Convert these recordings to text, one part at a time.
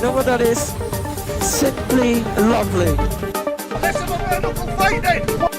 You know what that is? Simply lovely. Let's have a vertical fight then!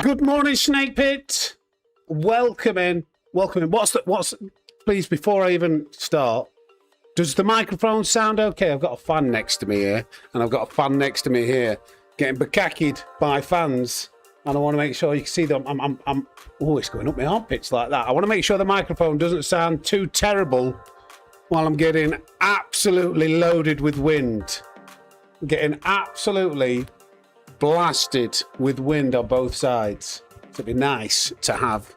Good morning, Snake Pit. Welcome in. Welcome in. Please, before I even start, does the microphone sound okay? I've got a fan next to me here, and I've got a fan next to me here, getting bukakied by fans, and I want to make sure you can see them. Oh, it's going up my armpits like that. I want to make sure the microphone doesn't sound too terrible while I'm getting absolutely loaded with wind. Getting absolutely blasted with wind on both sides. It'd be nice to have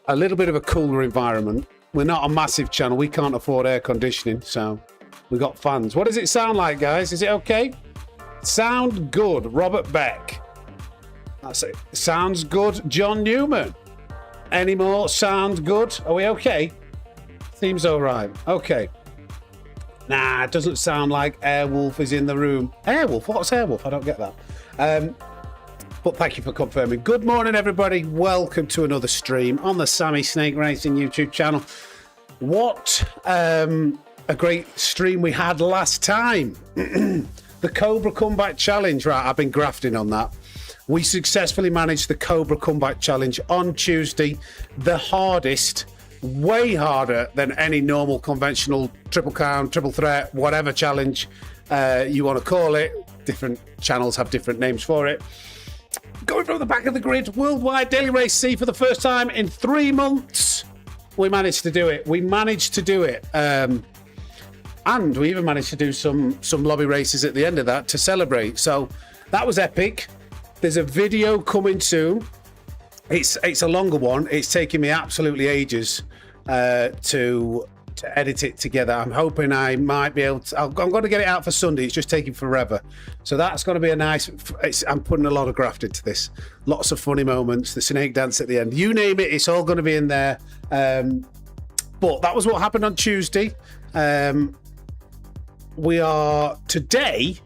a little bit of a cooler environment. We're not a massive channel. We can't afford air conditioning, so we got fans. What does it sound like, guys? Is it okay? Sound good. Robert Beck. That's it. Sounds good. John Newman. Any more? Sound good. Are we okay? Seems all right. Okay. Nah, it doesn't sound like Airwolf is in the room. Airwolf? What's Airwolf? I don't get that. But thank you for confirming. Good morning, everybody. Welcome to another stream on the Sammysnake Racing YouTube channel. What a great stream we had last time. The Cobra Comeback Challenge. Right, I've been grafting on that. We successfully managed the Cobra Comeback Challenge on Tuesday. The hardest, way harder than any normal conventional triple crown, triple threat, whatever challenge you want to call it. Different channels have different names for it. Going from the back of the grid, worldwide daily race C for the first time in 3 months. We managed to do it. We managed to do it. And we even managed to do some lobby races at the end of that to celebrate. So that was epic. There's a video coming soon. It's a longer one. It's taking me absolutely ages to edit it together. I'm hoping I might be able to. I'm going to get it out for Sunday. It's just taking forever. So that's going to be a nice. I'm putting a lot of graft into this. Lots of funny moments. The snake dance at the end. You name it. It's all going to be in there. But that was what happened on Tuesday. We are today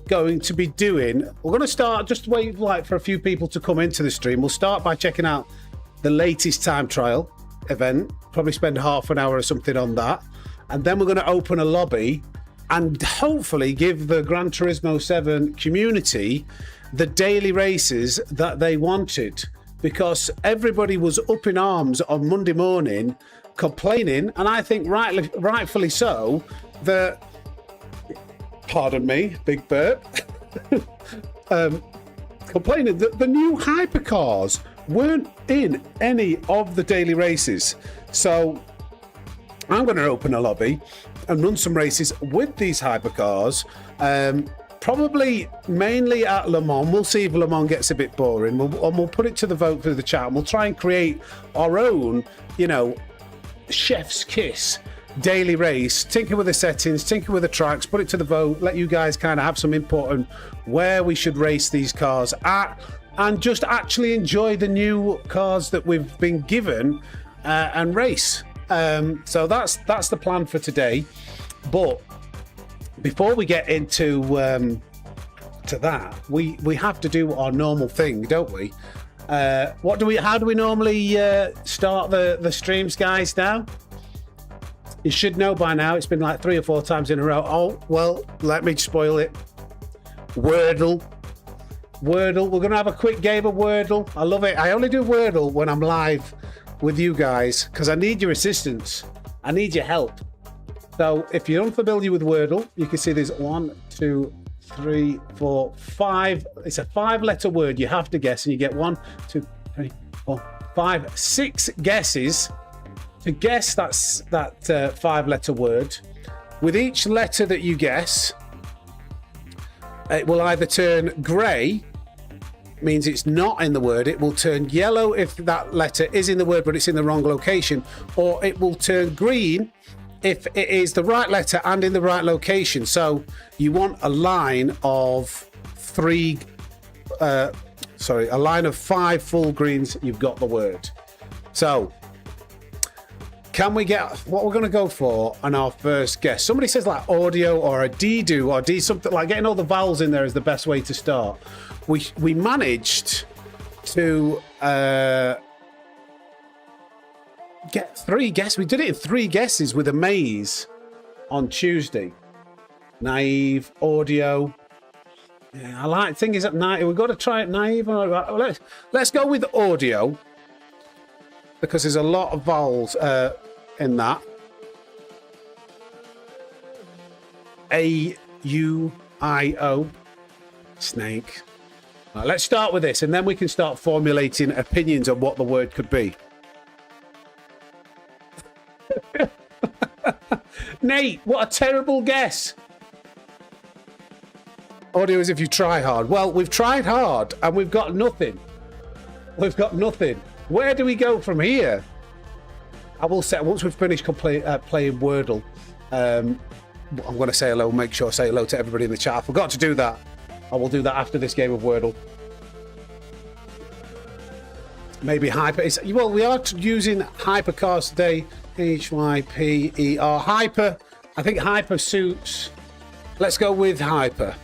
going to be doing. We're going to start. Just wait for a few people to come into the stream. We'll start by checking out the latest time trial event. Probably spend half an hour or something on that, and then we're going to open a lobby and hopefully give the Gran Turismo 7 community the daily races that they wanted, because everybody was up in arms on Monday morning complaining, and I think rightfully so, that, pardon me, big burp, complaining that the new hypercars weren't in any of the daily races. So I'm going to open a lobby and run some races with these hypercars, probably mainly at Le Mans. We'll see if Le Mans gets a bit boring. We'll put it to the vote through the chat, and we'll try and create our own, chef's kiss daily race. Tinker with the settings, tinker with the tracks, put it to the vote, let you guys kind of have some input on where we should race these cars at, and just actually enjoy the new cars that we've been given and race. So that's the plan for today. But before we get into to that, we have to do our normal thing, don't we? How do we normally start the streams, guys? Now you should know by now. It's been like 3 or 4 times in a row. Oh well, let me spoil it. Wordle. We're going to have a quick game of Wordle. I love it. I only do Wordle when I'm live with you guys because I need your assistance. I need your help. So if you're unfamiliar with Wordle, you can see there's 1, 2, 3, 4, 5. It's a 5-letter word. You have to guess, and you get 1, 2, 3, 4, 5, 6 guesses to guess that 5-letter word. With each letter that you guess, it will either turn grey, means it's not in the word. It will turn yellow if that letter is in the word but it's in the wrong location, or it will turn green if it is the right letter and in the right location. So you want a line of a line of 5 full greens. You've got the word. So can we get what we're going to go for on our first guess? Somebody says like audio or a D-do or D something, like getting all the vowels in there is the best way to start. We managed to get 3 guesses. We did it in 3 guesses with a maze on Tuesday. Naive, audio, Yeah, I like thing is at night. We've got to try it naive. Let's go with audio because there's a lot of vowels in that. A-U-I-O. Snake. Right, let's start with this and then we can start formulating opinions on what the word could be. Nate, what a terrible guess. Audio is if you try hard. Well, we've tried hard and we've got nothing. We've got nothing. Where do we go from here? I will say, once we've finished playing Wordle, I'm going to say hello, make sure I say hello to everybody in the chat. I forgot to do that. I will do that after this game of Wordle. Maybe Hyper. Well, we are using Hypercars today. H-Y-P-E-R. Hyper. I think Hyper suits. Let's go with Hyper.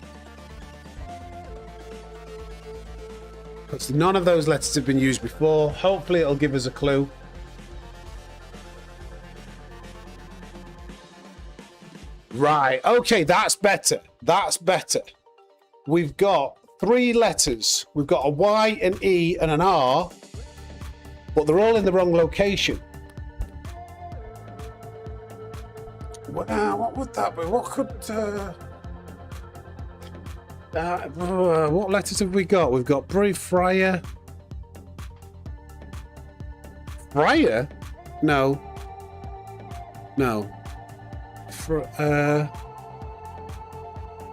Because none of those letters have been used before. Hopefully it'll give us a clue. Right. Okay, that's better. That's better. We've got 3 letters. We've got a Y, an E, and an R. But they're all in the wrong location. Wow, what would that be? What could... what letters have we got? We've got Fryer. Fryer? No. No.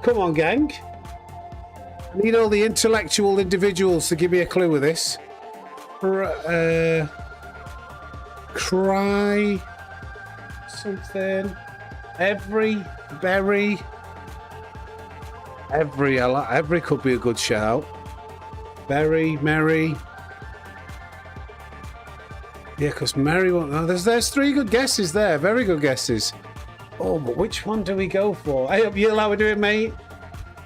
Come on, gang. I need all the intellectual individuals to give me a clue with this. Cry. Something. Every. Berry. Every could be a good shout. Berry, Mary. Yeah, because Mary won't. Oh, there's 3 good guesses there. Very good guesses. Oh, but which one do we go for? I hope you allow me to do it, mate.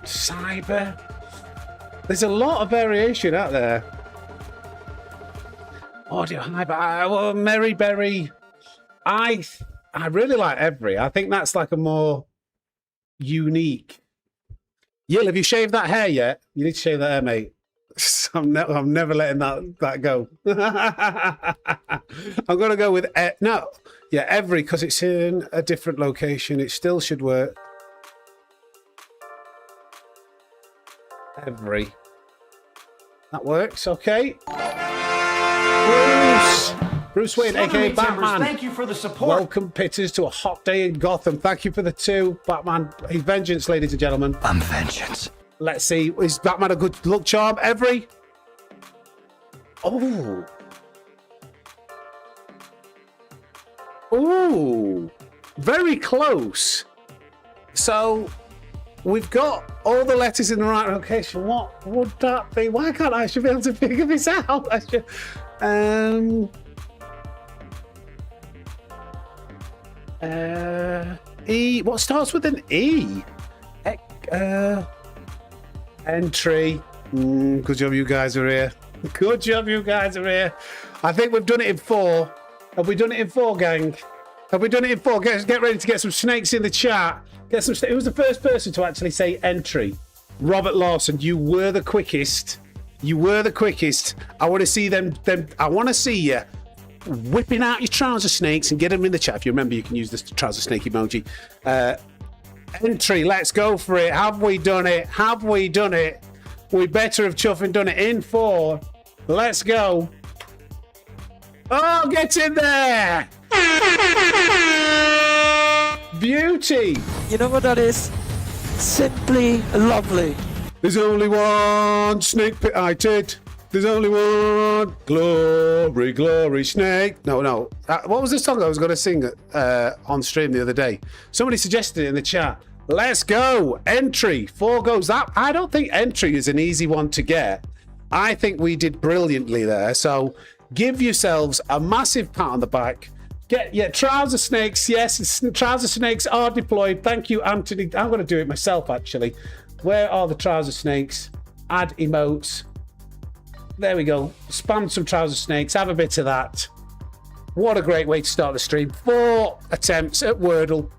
Cyber. There's a lot of variation out there. Audio hyper. Well, Mary Berry. I really like every. I think that's like a more unique. Yill, have you shaved that hair yet? You need to shave that hair, mate. I'm never letting that go. I'm going to go with... no. Yeah, every, because it's in a different location. It still should work. Every. That works, okay. Bruce Wayne, aka Batman. Thank you for the support. Welcome, Pitters, to a hot day in Gotham. Thank you for the 2. Batman, he's vengeance, ladies and gentlemen. I'm vengeance. Let's see. Is Batman a good luck charm? Every. Oh. Ooh. Very close. So, we've got all the letters in the right location. What would that be? Why can't I? Should be able to figure this out. I should. E. What starts with an E? Entry. Good job you guys are here. Good job you guys are here. I think we've done it in 4. Have we done it in 4, gang? Have we done it in 4? Get ready to get some snakes in the chat. Get some. Who was the first person to actually say entry? Robert Lawson. You were the quickest. You were the quickest. I want to see them. I want to see you whipping out your trouser snakes and get them in the chat. If you remember, you can use this trouser snake emoji. Entry. Let's go for it. Have we done it? Have we done it? We better have chuffing done it in 4. Let's go. Oh, get in there! Beauty! You know what that is? Simply lovely. There's only one snake pit I did. There's only one glory, glory snake. No. What was the song I was going to sing on stream the other day? Somebody suggested it in the chat. Let's go. Entry. 4 goes. I don't think entry is an easy one to get. I think we did brilliantly there. So give yourselves a massive pat on the back. Trouser snakes. Yes, trouser snakes are deployed. Thank you, Anthony. I'm going to do it myself, actually. Where are the trouser snakes? Add emotes. There we go. Spam some trouser snakes. Have a bit of that. What a great way to start the stream. 4 attempts at Wordle.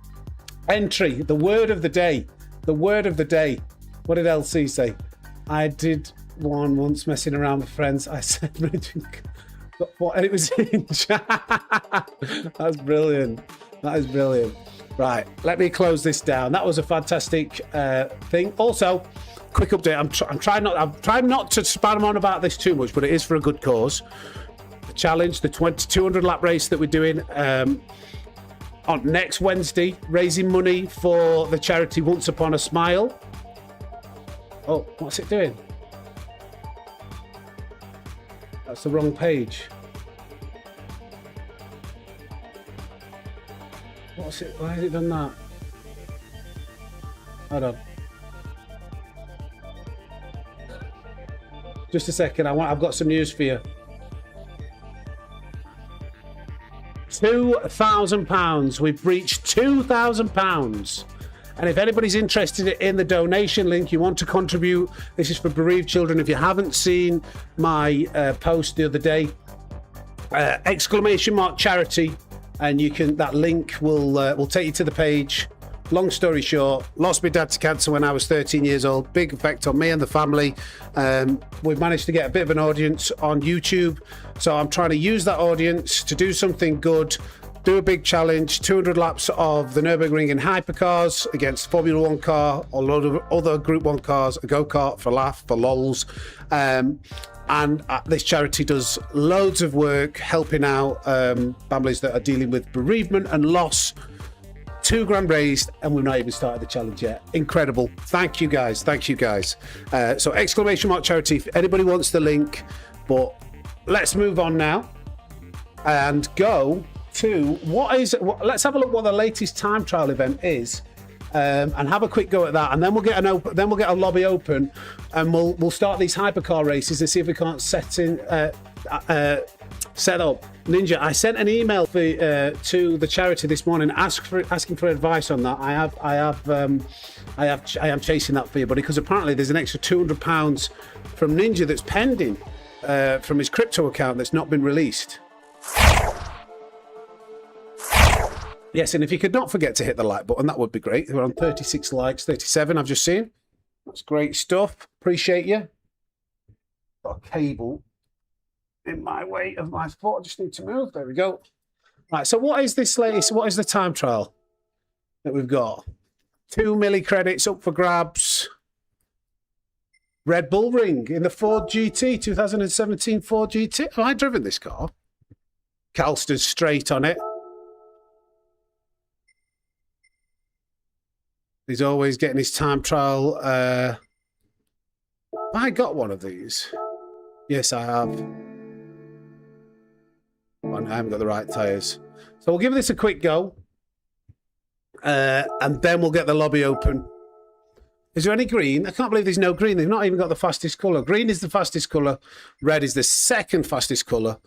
Entry. The word of the day. The word of the day. What did LC say? I did one once messing around with friends. I said, and it was in chat. That's brilliant. That is brilliant. Right, let me close this down. That was a fantastic thing. Also, quick update. I'm trying not to spam on about this too much, but it is for a good cause. The challenge, the 200 lap race that we're doing on next Wednesday, raising money for the charity Once Upon a Smile. Oh, what's it doing? That's the wrong page. What's it? Why has it done that? Hold on. Just a second. I've got some news for you. £2,000. We've reached £2,000. And if anybody's interested in the donation link, you want to contribute, this is for bereaved children. If you haven't seen my post the other day, !charity, and you can, that link will take you to the page. Long story short, lost my dad to cancer when I was 13 years old. Big effect on me and the family. We've managed to get a bit of an audience on YouTube. So I'm trying to use that audience to do something good, do a big challenge, 200 laps of the Nürburgring in Hypercars against Formula 1 car, a load of other Group 1 cars, a go-kart for laugh, for lols. And this charity does loads of work helping out families that are dealing with bereavement and loss. £2,000 raised, and we've not even started the challenge yet. Incredible. Thank you guys. Thank you guys. So !charity if anybody wants the link. But let's move on now and go to let's have a look what the latest time trial event is. And have a quick go at that, and then we'll get a lobby open, and we'll start these hypercar races and see if we can't set up. Ninja, I sent an email to the charity this morning asking for advice on that. I am chasing that for you, buddy, because apparently there's an extra £200 from Ninja that's pending from his crypto account that's not been released. Yes, and if you could not forget to hit the like button, that would be great. We're on 36 likes, 37 I've just seen. That's great stuff. Appreciate you. Got a cable in my way of my foot. I just need to move. There we go. Right, so what is this latest? What is the time trial that we've got? 2 milli credits up for grabs. Red Bull Ring in the Ford GT, 2017 Ford GT. Have I driven this car? Calston's straight on it. He's always getting his time trial. Have I got one of these? Yes, I have. Oh, I haven't got the right tyres. So we'll give this a quick go. And then we'll get the lobby open. Is there any green? I can't believe there's no green. They've not even got the fastest colour. Green is the fastest colour. Red is the second fastest colour.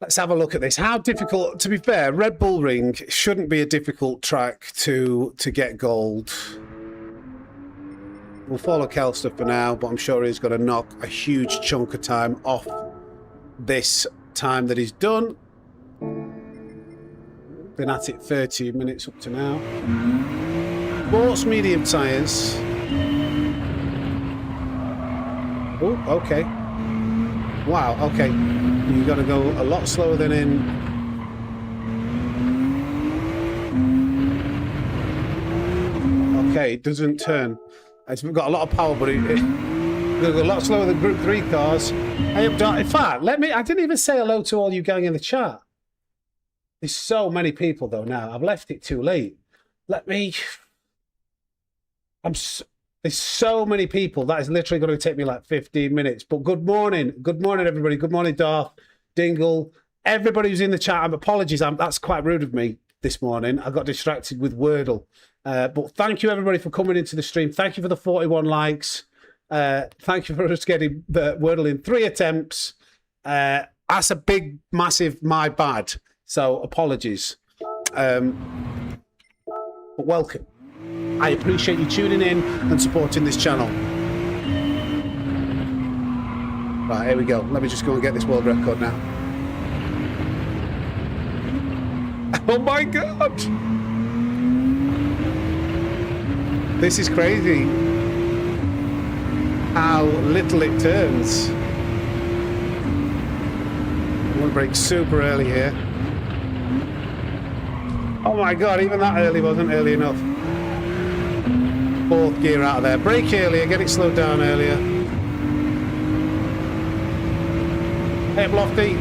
Let's have a look at this. How difficult, to be fair, Red Bull Ring shouldn't be a difficult track to get gold. We'll follow Kelster for now, but I'm sure he's going to knock a huge chunk of time off this time that he's done. Been at it 30 minutes up to now. Sports medium tyres. Oh, okay. Wow, okay. You've got to go a lot slower than in. Okay, it doesn't turn. It's got a lot of power, but it's going to go a lot slower than Group 3 cars. In fact, I didn't even say hello to all you gang in the chat. There's so many people, though, now. I've left it too late. There's so many people. That is literally going to take me like 15 minutes. But good morning. Good morning, everybody. Good morning, Darth, Dingle, everybody who's in the chat. Apologies. That's quite rude of me this morning. I got distracted with Wordle. But thank you, everybody, for coming into the stream. Thank you for the 41 likes. Thank you for us getting the Wordle in 3 attempts. That's a big, massive my bad. So apologies. But welcome. I appreciate you tuning in and supporting this channel. Right, here we go. Let me just go and get this world record now. Oh my God! This is crazy. How little it turns. I'm going to brake super early here. Oh my god, even that early wasn't early enough. Fourth gear out of there. Brake earlier, get it slowed down earlier. Hit lofty.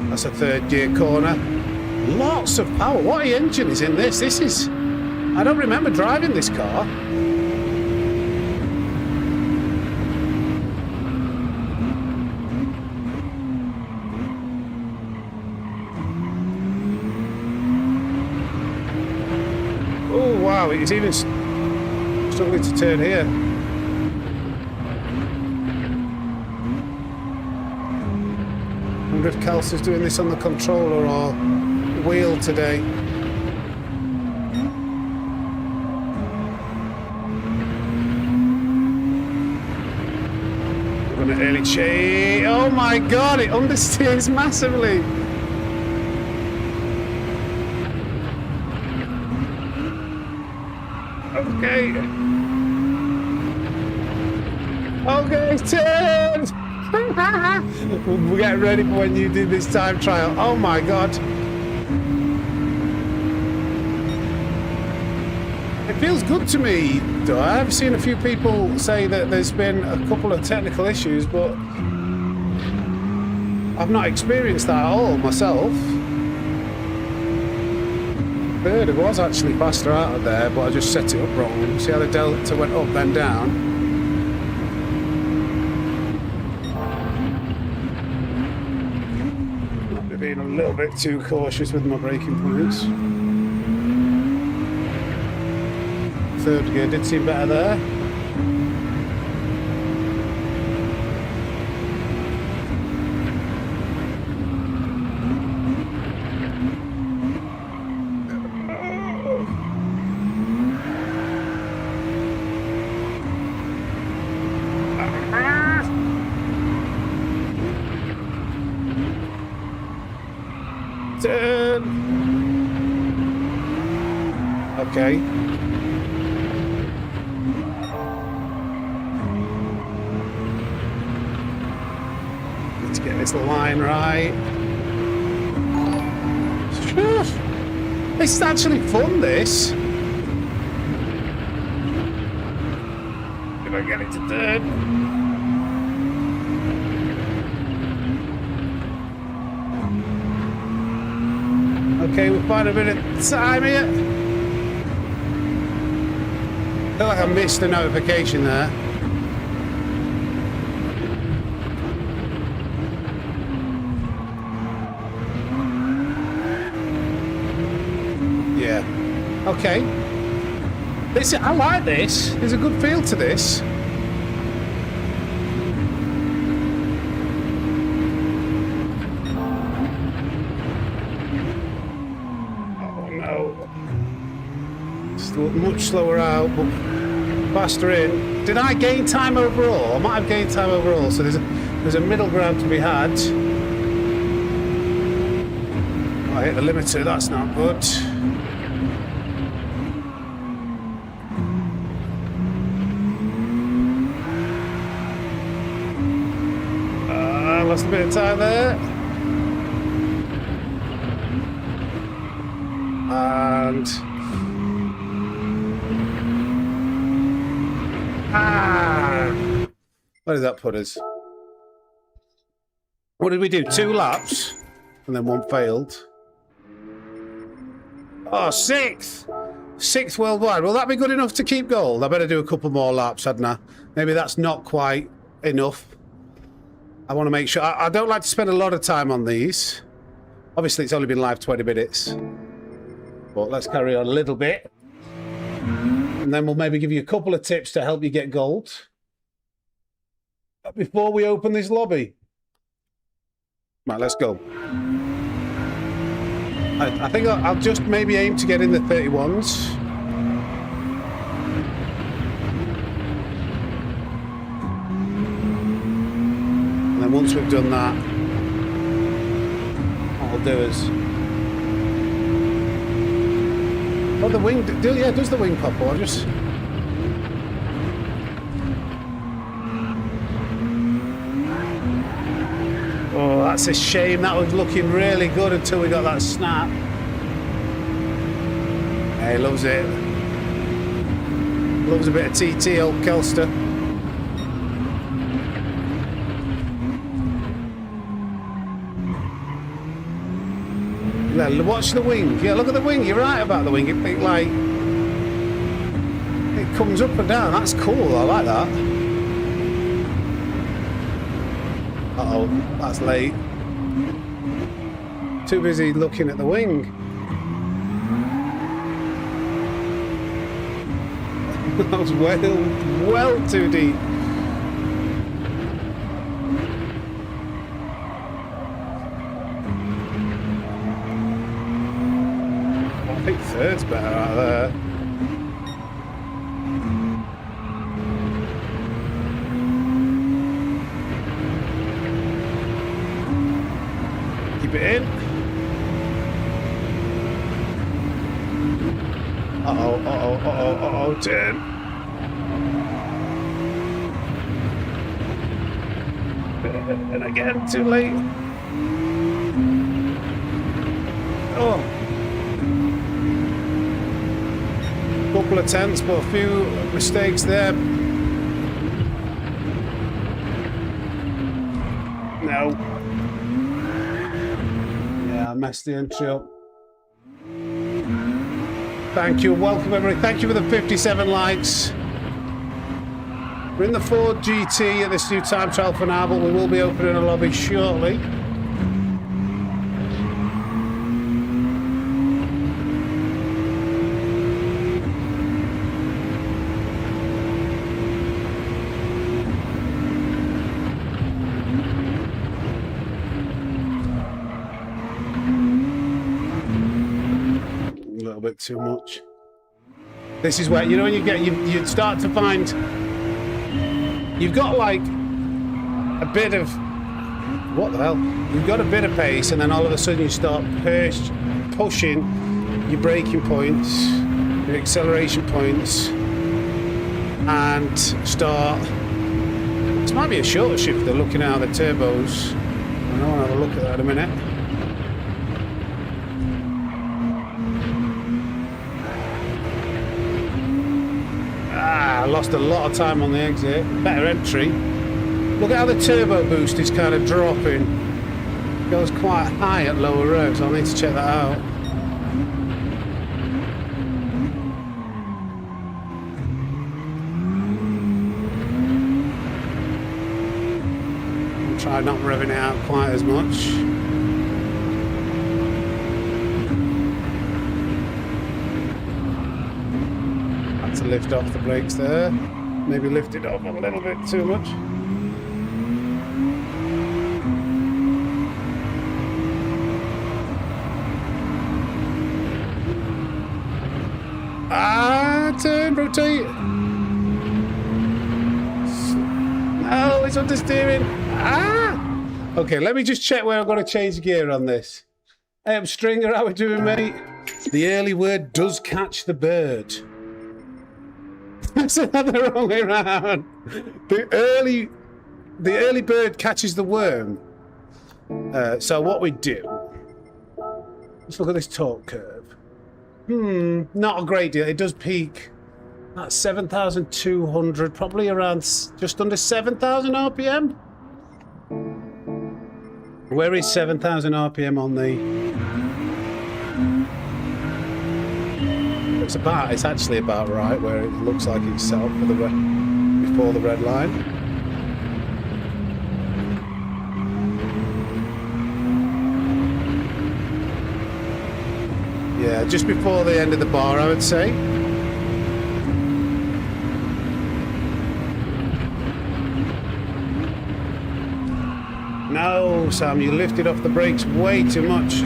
That's a third gear corner. Lots of power. What engine is in this? This is... I don't remember driving this car. Oh wow, it's even struggling to turn here. I wonder if Kelsey's doing this on the controller or wheel today. We're going to early change. Oh my god, it understeers massively. Okay. Okay, turn! We'll get ready for when you do this time trial. Oh my god. It feels good to me. I've seen a few people say that there's been a couple of technical issues, but I've not experienced that at all myself. Third, it was actually faster out of there, but I just set it up wrong. See how the delta went up then down? Being a little bit too cautious with my braking points. Third gear did seem better there. Turn. Okay. Let's get this line right. This is actually fun, this. Did I get it to turn? Okay, we'll find a bit of time here. I feel like I missed a notification there. Yeah. Okay. This, I like this. There's a good feel to this. Much slower out, but faster in. Did I gain time overall? I might have gained time overall, so there's a middle ground to be had. I hit the limiter, that's not good. Lost a bit of time there. And where did that put us? What did we do? 2 laps and then 1 failed. Oh, 6th! 6th worldwide. Will that be good enough to keep gold? I better do a couple more laps, hadn't I? Maybe that's not quite enough. I want to make sure. I don't like to spend a lot of time on these. Obviously, it's only been live 20 minutes. But let's carry on a little bit. And then we'll maybe give you a couple of tips to help you get gold before we open this lobby. Right, let's go. I think I'll just maybe aim to get in the 31s. then once we've done that, what I'll do is... Oh, the wing... Yeah, does the wing pop or just... Oh, that's a shame. That was looking really good until we got that snap. He loves it. Loves a bit of TT, old Kelster. Yeah, watch the wing. Yeah, look at the wing. You're right about the wing. It comes up and down. That's cool. I like that. Uh-oh, that's late. Too busy looking at the wing. That was well too deep. I think third's better out there. Keep it in. Uh-oh, turn. And again, too late. Oh. Couple of tenths, but a few mistakes there. No. Yeah, I messed the entry up. Thank you, welcome everybody. Thank you for the 57 likes. We're in the Ford GT at this new time trial for now, but we will be opening a lobby shortly. Bit too much. This is where, you know, when you start to find you've got like a bit of, what the hell, you've got a bit of pace, and then all of a sudden you start pushing your braking points, your acceleration points, and start, this might be a shorter shifter looking out the turbos. I know, I'll have a look at that in a minute. I lost a lot of time on the exit. Better entry. Look at how the turbo boost is kind of dropping. It goes quite high at lower revs. I'll need to check that out. I'll try not revving it out quite as much. To lift off the brakes there. Maybe lift it up a little bit too much. Turn, rotate. No, it's understeering. Okay, let me just check where I've got to change gear on this. Hey, Stringer, how we doing, mate? The early word does catch the bird. That's the wrong way around. The early bird catches the worm. So what we do, let's look at this torque curve. Not a great deal. It does peak at 7,200, probably around just under 7,000 RPM. Where is 7,000 RPM on the? It's actually about right where it looks like it's set up for the before the red line. Yeah, just before the end of the bar, I would say. No, Sam, you lifted off the brakes way too much.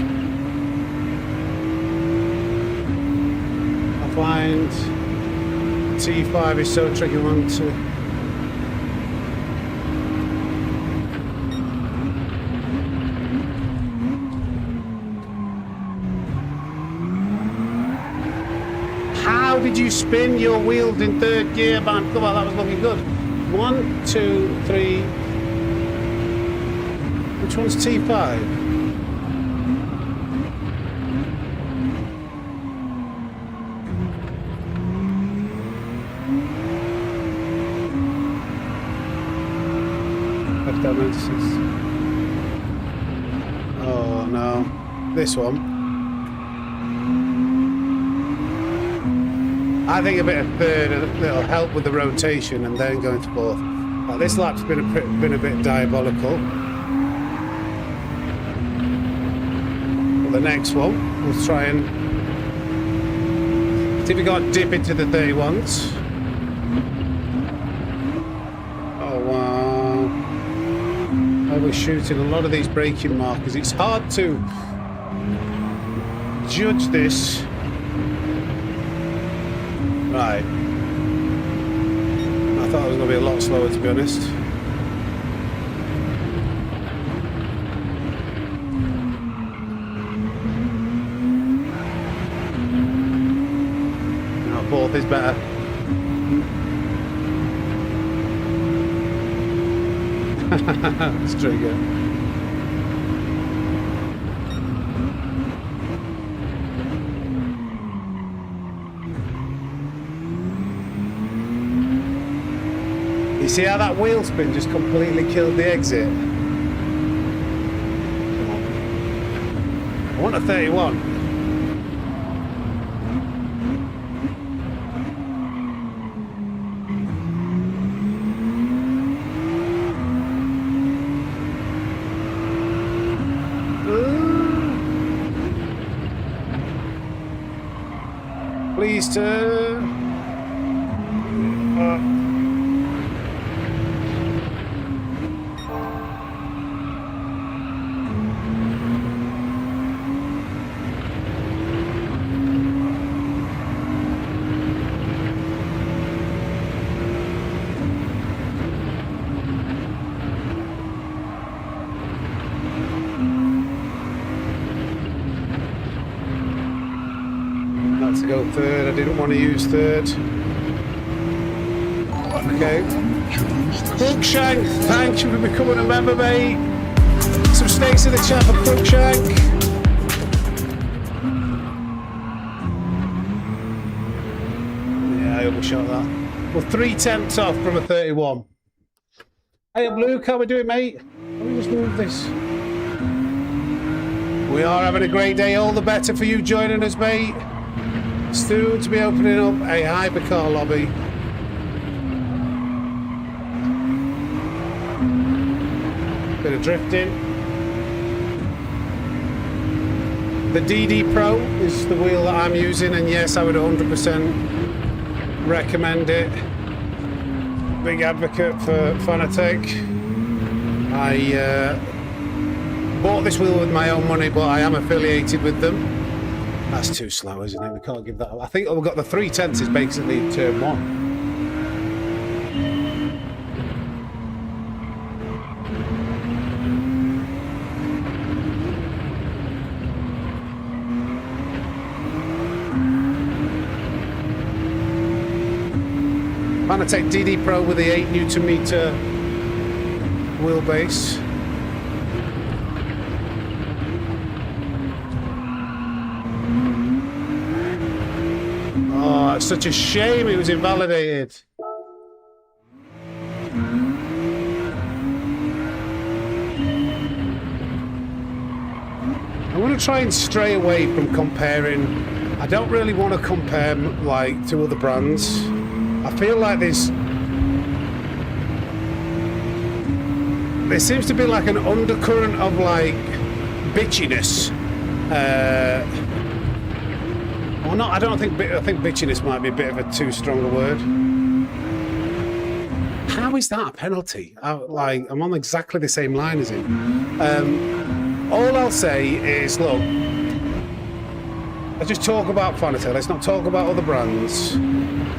I find T5 is so tricky one to... did you spin your wheels in third gear, man? Come on, that was looking good. 1, 2, 3. Which one's T5? Oh no, this one. I think a bit of third, it'll help with the rotation and then going to fourth. This lap's been a bit diabolical. But the next one, we'll try and see if we got to dip into the 31s. We're shooting a lot of these braking markers. It's hard to judge this. Right. I thought it was going to be a lot slower, to be honest. No, fourth is better. Let's try again. You see how that wheel spin just completely killed the exit? Come on. I want a 31. Please turn. To go third, I didn't want to use third. Okay. Crookshank, thank you for becoming a member, mate. Some snakes in the chat for Crookshank. Yeah, I overshot that. Well, 3/10 off from a 31. Hey, Luke, how we doing, mate? Let me just move this. We are having a great day. All the better for you joining us, mate. Soon to be opening up a hypercar lobby. Bit of drifting. The DD Pro is the wheel that I'm using, and yes, I would 100% recommend it. Big advocate for Fanatec. I bought this wheel with my own money, but I am affiliated with them. That's too slow, isn't it? We can't give that up. I think we've got the 3/10 is basically turn 1. Fanatec DD Pro with the 8 Nm wheelbase. Oh, it's such a shame it was invalidated. I want to try and stray away from comparing. I don't really want to compare like to other brands. I feel like there seems to be like an undercurrent of like bitchiness. Well, not. I think bitchiness might be a bit of a too strong a word. How is that a penalty? I'm on exactly the same line as him. All I'll say is, look, let's just talk about Fanatec. Let's not talk about other brands.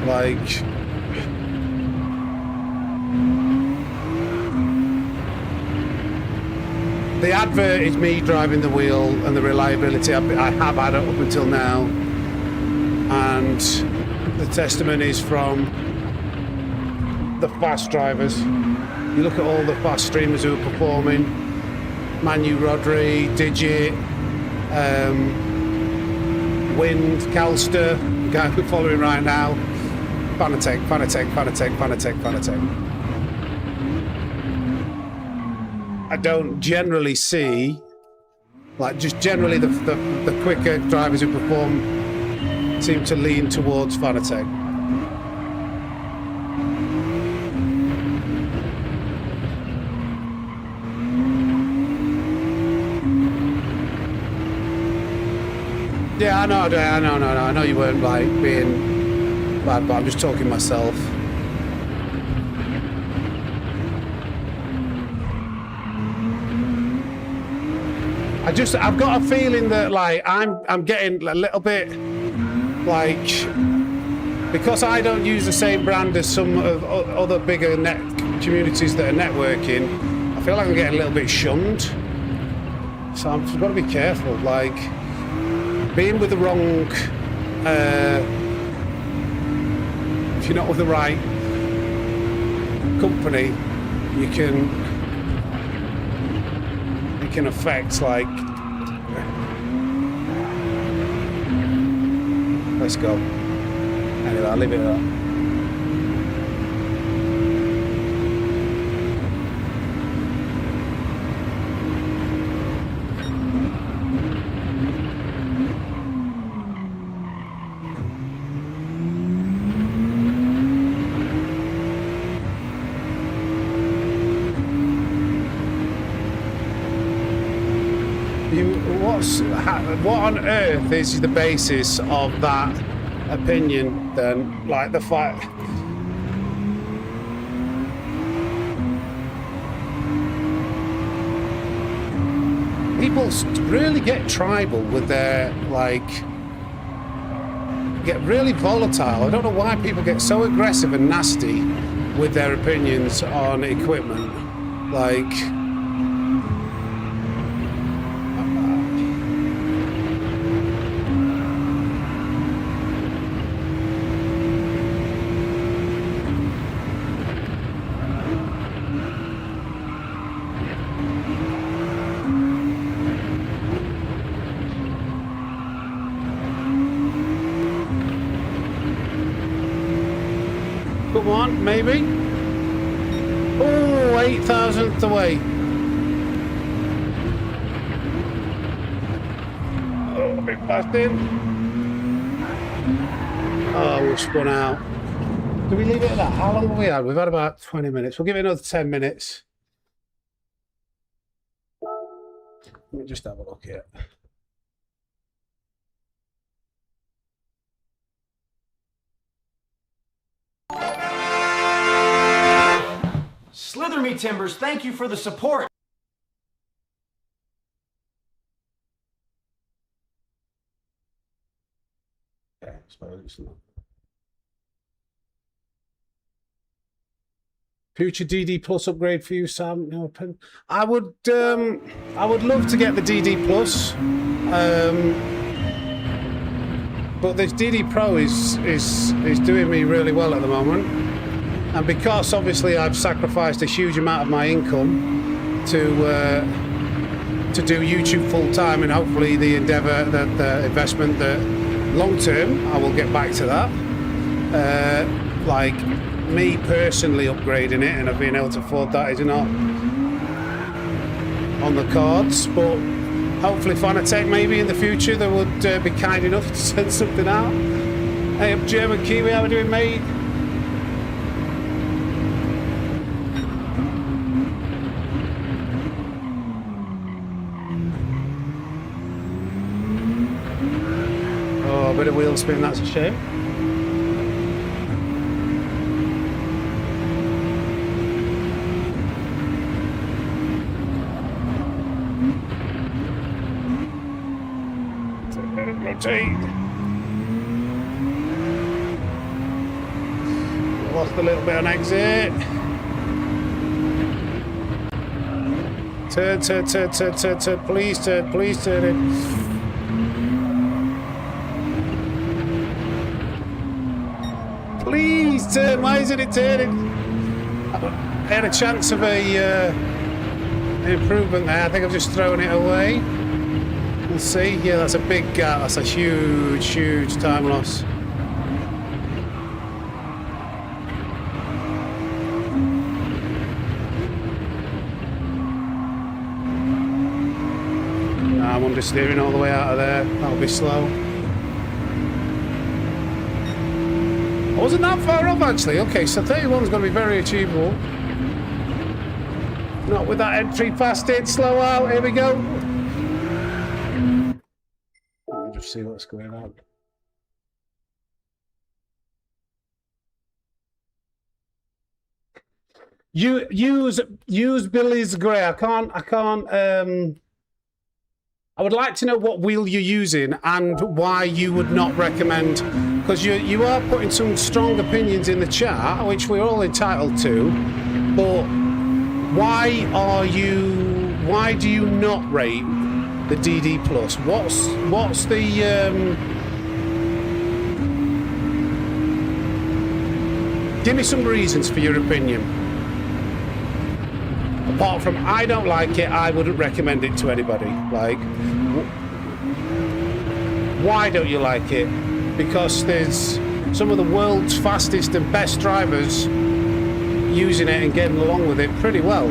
Like, the advert is me driving the wheel and the reliability I have had it up until now. And the testimonies from the fast drivers. You look at all the fast streamers who are performing, Manu Rodri, Digit, Wind, Calster, the guy we're following right now, Fanatec. I don't generally see, like, just generally the quicker drivers who perform seem to lean towards Fanatec. Yeah, I know you weren't like being bad, but I'm just talking myself. I've got a feeling that like I'm getting a little bit like, because I don't use the same brand as some of other bigger net communities that are networking. I feel like I'm getting a little bit shunned, so I've got to be careful. Like, being with the wrong, if you're not with the right company, you can affect, like, let's go. Anyway, I'll leave it at that. What on earth is the basis of that opinion then? Like, the fact people really get tribal with their, like, get really volatile. I don't know why people get so aggressive and nasty with their opinions on equipment. Like, come on, maybe. Oh, 8,000th away. Oh, a bit past in. Oh, we've spun out. Do we leave it at that? How long have we had? We've had about 20 minutes. We'll give it another 10 minutes. Let me just have a look here. Slither me timbers, thank you for the support. Okay, I suppose it's not. Future DD Plus upgrade for you, Sam? No, I would love to get the DD Plus, but this DD Pro is doing me really well at the moment. And because obviously I've sacrificed a huge amount of my income to do YouTube full time, and hopefully the endeavour, the investment, that long term I will get back to that. Like, me personally upgrading it and I've been able to afford that is not on the cards, but hopefully Fanatec maybe in the future they would be kind enough to send something out. Hey up German Kiwi, how are we doing, mate? A bit of wheel spin, that's a shame. Rotate. Lost a little bit on exit. Turn, please turn it. turn? Why isn't it turning? I had a chance of an improvement there. I think I've just thrown it away. We'll see. Yeah, that's a big gap. That's a huge, huge time loss. I'm understeering all the way out of there. That'll be slow. I wasn't that far off actually. Okay, so 31's going to be very achievable. Not with that entry past it. Slow out. Here we go. Let me just see what's going on. Use Billy's grey. I would like to know what wheel you're using and why you would not recommend, because you are putting some strong opinions in the chat, which we're all entitled to, but why do you not rate the DD Plus? What's the give me some reasons for your opinion. Apart from, I don't like it, I wouldn't recommend it to anybody. Like, why don't you like it? Because there's some of the world's fastest and best drivers using it and getting along with it pretty well.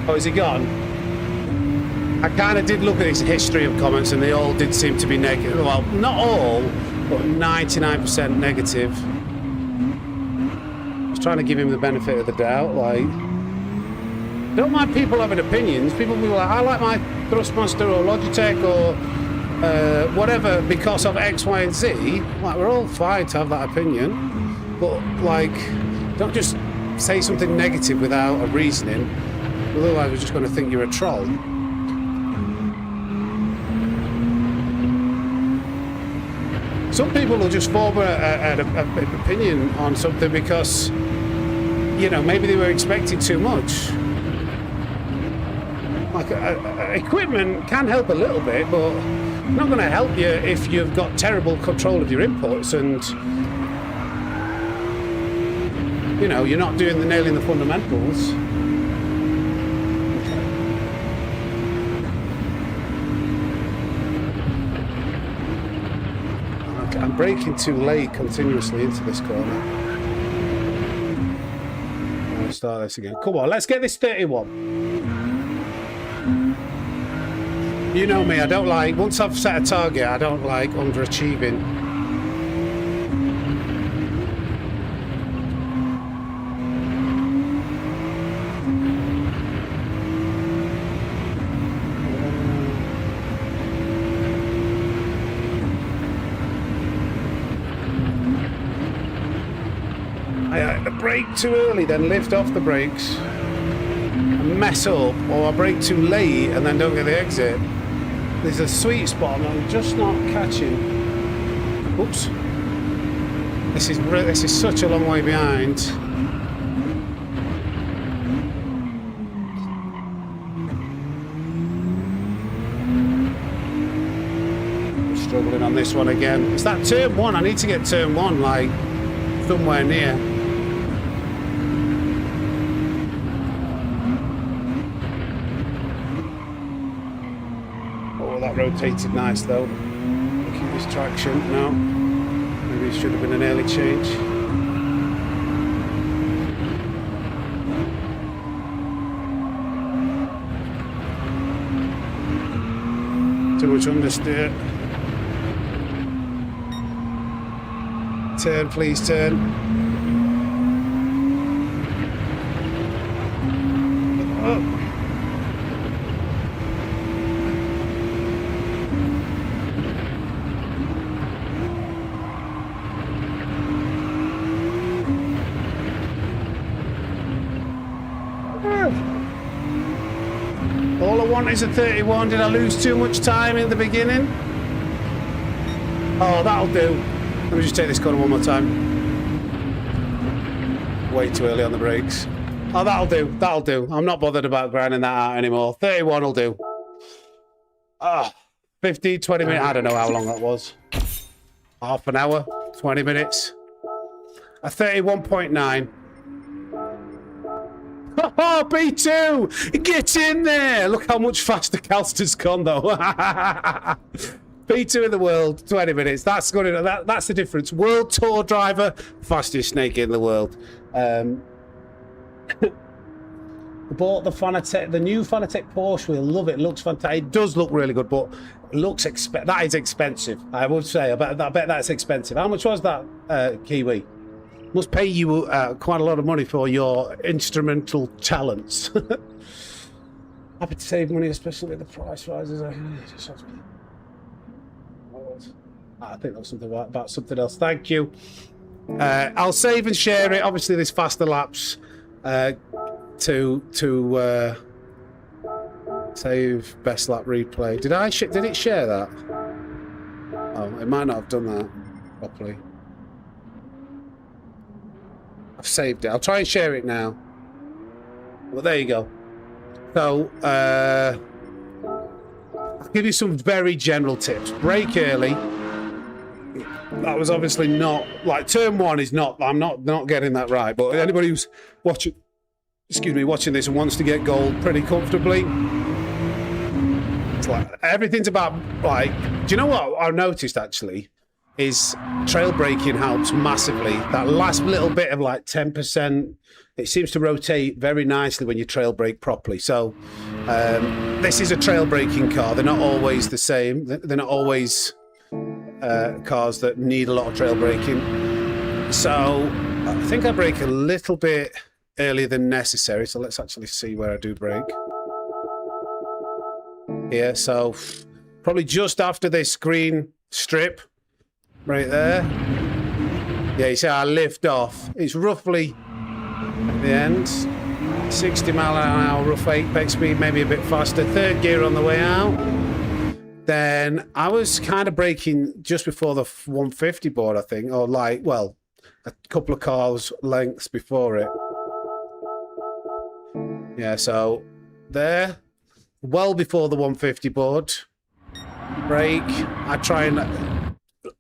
Oh, is he gone? I kind of did look at his history of comments and they all did seem to be negative. Well, not all, but 99% negative. I was trying to give him the benefit of the doubt. Like, don't mind people having opinions. People will be like, I like my Thrustmaster or Logitech or whatever because of X, Y, and Z. Like, we're all fine to have that opinion. But, like, don't just say something negative without a reasoning. Otherwise, we're just going to think you're a troll. Some people will just form an opinion on something because, you know, maybe they were expecting too much. Like, equipment can help a little bit, but not going to help you if you've got terrible control of your inputs and, you know, you're not doing the nailing the fundamentals. I'm braking too late continuously into this corner. I'll start this again. Come on, let's get this 31. You know me, I don't like, once I've set a target, I don't like underachieving. Brake too early, then lift off the brakes and mess up, or I brake too late and then don't get the exit. There's a sweet spot and I'm just not catching. Oops. This is such a long way behind. I'm struggling on this one again. It's that turn one. I need to get turn one like somewhere near. Rotated nice though. Keep this traction. No. Maybe it should have been an early change. Too much understeer. Turn, please turn. Oh. All I want is a 31. Did I lose too much time in the beginning? Oh, that'll do. Let me just take this corner one more time. Way too early on the brakes. Oh, that'll do. That'll do. I'm not bothered about grinding that out anymore. 31 will do. 15, 20 minutes. I don't know how long that was. Half an hour, 20 minutes. A 31.9. Oh, B2! Get in there! Look how much faster Calster's gone, though. B2 in the world, 20 minutes. That's good enough. That's the difference. World Tour driver, fastest snake in the world. Bought the Fanatec, the new Fanatec Porsche wheel. Love it. Looks fantastic. It does look really good, but it looks that is expensive. I would say. I bet that's expensive. How much was that, Kiwi? Must pay you quite a lot of money for your instrumental talents. Happy to save money, especially with the price rises. I think that was something about something else. Thank you. I'll save and share it. Obviously, this faster laps to save best lap replay. Did it share that? Oh, it might not have done that properly. I've saved it. I'll try and share it now. Well, there you go. So, I'll give you some very general tips. Brake early. That was obviously not, like, turn one is not, I'm not getting that right. But anybody who's watching this and wants to get gold pretty comfortably, it's like, everything's about, like, do you know what I've noticed, actually? Is trail braking helps massively. That last little bit of like 10%, it seems to rotate very nicely when you trail brake properly. So this is a trail braking car. They're not always the same. They're not always cars that need a lot of trail braking. So I think I brake a little bit earlier than necessary. So let's actually see where I do brake. Here, so probably just after this green strip. Right there. Yeah, you see I lift off. It's roughly at the end. 60 mile an hour rough apex speed, maybe a bit faster. Third gear on the way out. Then I was kind of braking just before the 150 board, I think. Or like, well, a couple of cars lengths before it. Yeah, so there. Well before the 150 board. Brake. I try and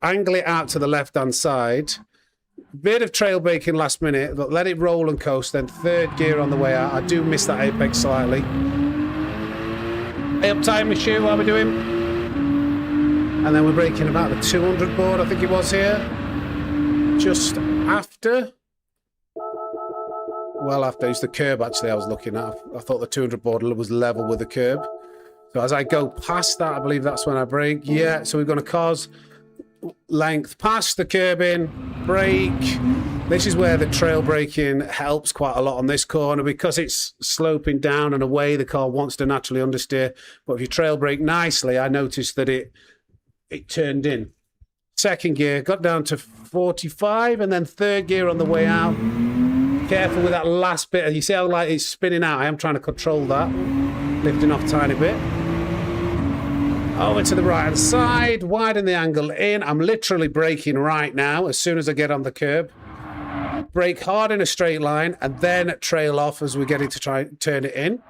angle it out to the left-hand side. Bit of trail braking last minute, but let it roll and coast. Then third gear on the way out. I do miss that apex slightly. Hey, uptime my shoe, how are we doing? And then we're braking about the 200 board, I think it was here. Just after. Well, after it's the curb, actually, I was looking at. I thought the 200 board was level with the curb. So as I go past that, I believe that's when I brake. Yeah, so we've got a car's length past the curb in, brake. This is where the trail braking helps quite a lot on this corner because it's sloping down and away. The car wants to naturally understeer, but if you trail brake nicely, I noticed that it turned in. Second gear, got down to 45, and then third gear on the way out. Careful with that last bit. You see how like it's spinning out? I am trying to control that, lifting off a tiny bit. Over to the right-hand side, widen the angle in. I'm literally braking right now as soon as I get on the curb. Brake hard in a straight line and then trail off as we're getting to try and turn it in.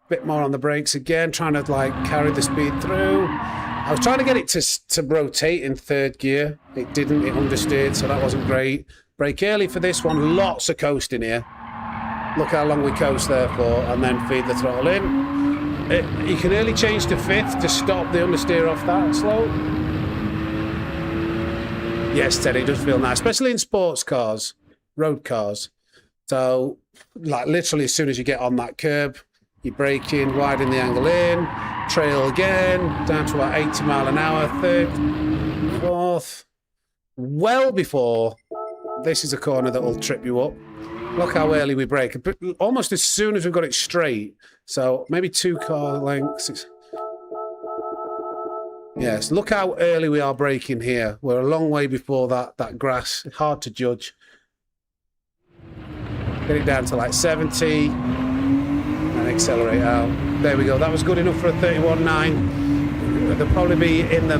Bit more on the brakes again, trying to like carry the speed through. I was trying to get it to rotate in third gear. It didn't, it understeered, so that wasn't great. Brake early for this one, lots of coasting here. Look how long we coast there for, and then feed the throttle in. You can early change to fifth to stop the understeer off that slope. Yes, Teddy, it does feel nice, especially in sports cars, road cars. So, like literally as soon as you get on that curb, you brake in, widen the angle in, trail again, down to about 80 mile an hour, third, fourth, well before. This is a corner that will trip you up. Look how early we brake, almost as soon as we've got it straight. So maybe 2 car lengths. Yes, look how early we are braking here. We're a long way before that grass. Hard to judge. Get it down to like 70 and accelerate out. There we go. That was good enough for a 31.9. They'll probably be in the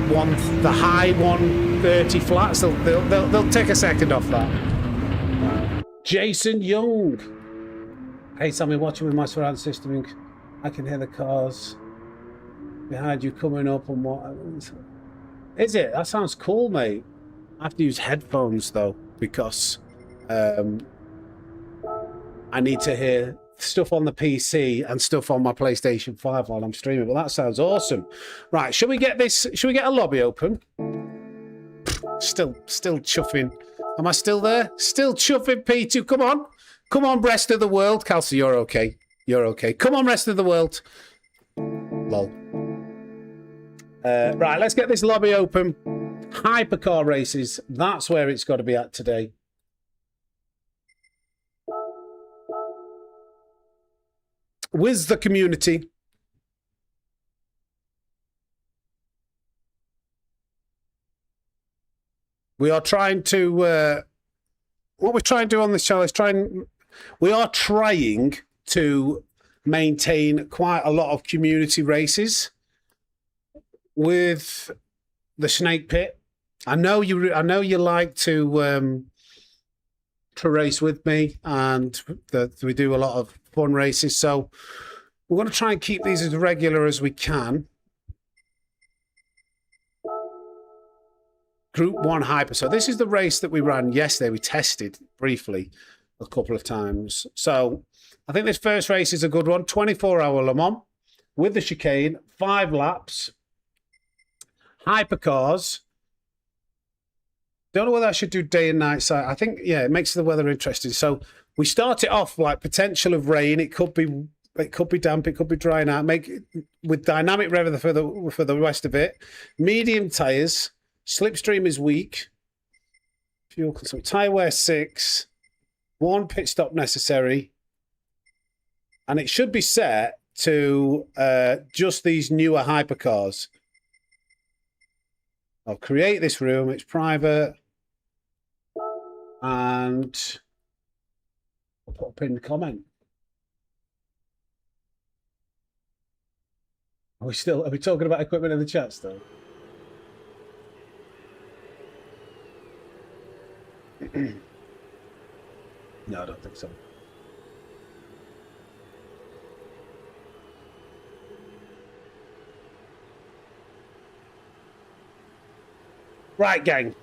high 130 flats. They'll take a second off that. Jason Young. Hey Sammy, watching with my surround system. I can hear the cars behind you coming up and what. Is it? That sounds cool, mate. I have to use headphones though, because I need to hear stuff on the PC and stuff on my PlayStation 5 while I'm streaming. But that sounds awesome. Right, should we get this? Should we get a lobby open? Still chuffing. Am I still there? Still chuffing, P2. Come on. Come on, rest of the world. Kelsey, you're okay. You're okay. Come on, rest of the world. Lol. Right, let's get this lobby open. Hypercar races. That's where it's got to be at today. With the community. We are trying to... what we're trying to do on this channel is we are trying to maintain quite a lot of community races with the Snake Pit. I know you like to race with me, and we do a lot of fun races. So we're going to try and keep these as regular as we can. Group 1 Hyper. So this is the race that we ran yesterday. We tested briefly a couple of times. So I think this first race is a good one. 24-hour Le Mans with the chicane, 5 laps. Hypercars. Don't know whether I should do day and night side. I think, yeah, it makes the weather interesting. So we start it off like potential of rain. It could be damp. It could be drying out. Make it with dynamic rev for the rest of it. Medium tires. Slipstream is weak. Fuel consumption. Tyre wear 6. 1 pit stop necessary. And it should be set to just these newer hypercars. I'll create this room. It's private. And I'll put a pinned comment. Are we talking about equipment in the chat still? No, I don't think so. Right, gang.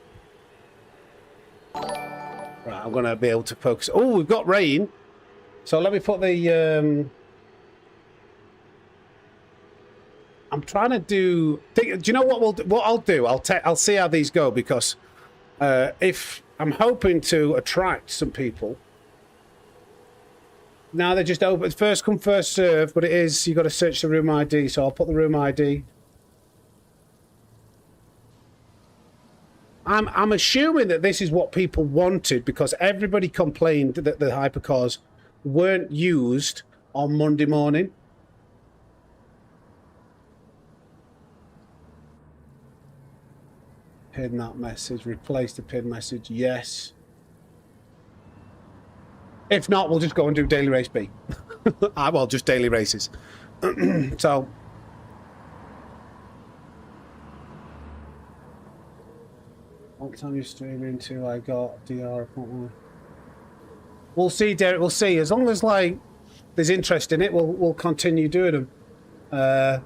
Right, I'm going to be able to focus. Oh, we've got rain. So let me put the... I'm trying to do... Do you know what I'll do? I'll see how these go, because if I'm hoping to attract some people. Now they're just open. First come, first serve, but it is, you've got to search the room ID. So I'll put the room ID. I'm assuming that this is what people wanted, because everybody complained that the hypercars weren't used on Monday morning. Pin that message. Replace the pin message. Yes. If not, we'll just go and do daily race B. Well, just daily races. So... what time are you streaming to? I got DR appointment. We'll see, Derek. We'll see. As long as like there's interest in it, we'll continue doing them.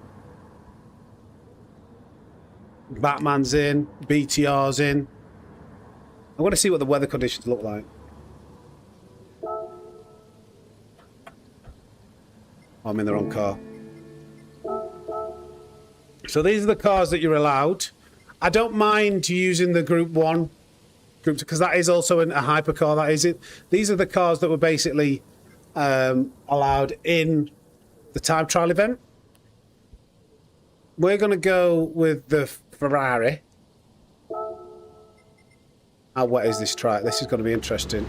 Batman's in. BTR's in. I want to see what the weather conditions look like. I'm in the wrong car. So these are the cars that you're allowed. I don't mind using the Group 1, because that is also a hypercar. That is it. These are the cars that were basically allowed in the time trial event. We're going to go with the Ferrari. How wet is this track? This is going to be interesting.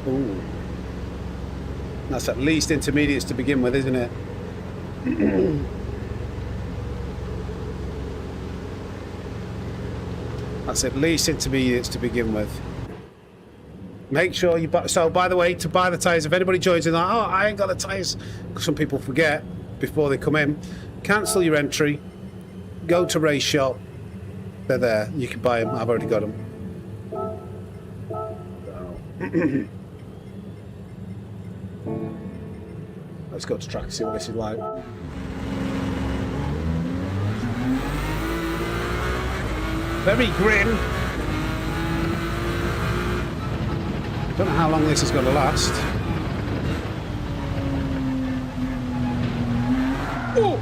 Ooh. That's at least intermediates to begin with, isn't it? That's at least intermediates to begin with. Make sure you buy... So, by the way, to buy the tyres, if anybody joins in, like, oh, I ain't got the tyres, because some people forget before they come in, cancel your entry, go to race shop. They're there. You can buy them. I've already got them. Let's go to track and see what this is like. Very grim. Don't know how long this is going to last. Oh!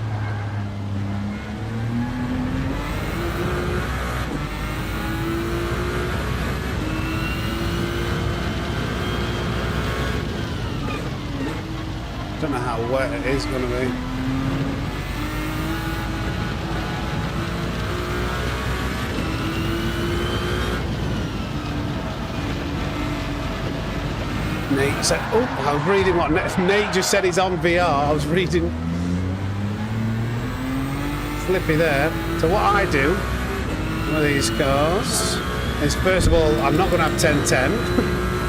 Don't know how wet it is going to be. Nate said, oh, I was reading what Nate just said he's on VR. I was reading Flippy there. So what I do with these cars is, first of all, I'm not going to have 1010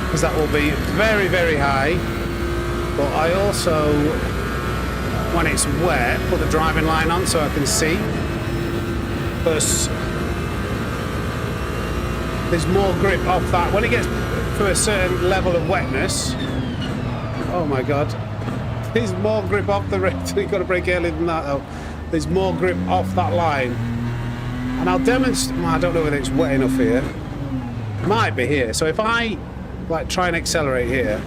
because that will be very, very high. But I also, when it's wet, put the driving line on so I can see. Because there's more grip off that. When it gets to a certain level of wetness, oh my god, there's more grip off the rail. You've got to brake earlier than that though. There's more grip off that line. And I'll demonstrate, well, I don't know whether it's wet enough here. Might be here. So if I like try and accelerate here,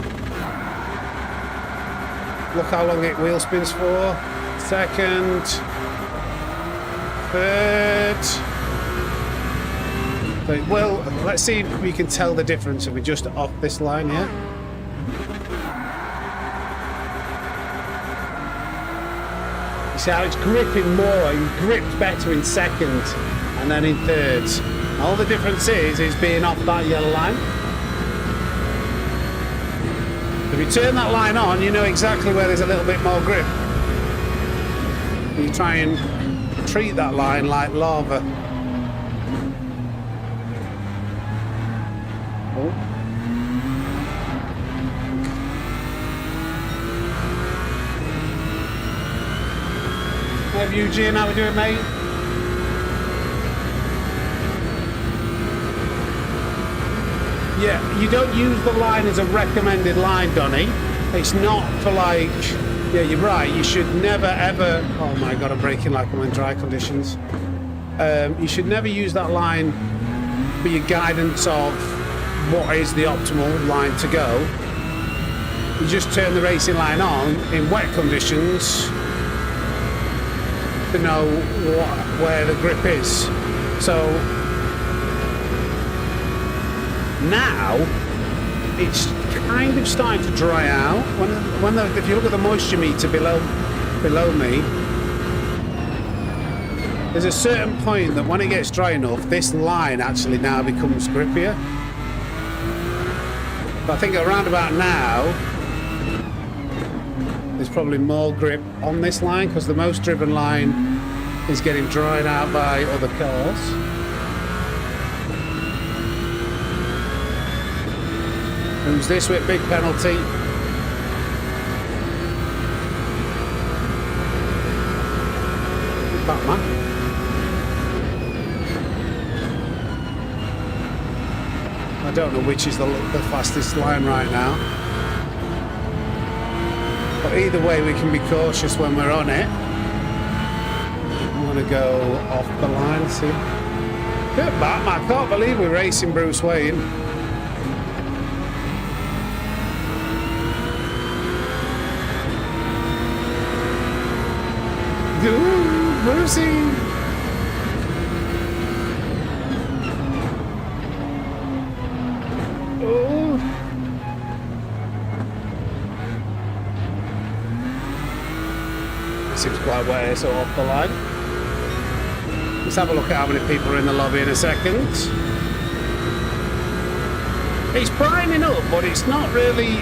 look how long it wheel spins for. Second, third. Well, let's see if we can tell the difference if we're just off this line here. You see how it's gripping more, it grips better in second and then in third. All the difference is being off that yellow line. If you turn that line on, you know exactly where there's a little bit more grip. You try and treat that line like lava. Oh. Hey Eugene, how we doing, mate? Yeah, you don't use the line as a recommended line, Donny. It's not for like, yeah, you're right, you should never ever, oh my god, I'm braking like I'm in dry conditions. You should never use that line for your guidance of what is the optimal line to go. You just turn the racing line on in wet conditions to know where the grip is. So now it's kind of starting to dry out. If you look at the moisture meter below me, there's a certain point that when it gets dry enough, this line actually now becomes grippier. But I think around about now, there's probably more grip on this line because the most driven line is getting dried out by other cars. Who's this with big penalty? Batman. I don't know which is the fastest line right now. But either way, we can be cautious when we're on it. I'm going to go off the line, see. Good Batman, I can't believe we're racing Bruce Wayne. Ooh, Brucey! Seems quite wet, so off the line. Let's have a look at how many people are in the lobby in a second. It's priming up, but it's not really.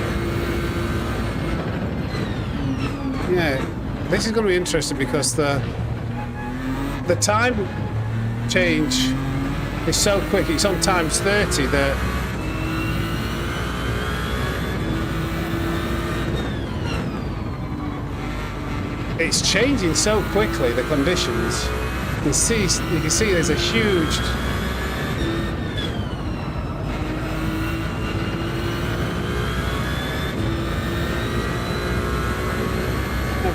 Yeah, this is going to be interesting because the time change is so quick. It's on times 30 that. It's changing so quickly, the conditions. You can see there's a huge.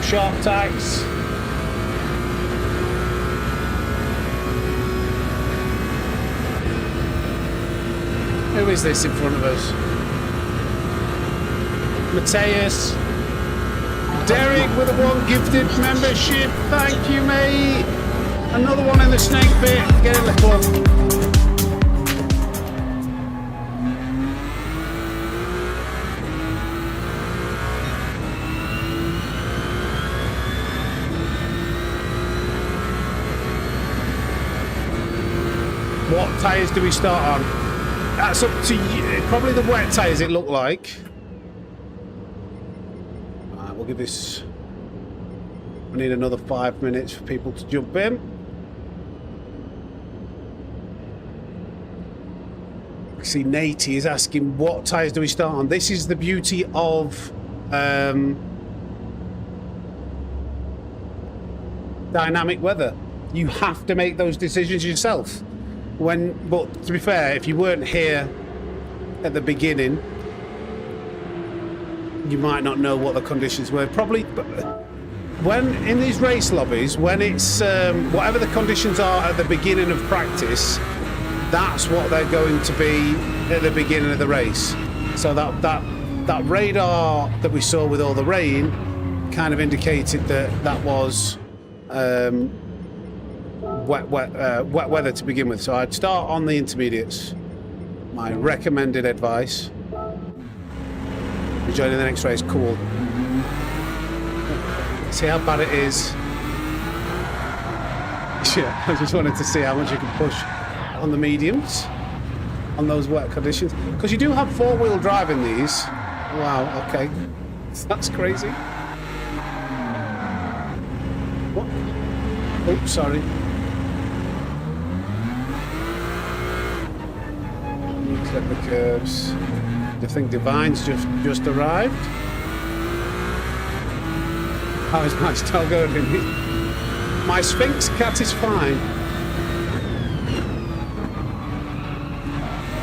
Sharp tags. Who is this in front of us? Mateus. Derek with a 1 gifted membership. Thank you, mate. Another one in the snake bit. Get in the club. What tyres do we start on? That's up to you. Probably the wet tyres it looked like. Alright, we'll give this... We need another 5 minutes for people to jump in. I see Nate is asking what tyres do we start on. This is the beauty of dynamic weather. You have to make those decisions yourself. But to be fair, if you weren't here at the beginning, you might not know what the conditions were. Probably when in these race lobbies, when it's whatever the conditions are at the beginning of practice, that's what they're going to be at the beginning of the race. So that radar that we saw with all the rain kind of indicated that was wet weather to begin with. So I'd start on the intermediates. My recommended advice. We're joining the next race. Cool. See how bad it is. Yeah, I just wanted to see how much you can push on the mediums on those wet conditions, because you do have 4-wheel drive in these. Wow, okay, that's crazy. What? Oh, sorry. You clip the curves. Do you think Divine's just arrived? How is my style going? My Sphinx cat is fine.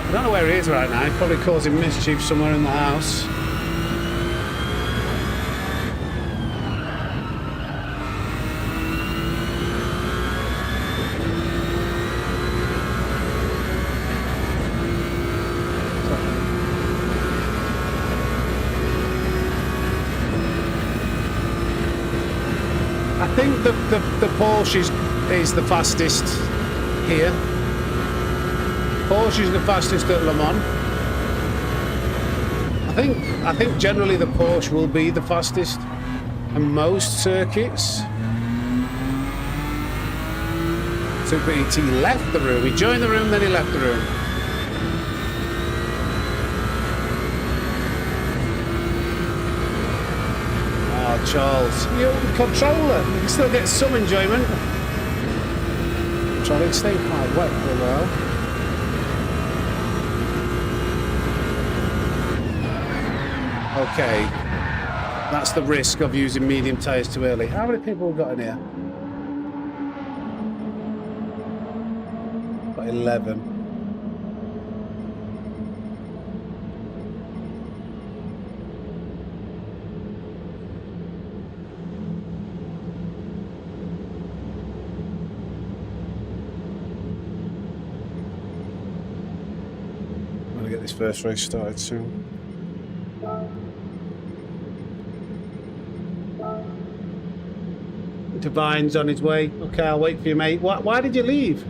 I don't know where he is right now. He's probably causing mischief somewhere in the house. I think the Porsche is the fastest here. Porsche is the fastest at Le Mans. I think generally the Porsche will be the fastest in most circuits. Super ET left the room. He joined the room, then he left the room. Oh, Charles, you're the controller. You can still get some enjoyment. Trying to stay quite wet for a while. Okay, that's the risk of using medium tyres too early. How many people have got in here? Got 11. I'm gonna get this first race started soon. Divine's on his way. Okay, I'll wait for you, mate. Why did you leave?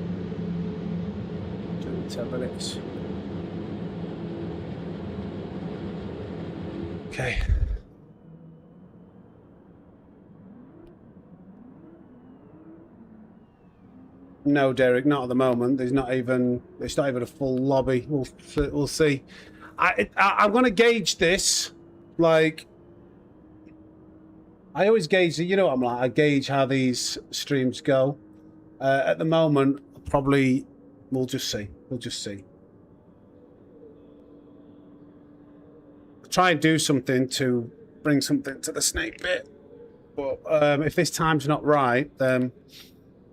10 minutes. Okay. No, Derek, not at the moment. It's not even a full lobby. We'll see. I'm going to gauge this like. I always gauge, you know what I'm like, I gauge how these streams go. At the moment, probably, we'll just see. We'll just see. I'll try and do something to bring something to the snake bit. But if this time's not right, then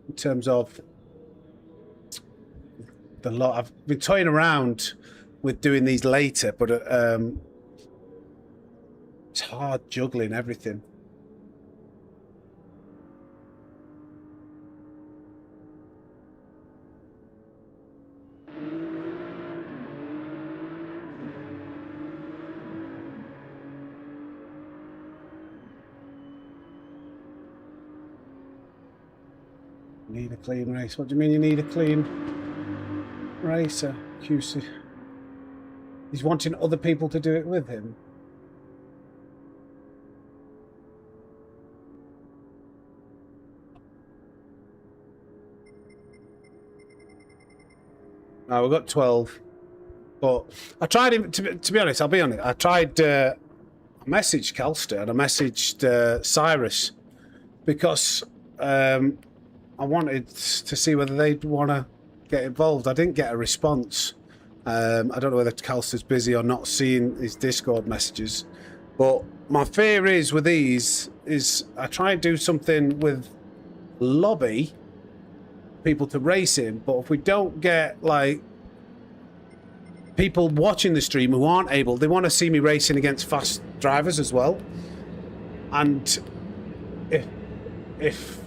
in terms of the lot, I've been toying around with doing these later, but it's hard juggling everything. Need a clean race. What do you mean you need a clean racer? QC. He's wanting other people to do it with him. We've got 12. But I tried, to be honest, I'll be honest. I tried, I messaged Calster and I messaged Cyrus because I wanted to see whether they'd want to get involved. I didn't get a response. I don't know whether Calster's busy or not seeing his Discord messages. But my fear is with these is I try and do something with lobby people to race in, but if we don't get like people watching the stream who aren't able, they want to see me racing against fast drivers as well. And if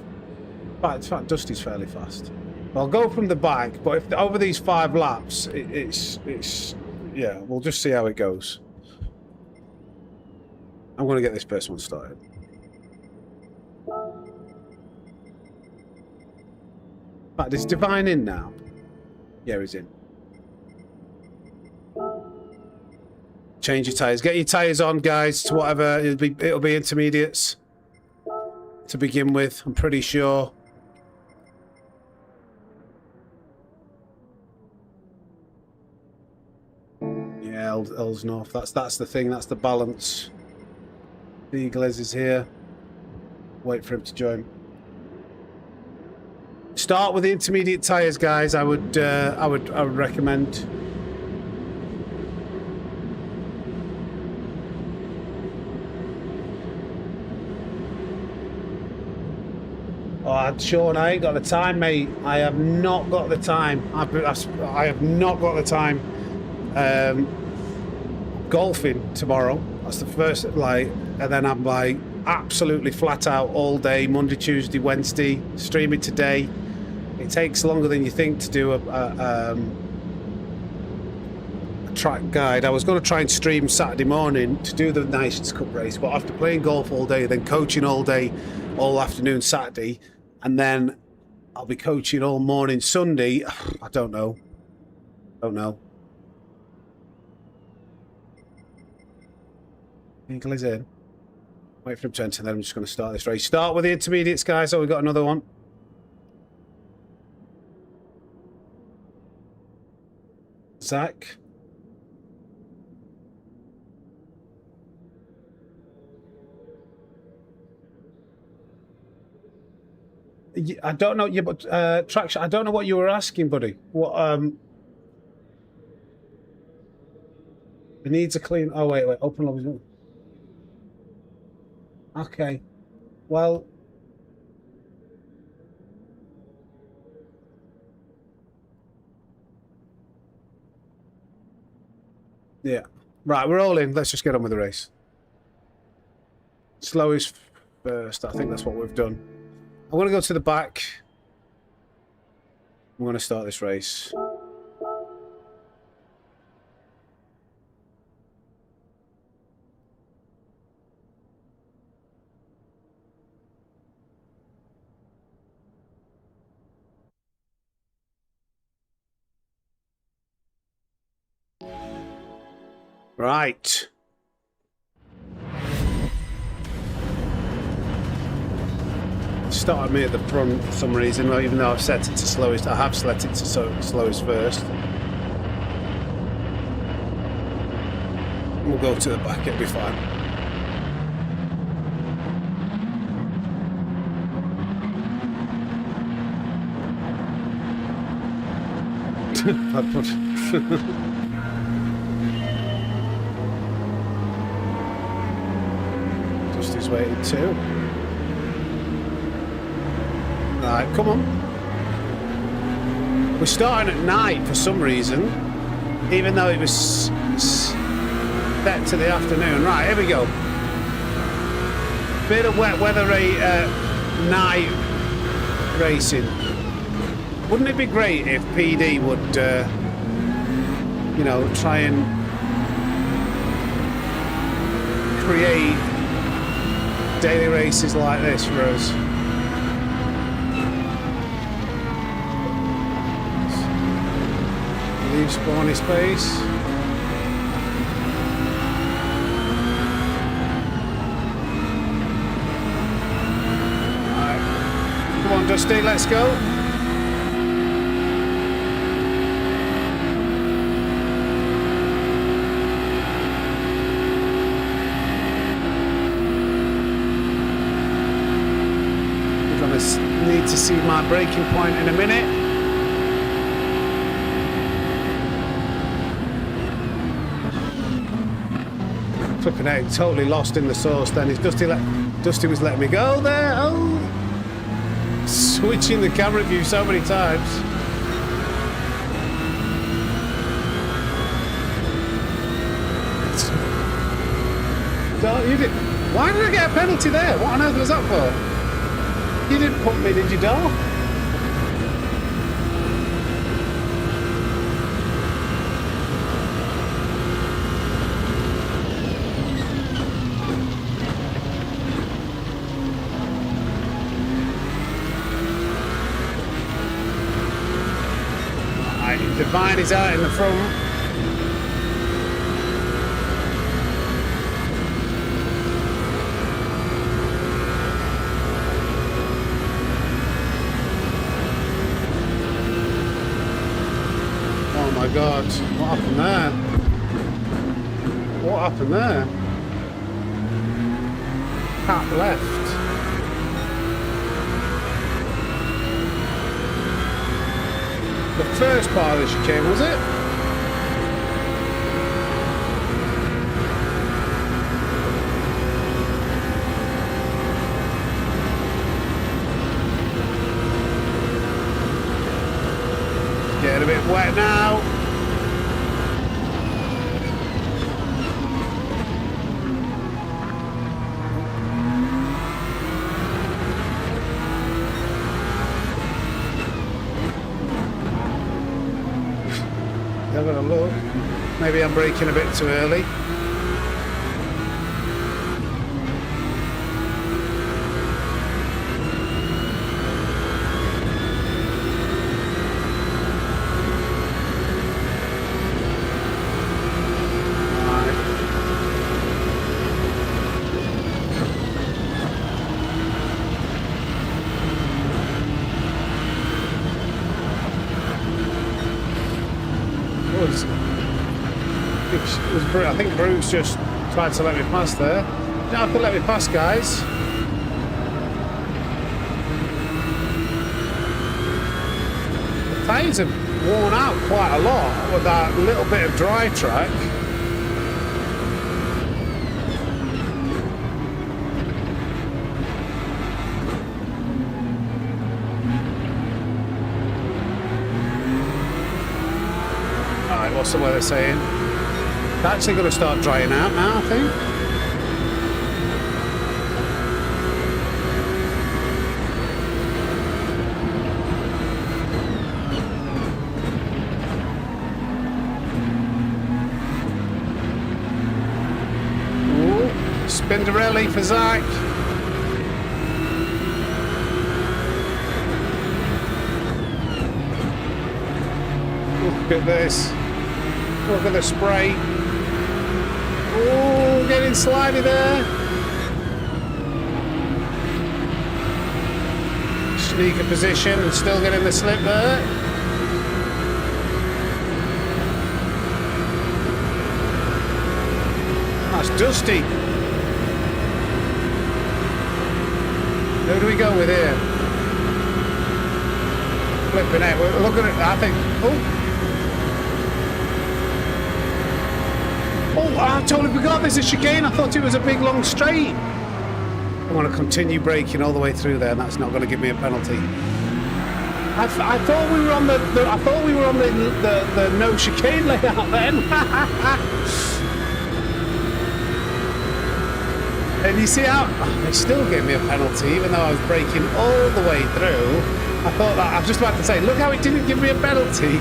in fact Dusty's fairly fast. I'll go from the back, but if over these 5 laps, it's yeah, we'll just see how it goes. I'm going to get this first one started. In fact, is Divine in now? Yeah, he's in. Change your tyres. Get your tyres on, guys, to whatever. It'll be intermediates to begin with, I'm pretty sure. Yeah, L's North. That's the thing. That's the balance. The Eagles is here. Wait for him to join. Start with the intermediate tyres, guys. I would recommend. Oh, Sean, I ain't got the time, mate. I have not got the time. I have not got the time. Golfing tomorrow. That's the first, like, and then I'm like absolutely flat out all day, Monday, Tuesday, Wednesday, streaming today. It takes longer than you think to do a track guide. I was going to try and stream Saturday morning to do the Nations Cup race, but after playing golf all day, then coaching all day, all afternoon Saturday, and then I'll be coaching all morning Sunday. I don't know. Eagle is in. Wait for him to enter, and then I'm just going to start this race. Start with the intermediates, guys. Oh, we've got another one. Zach. I don't know. Yeah, but traction. I don't know what you were asking, buddy. What? It needs a clean. Oh wait. Open lobby. Okay. Well. Yeah. Right. We're all in. Let's just get on with the race. Slowest first. I think that's what we've done. I'm going to go to the back. I'm going to start this race. Right. Started me at the front for some reason, even though I've set it to slowest. I have set it to slowest first. We'll go to the back, it'll be fine. Just is waiting too. Right, come on. We're starting at night for some reason, even though it was set to the afternoon. Right, here we go. Bit of wet weather night racing. Wouldn't it be great if PD would, you know, try and create daily races like this for us? Respawny space. Alright. Come on, Dusty, let's go. We're gonna need to see my braking point in a minute. Flipping out, totally lost in the sauce then. Is Dusty was letting me go there. Oh, switching the camera view so many times. You did. Why did I get a penalty there? What on earth was that for? You didn't pump me, did you, doll? Divine is out in the front. Oh my God, what happened there? What happened there? Cap left. The first part of the chicane, was it? Getting a bit wet now. Having a look. Maybe I'm braking a bit too early. I think Bruce just tried to let me pass there. You don't have to let me pass, guys. The tyres have worn out quite a lot with that little bit of dry track. Alright, what's the weather saying? It's actually going to start drying out now, I think. Ooh, Spinderelli for Zach. Look at this. Look at the spray. Oh, getting slimy there. Sneaker position and still getting the slip there. That's Dusty. Who do we go with here? Flipping out. We're looking at, I think, Oh, I totally forgot there's a chicane. I thought it was a big long straight. I want to continue braking all the way through there, and that's not going to give me a penalty. I thought we were on the no chicane layout then. And you see how they still gave me a penalty, even though I was braking all the way through. I thought that I was just about to say, look how it didn't give me a penalty.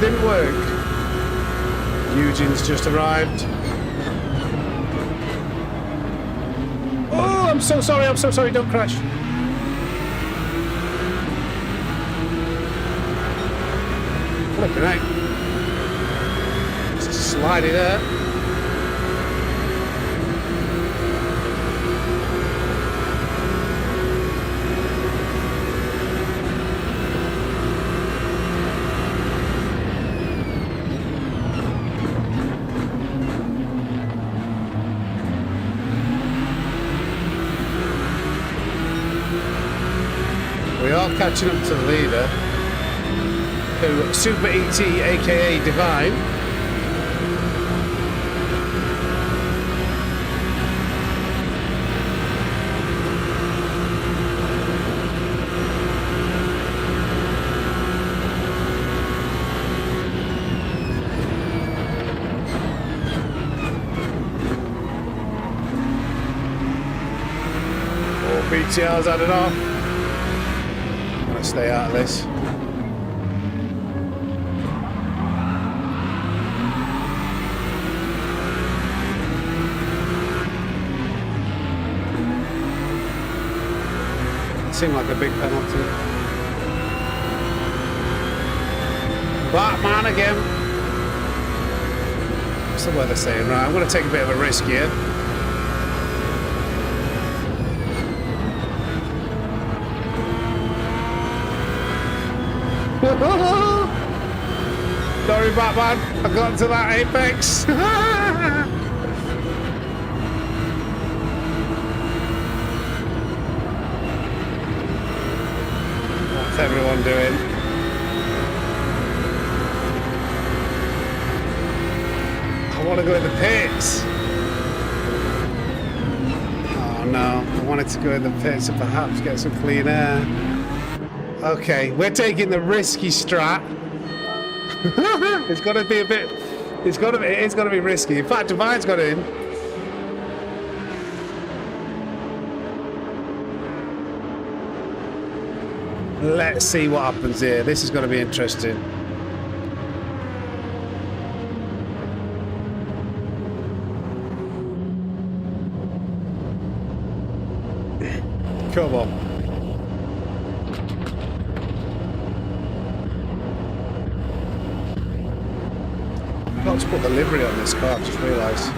Didn't work. Eugene's just arrived. Oh, I'm so sorry, don't crash. Flipping out. Just slide it there. We are catching up to the leader, who Super ET, aka Divine. All BTR's added off. Stay out of this. It seemed like a big penalty. Batman again. What's the weather saying? Right, I'm going to take a bit of a risk here. Sorry, Batman. I got to that apex. What's everyone doing? I want to go in the pits. Oh no, I wanted to go in the pits and perhaps get some clean air. Okay, we're taking the risky strat. It's got to be a bit. It's got to be risky. In fact, Divine's got in. Let's see what happens here. This is going to be interesting. Come on. I've got to put the livery on this car, I've just realised.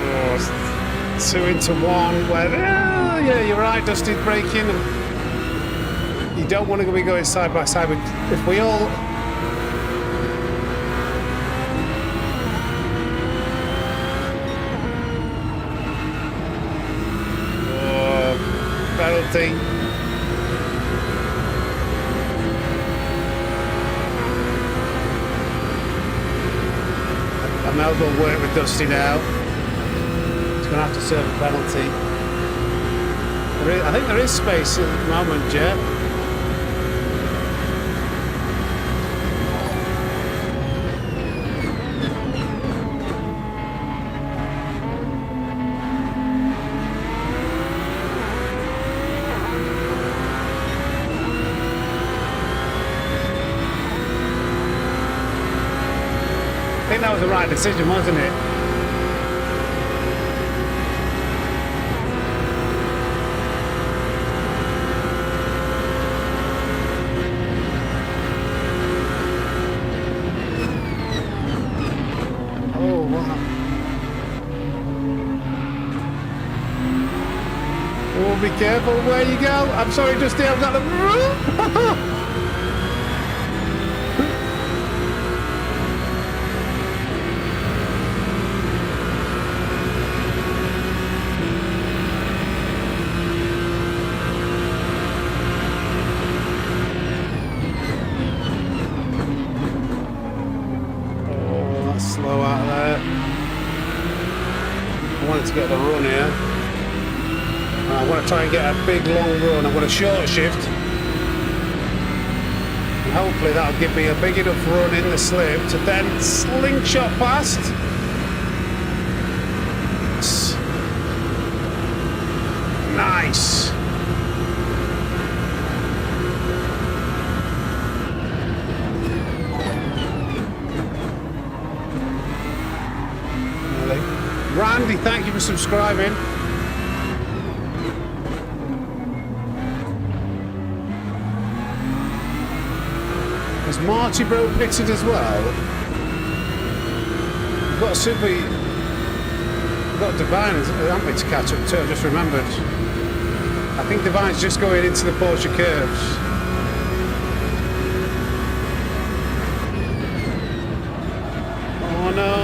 Oh, 2 into 1, where, yeah, you're right, Dusty's braking. You don't want to be going side by side with, if we all... penalty. I may as well work with Dusty now. He's going to have to serve a penalty. I think there is space at the moment, Jet. I think that was the right decision, wasn't it? Oh, wow. Oh, be careful where you go. I'm sorry, Dusty, I've got the... slow out there. I wanted to get the run here. I want to try and get a big long run. I'm going to short shift. And hopefully that'll give me a big enough run in the slip to then slingshot past. Nice. for subscribing. Has Marty Bro pitted as well? We've got Super. We've got Divine, haven't we, to catch up to? I just remembered. I think Divine's just going into the Porsche curves. Oh no!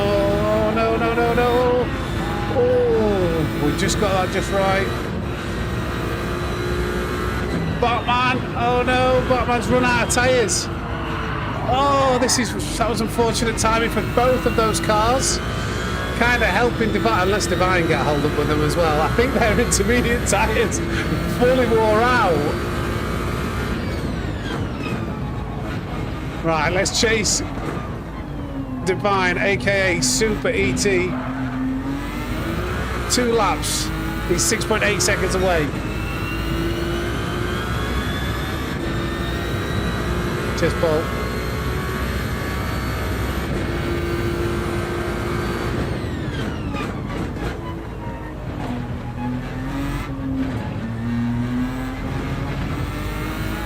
Oh no! No! No! No! Oh, we just got that just right. Batman! Oh no! Batman's run out of tyres. Oh, that was unfortunate timing for both of those cars. Kind of helping Divine, unless Divine get hold up with them as well. I think their intermediate tyres fully wore out. Right, let's chase Divine, aka Super ET. 2 laps. He's 6.8 seconds away. Cheers, Paul.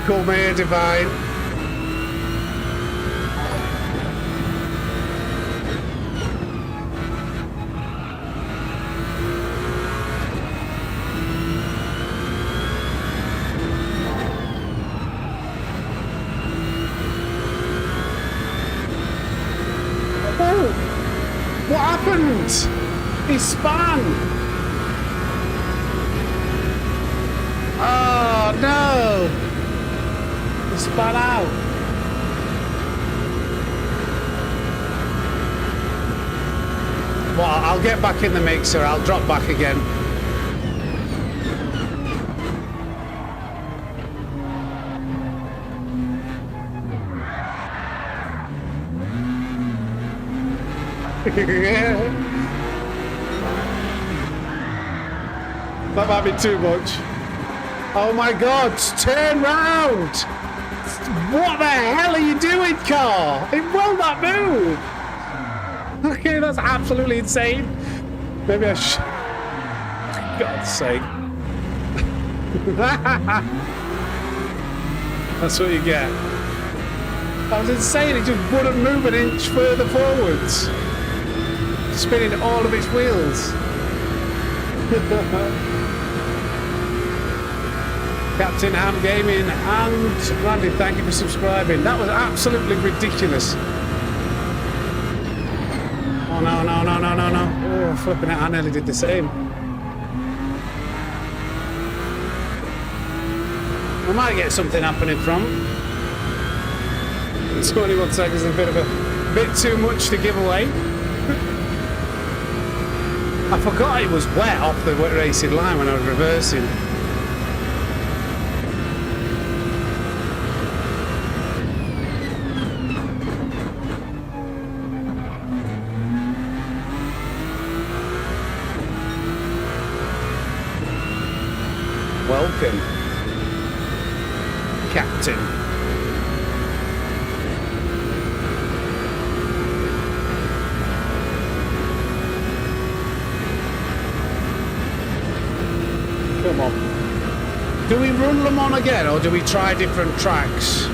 Come here, Divine. Oh! What happened? He spun! Oh, no! Spun out. Well, I'll get back in the mixer. I'll drop back again. That might be too much. Oh my God, turn round! What the hell are you doing, car? It will not move! Okay, that's absolutely insane. Maybe I should... God's sake. That's what you get. That was insane, it just wouldn't move an inch further forwards. Spinning all of its wheels. Captain Ham Gaming and Randy, thank you for subscribing. That was absolutely ridiculous. Oh no, no, no, no, no, no. Oh, flipping it, I nearly did the same. We might get something happening from. 21 seconds is a bit too much to give away. I forgot it was wet off the racing line when I was reversing. Welcome, Captain. Come on. Do we run Le Mans again, or do we try different tracks?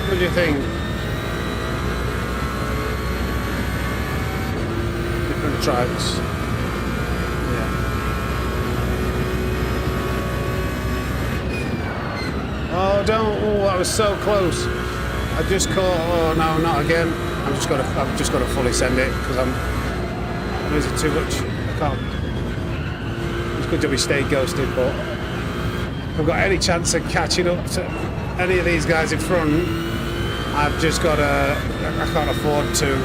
What do you think? Different tracks. Yeah. Oh, don't! Oh, that was so close. I just caught. Oh no, not again. I've just got to fully send it because I'm losing too much. I can't. It's good that we stayed ghosted, but if I've got any chance of catching up to any of these guys in front, I've just got to. I can't afford to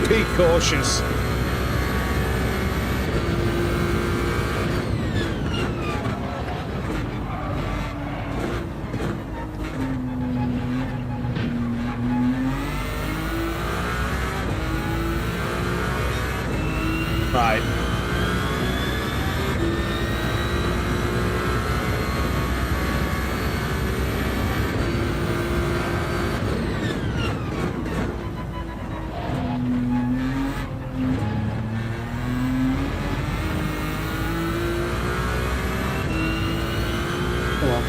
be cautious. Right. Come on.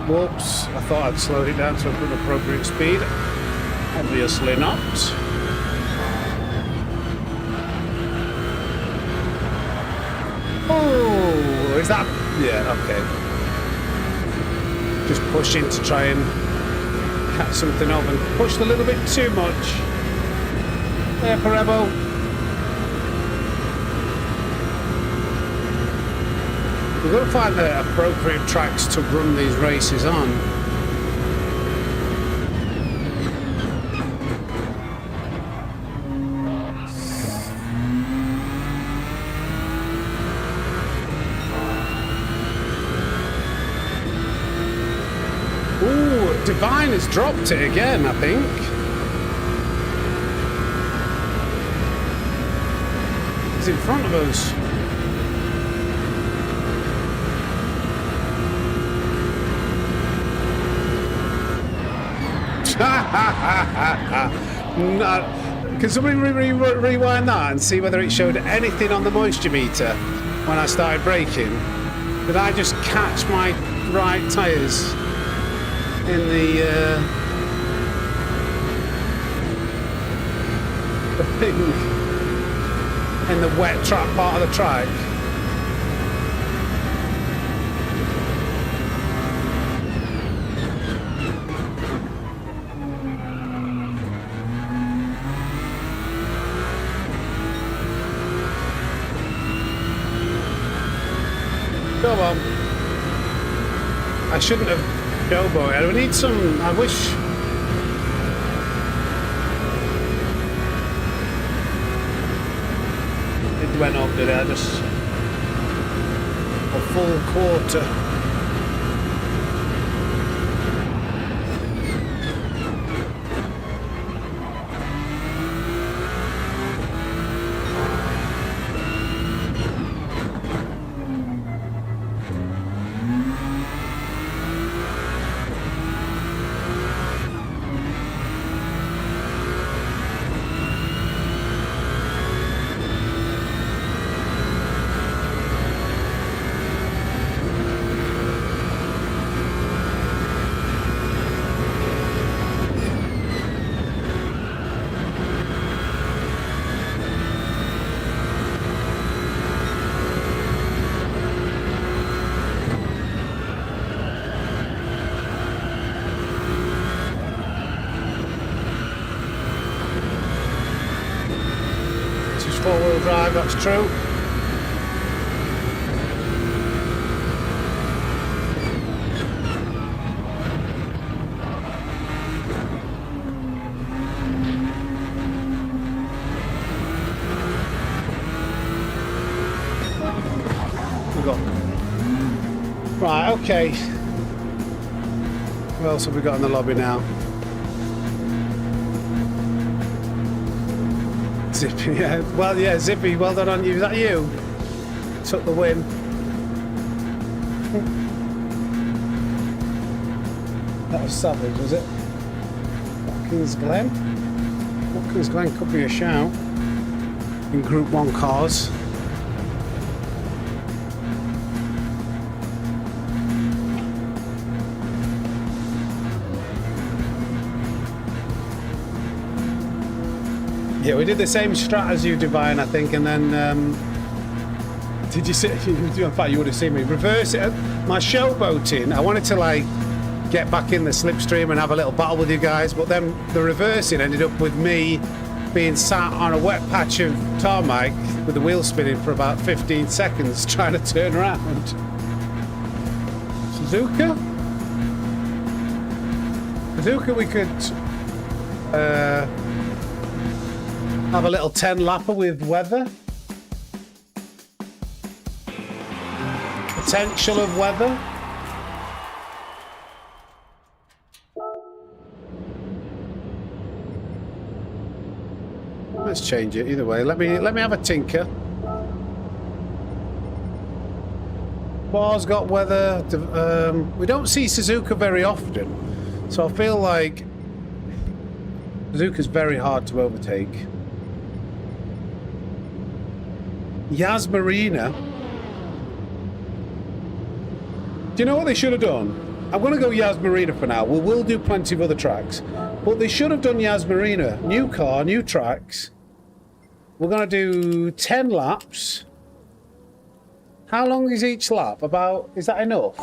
Whoops, I thought I'd slowed it down to an appropriate speed. Obviously not. Oh, is that... Yeah, okay. Just pushing to try and catch something up and pushed a little bit too much. There, Perebo. We've got to find the appropriate tracks to run these races on. Ooh, Divine has dropped it again, I think. He's in front of us. No. Can somebody rewind that and see whether it showed anything on the moisture meter when I started braking? Did I just catch my right tyres in the thing, in the wet track part of the track? Come on. I shouldn't have showboated. I need some... I wish... It went up, did it? I just... A full quarter. Four-wheel drive, that's true. We got... Right, okay. What else have we got in the lobby now? Zippy, yeah. Well, yeah, Zippy, well done on you. Is that you? Took the win. That was savage, was it? Watkins Glen? Watkins Glen could be a shout in Group 1 cars. Yeah, we did the same strat as you, Divine, I think, and then did you see? In fact, you would have seen me reverse it. My showboating, I wanted to like get back in the slipstream and have a little battle with you guys, but then the reversing ended up with me being sat on a wet patch of tarmac with the wheel spinning for about 15 seconds trying to turn around. Suzuka, we could have a little 10 lapper with weather. Potential of weather. Let's change it either way. Let me have a tinker. Bar's got weather. We don't see Suzuka very often, so I feel like Suzuka's very hard to overtake. Yas Marina. Do you know what they should have done? I'm going to go Yas Marina for now. We will do plenty of other tracks. But they should have done Yas Marina. New car, new tracks. We're going to do 10 laps. How long is each lap? About... Is that enough?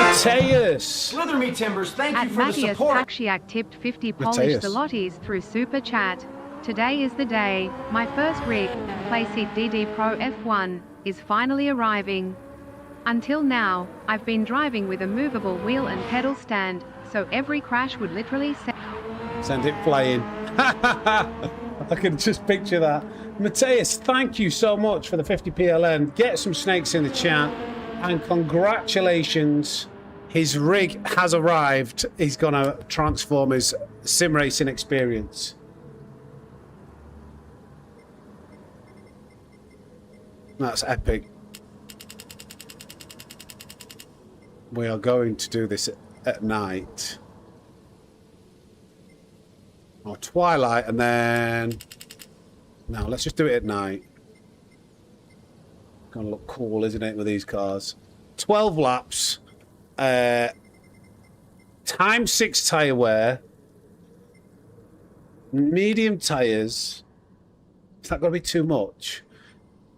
Mateus! Slither me, Timbers. Thank you At for the Matthias support. Pakshiak tipped 50 Polish Mateus. zlotys through Super Chat. Today is the day. My first rig, Playseat DD Pro F1, is finally arriving. Until now, I've been driving with a movable wheel and pedal stand, so every crash would literally Send it flying. I can just picture that. Mateus, thank you so much for the 50 PLN. Get some snakes in the chat. And congratulations. His rig has arrived. He's going to transform his sim racing experience. That's epic. We are going to do this at night. Or twilight, and then... No, let's just do it at night. Gonna look cool, isn't it, with these cars? 12 laps. Times 6 tyre wear. Medium tyres. Is that going to be too much?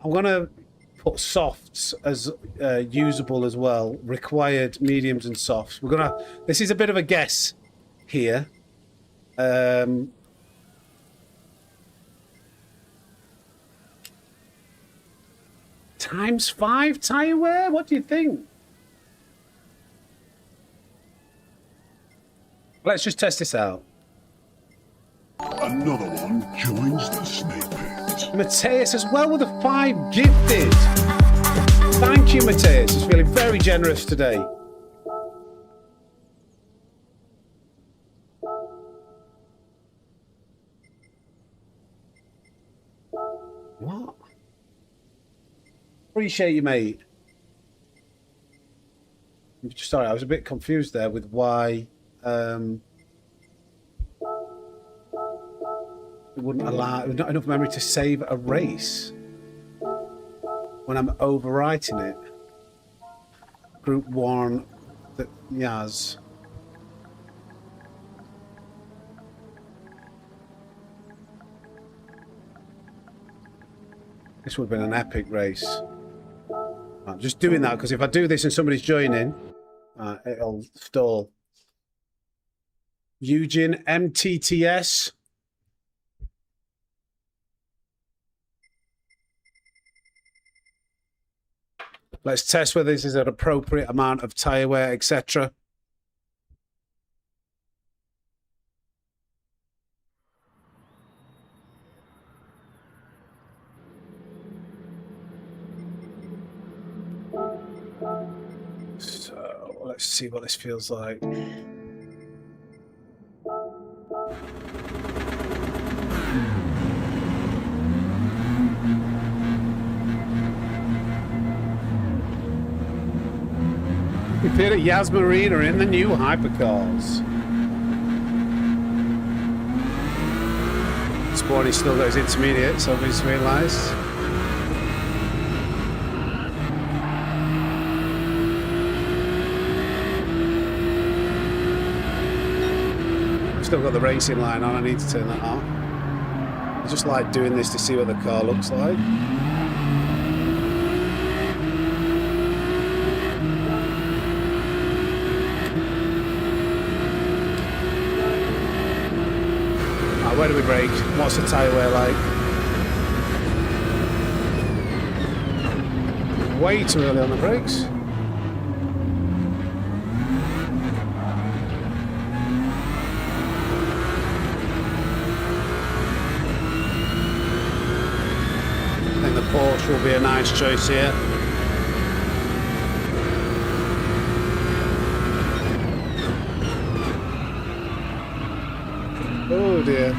I'm going to put softs as usable as well. Required mediums and softs. We're going to... This is a bit of a guess here. Times 5 tyre wear? What do you think? Let's just test this out. Another one joins the snake pit. Mateus as well with a 5 gifted. Thank you, Mateus. He's feeling very generous today. What? Appreciate you, mate. Sorry, I was a bit confused there with why it wouldn't allow, not enough memory to save a race when I'm overwriting it. Group 1, the Yaz. This would have been an epic race. I'm just doing that because if I do this and somebody's joining, it'll stall. Eugene MTTS. Let's test whether this is an appropriate amount of tyre wear, etc. So let's see what this feels like. We appeared at Yas Marina in the new Hypercars. Sporty still got his intermediates, I've just realised. Still got the racing line on, I need to turn that on. I just like doing this to see what the car looks like. Where do we brake? What's the tyre wear like? Way too early on the brakes. I think the Porsche will be a nice choice here. Oh dear.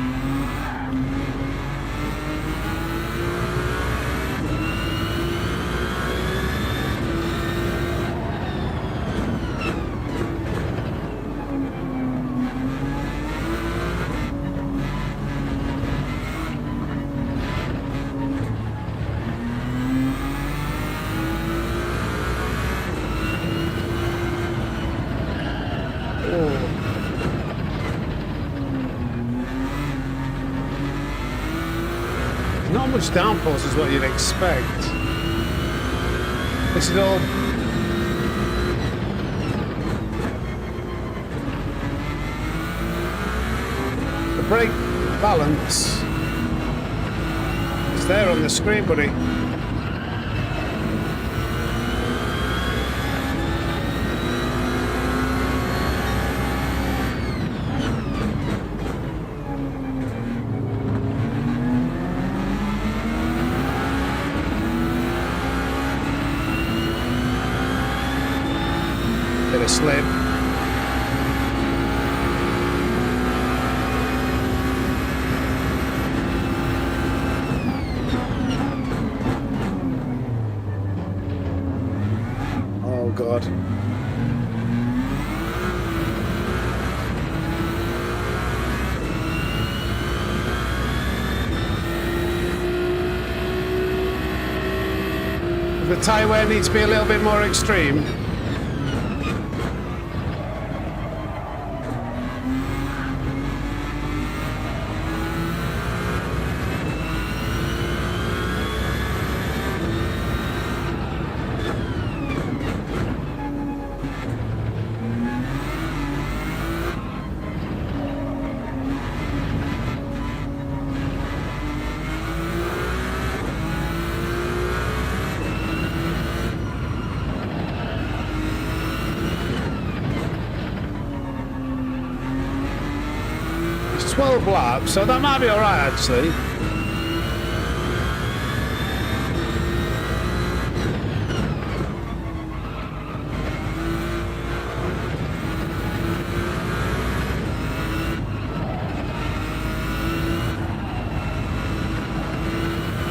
not much downforce is what you'd expect. This is all... The brake balance is there on the screen, buddy. Bit of slip. Oh God. The tyre wear needs to be a little bit more extreme. It's 12 laps, so that might be alright actually.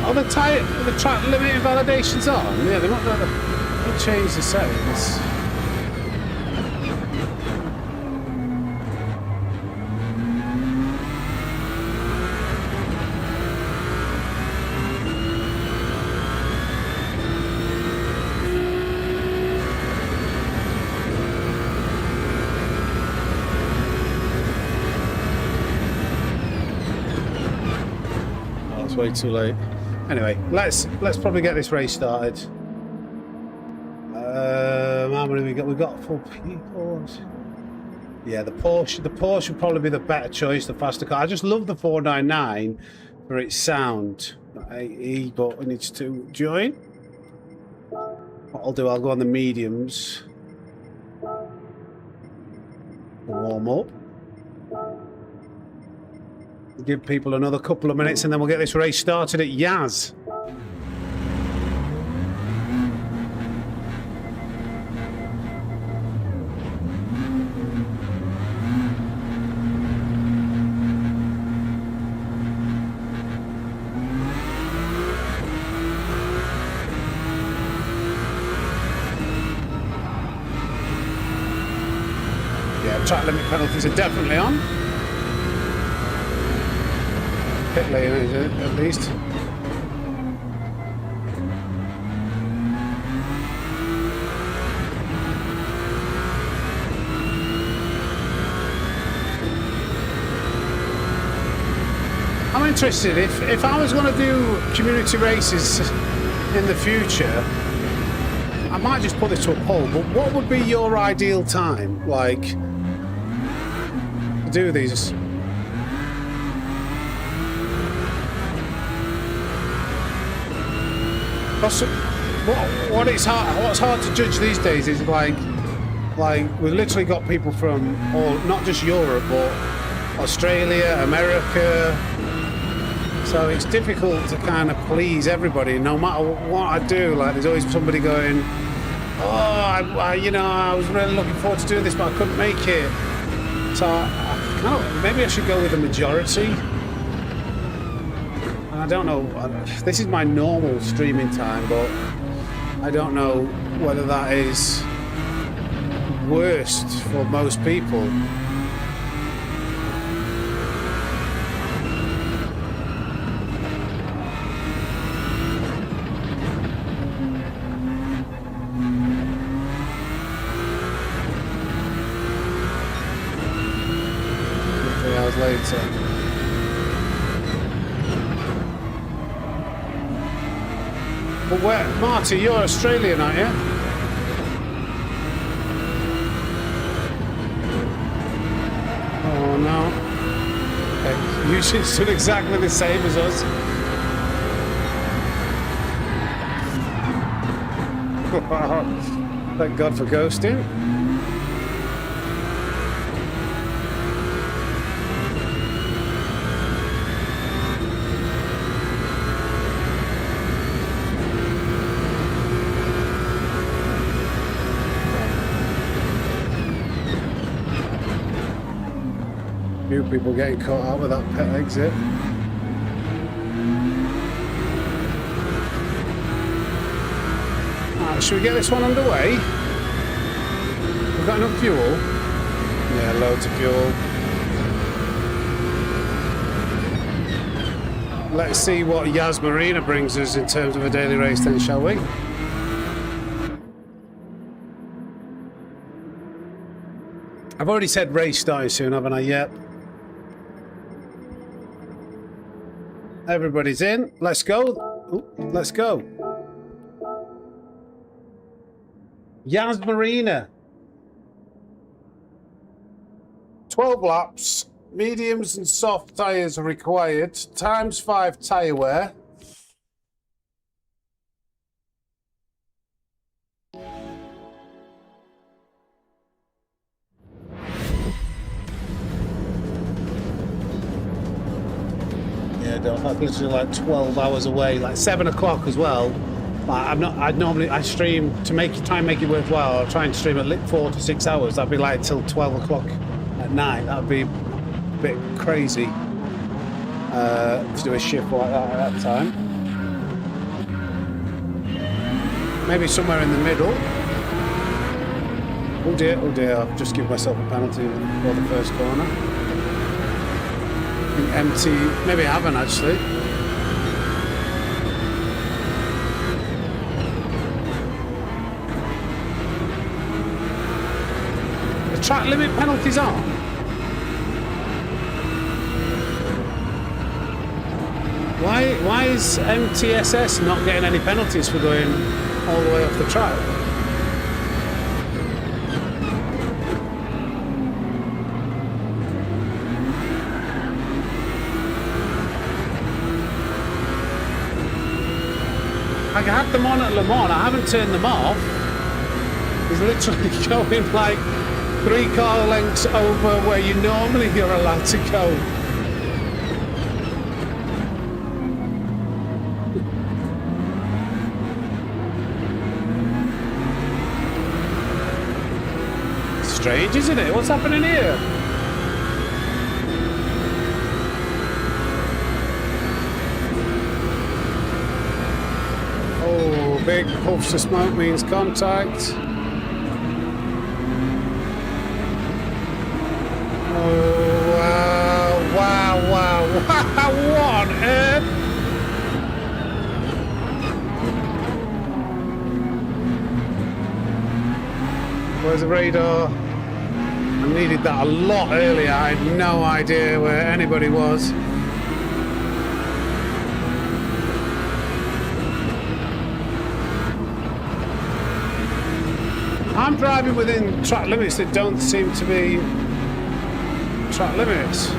Oh, the track limiting validation's on. Yeah, they've changed the settings. Oh, it's way too late. Anyway, let's probably get this race started. How many we got? We got 4 people. Yeah, the Porsche would probably be the better choice, the faster car. I just love the 499 for its sound. E-bot needs to join. What I'll do, I'll go on the mediums. Warm up. Give people another couple of minutes and then we'll get this race started at Yaz. Yeah, track limit penalties are definitely on. Pit lane at least. I'm interested if I was going to do community races in the future, I might just put this to a poll, but what would be your ideal time, like, to do these? What's hard to judge these days is like we've literally got people from all, not just Europe, but Australia, America. So it's difficult to kind of please everybody, no matter what I do. Like, there's always somebody going, "Oh, I was really looking forward to doing this, but I couldn't make it." So maybe I should go with the majority. I don't know, this is my normal streaming time, but I don't know whether that is worst for most people. Later. But where, Marty, you're Australian, aren't you? Oh no. Okay. You should do exactly the same as us. Thank God for ghosting. Few people getting caught out with that pet exit. Alright, should we get this one underway? We've got enough fuel. Yeah, loads of fuel. Let's see what Yas Marina brings us in terms of a daily race then, shall we? I've already said race starting soon, haven't I? Yep. Everybody's in. Let's go. Ooh, let's go. Yas Marina. 12 laps. Mediums and soft tyres are required. ×5 tyre wear. Yeah, that's literally like 12 hours away, like 7 o'clock as well. Like, I stream to try and make it worthwhile. I'll try and stream at 4 to 6 hours. That'd be like till 12 o'clock at night. That'd be a bit crazy to do a shift like that at that time. Maybe somewhere in the middle. Oh dear, I've just given myself a penalty for the first corner. Empty, maybe I haven't actually. The track limit penalties on. Why is MTSS not getting any penalties for going all the way off the track? I had them on at Le Mans, I haven't turned them off. He's literally going like 3 car lengths over where you normally you're allowed to go. Strange, isn't it? What's happening here? Oh, big puffs of smoke means contact. Oh, wow. What on earth? Where's the radar? I needed that a lot earlier. I had no idea where anybody was. I'm driving within track limits that don't seem to be track limits.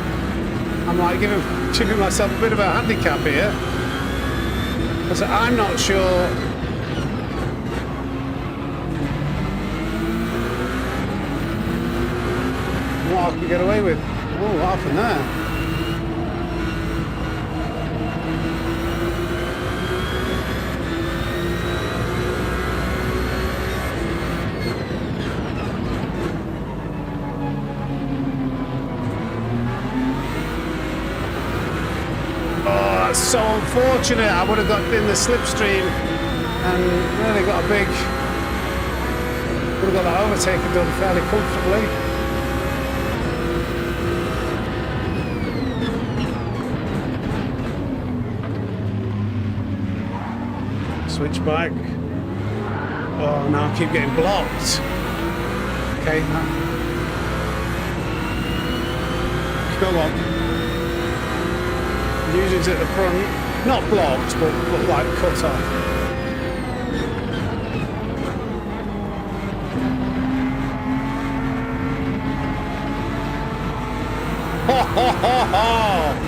I'm like giving myself a bit of a handicap here. Because I'm not sure. What I can get away with. Oh, what happened there? Oh, that's so unfortunate. I would have got in the slipstream and really got would have got that overtaken done fairly comfortably. Switch back. Oh no, I keep getting blocked. Okay. Come on. Usually it's at the front. Not blocked, but like cut off. ho, ho, ho.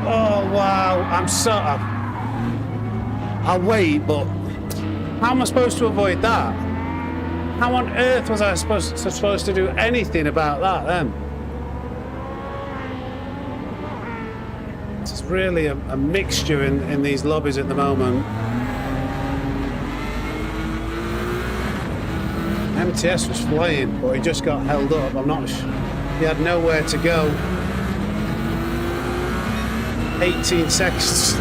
Oh, wow. I'm so... I'll wait, but how am I supposed to avoid that? How on earth was I supposed to do anything about that then? It's really a mixture in these lobbies at the moment. MTS was flying, but he just got held up. I'm not sure. He had nowhere to go. 18 seconds.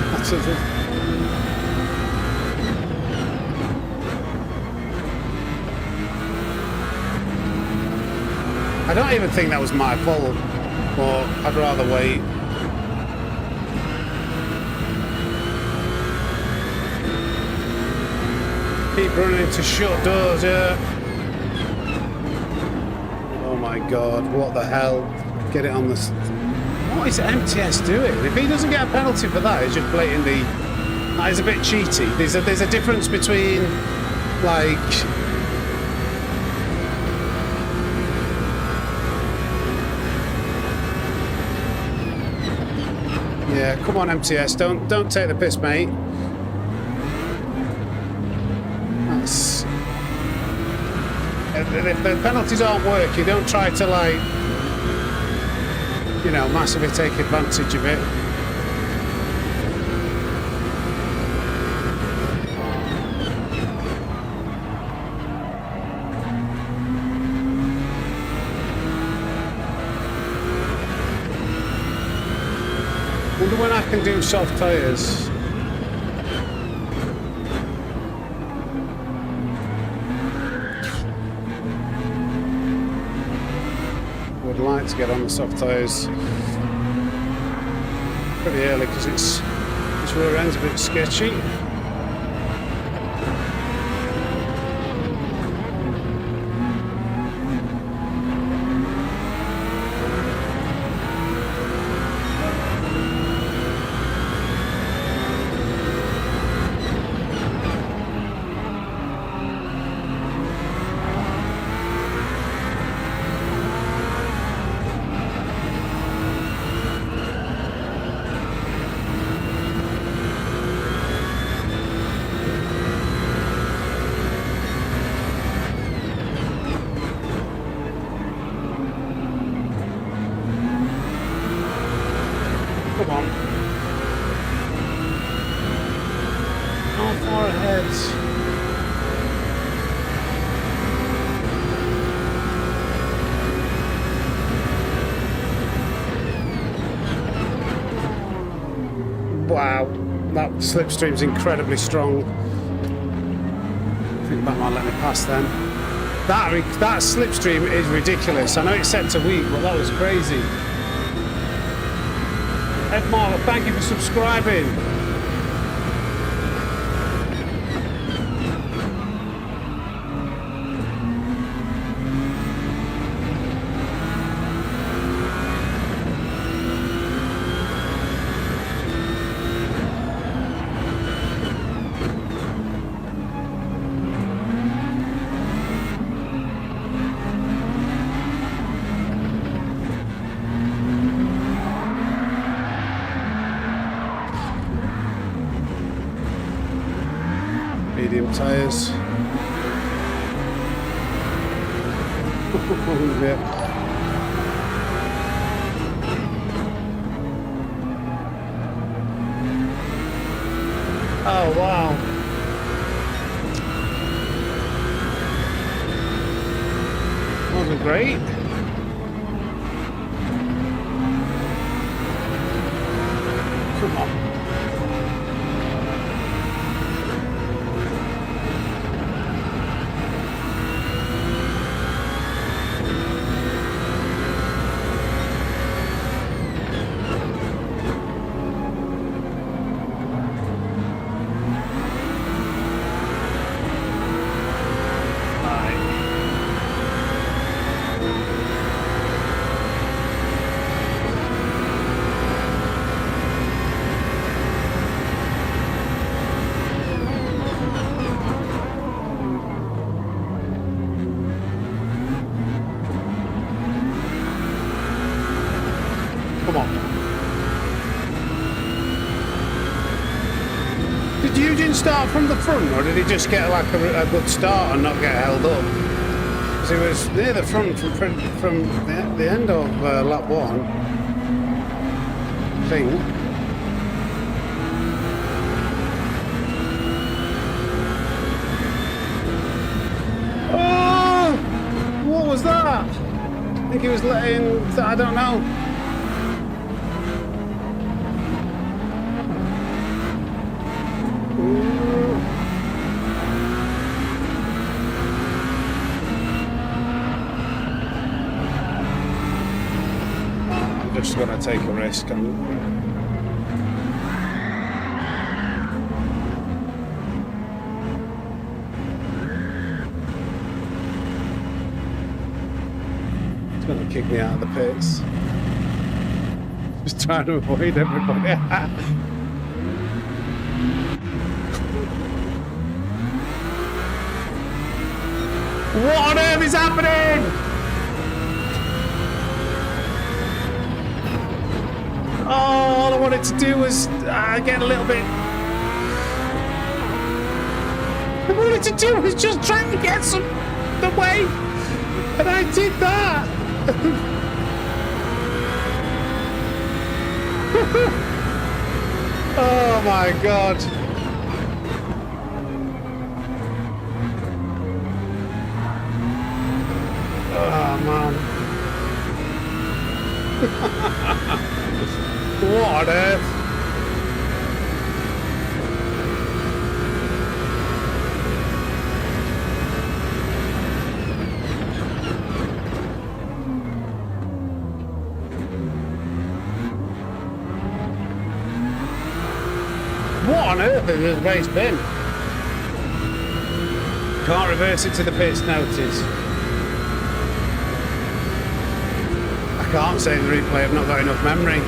I don't even think that was my fault, but I'd rather wait. Keep running into shut doors, yeah. Oh my god, what the hell? Get it on the... What is MTS doing? If he doesn't get a penalty for that, he's just blatantly... That is a bit cheaty. There's a difference between, like... Yeah, come on MTS, don't take the piss, mate. That's... If the penalties aren't working, don't try to, like, you know, massively take advantage of it. Wonder when I can do soft tyres. Would like to get on the soft tyres pretty early because its rear end's a bit sketchy. Come on. How far ahead? Wow, that slipstream's incredibly strong. I think that might let me pass then. That slipstream is ridiculous. I know it's set to weak, but that was crazy. Ed Marler, thank you for subscribing. Medium tyres. Yeah. Oh wow. Wasn't great. Come on. didn't start from the front, or did he just get like a good start and not get held up? Because he was near the front from the end of lap 1, I think. Oh! What was that? I think he was letting... I don't know. I'm just going to take a risk. It's going to kick me out of the pits. Just trying to avoid everybody. What on earth is happening? Oh, all I wanted to do was get a little bit... All I wanted to do was just try to get some the way. And I did that. Oh my God. Oh man. What on earth? What on earth has this race been? Can't reverse it to the pits notice. I can't say in the replay, I've not got enough memory.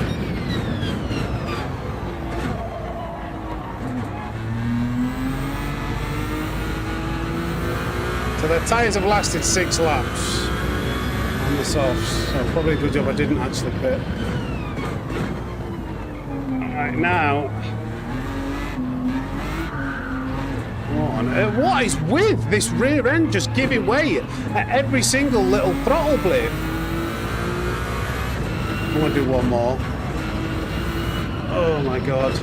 So the tyres have lasted 6 laps on the softs, so probably a good job I didn't actually pit. Alright, now... What is with this rear end just giving way at every single little throttle blade? I'm going to do one more. Oh my God.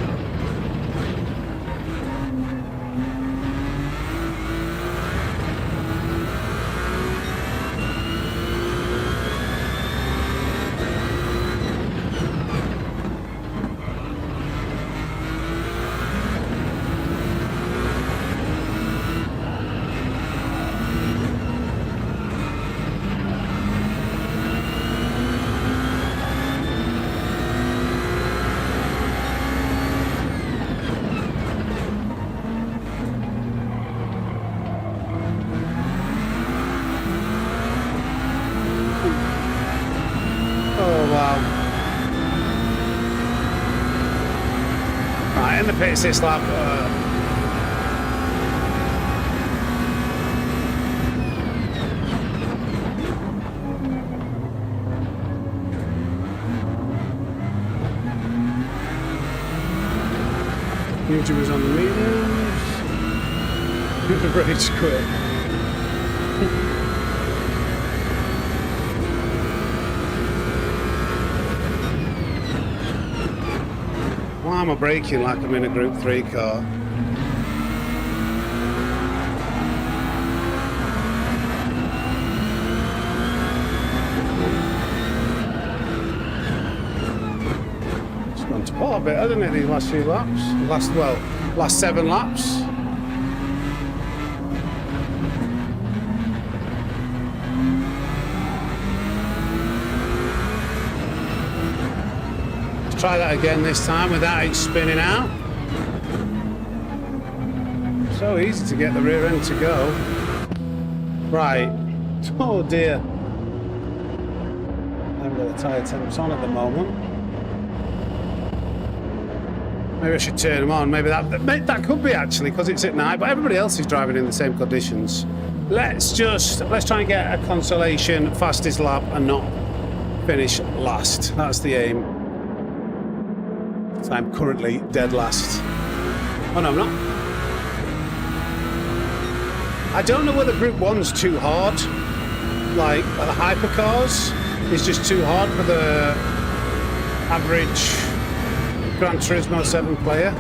In the pits this lap. Newton was on the mediums. The rage quit. Why am I braking like I'm in a Group 3 car? It's gone to pot a bit, hasn't it, these last few laps? Last 7 laps. Try that again this time without it spinning out. So easy to get the rear end to go. Right. Oh dear. I haven't got the tyre temps on at the moment. Maybe I should turn them on. Maybe that could be actually because it's at night, but everybody else is driving in the same conditions. Let's try and get a consolation fastest lap and not finish last. That's the aim. So I'm currently dead last. Oh no, I'm not. I don't know whether Group 1's too hard. Like, the Hypercars is just too hard for the average Gran Turismo 7 player.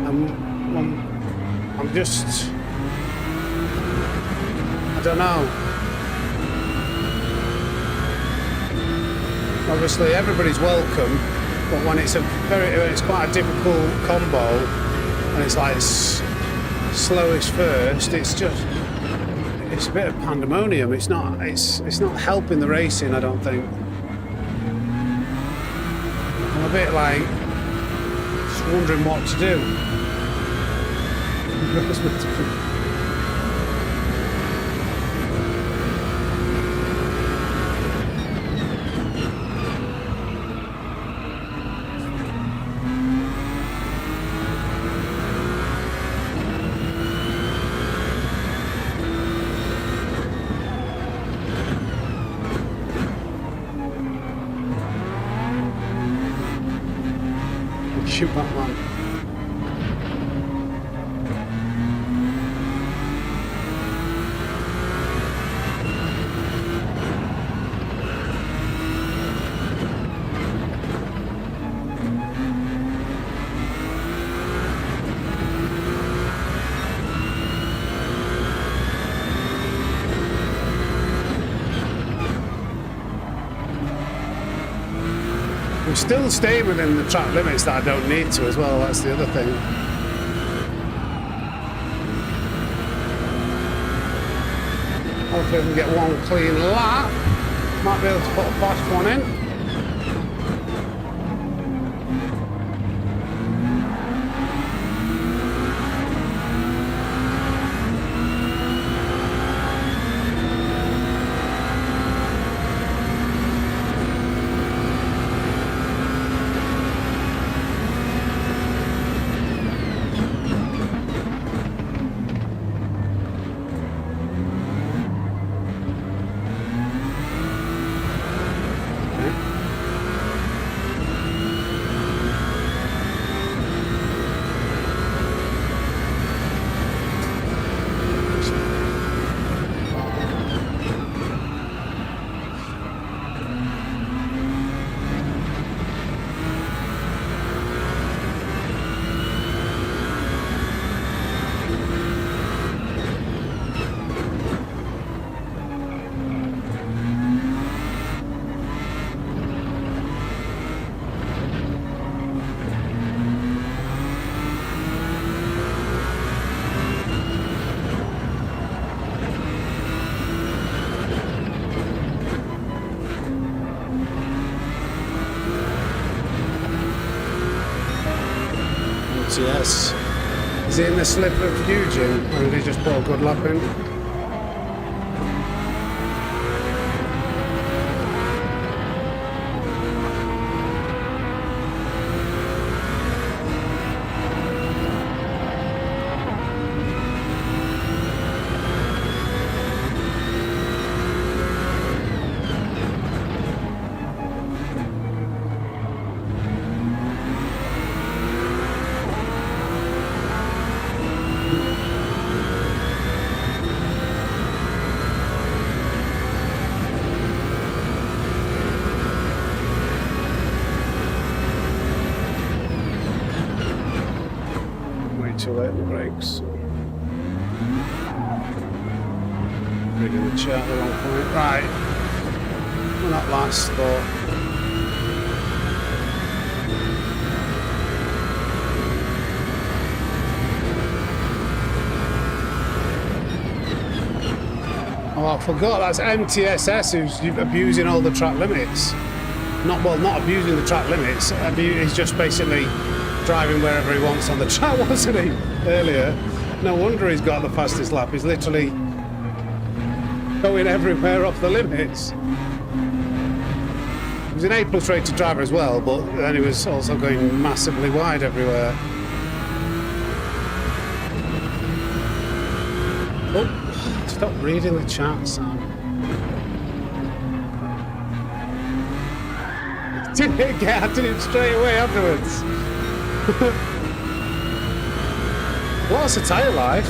I'm just... I don't know. Obviously, everybody's welcome, but when it's quite a difficult combo, and it's like slowest first, it's a bit of pandemonium. It's not helping the racing, I don't think. I'm a bit like just wondering what to do. Shoot that man. I'm still staying within the track limits that I don't need to as well, that's the other thing. Hopefully I can get one clean lap. Might be able to put a fast one in. Yes. Is he in the slip of Eugene, or did he just put a good lap in? Too late in the brakes. Reading the chart at the wrong point. Right. We're not last, but oh, I forgot that's MTSS who's abusing all the track limits. Not abusing the track limits. He's just basically driving wherever he wants on the track, wasn't he, earlier? No wonder he's got the fastest lap. He's literally going everywhere off the limits. He was an A+ rated driver as well, but then he was also going massively wide everywhere. Oh, stop reading the chat, Sam. Didn't it get at him straight away afterwards? What's a tyre life?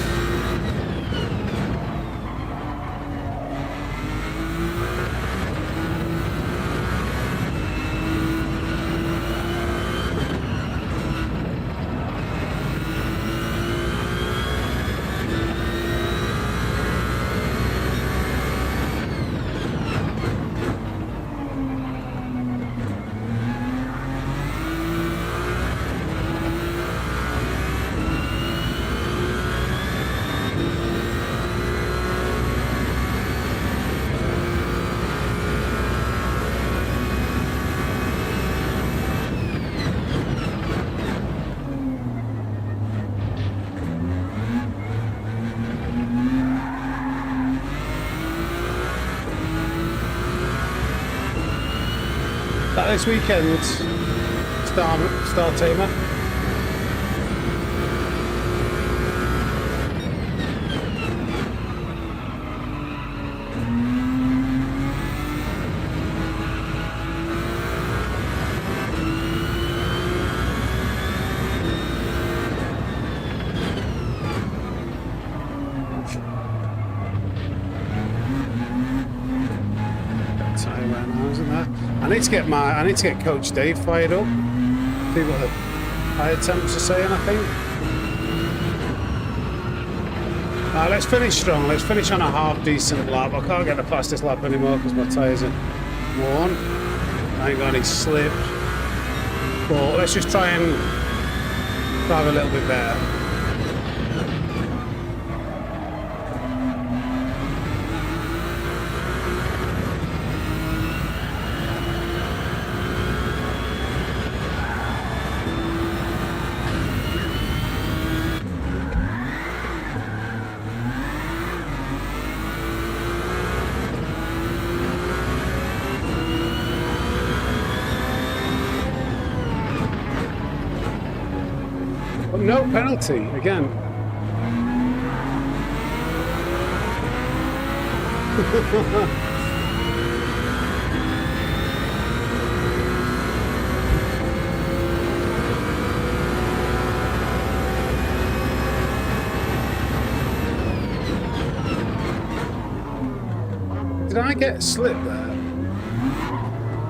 track this weekend, Star Tamer? I need to get Coach Dave fired up. See what the high attempts are saying, I think. Let's finish strong. Let's finish on a half decent lap. I can't get the fastest lap anymore because my tyres are worn. I ain't got any slip. But let's just try and drive a little bit better. No penalty again. Did I get a slip there?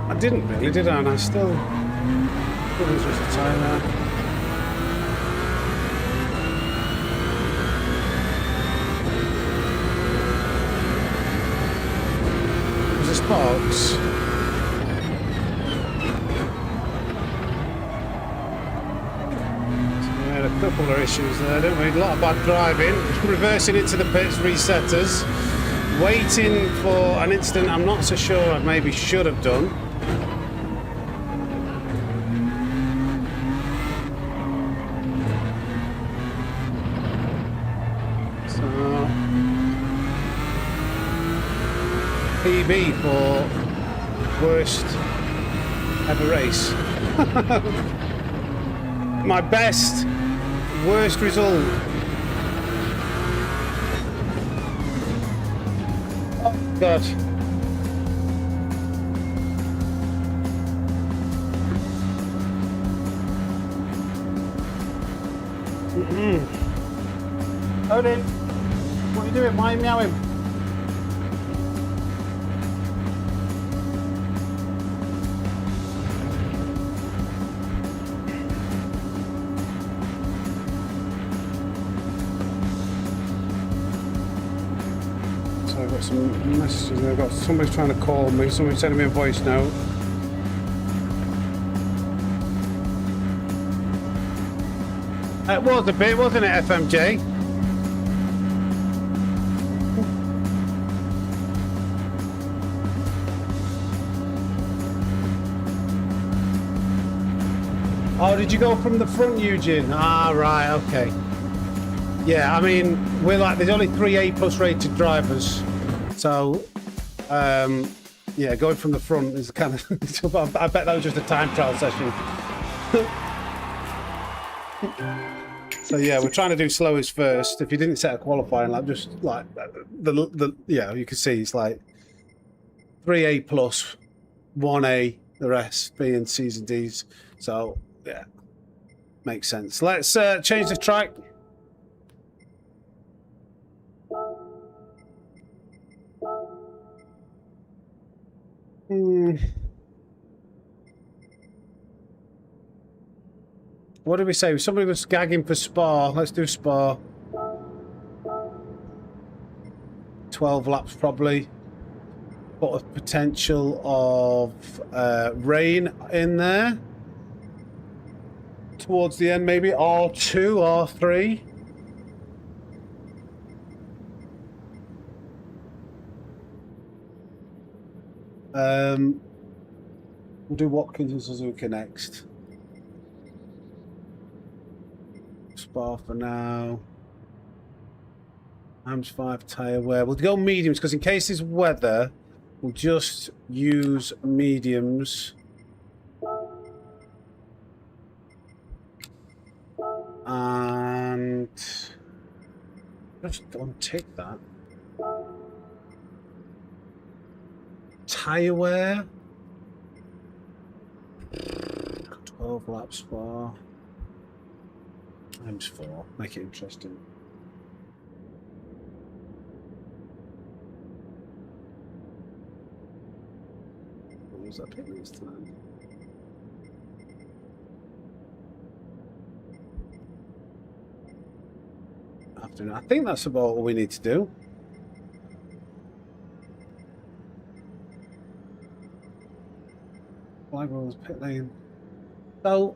I didn't really, did I? And I still. It was just a timeout. Box. So we had a couple of issues there, didn't we? A lot of bad driving, reversing into the pits, resetters, waiting for an instant I'm not so sure I maybe should have done. PB for worst ever race. My best, worst result. Oh God. Odin, what are you doing? Why are you meowing? Some messages. I've got somebody's trying to call me. Somebody's sending me a voice note. It was a bit, wasn't it, FMJ? Oh, did you go from the front, Eugene? Ah, right, okay. Yeah, I mean, we're like, there's only 3 A+ rated drivers. So, yeah, going from the front is kind of. I bet that was just a time trial session. So yeah, we're trying to do slowest first. If you didn't set a qualifying lap, just like yeah, you can see it's like 3 A+, 1 A, the rest being C's and D's. So yeah, makes sense. Let's change the track. What did we say? Somebody was gagging for Spa. Let's do Spa. 12 laps probably. Got a potential of rain in there. Towards the end, maybe R2, R3. We'll do Watkins and Suzuka next. Spa for now. Hams 5 tyre wear. We'll go mediums because in case there's weather, we'll just use mediums. Just untick that. Tyre wear. 12 laps for. Times 4. Make it interesting. What was that pick this time? Afternoon. I think that's about all we need to do. Flag rules, pit lane. So,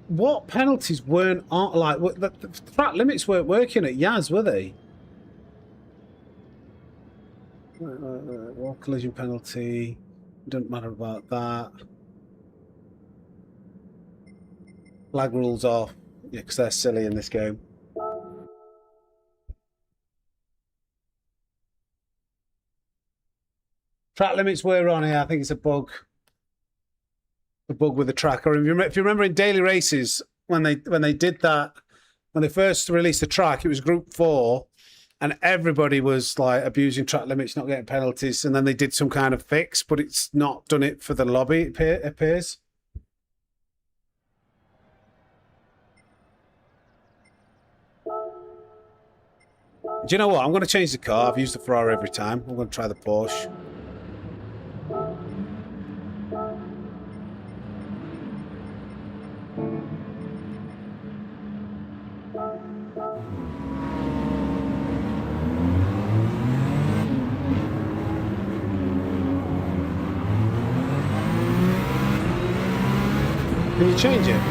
what penalties weren't like? The track limits weren't working at Yaz, were they? Wall collision penalty. Doesn't matter about that. Flag rules off. Yeah, because they're silly in this game. Track limits were on here. I think it's a bug. A bug with the track. Or if you remember in daily races when they did that, when they first released the track, it was Group 4, and everybody was like abusing track limits, not getting penalties, and then they did some kind of fix, but it's not done it for the lobby. It appears. Do you know what? I'm going to change the car. I've used the Ferrari every time. I'm going to try the Porsche. Can you change it?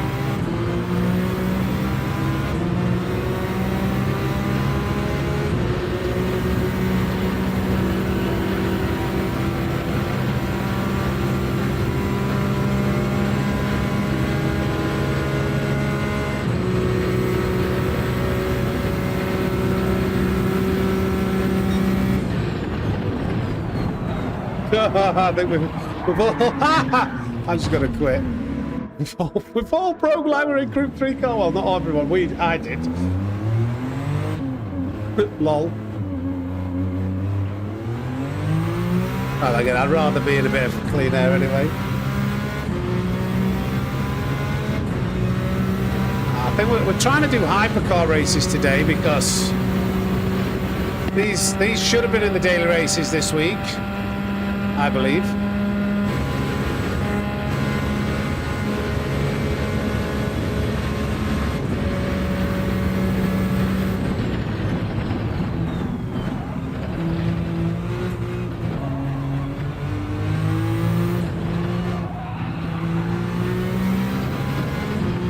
I think we've all... I'm just going to quit. We've all broke like we're in Group 3 car. Well, not everyone. I did. Lol. Right, again, I'd rather be in a bit of clean air anyway. I think we're trying to do hypercar races today because these should have been in the daily races this week, I believe.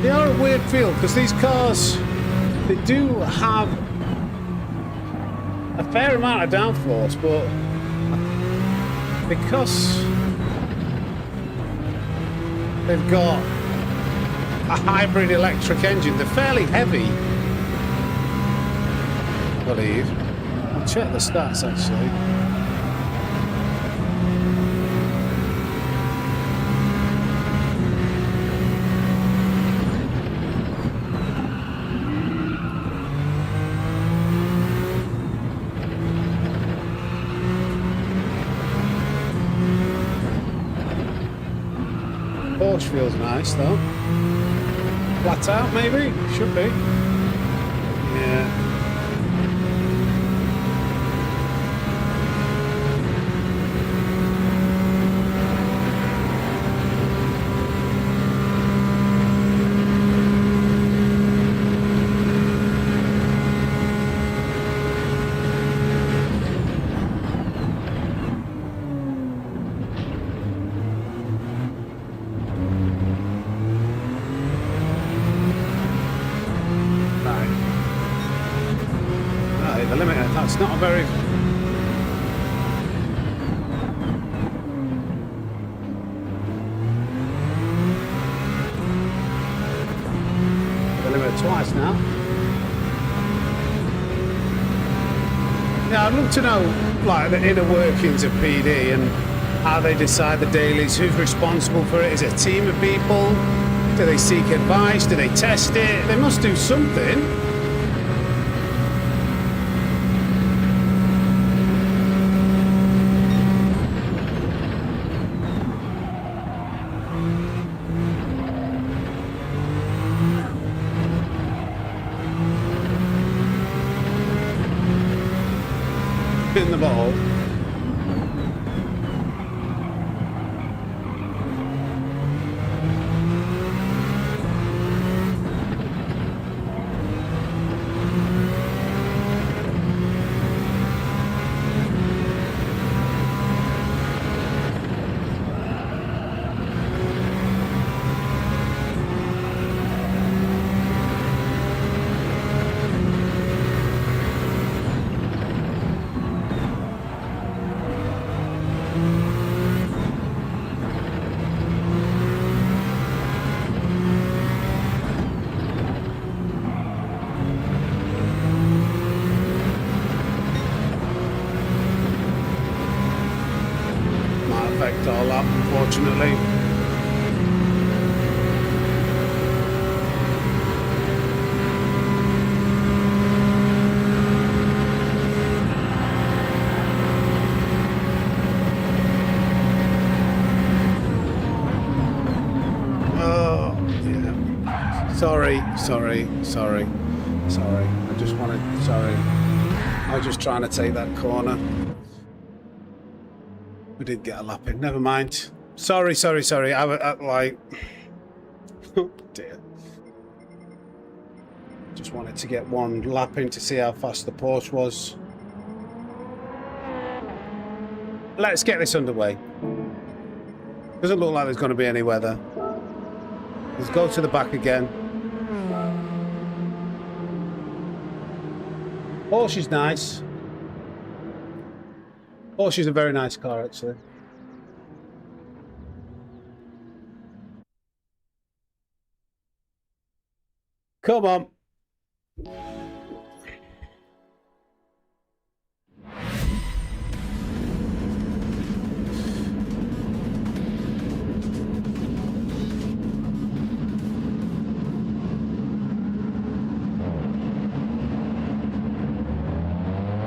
They are a weird feel because these cars, they do have a fair amount of downforce, but because they've got a hybrid electric engine, they're fairly heavy, I believe. I'll check the stats actually. Porsche feels nice though. Flat out maybe? Should be. Yeah. It's not a very... Deliver it twice now. Yeah, I'd love to know, like, the inner workings of PD and how they decide the dailies, who's responsible for it. Is it a team of people? Do they seek advice? Do they test it? They must do something. in the ball. Affect all that, unfortunately. Oh, yeah. Sorry. I was just trying to take that corner. We did get a lap in. Never mind. Sorry. I like... Oh, dear. Just wanted to get one lap in to see how fast the Porsche was. Let's get this underway. Doesn't look like there's going to be any weather. Let's go to the back again. Porsche's nice. Porsche's a very nice car, actually. Come on.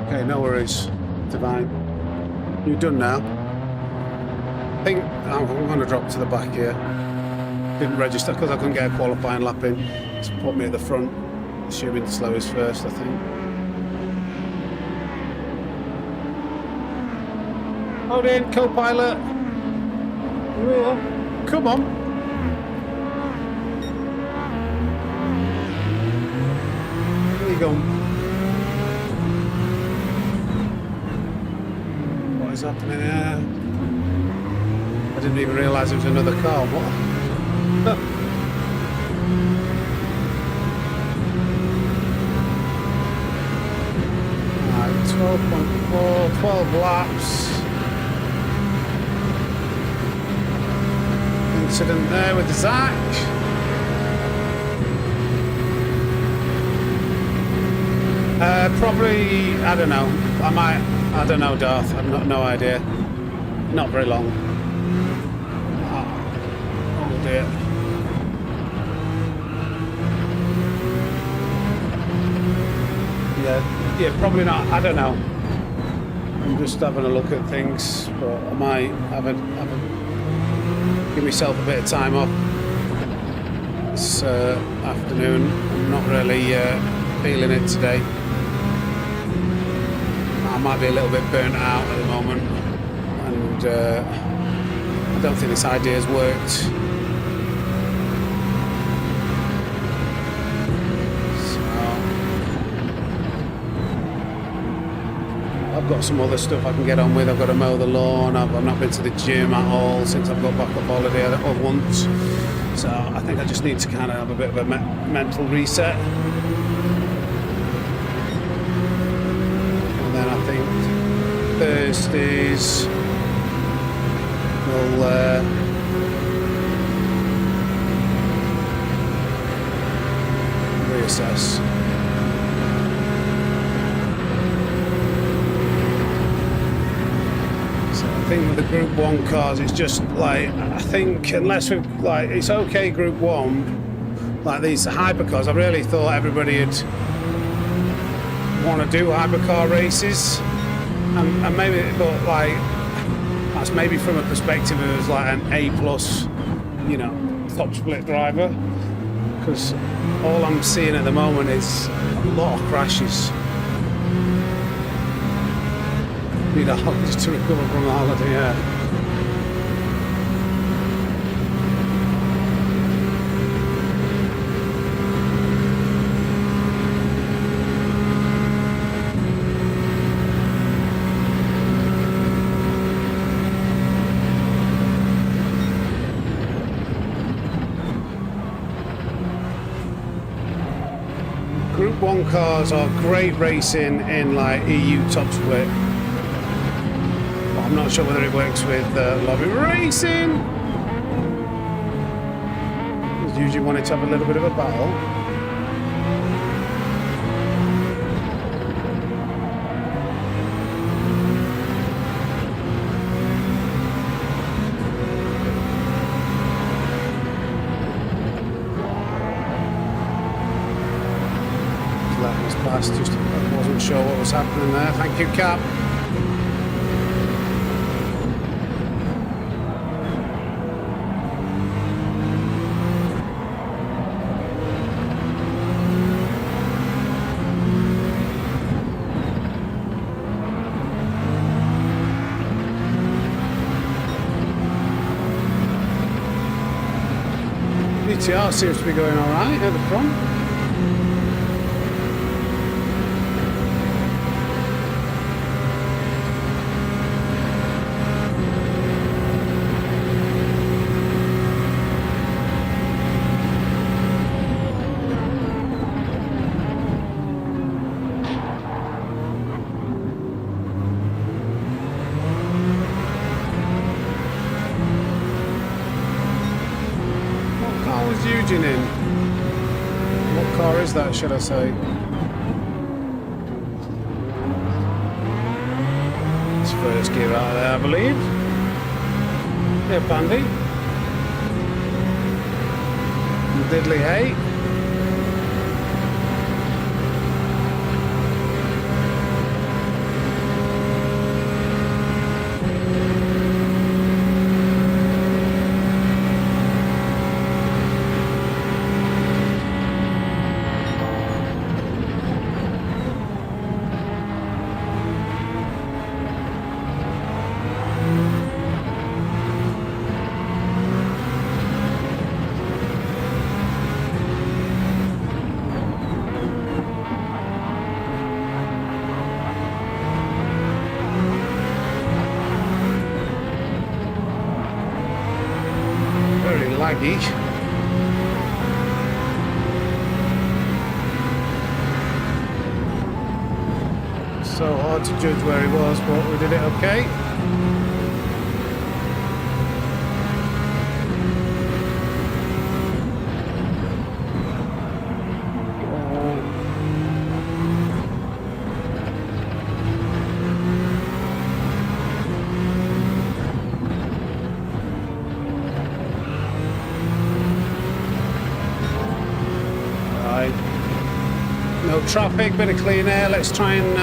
Okay, no worries. Divine. You're done now. I think I'm going to drop to the back here. Didn't register because I couldn't get a qualifying lap in. It's put me at the front, assuming the slowest first, I think. Hold in, co-pilot. Come on. There you go. What is happening here? I didn't even realise there was another car. What? Right, 12.4, 12 laps. Incident there with Zach. Probably, I don't know. I don't know, Darth. I've no idea. Not very long. Oh dear. Yeah, probably not. I don't know. I'm just having a look at things, but I might give myself a bit of time off this afternoon. I'm not really feeling it today. I might be a little bit burnt out at the moment, and I don't think this idea's worked. So I've got some other stuff I can get on with. I've got to mow the lawn. I've not been to the gym at all since I've got back off holiday or once. So I think I just need to kind of have a bit of a mental reset. I think Thursdays we'll reassess. So I think with the Group 1 cars, it's just like, I think unless we've like, it's okay Group 1, like these hypercars, I really thought everybody would want to do hypercar races, and maybe, but like that's maybe from a perspective of like an A+, you know, top split driver, because all I'm seeing at the moment is a lot of crashes. Need a holiday to recover from the holiday, yeah. Group 1 cars are great racing in like EU top split. But I'm not sure whether it works with lobby racing. Because usually wanted to have a little bit of a battle. Just I wasn't sure what was happening there. Thank you, Cap. BTR seems to be going all right at the front. In. What car is that, should I say? It's first gear out of there, I believe. Yeah, Bandy. Diddley hay. Laggy. So hard to judge where he was, but we did it okay. No traffic, bit of clean air. Let's try and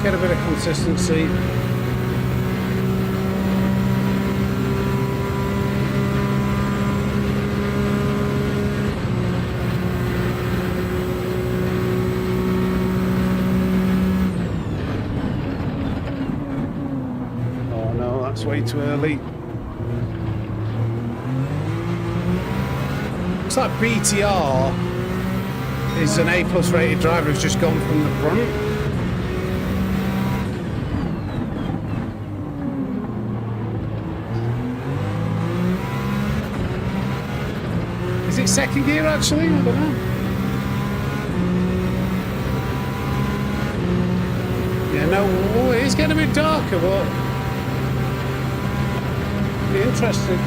get a bit of consistency. Oh no, that's way too early. Looks like BTR is an A+ rated driver who's just gone from the front. Is it second gear actually? I don't know. Yeah, no, it is getting a bit darker, but be interesting.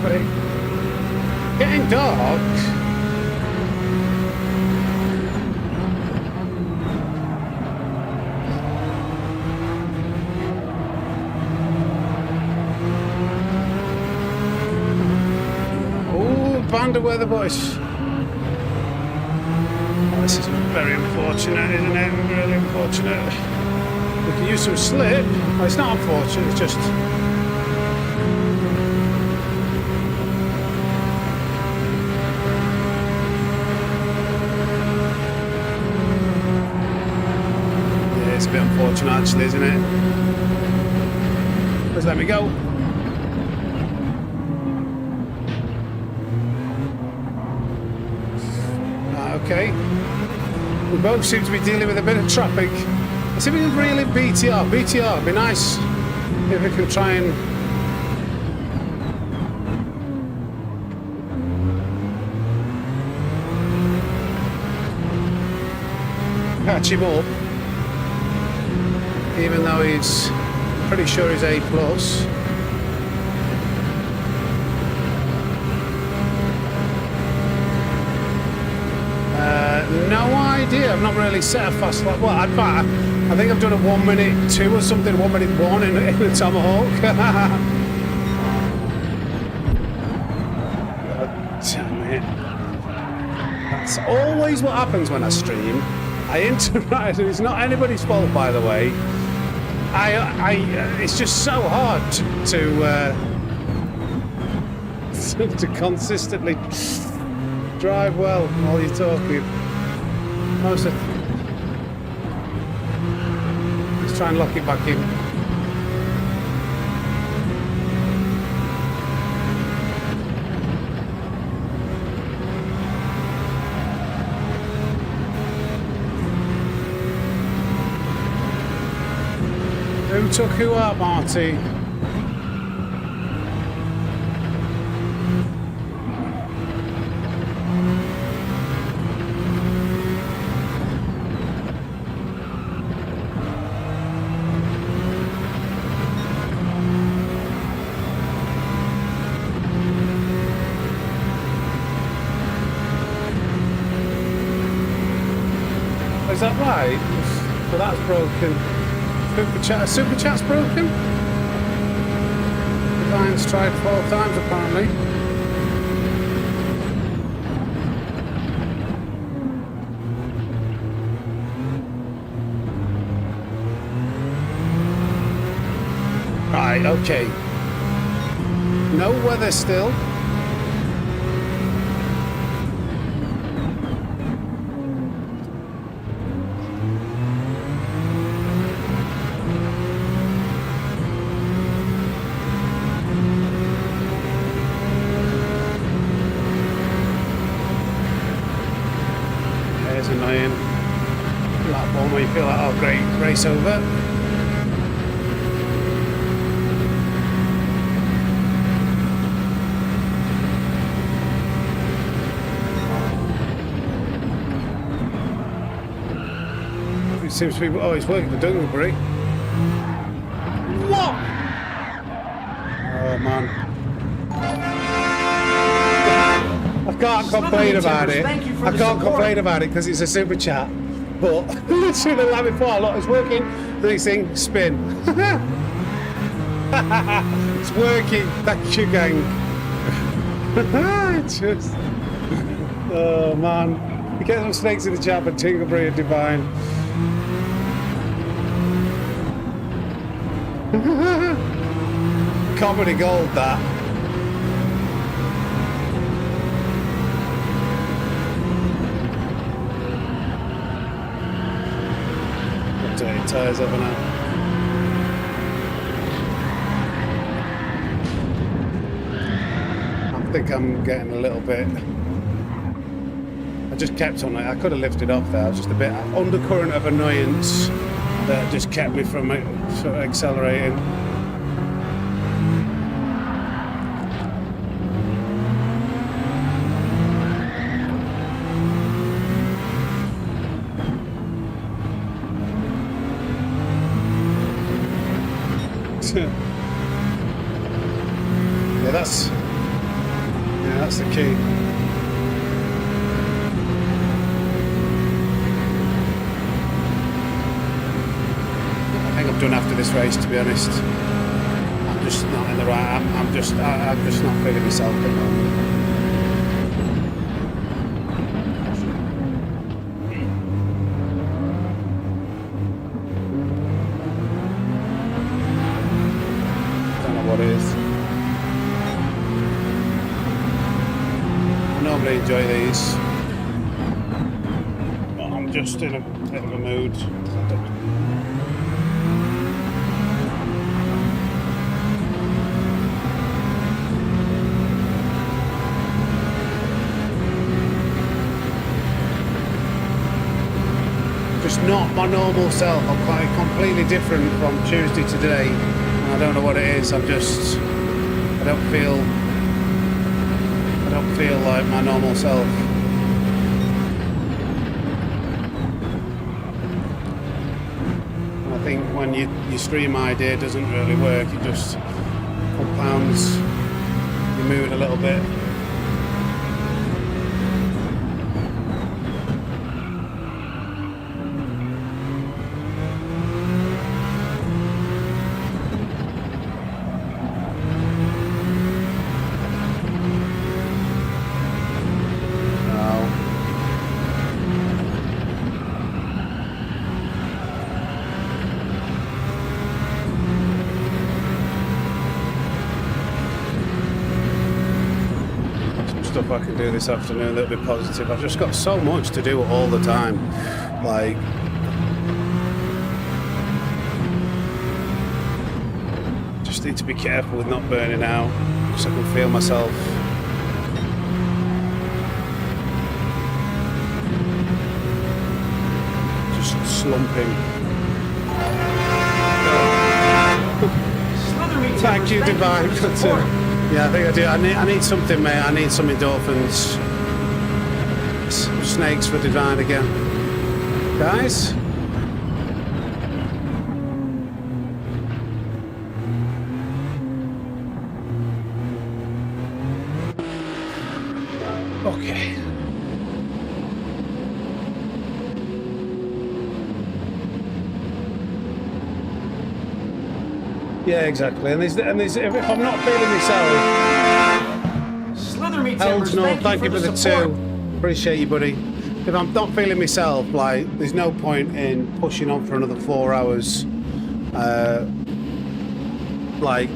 traffic. Getting dark. Oh, band of weather, boys. Oh, this is very unfortunate, isn't it? Really unfortunate. We can use some slip. Well, it's not unfortunate, it's just... Yeah, it's a bit unfortunate actually, isn't it? Just let me go. Okay. We both seem to be dealing with a bit of traffic. Let's see if we can reel in BTR. BTR would be nice if we can try and... catch him up. Even though he's pretty sure he's A+. No idea. I've not really set a fast lap. Well, I think I've done a 1:02 or something, 1:01 in the Tomahawk. Damn it. That's always what happens when I stream. I interact. It's not anybody's fault, by the way. It's just so hard to consistently drive well while you're talking. Let's try and lock it back in. Who took who out, Marty? Is that right? So that's broken. Super chat's broken. The client's tried 4 times apparently. Right, okay. No weather still. Annoying. Lap one where you feel like, oh great, race over. It seems to be, oh, it's working for Dunglebury. What? Oh man. I can't complain about it. I can't complain about it because it's a super chat. But literally the lap before, look, it's working. The next thing, spin. It's working. Thank you, gang. Just, oh man. You get some snakes in the chat, but Tinglebury are divine. Comedy gold, that. Dirty tyres over now. I think I'm getting a little bit. I just kept on it. I could have lifted off there. I was just a bit undercurrent of annoyance that just kept me from sort of accelerating. Yeah, Yeah, that's the key. I think I'm done after this race, to be honest. I'm just not in the right. I'm just not feeling myself at the moment. Don't know what it is. I normally enjoy these, but I'm just in a bit of a mood. Just not my normal self. I'm quite completely different from Tuesday to today. I don't know what it is. I don't feel like my normal self. And I think when your stream idea doesn't really work, it just compounds your mood a little bit. Stuff I can do this afternoon that'll be positive. I've just got so much to do all the time. Like, just need to be careful with not burning out, because I can feel myself just slumping. Thank you, Divine. Yeah, I think I do. I need something, mate. I need some endorphins. Some snakes for Divine again. Guys? Okay. Yeah, exactly. And there's if I'm not feeling myself. Slither me Hells timbers. no, thank you for the support. 2. Appreciate you, buddy. If I'm not feeling myself, like, there's no point in pushing on for another 4 hours. Like,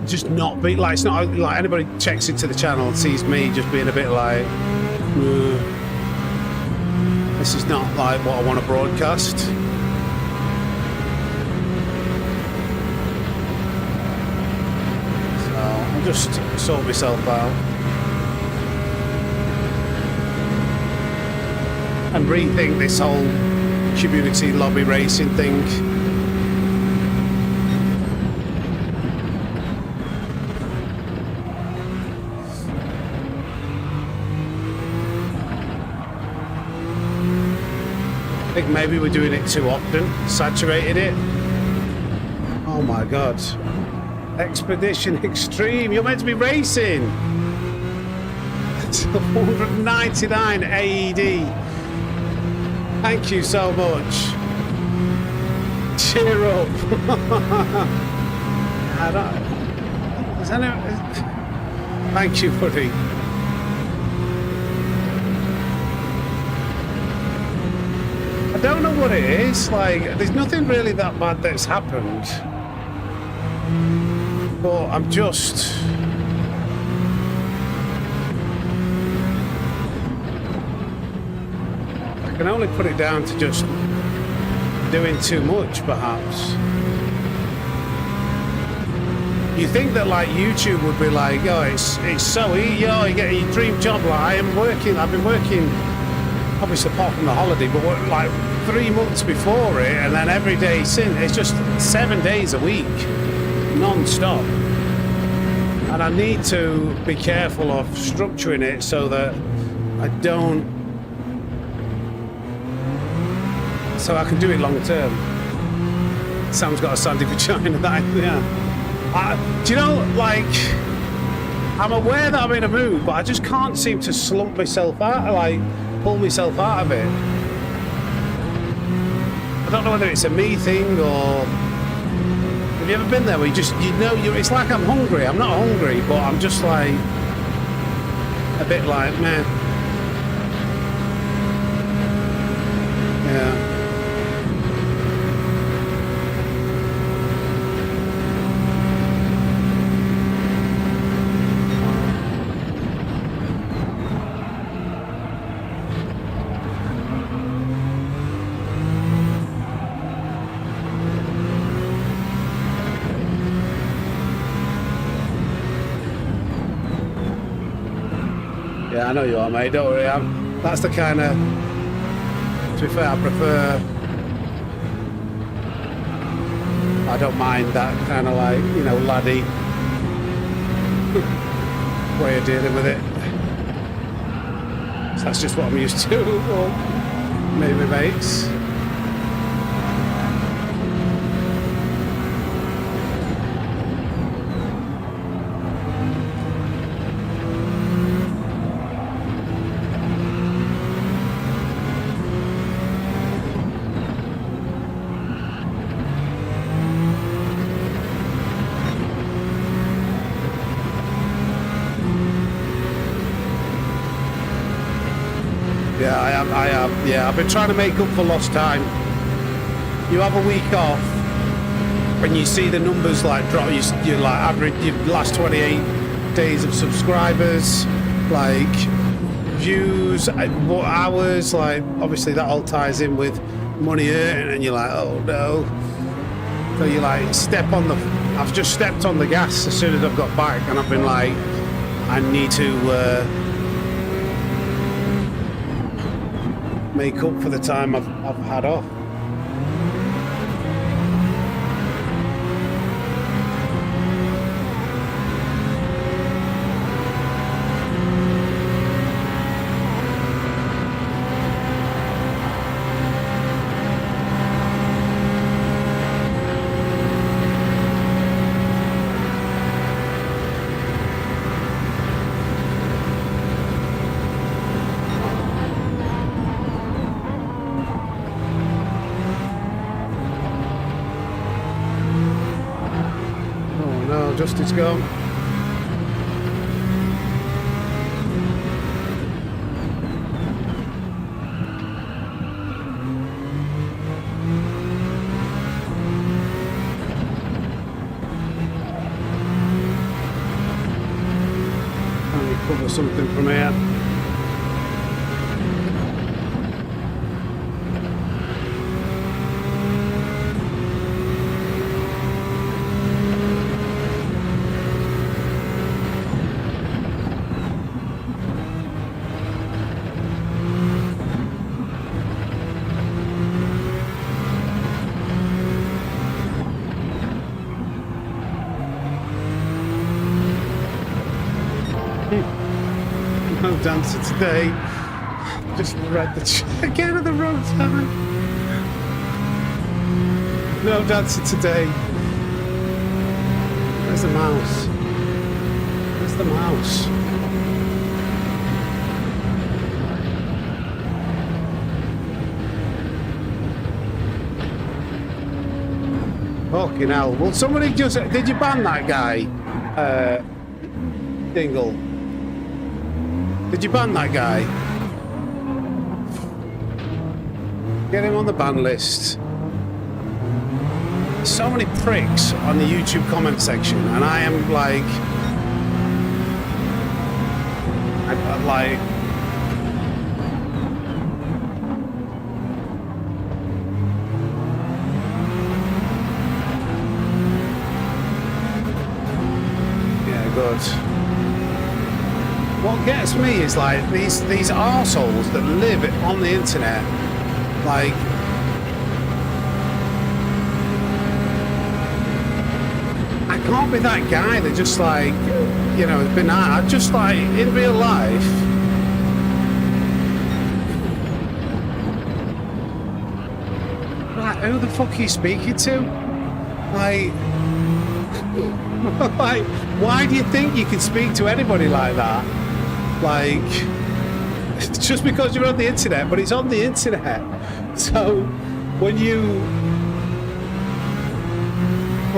just not be like, it's not like anybody checks into the channel and sees me just being a bit like, this is not like what I want to broadcast. So I'll just sort myself out and rethink this whole community lobby racing thing. I think maybe we're doing it too often, saturated it. Oh my god. Expedition Extreme, you're meant to be racing. It's 199 AED. Thank you so much. Cheer up. I don't, is any, thank you, buddy. I don't know what it is. Like, there's nothing really that bad that's happened. But I'm just... I can only put it down to just doing too much, perhaps. You think that, like, YouTube would be like, oh, it's so easy, oh, you get your dream job. Like, I've been working, obviously apart from the holiday, but like 3 months before it, and then every day since. It's just 7 days a week, non-stop. And I need to be careful of structuring it so that I don't, so I can do it long term. Sam's got a sandy vagina. That, yeah. Do you know, like, I'm aware that I'm in a mood, but I just can't seem to slump myself out, like pull myself out of it. I don't know whether it's a me thing or... Have you ever been there where it's like I'm hungry. I'm not hungry, but I'm just like a bit like, man. Yeah. Yeah, I know you are, mate. Don't worry. That's the kind of... To be fair, I prefer... I don't mind that kind of like, you know, laddie way of dealing with it. So that's just what I'm used to. Or maybe mates. Yeah, I am. Yeah, I've been trying to make up for lost time. You have a week off, when you see the numbers like drop, you like average your last 28 days of subscribers, like views, hours, like obviously that all ties in with money earned, and you're like, oh no. So you like I've just stepped on the gas as soon as I've got back, and I've been like, I need to make up for the time I've had off. Justin's gone. Let me cover something from here. No dancer today. Just read the again at the wrong time. No dancer today. Where's the mouse? Where's the mouse? Fucking hell. Well, somebody just... Did you ban that guy? Dingle. Did you ban that guy? Get him on the ban list. So many pricks on the YouTube comment section, and I am like... I'm like... Yeah, good. What gets me is like these arseholes that live on the internet, like I can't be that guy that just like, you know, has been out. Just like in real life, like who the fuck are you speaking to? Like Like, why do you think you can speak to anybody like that? Like, just because you're on the internet, but it's on the internet. So when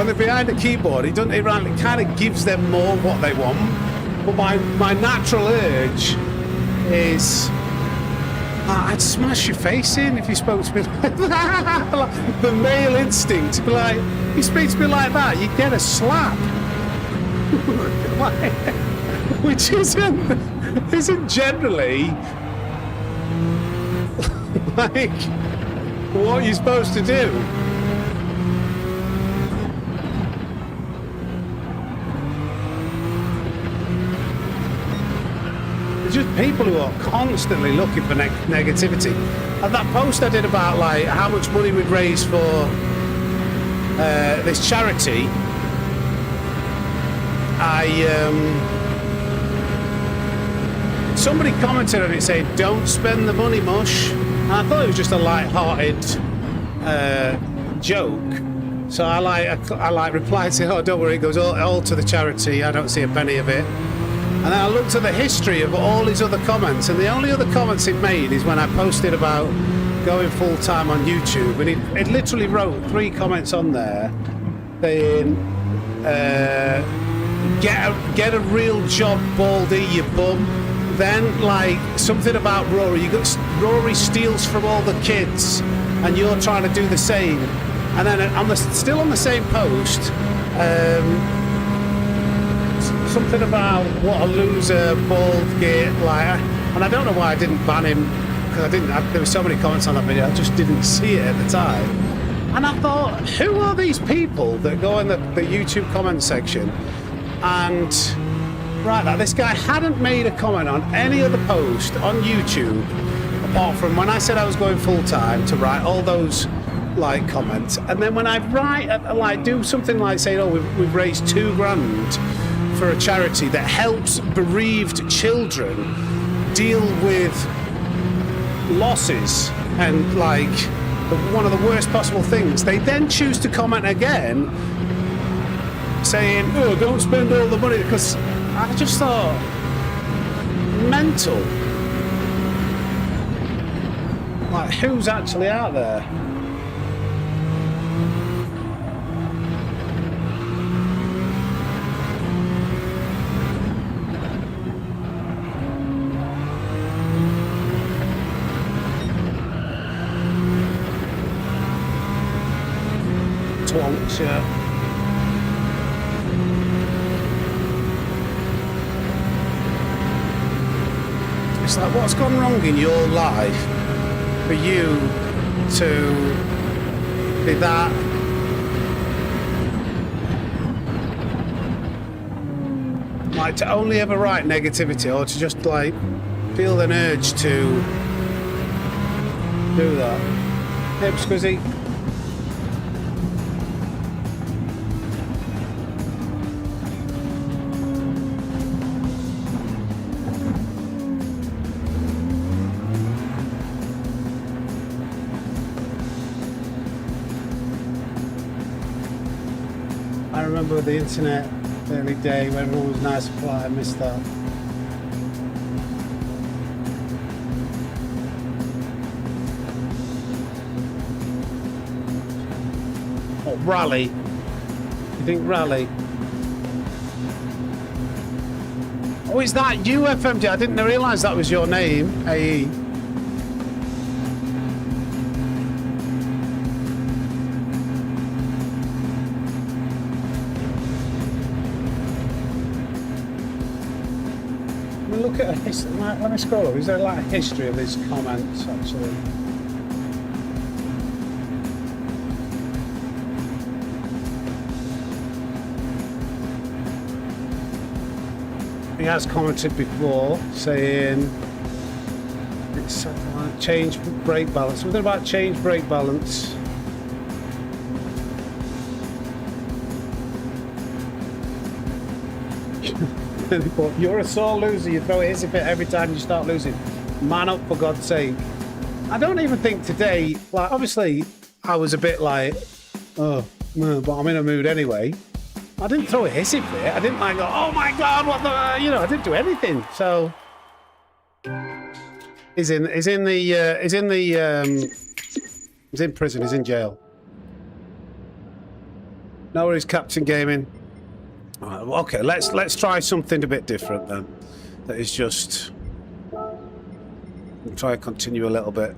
they're behind the keyboard, it kind of gives them more what they want. But my natural urge is, I'd smash your face in if you spoke to me like that. Like, the male instinct to be like, you speak to me like that, you get a slap. Like, which isn't generally like what you're supposed to do. It's just people who are constantly looking for negativity. And that post I did about like how much money we'd raise for this charity, somebody commented on it saying, "Don't spend the money, mush." And I thought it was just a light-hearted joke. So I replied to, "Oh, don't worry, it goes all to the charity. I don't see a penny of it." And then I looked at the history of all his other comments, and the only other comments it made is when I posted about going full-time on YouTube, and it literally wrote 3 comments on there saying, get a real job, Baldy, you bum. Then, like, something about Rory. Rory steals from all the kids, and you're trying to do the same. And then still on the same post, something about what a loser, bald git, like, and I don't know why I didn't ban him, because there were so many comments on that video, I just didn't see it at the time. And I thought, who are these people that go in the YouTube comment section and write that? This guy hadn't made a comment on any other post on YouTube apart from when I said I was going full time to write all those like comments, and then when I do something like saying, "Oh, we've raised $2,000 for a charity that helps bereaved children deal with losses and like one of the worst possible things," they then choose to comment again saying, "Oh, don't spend all the money," because I just thought, mental. Like, who's actually out there? Twonks, yeah. It's like, what's gone wrong in your life for you to be that like to only ever write negativity, or to just like feel an urge to do that? Hey, Squizzy. I remember the internet early day when everyone was nice and polite. I missed that. Oh, Rally. You think Rally? Oh, is that you, FMD? I didn't realise that was your name, AE. Look at a history. Let me scroll up. Is there like a history of his comments actually? He has commented before saying it's something like change brake balance. Something about change brake balance. You're a sore loser, you throw a hissy fit every time you start losing. Man up, for God's sake. I don't even think today, like, obviously I was a bit like, oh, no, but I'm in a mood anyway. I didn't throw a hissy fit. I didn't like go, oh my God, what the, you know, I didn't do anything. So he's in prison, he's in jail. No worries, Captain Gaming. All right, well, okay, let's try something a bit different then. That is just, we'll try and continue a little bit.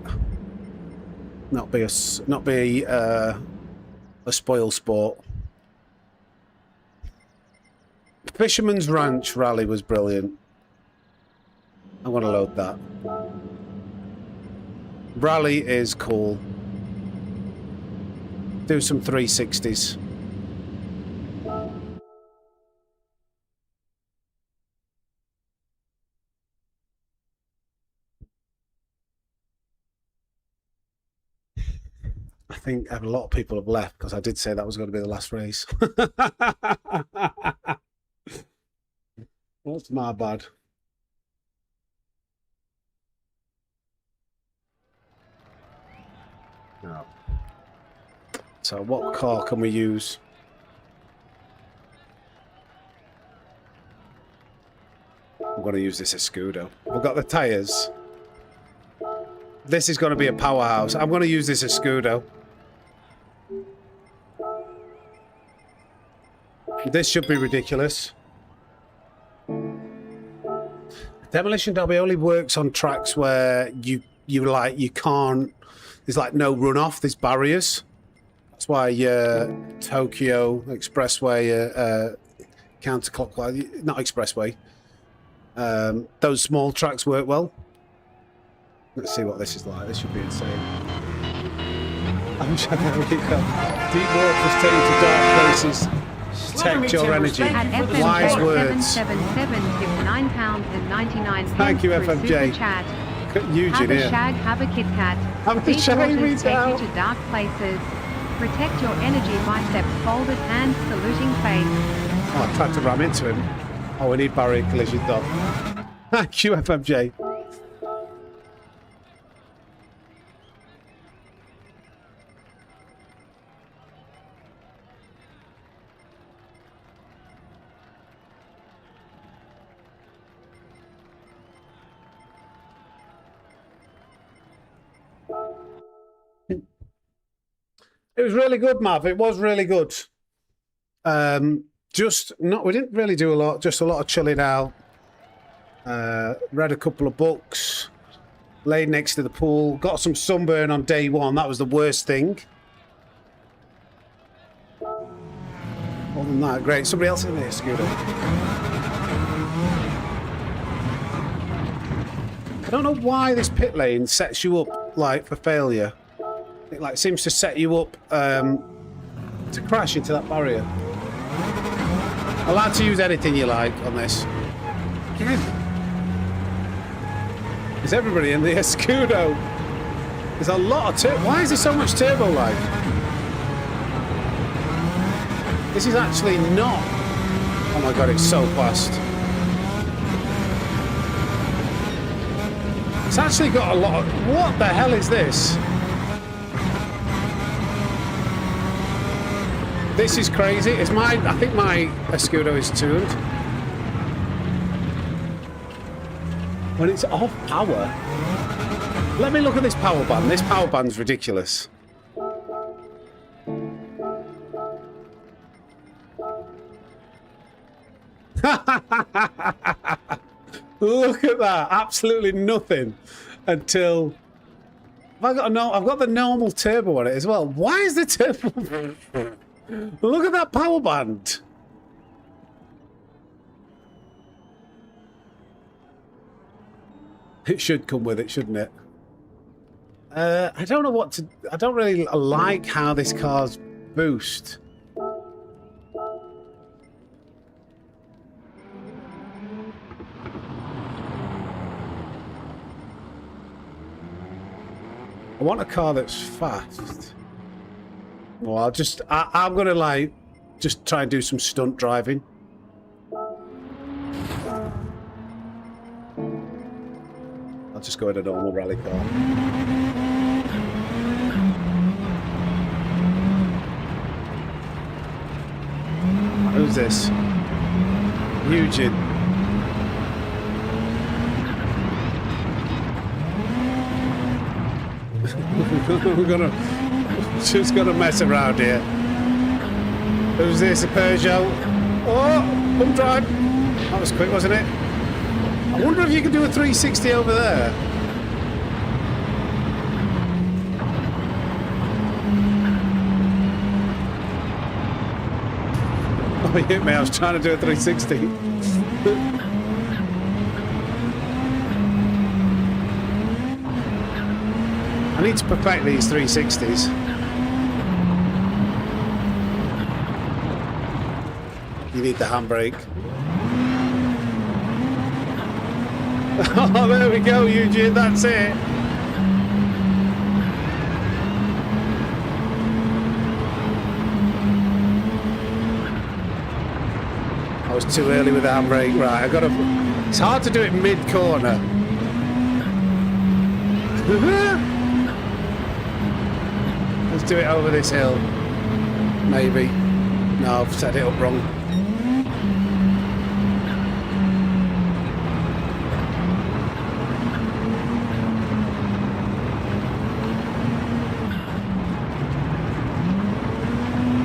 Not be a spoil sport. Fisherman's Ranch rally was brilliant. I want to load that. Rally is cool. Do some 360s. I think a lot of people have left because I did say that was going to be the last race. That's my bad. No. So what car can we use? I'm going to use this Escudo. We've got the tyres. This is going to be a powerhouse. I'm going to use this Escudo. This should be ridiculous. Demolition Derby only works on tracks where you can't. There's like no runoff. There's barriers. That's why Tokyo Expressway, counterclockwise, not expressway. Those small tracks work well. Let's see what this is like. This should be insane. I'm trying to keep going. Deep waters take you to dark places. Protect your energy. Wise words. Thank you, FMJ. Eugene here. Have a Kit Kat. These waters take you to dark places. Protect your energy. Biceps folded, hands saluting face. Oh, I tried to ram into him. Oh, we need barrier collision though. Thank you, FMJ. It was really good, Mav. It was really good. We didn't really do a lot. Just a lot of chilling out. Read a couple of books. Laid next to the pool. Got some sunburn on day one. That was the worst thing. Other than that, great. Somebody else in there, Scooter. I don't know why this pit lane sets you up like for failure. It like seems to set you up to crash into that barrier. Allowed to use anything you like on this. Is everybody in the Escudo? There's a lot of turbo. Why is there so much turbo like? This is actually not. Oh my god, it's so fast. It's actually got a lot of. What the hell is this? This is crazy. It's I think my Escudo is tuned. When it's off power. Let me look at this power band. This power band's ridiculous. Look at that. Absolutely nothing until I've got the normal turbo on it as well. Why is the turbo? Look at that power band. It should come with it, shouldn't it? I don't know what to. I don't really like how this car's boost. I want a car that's fast. Well, I'm gonna like just try and do some stunt driving. I'll just go in a normal rally car. Who's this? Eugene. Just gonna mess around here. Who's this? A Peugeot? Oh, pump drive. That was quick, wasn't it? I wonder if you can do a 360 over there. Oh, he hit me. I was trying to do a 360. I need to perfect these 360s. You need the handbrake. Oh, there we go, Eugene. That's it. I was too early with the handbrake. Right, I got to. It's hard to do it mid-corner. Let's do it over this hill. Maybe. No, I've set it up wrong.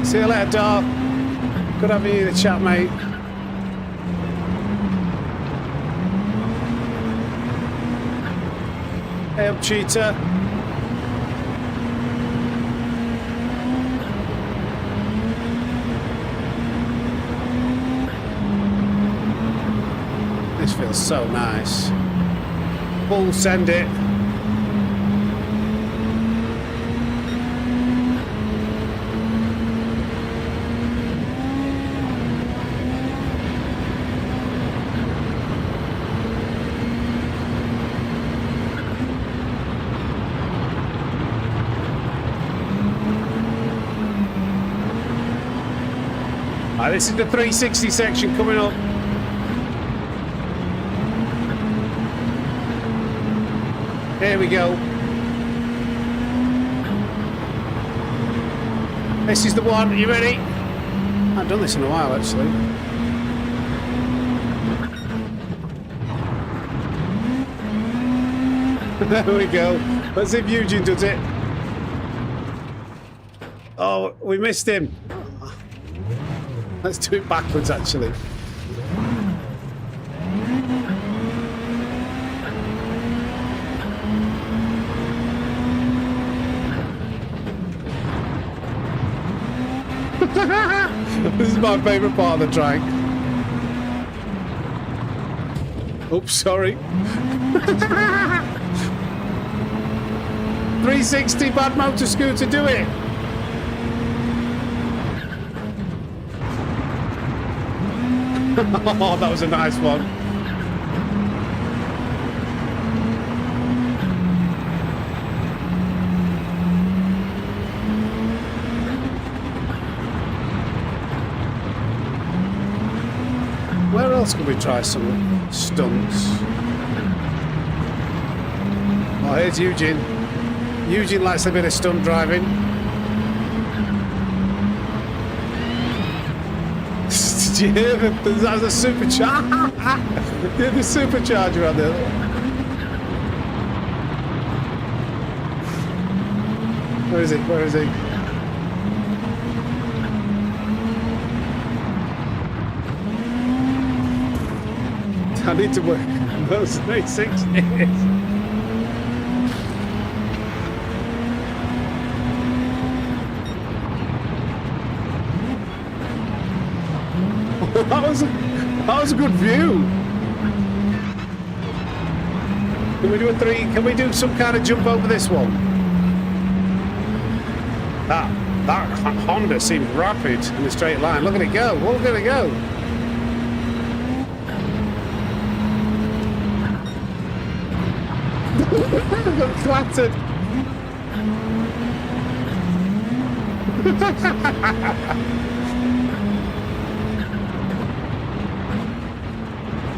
See you later, Dar. Good having you in the chat, mate. Hey up, Cheetah. This feels so nice. Full send it. This is the 360 section coming up. Here we go. This is the one. Are you ready? I've done this in a while, actually. There we go. Let's see if Eugene does it. Oh, we missed him. Let's do it backwards, actually. This is my favourite part of the track. Oops, sorry. 360 bad motor scooter, do it. Oh, that was a nice one. Where else can we try some stunts? Oh, here's Eugene. Eugene likes a bit of stunt driving. Did you hear that? That's a supercharger. The supercharger on there. Where is he? Where is he? I need to work those 360s. That was a good view. Can we do a three? Can we do some kind of jump over this one? That Honda seemed rapid in a straight line. Look at it go. Look at it go. Got clattered.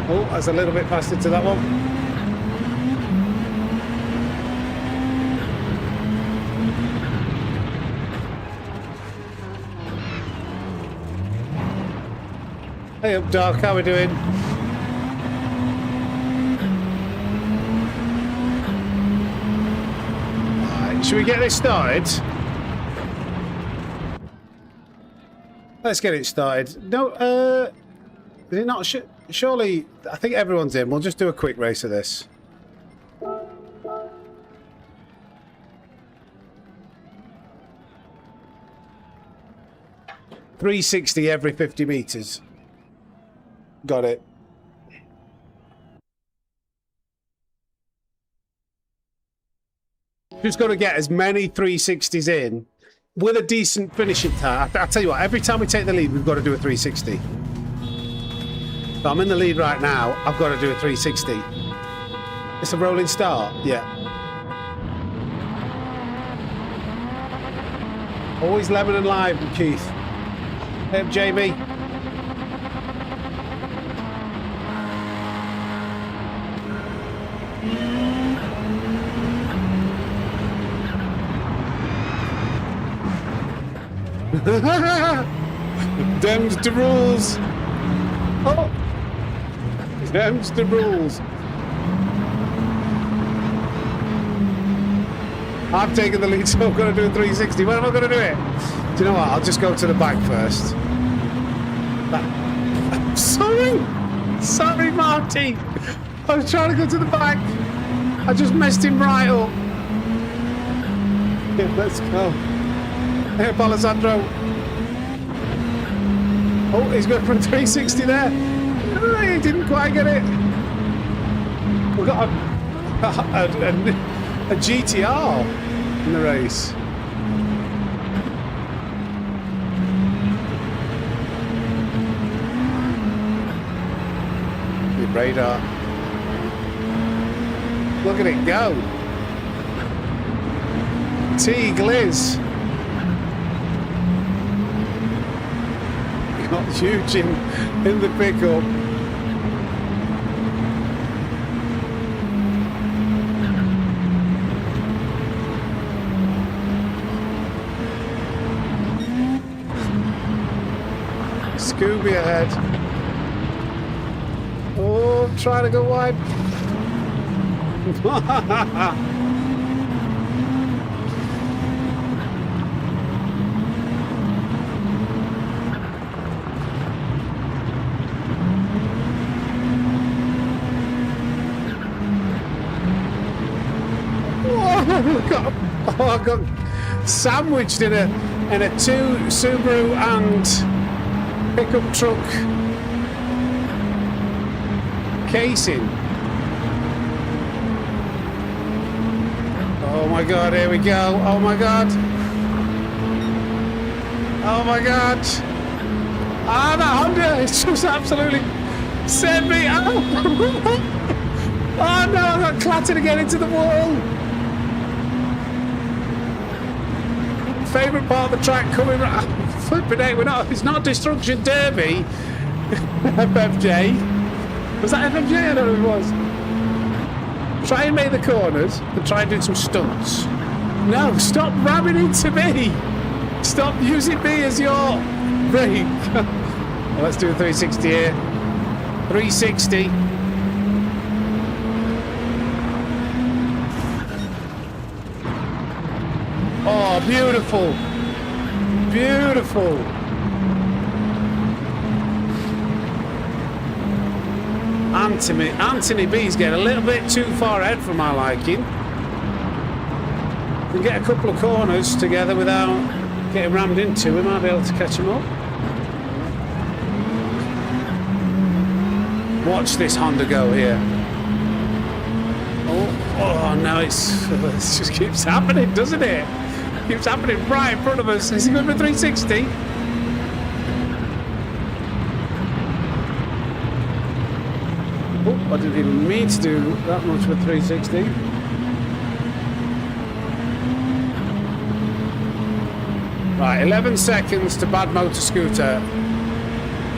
Oh, that's a little bit faster to that one. Hey up, Doc, how we doing? Right, should we get this started? Let's get it started. No, is it not? Surely, I think everyone's in. We'll just do a quick race of this. $360 every 50 meters. Got it. Just got to get as many 360s in with a decent finishing time. I'll tell you what, every time we take the lead, we've got to do a 360. So I'm in the lead right now. I've got to do a 360. It's a rolling start. Yeah. Always lemon and lime, Keith. Hey, Jamie. Them's the rules. Oh, them's the rules. I've taken the lead, so I'm going to do a 360. When am I going to do it? Do you know what? I'll just go to the back first. Sorry, Marty. I was trying to go to the back. I just messed him right up. Yeah, let's go. Hey, Alessandro. Oh, he's going for a 360 there. He didn't quite get it. We've got a GTR in the race. With radar. Look at it go. T Gliz. Got huge in the pickup. Scooby ahead. Oh, I'm trying to go wide. I got sandwiched in a two Subaru and pickup truck casing. Oh my god, here we go. Oh my god. Oh my god. Ah, that Honda is just absolutely sent me out. Oh no, I got clattered again into the wall. Favourite part of the track coming right. Flipping out, it's not Destruction Derby. FFJ. Was that FFJ? I don't know who it was. Try and make the corners and try and do some stunts. No, stop ramming into me. Stop using me as your brake. Well, let's do a 360 here. 360. Oh, beautiful. Beautiful. Anthony B's getting a little bit too far ahead for my liking. We can get a couple of corners together without getting rammed into. We might be able to catch him up. Watch this Honda go here. Oh no, it just keeps happening, doesn't it? Keeps happening right in front of us. Is he going for 360? Oh, I didn't even mean to do that much with 360. Right, 11 seconds to Bad Motor Scooter.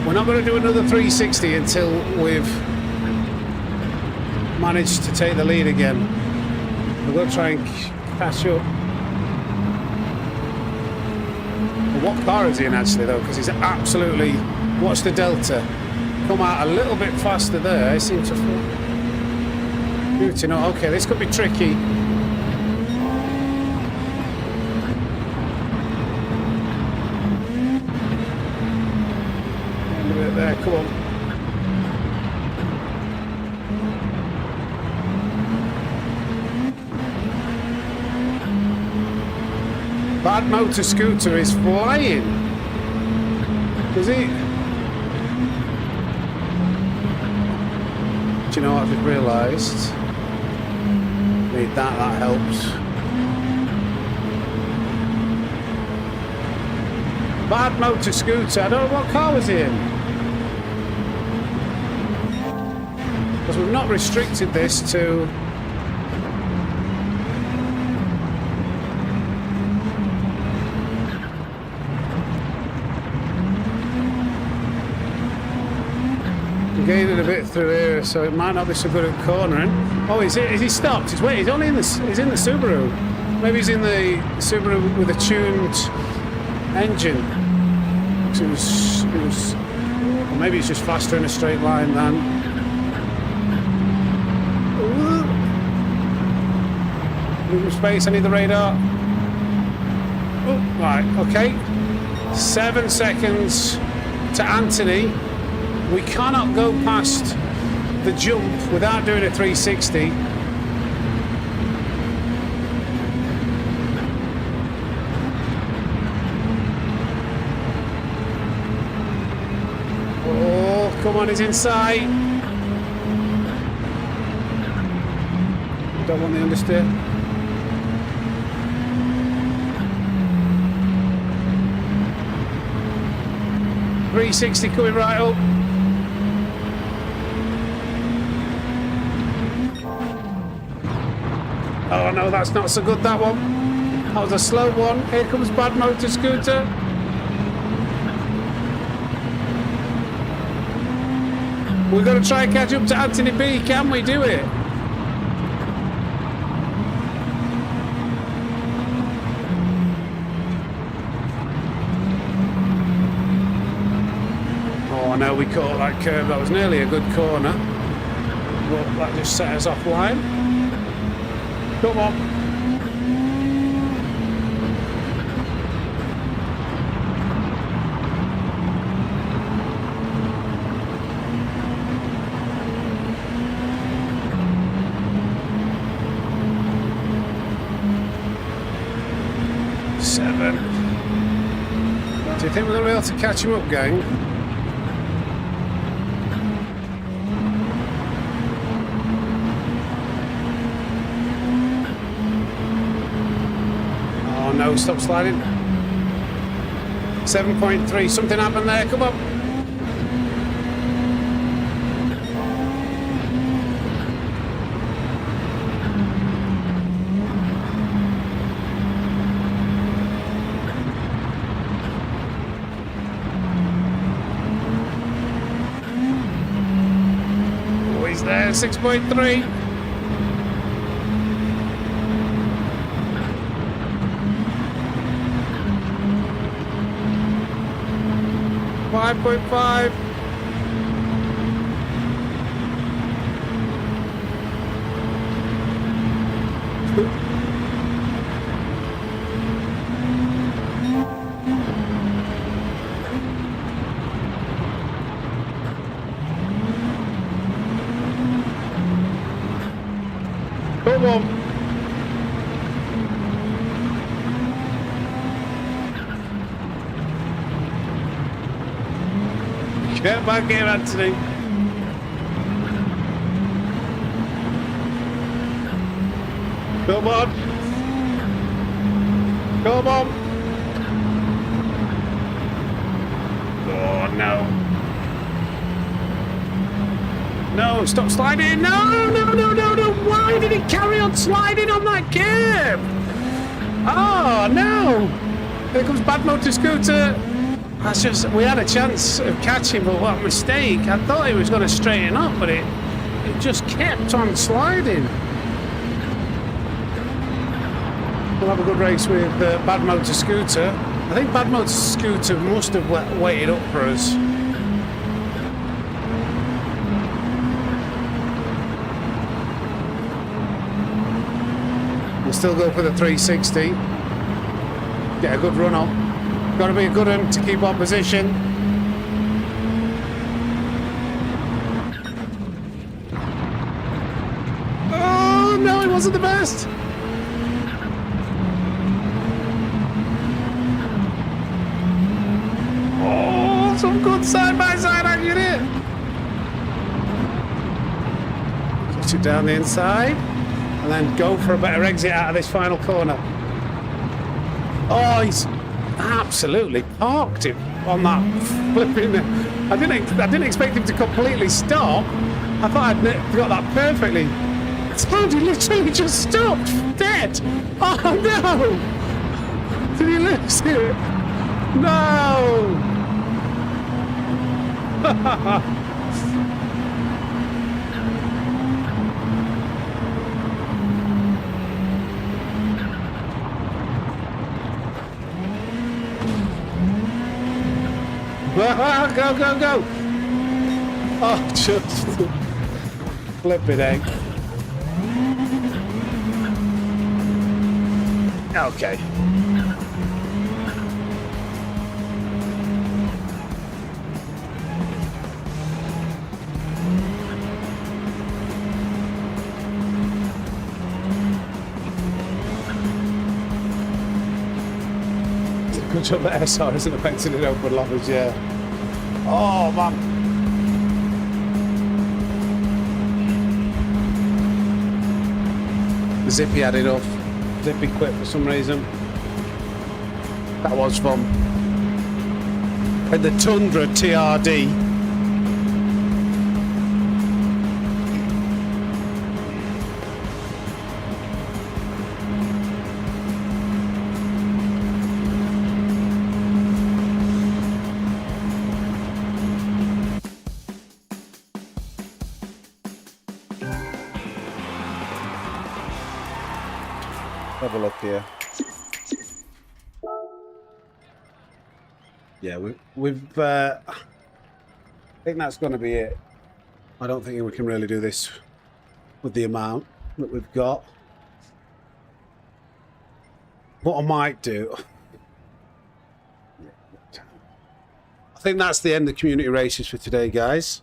We're not going to do another 360 until we've managed to take the lead again. We're going to try and catch up. What car is he in actually though? Because he's absolutely... Watch the delta. come out a little bit faster there. It seems to beauty. No, okay, this could be tricky. A bit there, come on. Bad Motor Scooter is flying. Is he? Do you know what I've just realised? Need that helps. Bad Motor Scooter, I don't know what car was he in. Because we've not restricted this to... Gaining a bit through here, so it might not be so good at cornering. Oh, is he stopped? He's waiting. He's only in the. He's in the Subaru. Maybe he's in the Subaru with a tuned engine. It was. Or maybe he's just faster in a straight line than. Moving space. I need the radar. Oh, right. Okay. 7 seconds to Anthony. We cannot go past the jump without doing a 360. Oh, come on, he's inside. Don't want the understeer. .360 coming right up. Oh no, that's not so good, that one. That was a slow one. Here comes Bad Motor Scooter. We're going to try and catch up to Anthony B. Can we do it? Oh no, we caught that curve. That was nearly a good corner. But that just set us offline. Come on. Seven. Do you think we're going to be able to catch him up, gang? No, stop sliding. 7.3, something happened there, come on. Oh, he's there, 6.3. 5.5. Come on. Get back here, Anthony. Come on. Come on. Oh, no. No, stop sliding. No, no, no, no, no. Why did he carry on sliding on that curve? Oh, no. Here comes Bad Motor Scooter. That's just, we had a chance of catching, but what a mistake. I thought he was going to straighten up, but it just kept on sliding. We'll have a good race with Bad Motor Scooter. I think Bad Motor Scooter must have waited up for us. still go for the 360. Get a good run up. Got to be a good one to keep our position. Oh no, it wasn't the best. Oh, some good side-by-side action here. Push it down the inside and then go for a better exit out of this final corner. Oh, he's absolutely parked him on that flipping. I didn't expect him to completely stop. I thought I'd got that perfectly. He literally just stopped dead. Oh no! Did he lose it? No! Go, go, go! Oh, just flipping egg. Okay. Good job that SR isn't affecting it open lovers, yeah. Oh, man. Zippy had enough. Zippy quit for some reason. That was fun. And the Tundra TRD. Have a look here. Yeah, we've I think that's going to be it. I don't think we can really do this with the amount that we've got. What I might do, I think that's the end of community races for today, guys.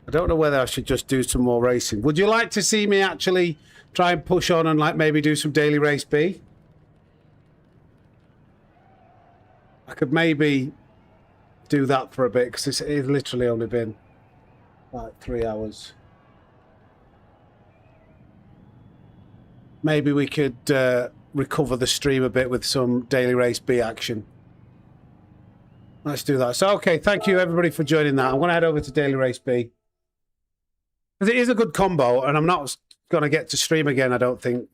I don't know whether I should just do some more racing. Would you like to see me actually try and push on and like maybe do some daily race B? I could maybe do that for a bit because it's literally only been like 3 hours. Maybe we could recover the stream a bit with some daily race B action. Let's do that. So, okay, thank you everybody for joining that. I'm going to head over to daily race B. Because it is a good combo and I'm not going to get to stream again, I don't think,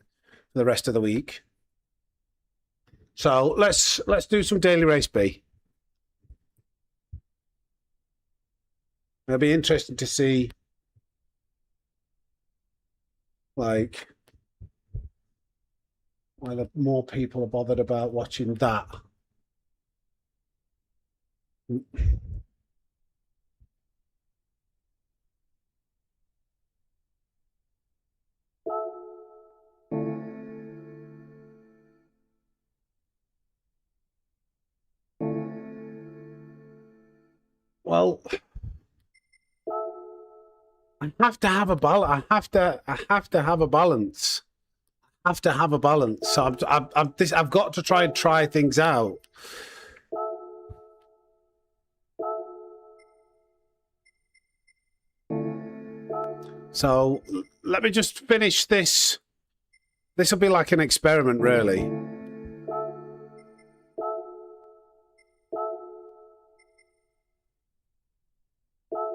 for the rest of the week. So let's do some daily race B. It'll be interesting to see like whether more people are bothered about watching that. Well, I have to have a balance. I have to have a balance. I have to have a balance. So I've got to try things out. So let me just finish this. This will be like an experiment, really.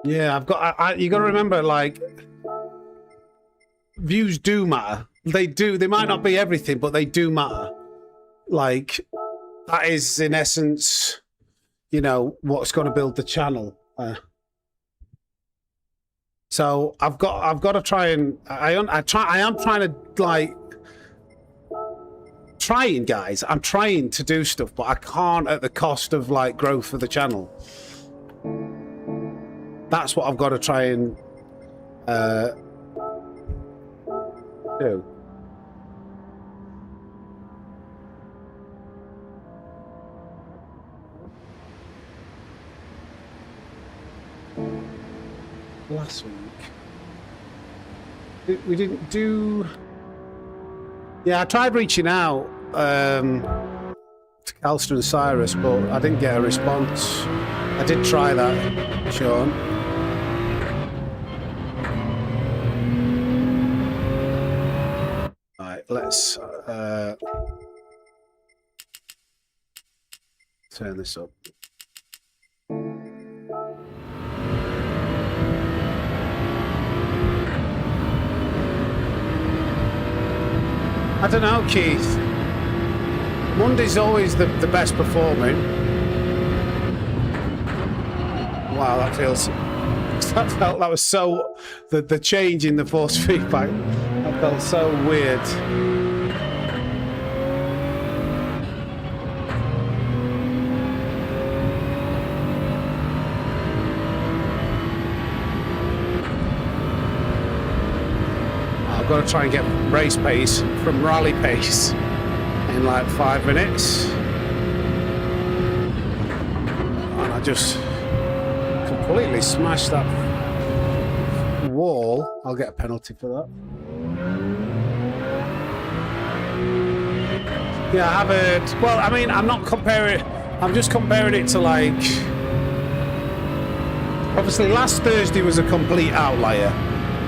Yeah, you got to remember, like, views do matter. They do. They might not be everything, but they do matter. Like, that is in essence, you know, what's going to build the channel. So I've got to try and I am trying to like guys. I'm trying to do stuff, but I can't at the cost of like growth for the channel. That's what I've got to try and do. last week. We didn't do... Yeah, I tried reaching out to Calster and Cyrus, but I didn't get a response. I did try that, Sean. Right, let's turn this up. I don't know, Keith. Monday's always the best performing. Wow, that feels... That was so... The change in the force feedback, that felt so weird. I've got to try and get race pace from rally pace in like 5 minutes. And I just completely smashed that wall. I'll get a penalty for that. Yeah, I've heard... Well, I mean, I'm not comparing... I'm just comparing it to like... Obviously, last Thursday was a complete outlier.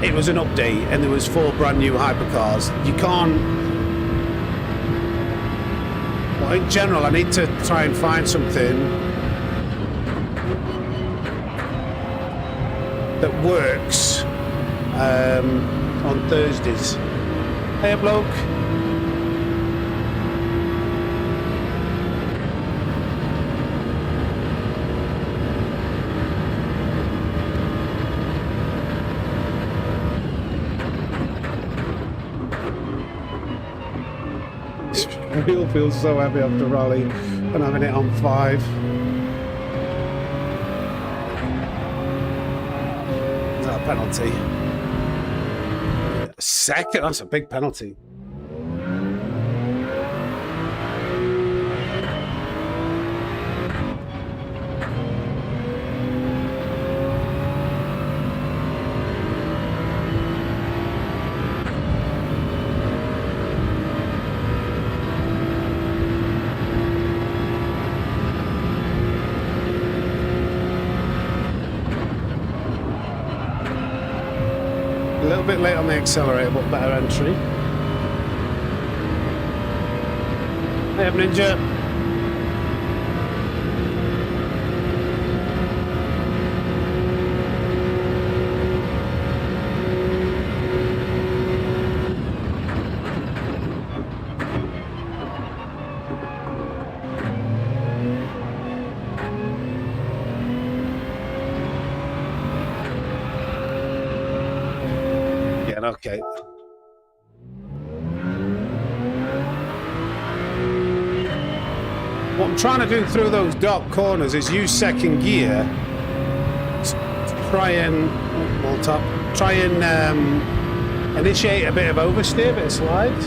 It was an update and there was 4 brand new hypercars. You can't... Well, in general, I need to try and find something that works on Thursdays. Hey, bloke. Wheel feels so heavy after rally and having it on 5. Is that a penalty? A second? That's a big penalty. A little bit late on the accelerator, but better entry. Hey up, Ninja. Okay. What I'm trying to do through those dark corners is use second gear to try and initiate a bit of oversteer, a bit of slide.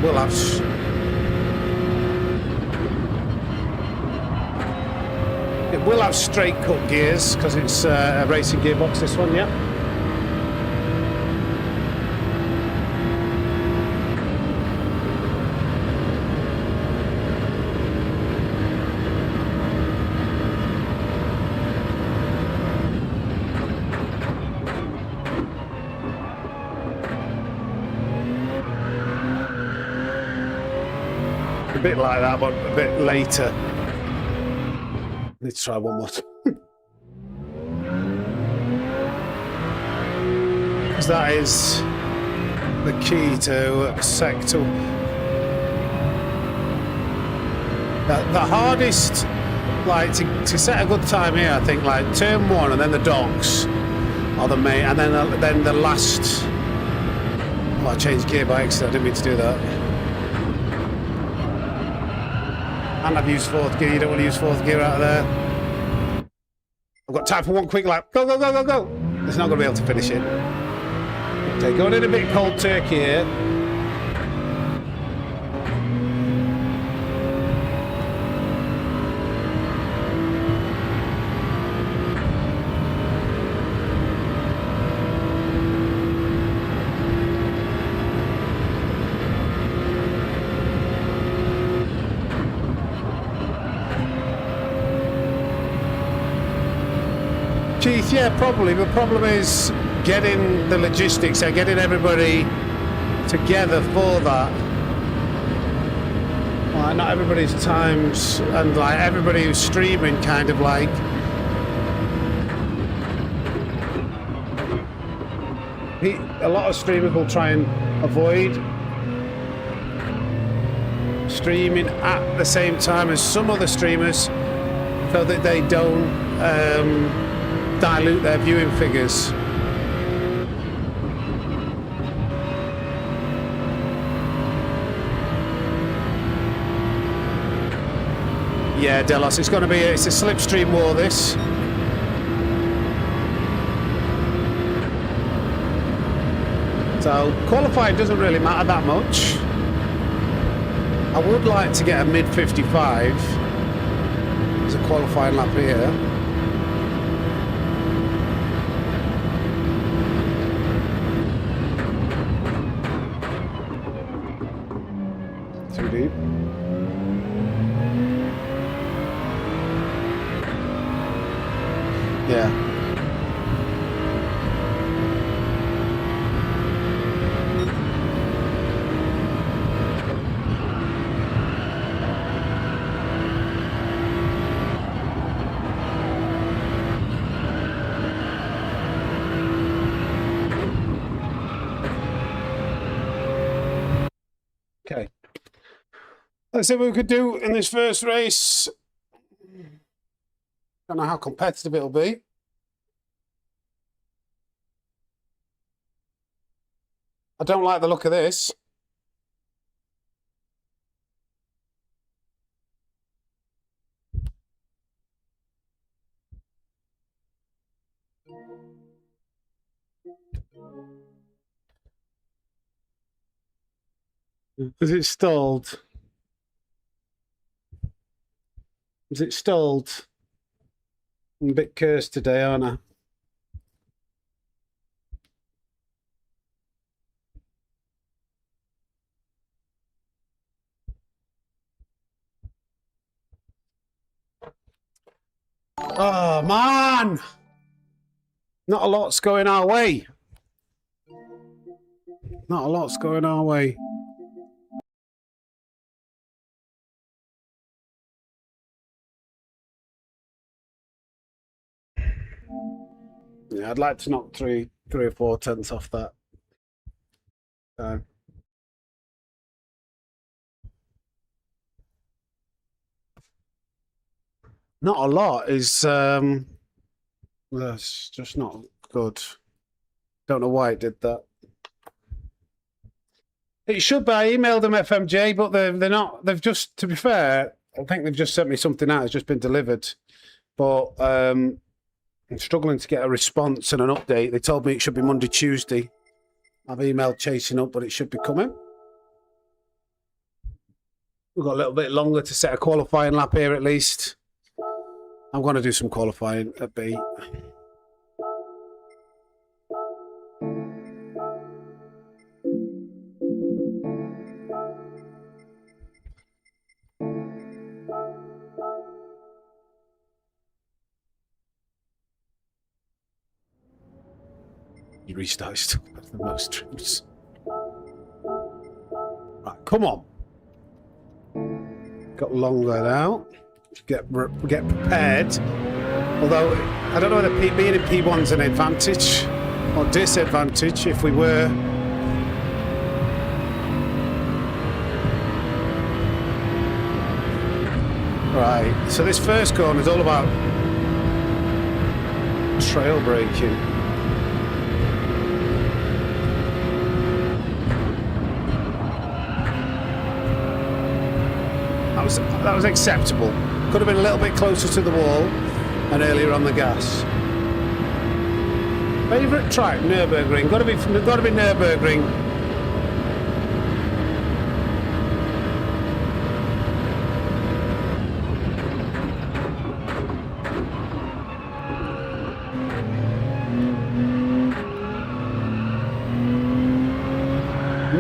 We'll have We'll have straight cut gears because it's a racing gearbox, this one, yeah. A bit like that, but a bit later. Let's try one more time. Because that is the key to sector. The hardest, like to set a good time here, I think, like turn 1 and then the docks are the main, and then the last. Oh, I changed gear by accident. I didn't mean to do that. And I've used 4th gear. You don't want to use 4th gear out of there. I've got time for one quick lap. Go, go, go, go, go. It's not going to be able to finish it. Okay, going in a bit cold turkey here. Keith, yeah, probably. The problem is getting the logistics and getting everybody together for that. Like, not everybody's times, and like everybody who's streaming kind of like a lot of streamers will try and avoid streaming at the same time as some other streamers so that they don't dilute their viewing figures. Yeah, Delos, it's a slipstream war, this. So qualifying doesn't really matter that much. I would like to get a mid 55 as a qualifying lap here. Too deep. Yeah. Okay. Let's see what we could do in this first race. Don't know how competitive it'll be. I don't like the look of this. Is it stalled? Is it stalled? I'm a bit cursed today, aren't I? Oh, man! Not a lot's going our way. Not a lot's going our way. Yeah, I'd like to knock three or 4 tenths off that. Not a lot is that's just not good. Don't know why it did that. It should be. I emailed them FMJ, but they're not. They've just, to be fair, I think they've just sent me something out. It's just been delivered, but I'm struggling to get a response and an update. They told me it should be Monday, Tuesday. I've emailed chasing up, but it should be coming. We've got a little bit longer to set a qualifying lap here at least. I'm going to do some qualifying at B. You restarted the most trips. Right, come on. Got longer now. Get prepared. Although I don't know whether being in P1's an advantage or disadvantage if we were. Right, so this first corner is all about trail braking. That was acceptable. Could have been a little bit closer to the wall and earlier on the gas. Favourite track, Nürburgring. Got to be Nürburgring.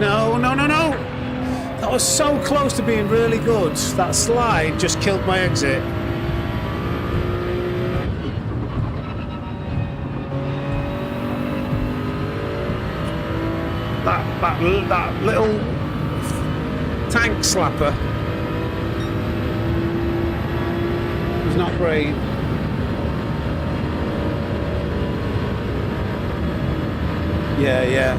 No. That was so close to being really good. That slide just killed my exit. that little tank slapper was not great. Yeah.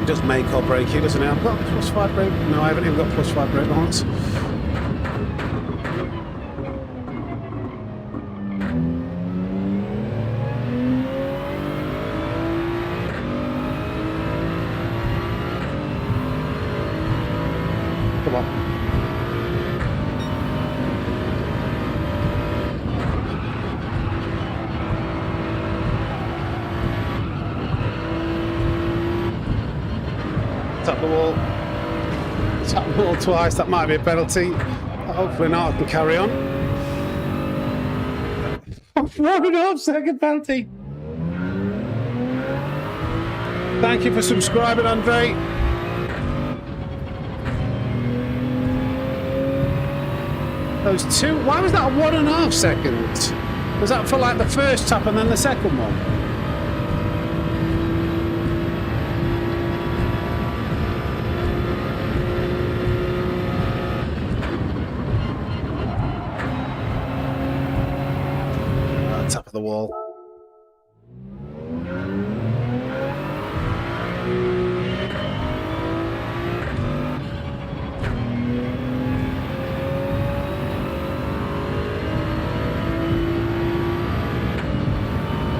It does make or break you, doesn't it? I've got +5 brake. No, I haven't even got +5 brake balance. Come on. Tap the wall. Tap the wall twice. That might be a penalty. Hopefully not. I can carry on. 1.5 second penalty. Thank you for subscribing, Andre. Those two. Why was that 1.5 seconds? Was that for like the first tap and then the second one? Top of the wall.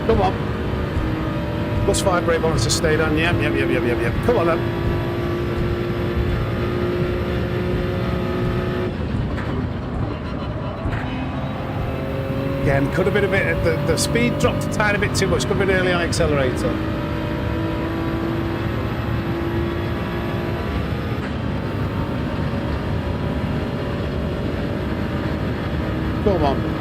Come on. +5 brake balance to stay on. Yep. Come on then. Again, could have been a bit. The speed dropped a tiny bit too much. Could have been early on accelerator. Come on.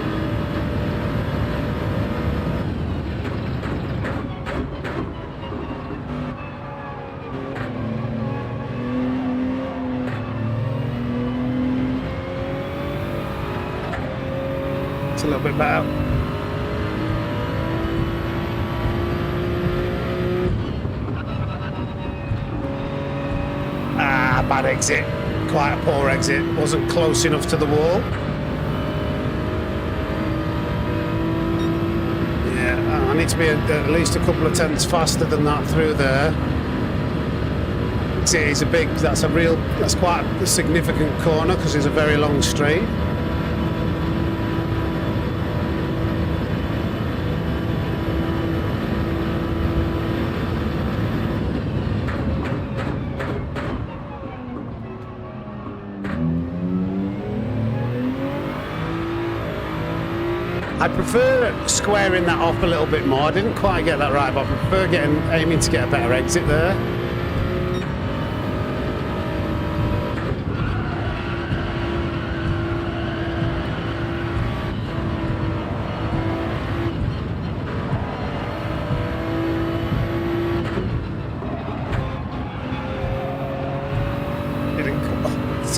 A little bit better. Bad exit. Quite a poor exit. Wasn't close enough to the wall. Yeah, I need to be at least a couple of tenths faster than that through there. It's a big. That's quite a significant corner because it's a very long straight. I prefer squaring that off a little bit more. I didn't quite get that right, but I prefer aiming to get a better exit there.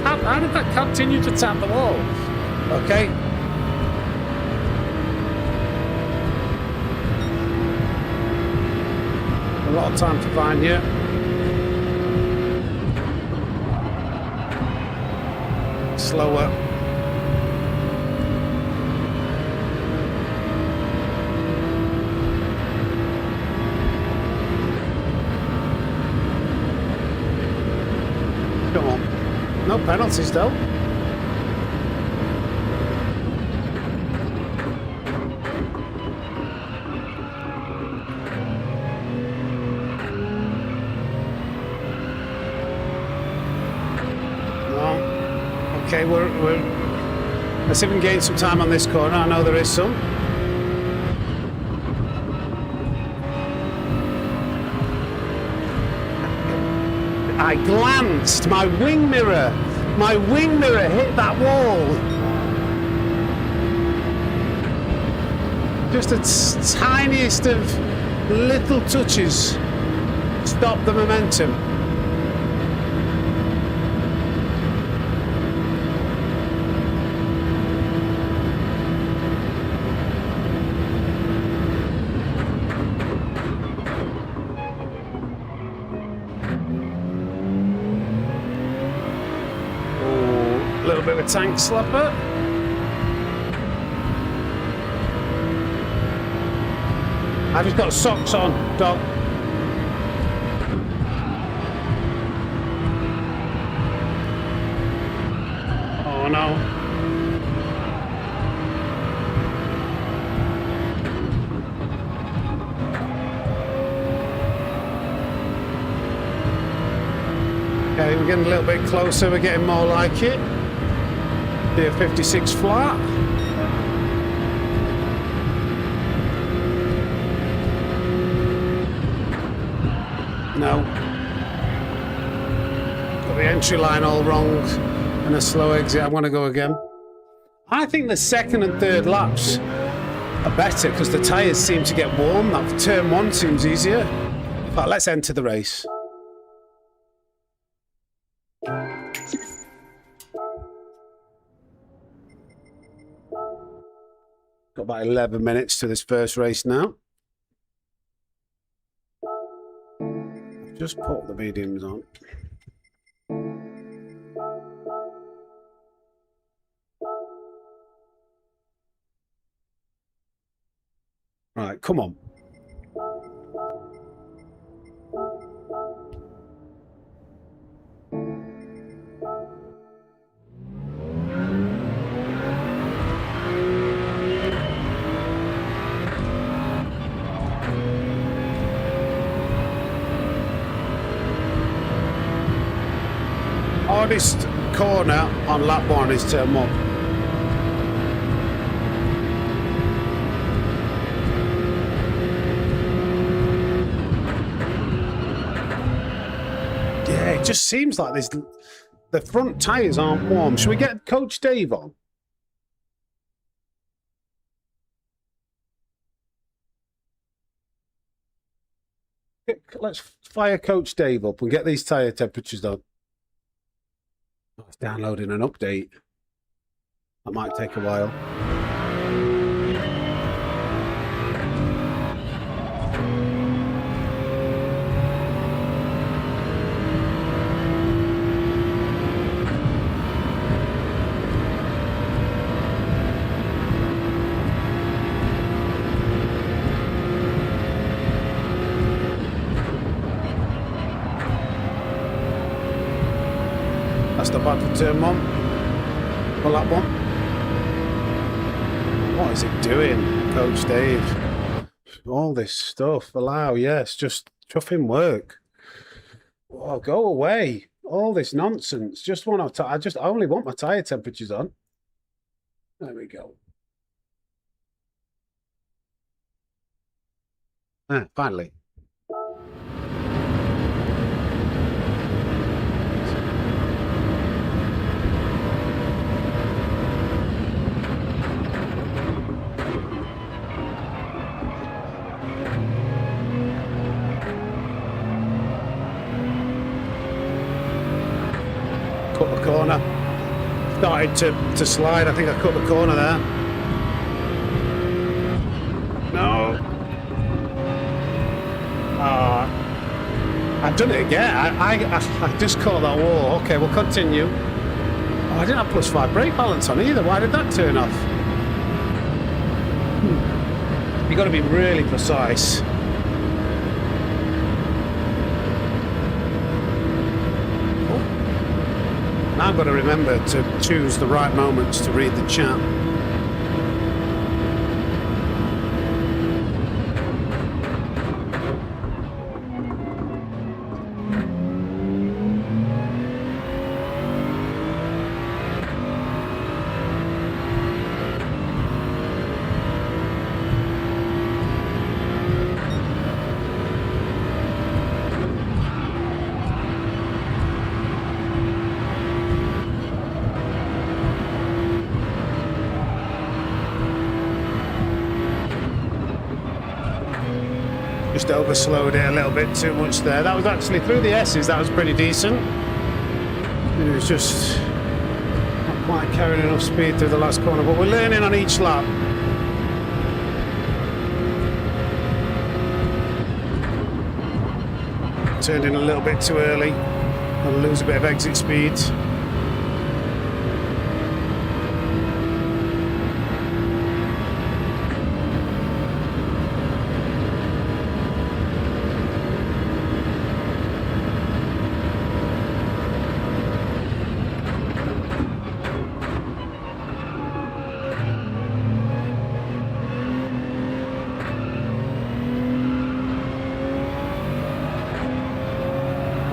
How did that continue to tap the wall? Okay. A lot of time to find you. Slower. Come on. No penalties though. Okay, let's see if we can gain some time on this corner. I know there is some. I glanced, my wing mirror hit that wall. Just the tiniest of little touches stopped the momentum. tank slapper. I've just got socks on, Doc. Oh no. Okay, we're getting a little bit closer, we're getting more like it. Here, 56 flat. No. Got the entry line all wrong and a slow exit. I want to go again. I think the second and third laps are better because the tyres seem to get warm. That turn one seems easier. But let's enter the race. Got about 11 minutes to this first race now. Just put the mediums on. Right, come on. Hardest corner on lap one is turn one. Yeah, it just seems like this. The front tyres aren't warm. Should we get Coach Dave on? Let's fire Coach Dave up and get these tyre temperatures on. It's downloading an update. That might take a while. That's not bad for turn one. Well, that one. What is it doing, Coach Dave? All this stuff. Allow, yes, just chuffing work. Oh, go away. All this nonsense. Just want to. I only want my tyre temperatures on. There we go. Ah, finally. Cut the corner. Started to slide. I think I cut the corner there. No. I've done it again. I just caught that wall. Okay, we'll continue. Oh, I didn't have +5 brake balance on either. Why did that turn off? You've got to be really precise. Now I've got to remember to choose the right moments to read the chat. Just overslowed it a little bit too much there. That was actually through the S's, that was pretty decent. It was just not quite carrying enough speed through the last corner, but we're learning on each lap. Turned in a little bit too early and lose a bit of exit speed.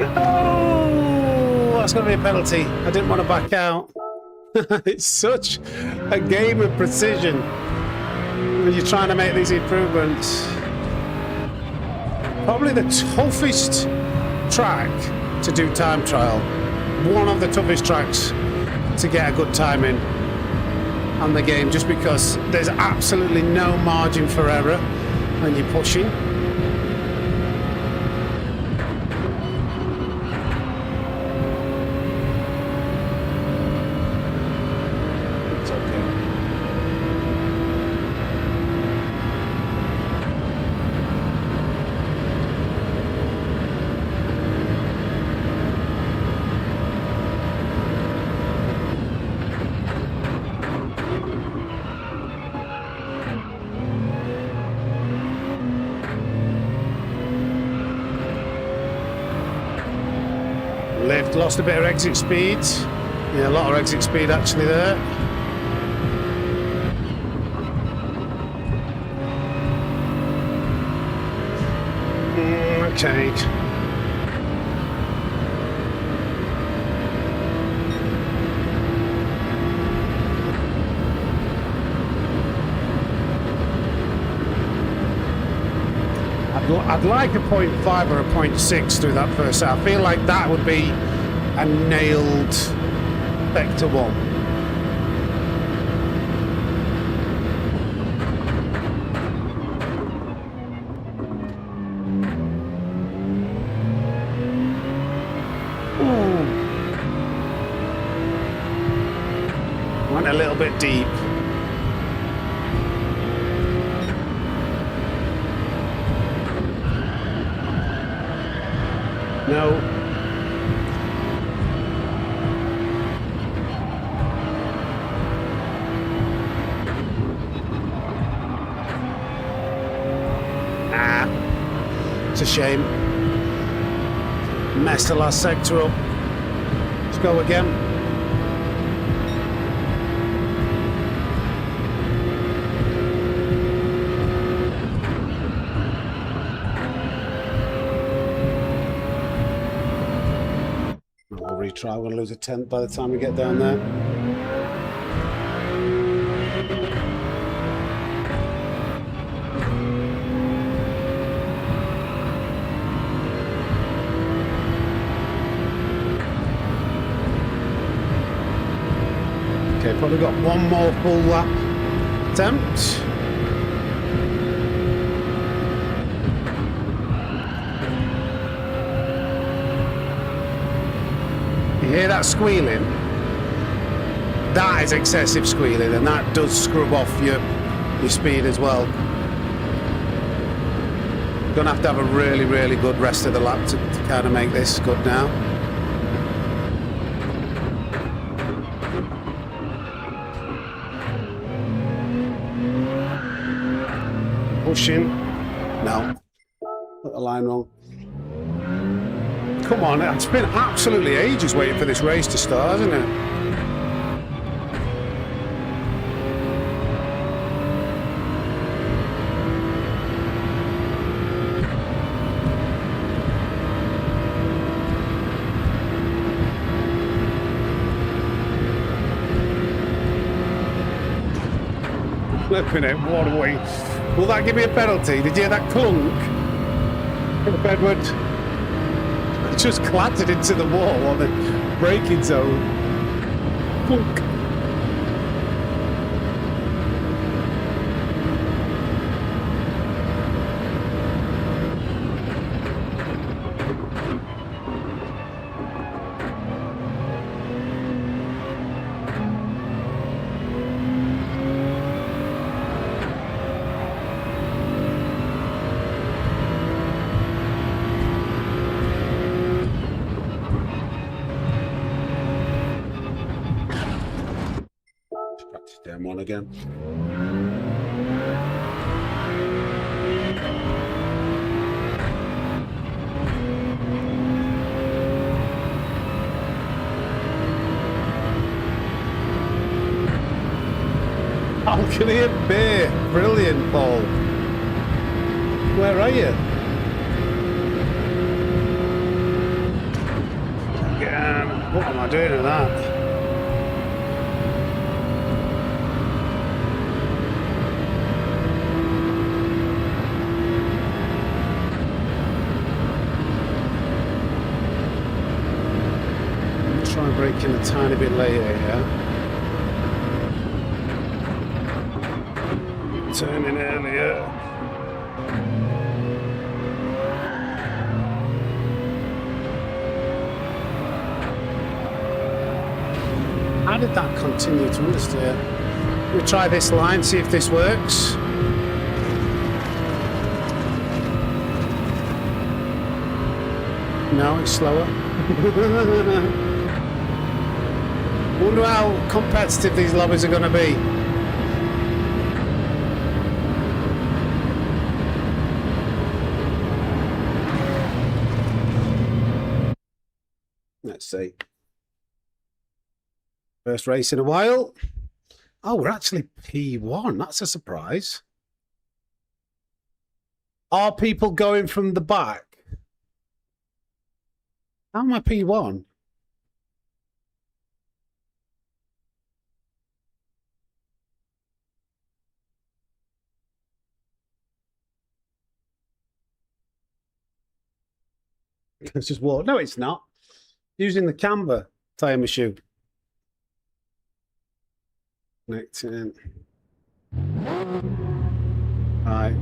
Oh, that's going to be a penalty. I didn't want to back out. It's such a game of precision when you're trying to make these improvements. Probably the toughest track to do time trial. One of the toughest tracks to get a good time in on the game, just because there's absolutely no margin for error when you're pushing. It's okay. Lift lost a bit of exit speed. Yeah, a lot of exit speed actually there. Okay. I'd like a 0.5 or a 0.6 through that first set. I feel like that would be a nailed Vector 1. Ooh. Went a little bit deep. No. It's a shame. Messed the last sector up. Let's go again. I'll retry. I'm going to lose a tenth by the time we get down there. Okay, probably got one more full lap attempt. You hear that squealing? That is excessive squealing, and that does scrub off your speed as well. You're gonna have to have a really, really good rest of the lap to kind of make this good now. Pushing. No. Put the line wrong. Come on, it's been absolutely ages waiting for this race to start, hasn't it? Flipping it, what a way. Will that give me a penalty? Did you hear that clunk? Edward just clattered into the wall on the braking zone. Clunk. Damn one again. Balcony of beer. Brilliant, Paul. Where are you? What am I doing with that? Try and break in a tiny bit later here. Turning earlier. How did that continue to understeer? We'll try this line, see if this works. No, it's slower. Wonder how competitive these lobbies are going to be. Let's see. First race in a while. Oh, we're actually P1. That's a surprise. Are people going from the back? How am I P1? It's just walk. No, it's not. Using the camber time issue. Connecting. Right.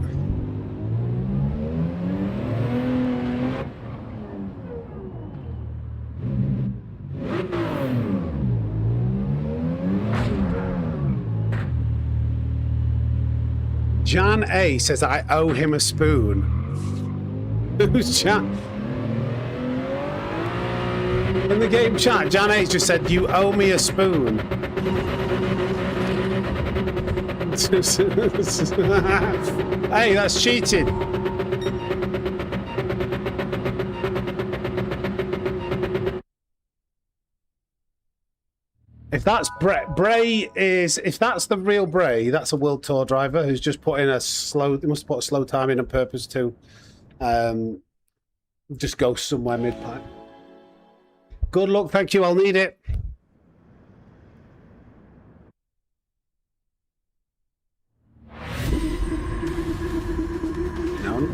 Jan A says I owe him a spoon. Who's Jan? In the game chat, Jan A just said, you owe me a spoon. Hey, that's cheating. If that's Bray is, if that's the real Bray, that's a World Tour driver who's just put in a slow, they must put a slow time in on purpose to just go somewhere mid-pack. Good luck, thank you, I'll need it. No.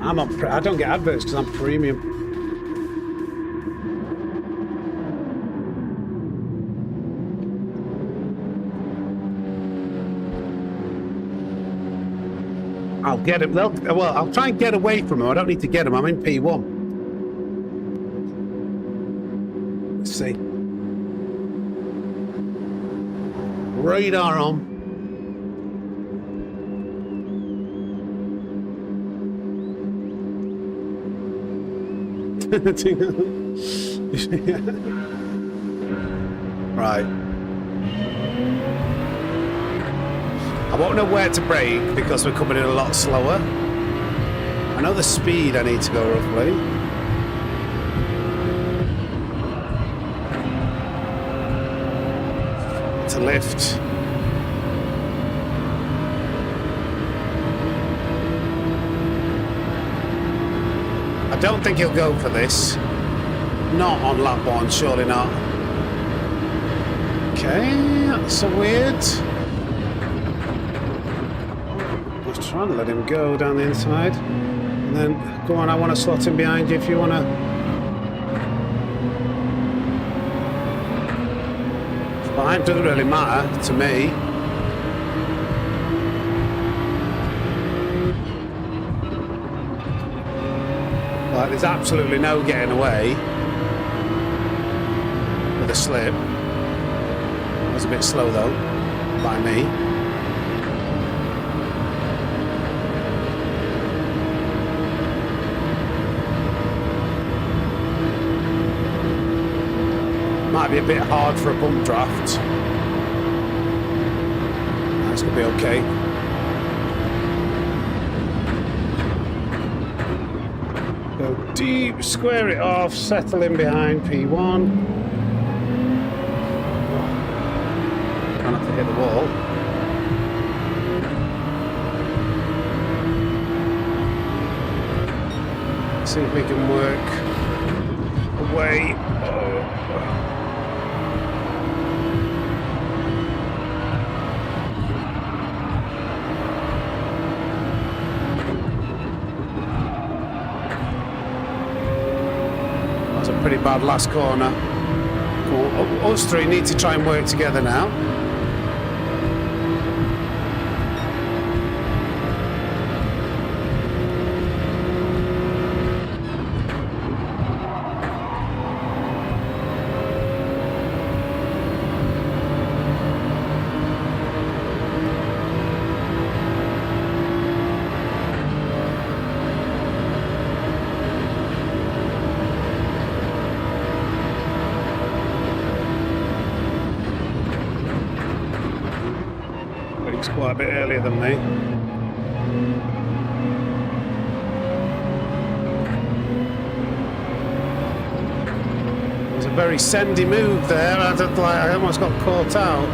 I don't get adverts because I'm premium. I'll get him. Well, I'll try and get away from him. I don't need to get him. I'm in P1. Let's see. Radar on. Right. I won't know where to brake because we're coming in a lot slower. I know the speed I need to go roughly. To lift. I don't think he'll go for this. Not on lap one, surely not. Okay, that's so weird. Trying to let him go down the inside, and then go on. I want to slot him behind you if you want to. Fine, doesn't really matter to me. Like, there's absolutely no getting away with a slip. It was a bit slow though, by me. Might be a bit hard for a bump draft. That's gonna be okay. Go deep, square it off, settle in behind P1. Try not to hit the wall. See if we can work way. Oh. That was a pretty bad last corner. Cool. Us three need to try and work together now. Quite a bit earlier than me. It was a very sendy move there. I almost got caught out.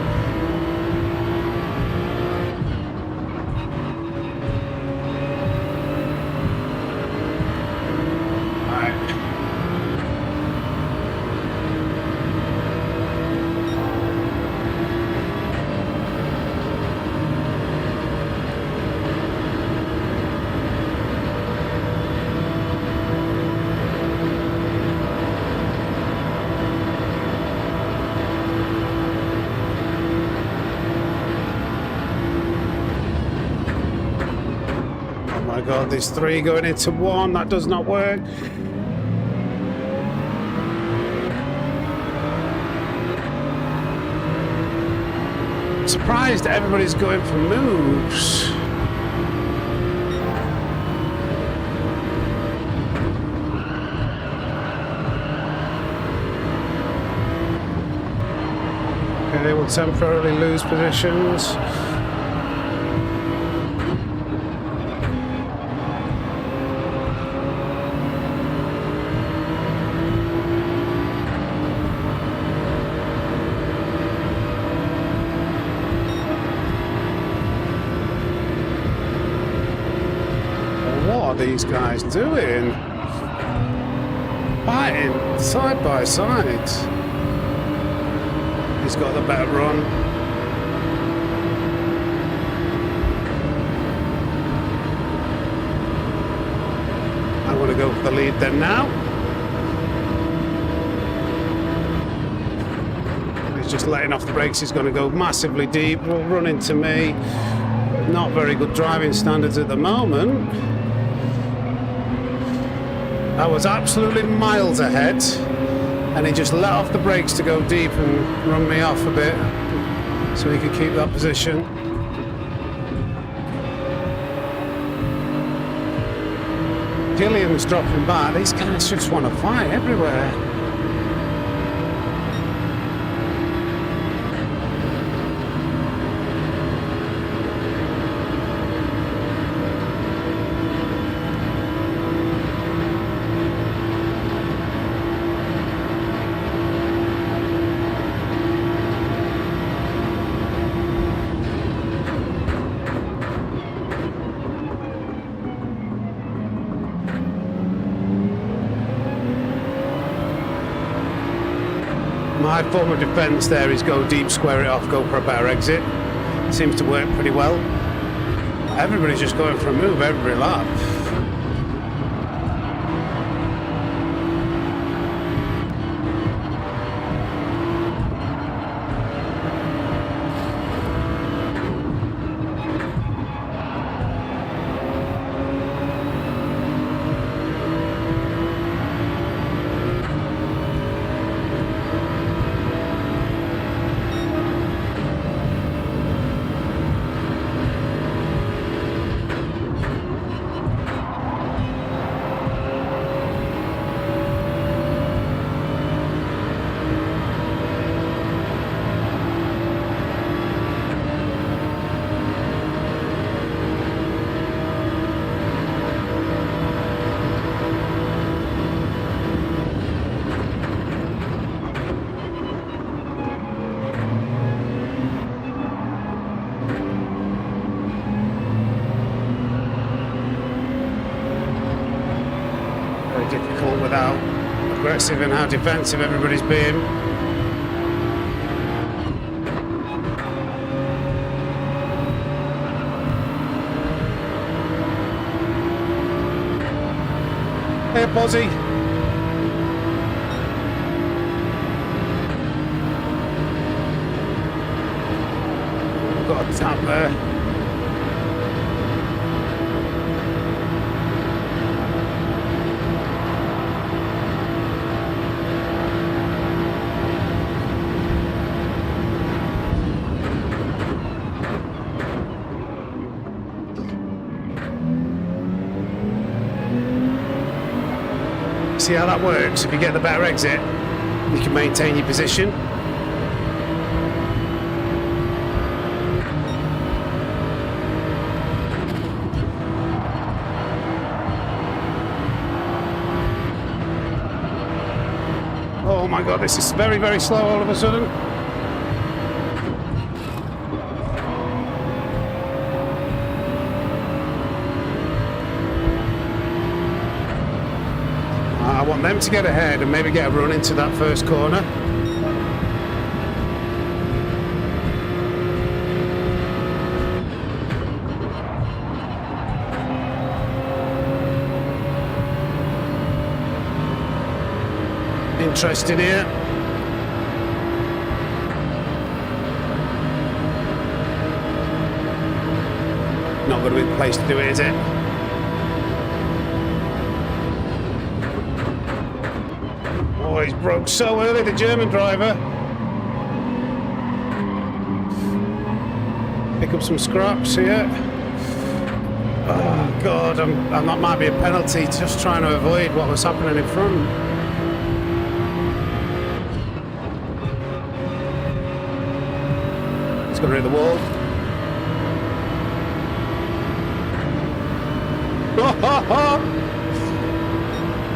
God, there's three going into one. That does not work. Surprised everybody's going for moves. Okay, they will temporarily lose positions. These guys doing? Fighting side by side. He's got the better run. I'm going to go for the lead then now. He's just letting off the brakes. He's going to go massively deep. Will run into me. Not very good driving standards at the moment. I was absolutely miles ahead, and he just let off the brakes to go deep and run me off a bit so he could keep that position. Gillian's dropping back. These guys just want to fight everywhere. My form of defence there is go deep, square it off, go for a better exit. Seems to work pretty well. Everybody's just going for a move every lap. Difficult without aggressive and how defensive everybody's being. Hey, Posy. Got a tap there. See how that works? If you get the better exit, you can maintain your position. Oh my god, this is very, very slow all of a sudden. I want them to get ahead and maybe get a run into that first corner. Interesting here. Not going to be the place to do it, is it? Oh, he's broke so early, the German driver. Pick up some scraps here. Oh God, that might be a penalty, just trying to avoid what was happening in front. It's going to hit the wall.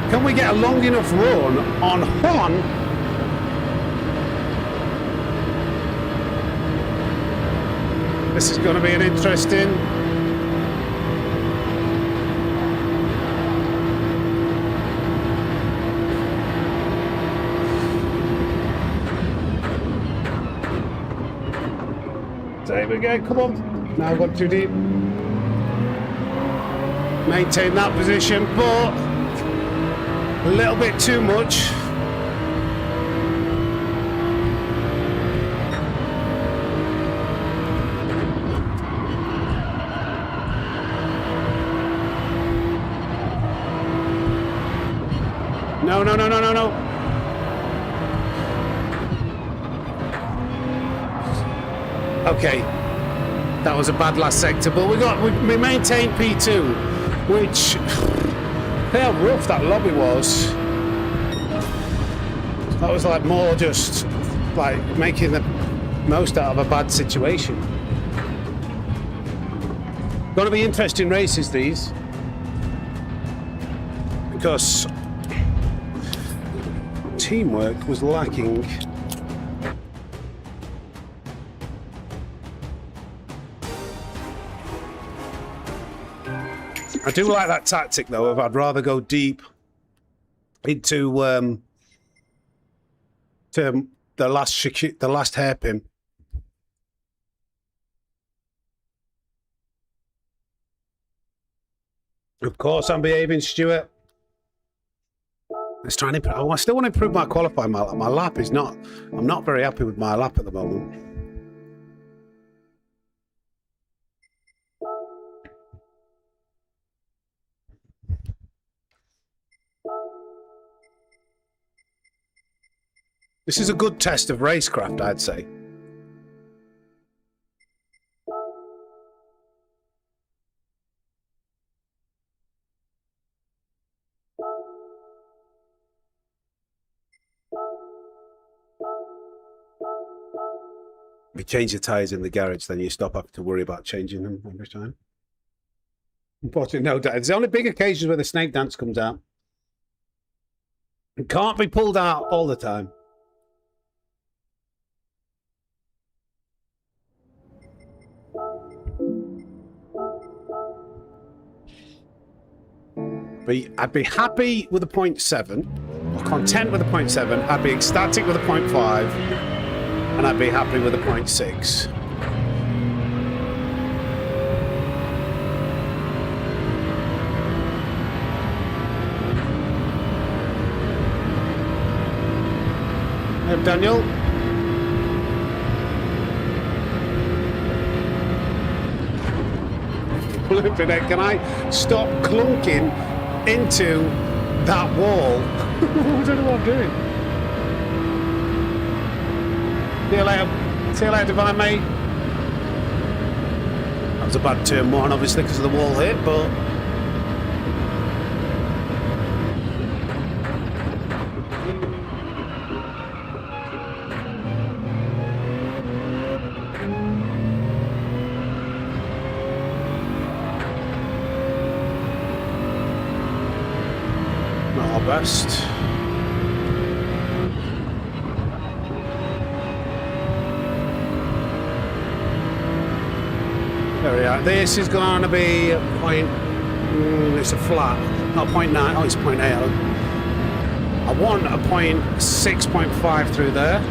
Can we get a long enough run on Juan? This is going to be an interesting. There we go, come on. Now I've got too deep. Maintain that position, but a little bit too much. No, no, no, no, no, no. Okay, that was a bad last sector, but we maintained P2, which how rough that lobby was. That was like more just like making the most out of a bad situation. Going to be interesting races these, because teamwork was lacking. I do like that tactic though of I'd rather go deep into to the last hairpin. Of course I'm behaving, Stuart. Let's try and improve. I still want to improve my qualifying. My lap is not. I'm not very happy with my lap at the moment. This is a good test of racecraft, I'd say. If you change the tyres in the garage, then you stop having to worry about changing them every time. Unfortunately, no, it's the only big occasions where the snake dance comes out. It can't be pulled out all the time. I'd be happy with a 0.7. content with a 0.7, I'd be ecstatic with a 0.5, and I'd be happy with a 0.6. Hey, Daniel. Flipping it, can I stop clunking into that wall? I don't know what I'm doing. See you later. See you later, divine mate. That was a bad turn one, obviously, because of the wall hit, but... not our best. There we are. This is going to be a point. It's a flat, not 0.9. Oh, it's 0.8. I want a 0.6.5 through there.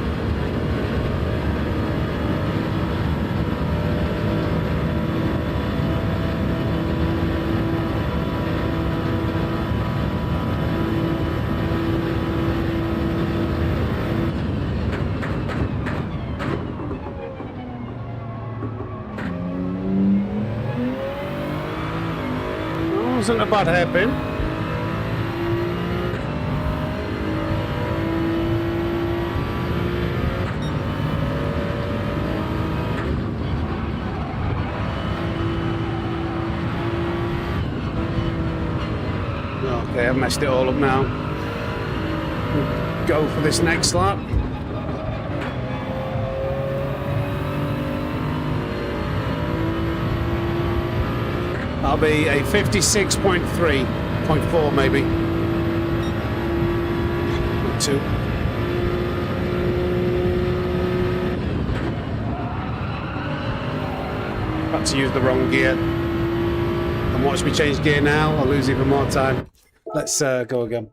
Wasn't a bad hairpin. Okay, I've messed it all up now. Go for this next lap. That'll be a 56.3, 0.4 maybe. Not 2. Had to use the wrong gear. And watch me change gear now, I'll lose even more time. Let's go again.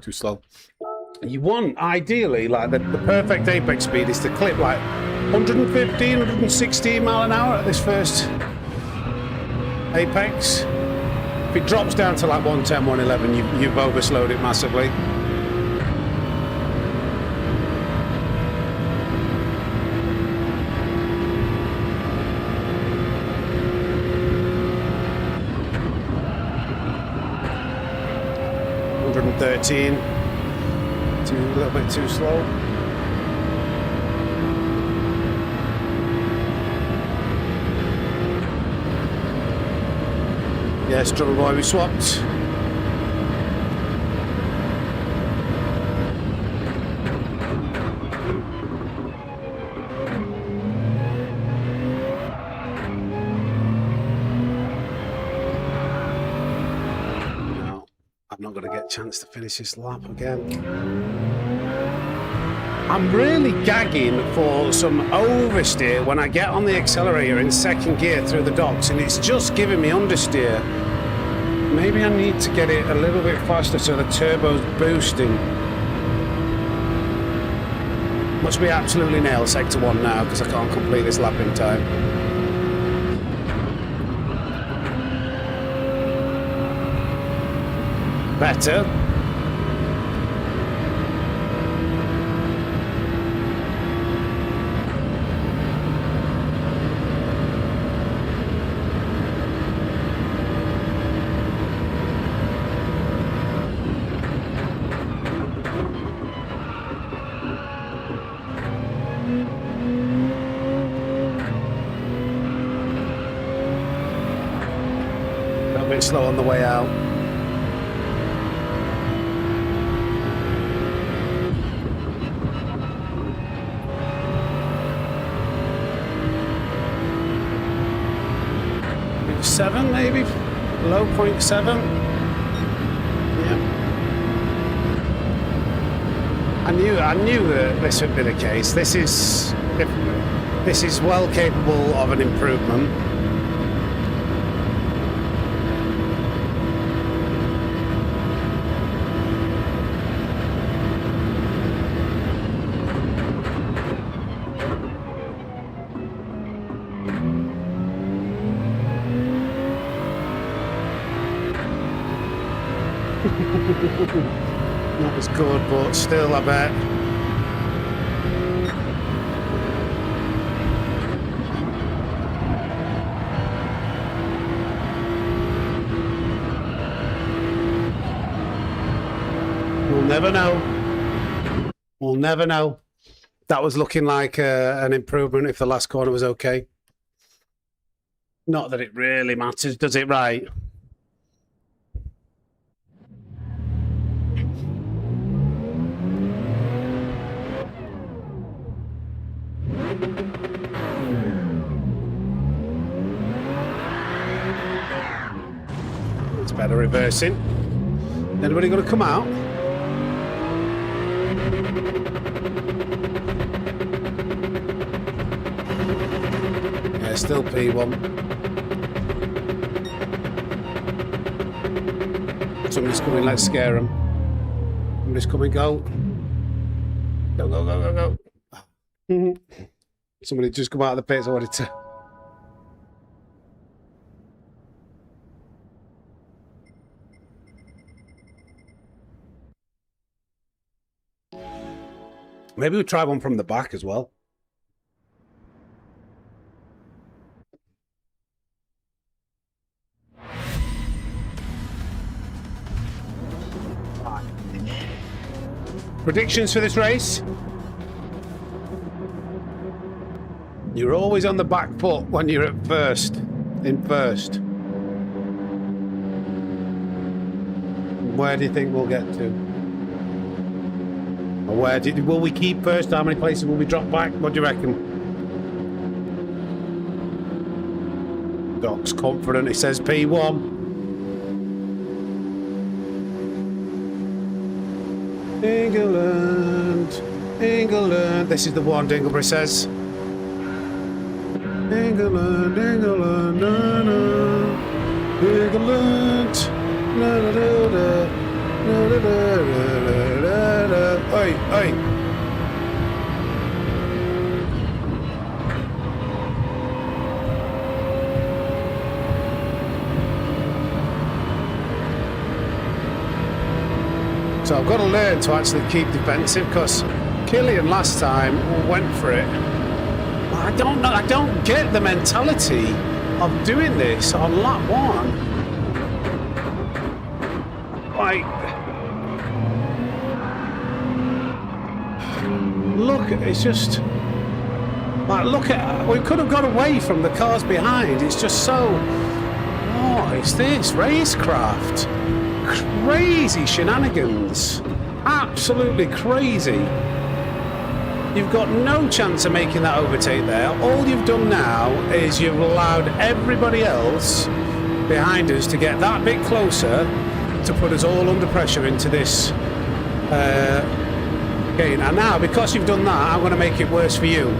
Too slow. You want, ideally, like the perfect apex speed is to clip like 115, 116 mile an hour at this first apex. If it drops down to like 110, 111, you've overslowed it massively. $113. A little bit too slow. Yes, Drummer Boy, we swapped. No, I'm not going to get a chance to finish this lap again. I'm really gagging for some oversteer when I get on the accelerator in second gear through the docks, and it's just giving me understeer. Maybe I need to get it a little bit faster so the turbo's boosting. Must be absolutely nail sector 1 now because I can't complete this lap in time. Better. A bit slow on the way out. .7 maybe, low .7. Yeah. I knew that this would be the case. This is well capable of an improvement. Not as good, but still, I bet. We'll never know. We'll never know. That was looking like an improvement if the last corner was okay. Not that it really matters, does it, right? It's better reversing. Anybody going to come out? Yeah, still P1. Somebody's coming, let's scare them. Somebody's coming, go. Go, go, go, go, go. Somebody just come out of the pits, I wanted to. Maybe we'll try one from the back as well. Predictions for this race? You're always on the back foot when you're at first, in first. Where do you think we'll get to? Or where will we keep first? How many places will we drop back? What do you reckon? Doc's confident, he says P1. England, England. This is the one, Dinglebury says. England, England, na na. England, na na na na. Na na na na na. Oi, oi. So I've got to learn to actually keep defensive because Killian last time went for it. I don't know. I don't get the mentality of doing this on lap one. Like, look, it's just like, look at, we could have got away from the cars behind. It's just so, what is this? Racecraft. Crazy shenanigans. Absolutely crazy. You've got no chance of making that overtake there. All you've done now is you've allowed everybody else behind us to get that bit closer to put us all under pressure into this game. And now, because you've done that, I'm going to make it worse for you.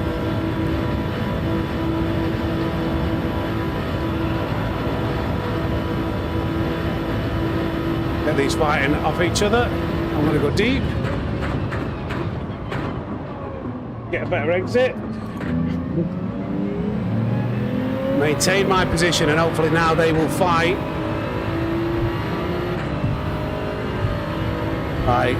Get these fighting off each other. I'm going to go deep. Get a better exit. Maintain my position, and hopefully now they will fight. Right.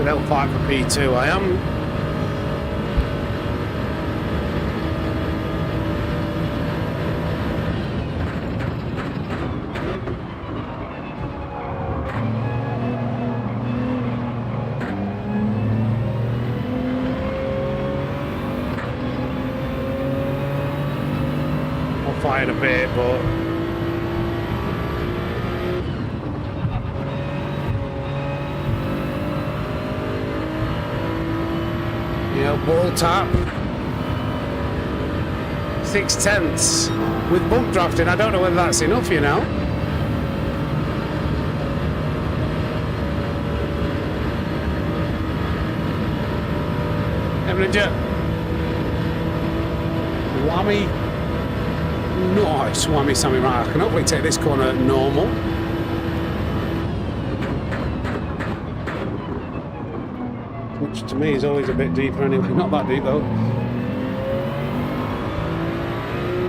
they'll fight for P2. I am. I'll fight a bit, but. Ball tap 6/10 with bump drafting. I don't know whether that's enough, you know. Whammy. Nice whammy, Sammy. Right, I can hopefully take this corner normal. Which to me is always a bit deeper anyway. Not that deep though.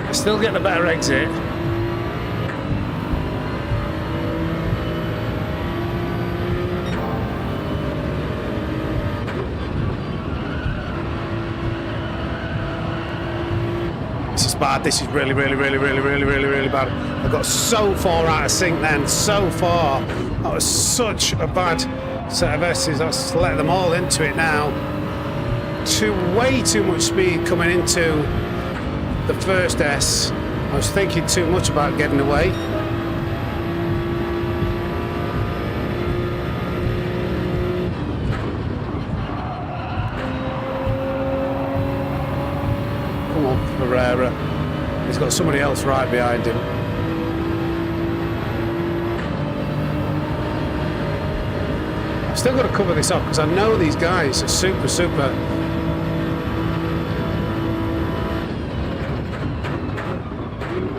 I still get the better exit. This is bad. This is really bad. I got so far out of sync then. So far. That was such a bad set of S's. Let's let them all into it now. Way too much speed coming into the first S. I was thinking too much about getting away. Come on, Ferrari. He's got somebody else right behind him. Still got to cover this up because I know these guys are super.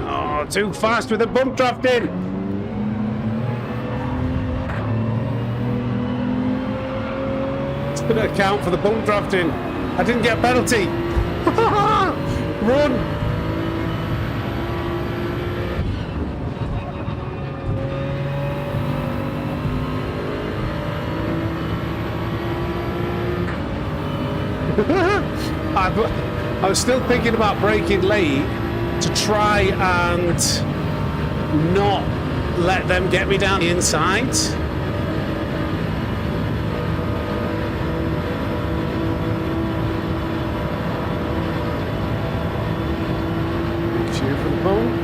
Oh, too fast with the bump drafting. It's going to account for the bump drafting. I didn't get a penalty. Run. I was still thinking about braking late to try and not let them get me down the inside. Big cheer for the bump.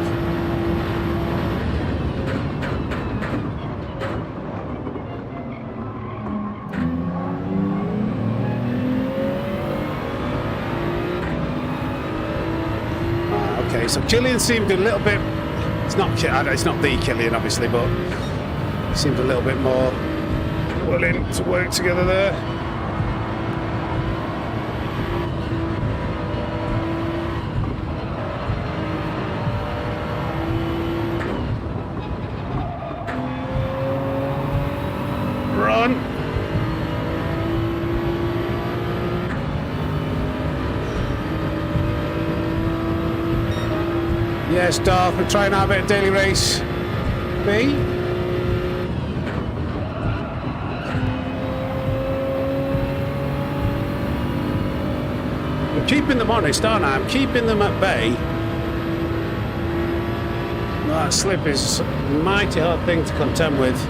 So Killian seemed a little bit, it's not the Killian obviously, but he seemed a little bit more willing to work together there. Run. Yes, Darth, we're trying out a bit of daily race. B. I'm keeping them honest, aren't I? I'm keeping them at bay. That slip is a mighty hard thing to contend with.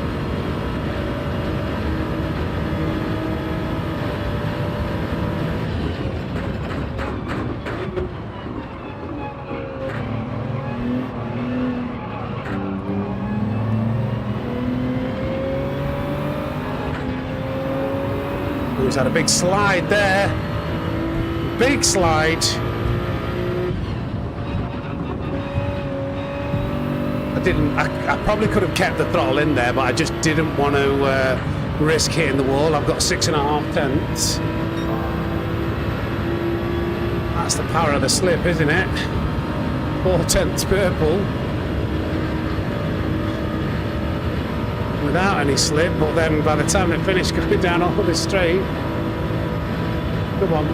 He's had a big slide there. Big slide. I probably could have kept the throttle in there, but I just didn't want to risk hitting the wall. I've got 6.5 tenths. That's the power of the slip, isn't it? 4 tenths purple. Without any slip, but then by the time it finished going down all this straight. Come on.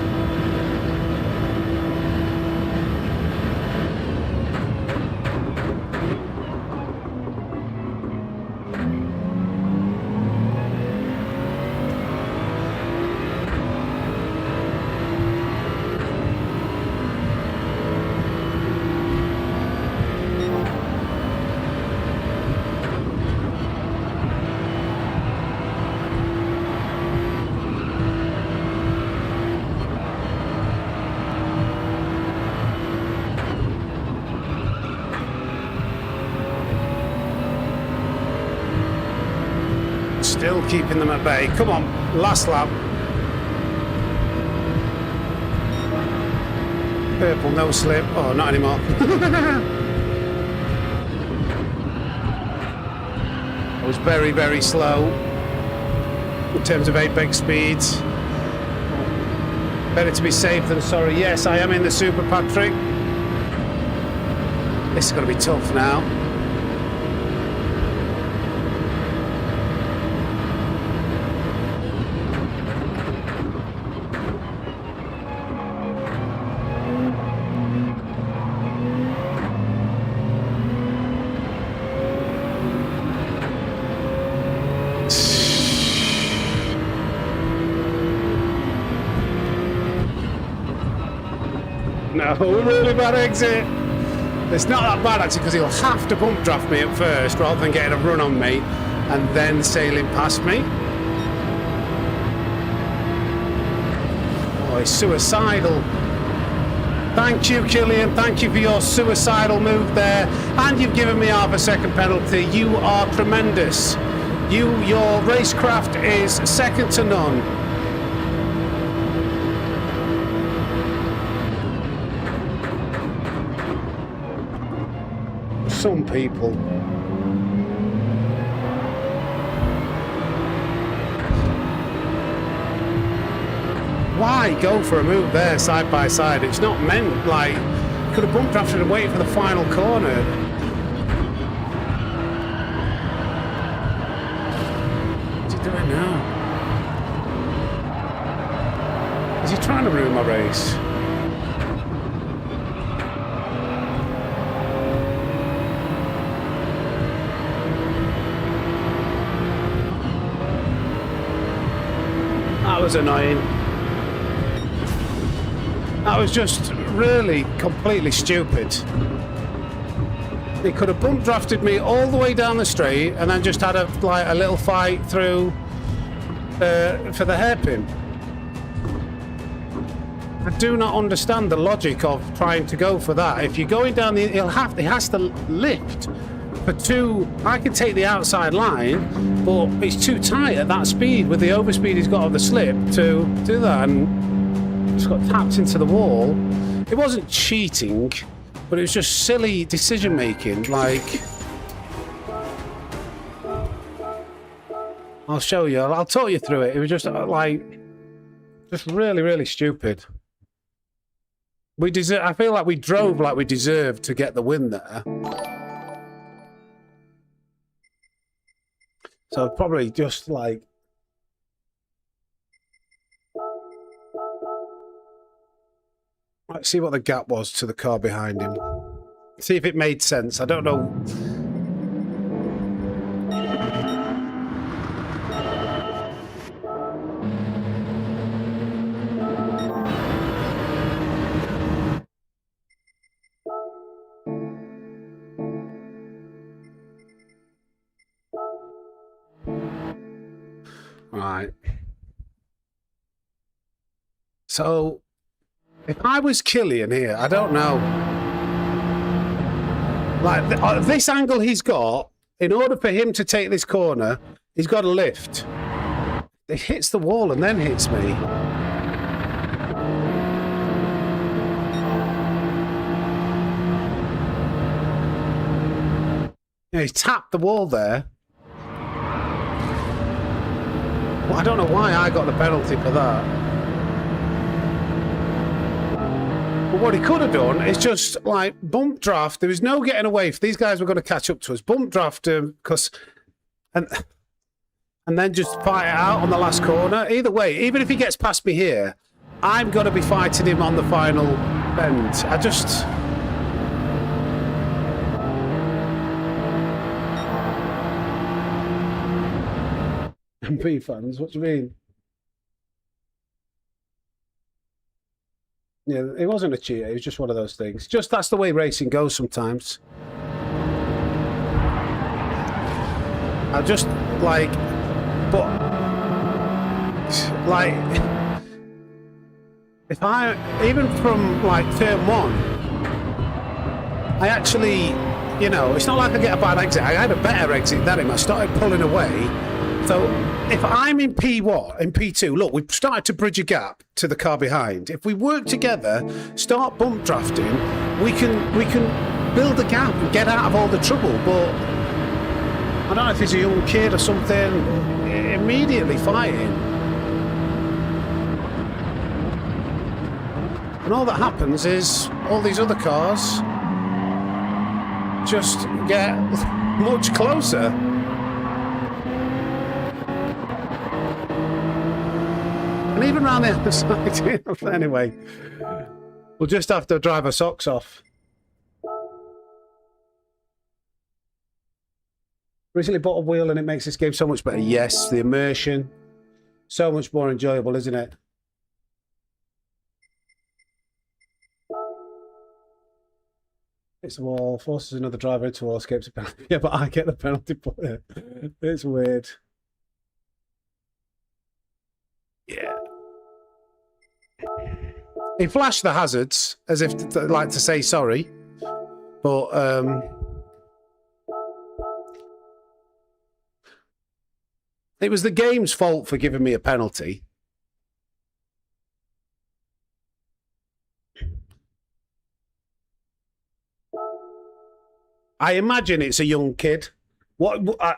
keeping them at bay. Come on, last lap. Purple, no slip. Oh, not anymore. I was very, very slow in terms of apex speeds. Better to be safe than sorry. Yes, I am in the Super Patrick. This is going to be tough now. No, really bad exit. It's not that bad actually because he'll have to bump draft me at first rather than getting a run on me and then sailing past me. Oh, he's suicidal. Thank you, Killian. Thank you for your suicidal move there. And you've given me half a second penalty. You are tremendous. Your racecraft is second to none. Some people. Why go for a move there side by side? It's not meant, like, you could have bumped drafted and waited for the final corner. What's he doing now? Is he trying to ruin my race? That was annoying. That was just really completely stupid. He could have bump drafted me all the way down the straight and then just had a little fight through for the hairpin. I do not understand the logic of trying to go for that. If you're going down he has to lift for two. I can take the outside line, but it's too tight at that speed with the overspeed he's got on the slip to do that, and just got tapped into the wall. It wasn't cheating, but it was just silly decision making. Like, I'll show you. I'll talk you through it. It was just just really, really stupid. I feel like we drove like we deserved to get the win there. So probably just like. Let's see what the gap was to the car behind him. See if it made sense. I don't know. Right. So, if I was Killian here, I don't know. Like, this angle he's got, in order for him to take this corner, he's got to lift. It hits the wall and then hits me. Yeah, he's tapped the wall there. Well, I don't know why I got the penalty for that. But what he could have done is just like bump draft. There was no getting away. If these guys were going to catch up to us, bump draft him and then just fight it out on the last corner. Either way, even if he gets past me here, I'm going to be fighting him on the final bend. MP fans, what do you mean? Yeah, it wasn't a cheat. It was just one of those things. Just that's the way racing goes sometimes. I just like, but like, if I even from like turn one, I actually, you know, it's not like I get a bad exit. I had a better exit than him. I started pulling away. So if I'm in P1, in P2, look, we've started to bridge a gap to the car behind. If we work together, start bump drafting, we can build a gap and get out of all the trouble. But I don't know if he's a young kid or something, immediately fighting. And all that happens is all these other cars just get much closer. And even around the other side. Anyway, we'll just have to drive our socks off. Recently bought a wheel and it makes this game so much better. Yes, the immersion. So much more enjoyable, isn't it? It's the wall, forces another driver into wall, escapes a penalty. Yeah, but I get the penalty point. It's weird. Yeah. He flashed the hazards as if to like to say sorry, but it was the game's fault for giving me a penalty. I imagine it's a young kid. I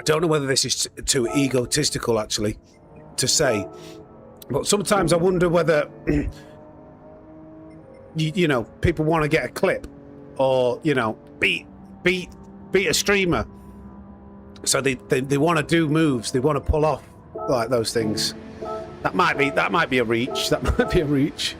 don't know whether this is too egotistical, actually, to say, but sometimes I wonder whether, you know, people want to get a clip or, you know, beat a streamer. So they want to do moves. They want to pull off like those things. That might be a reach. That might be a reach.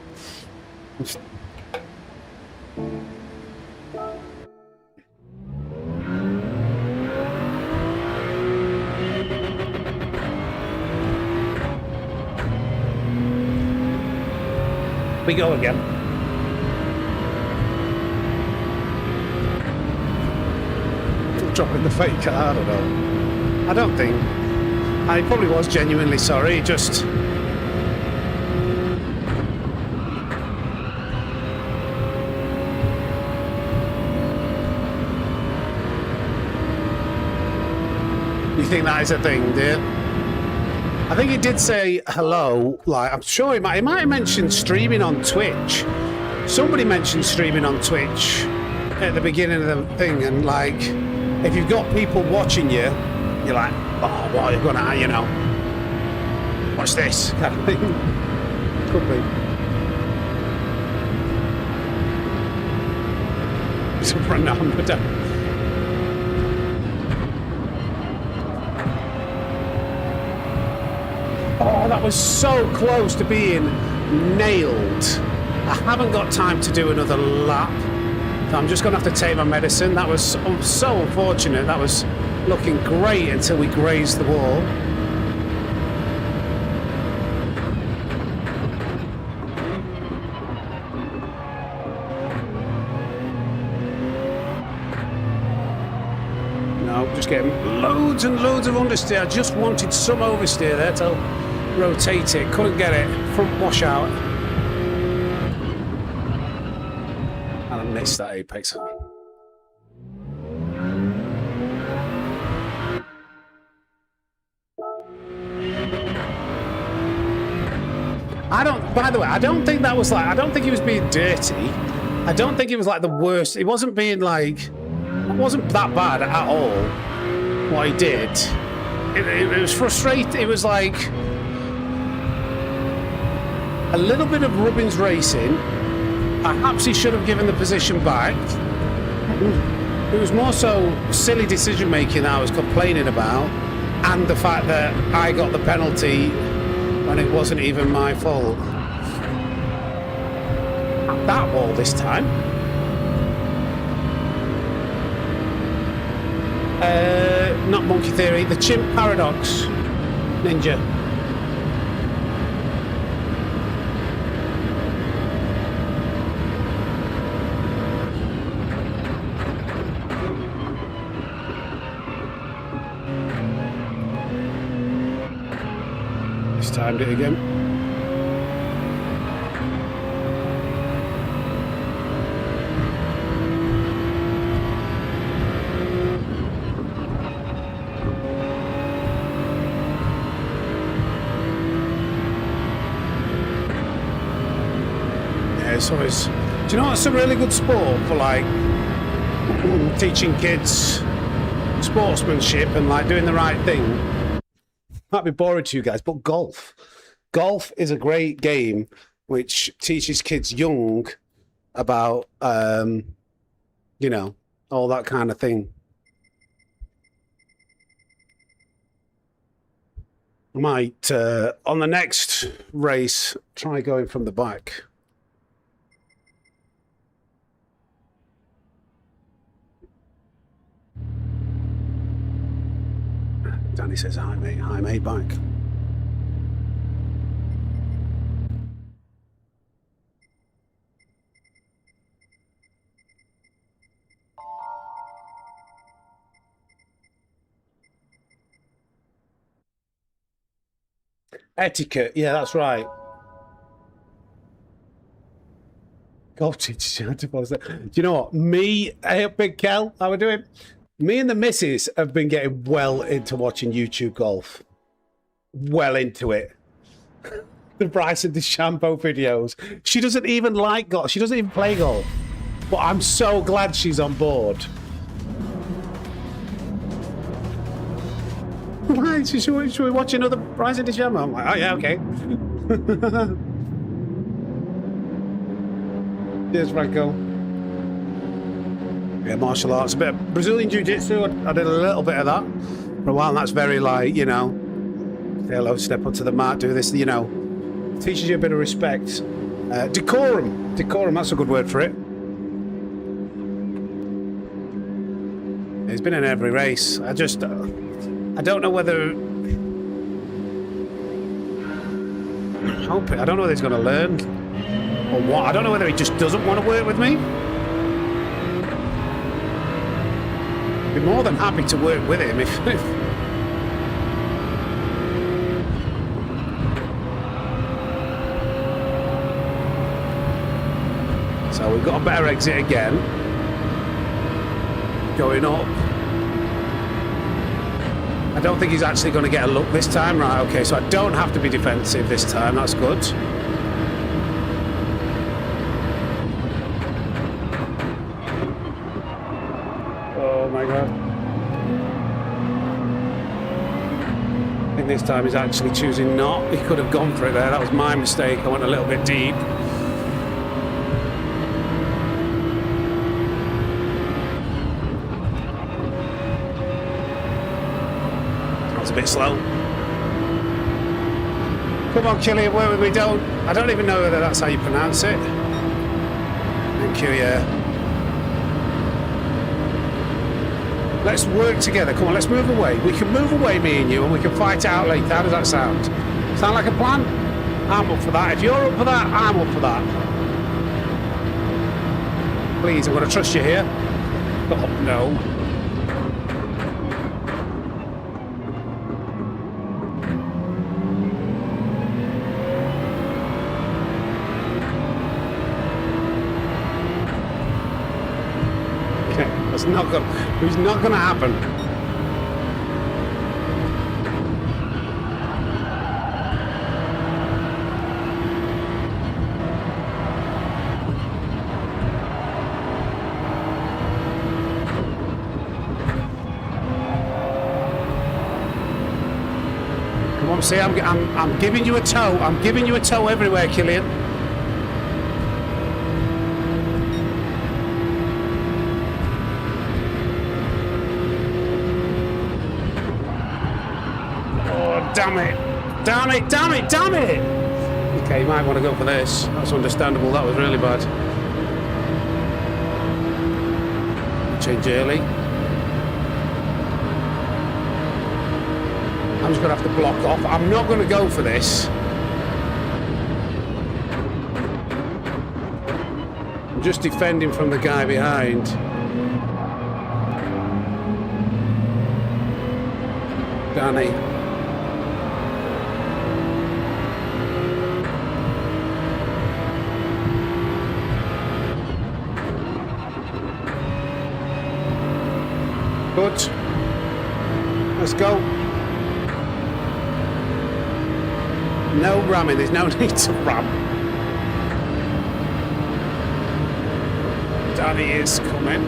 We go again. Dropping the fake car, I don't know. I don't think. I probably was genuinely sorry, just. You think that is a thing, do you? I think he did say hello, like, I'm sure he might have mentioned streaming on Twitch. Somebody mentioned streaming on Twitch at the beginning of the thing, and like, if you've got people watching you, you're like, oh, what are you gonna, you know, watch this kind of thing. Could be. It's a phenomenon. Oh, that was so close to being nailed. I haven't got time to do another lap. So I'm just going to have to take my medicine. That was so unfortunate. That was looking great until we grazed the wall. No, just getting loads and loads of understeer. I just wanted some oversteer there to rotate it. Couldn't get it. Front washout. And I missed that apex. By the way, I don't think that was like, I don't think he was being dirty. I don't think it was like the worst. It wasn't being like, it wasn't that bad at all, what he did. It was frustrating. It was like a little bit of Rubbins racing. Perhaps he should have given the position back. It was more so silly decision making that I was complaining about, and the fact that I got the penalty when it wasn't even my fault. That wall this time. Not Monkey Theory, the Chimp Paradox Ninja. Just timed it again. It's always. Do you know what's a really good sport for like teaching kids sportsmanship and like doing the right thing? Might be boring to you guys, but golf. Golf is a great game which teaches kids young about, you know, all that kind of thing. I might, on the next race, try going from the back. Danny says, hi mate, back. Etiquette, yeah, that's right. Golf teachers, do you know what? Me, hey, Big Kel, how we doing? Me and the missus have been getting well into watching YouTube golf. Well into it. The Bryson DeChambeau videos. She doesn't even like golf. She doesn't even play golf. But I'm so glad she's on board. Why? Should we watch another Bryson DeChambeau? I'm like, oh yeah, okay. Cheers, Franco. Yeah, martial arts, a bit of Brazilian Jiu-Jitsu. I did a little bit of that for a while, and that's very like, you know, say hello, step onto the mat, do this, you know, teaches you a bit of respect. Decorum, that's a good word for it. He's been in every race. I don't know whether, I don't know whether he's going to learn or what. I don't know whether he just doesn't want to work with me. I'd be more than happy to work with him if So we've got a better exit again. Going up. I don't think he's actually going to get a look this time. Right, okay, so I don't have to be defensive this time. That's good. Oh my God. I think this time he's actually choosing not. He could have gone for it there. That was my mistake. I went a little bit deep. A bit slow. Come on, Killian, work with me. I don't even know whether that's how you pronounce it. Thank you, yeah. Let's work together. Come on, let's move away. We can move away, me and you, and we can fight it out later. How does that sound? Sound like a plan? I'm up for that. If you're up for that, I'm up for that. Please, I'm going to trust you here. Oh, no. It's not going to happen. Come on, see, I'm giving you a toe. I'm giving you a toe everywhere, Killian. Damn it! Damn it! Damn it! Damn it! Okay, you might want to go for this. That's understandable. That was really bad. Change early. I'm just going to have to block off. I'm not going to go for this. I'm just defending from the guy behind. Danny. Good. Let's go. No ramming. There's no need to ram. Danny is coming.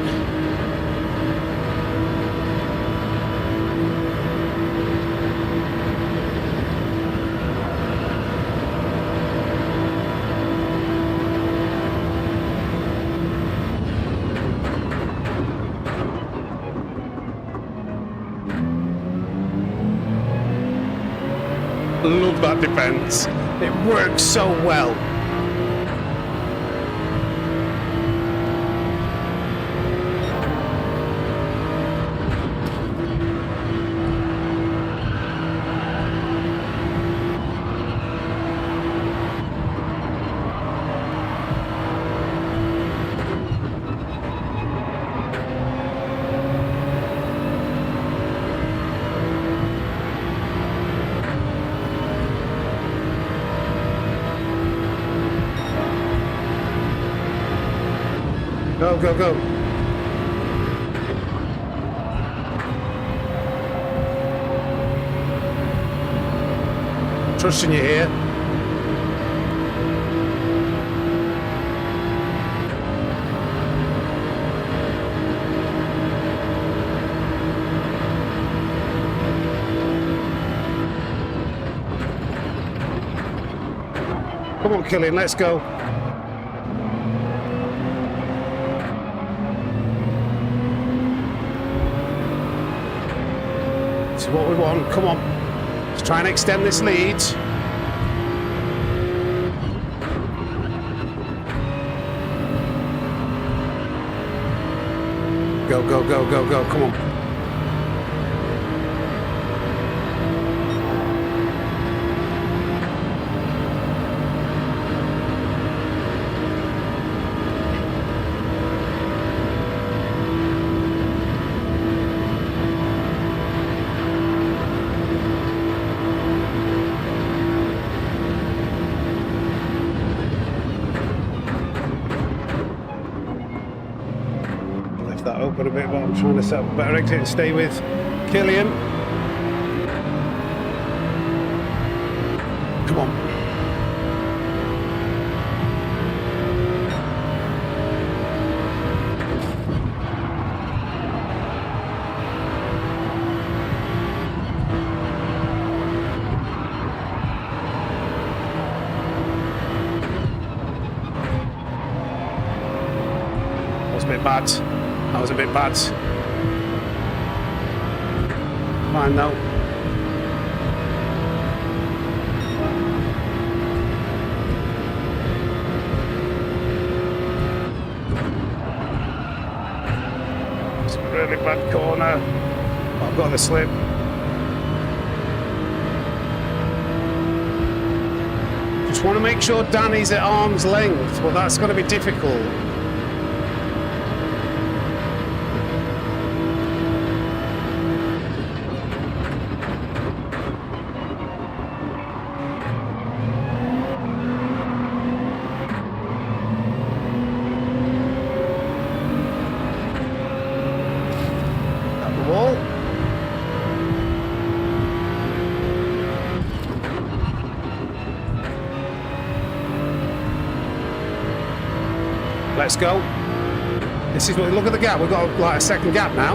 Love that defense. It works so well. Go, go, go. Trusting you here. Come on, Killian, let's go. What we want. Come on, let's try and extend this lead. Go, go, go, go, go. Come on. That open a bit, but I'm trying to set up a better exit and stay with Killian. Come on. That was a bit bad. That was a bit bad. Fine now. It's a really bad corner. I've got the slip. Just want to make sure Danny's at arm's length. Well, that's going to be difficult. Let's go. This is what, look at the gap. We've got like a second gap now.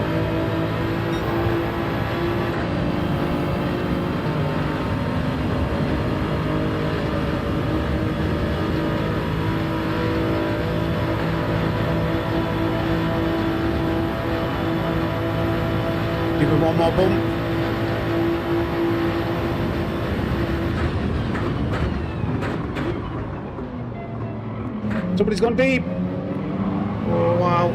Give him one more bump. Somebody's gone deep. Oh, wow.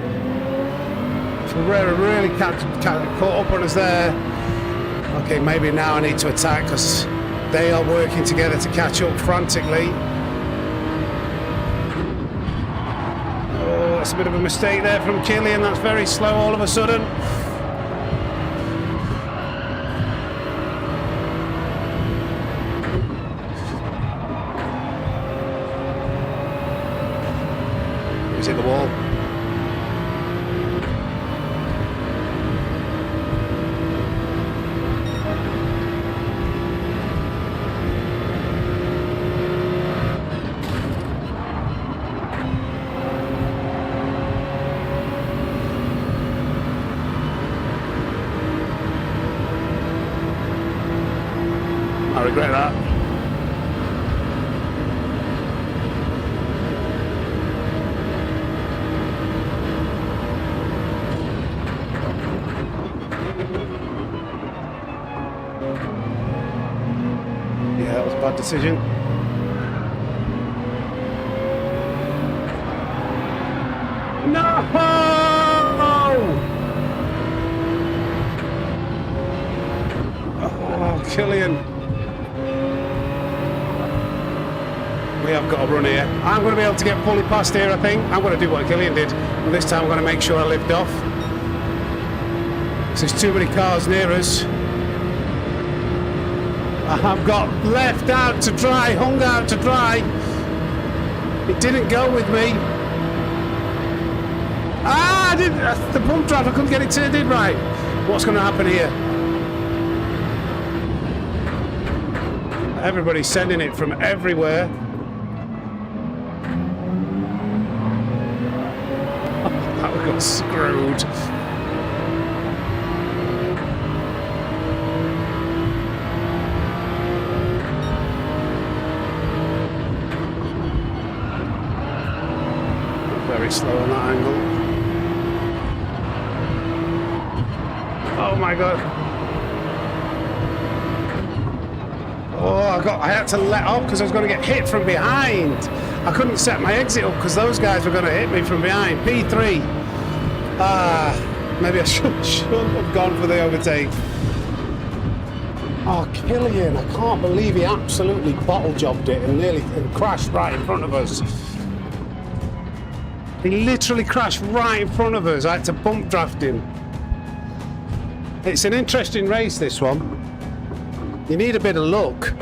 Ferrari really caught up on us there. Okay, maybe now I need to attack because they are working together to catch up frantically. Oh, that's a bit of a mistake there from Killian. That's very slow all of a sudden. He's hit the wall. regret that. Yeah, that was a bad decision. No! Oh, Killian. We have got a run here. I'm going to be able to get fully past here, I think. I'm going to do what Killian did. And this time I'm going to make sure I lift off. There's too many cars near us. I've got left out to dry, hung out to dry. It didn't go with me. Ah, I didn't. The bump drive, I couldn't get it turned in right. What's going to happen here? Everybody's sending it from everywhere. That we got screwed. Very slow on that angle. Oh my god. Oh, I had to let off because I was going to get hit from behind. I couldn't set my exit up because those guys were going to hit me from behind. P3. Maybe I shouldn't have gone for the overtake. Oh, Killian, I can't believe he absolutely bottle jobbed it and nearly crashed right in front of us. He literally crashed right in front of us. I had to bump draft him. It's an interesting race, this one. You need a bit of luck.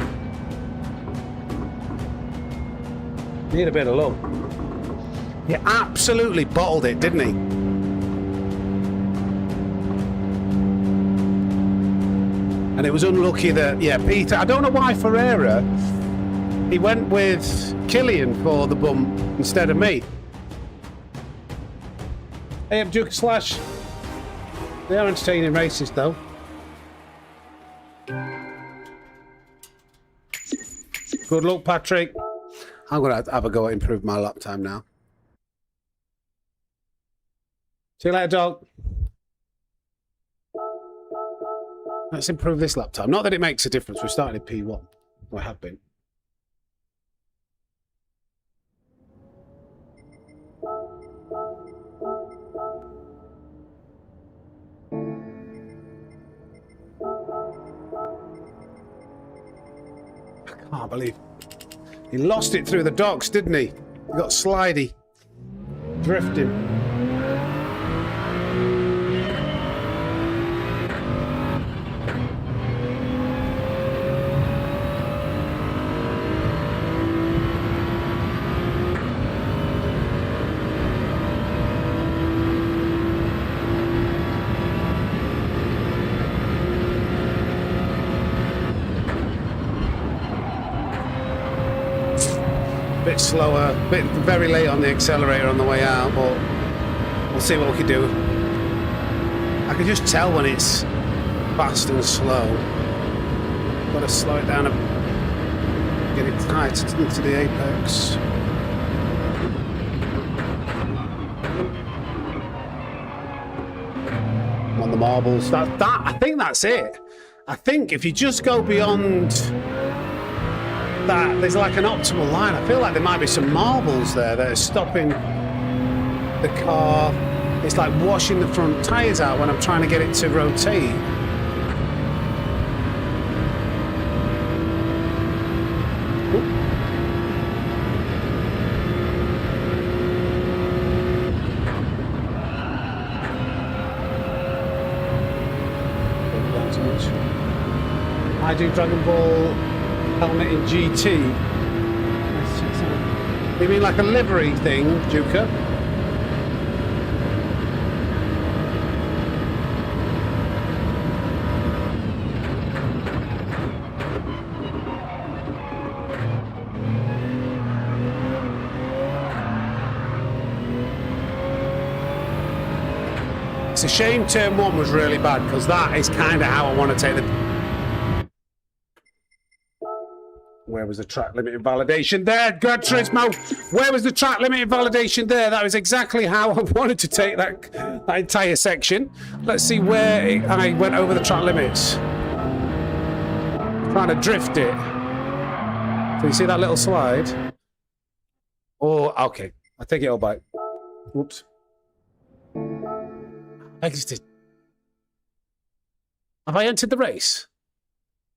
Need a bit of luck. He absolutely bottled it, didn't he? And it was unlucky that, yeah, Peter, I don't know why Ferrari, he went with Killian for the bump instead of me. Hey, I'm Duke Slash. They are entertaining races, though. Good luck, Patrick. I'm going to have a go at improve my lap time now. See you later, dog. Let's improve this lap time. Not that it makes a difference. We're starting at P1. We have been. I can't believe he lost it through the docks, didn't he? He got slidey, drifting. Bit slower, very late on the accelerator on the way out, but we'll see what we can do. I can just tell when it's fast and slow. Got to slow it down and get it tight into the apex. I'm on the marbles. I think that's it. I think if you just go beyond that, there's like an optimal line. I feel like there might be some marbles there that are stopping the car. It's like washing the front tyres out when I'm trying to get it to rotate. I do Dragon Ball helmet in GT. You mean like a livery thing, Juka? It's a shame turn one was really bad because that is kind of how I want to take the... Where was the track limit validation there? Gran Turismo. Where was the track limit validation there? That was exactly how I wanted to take that entire section. Let's see where I went over the track limits. Trying to drift it. So you see that little slide? Oh, okay. I take it all back. Whoops. Exited. Have I entered the race?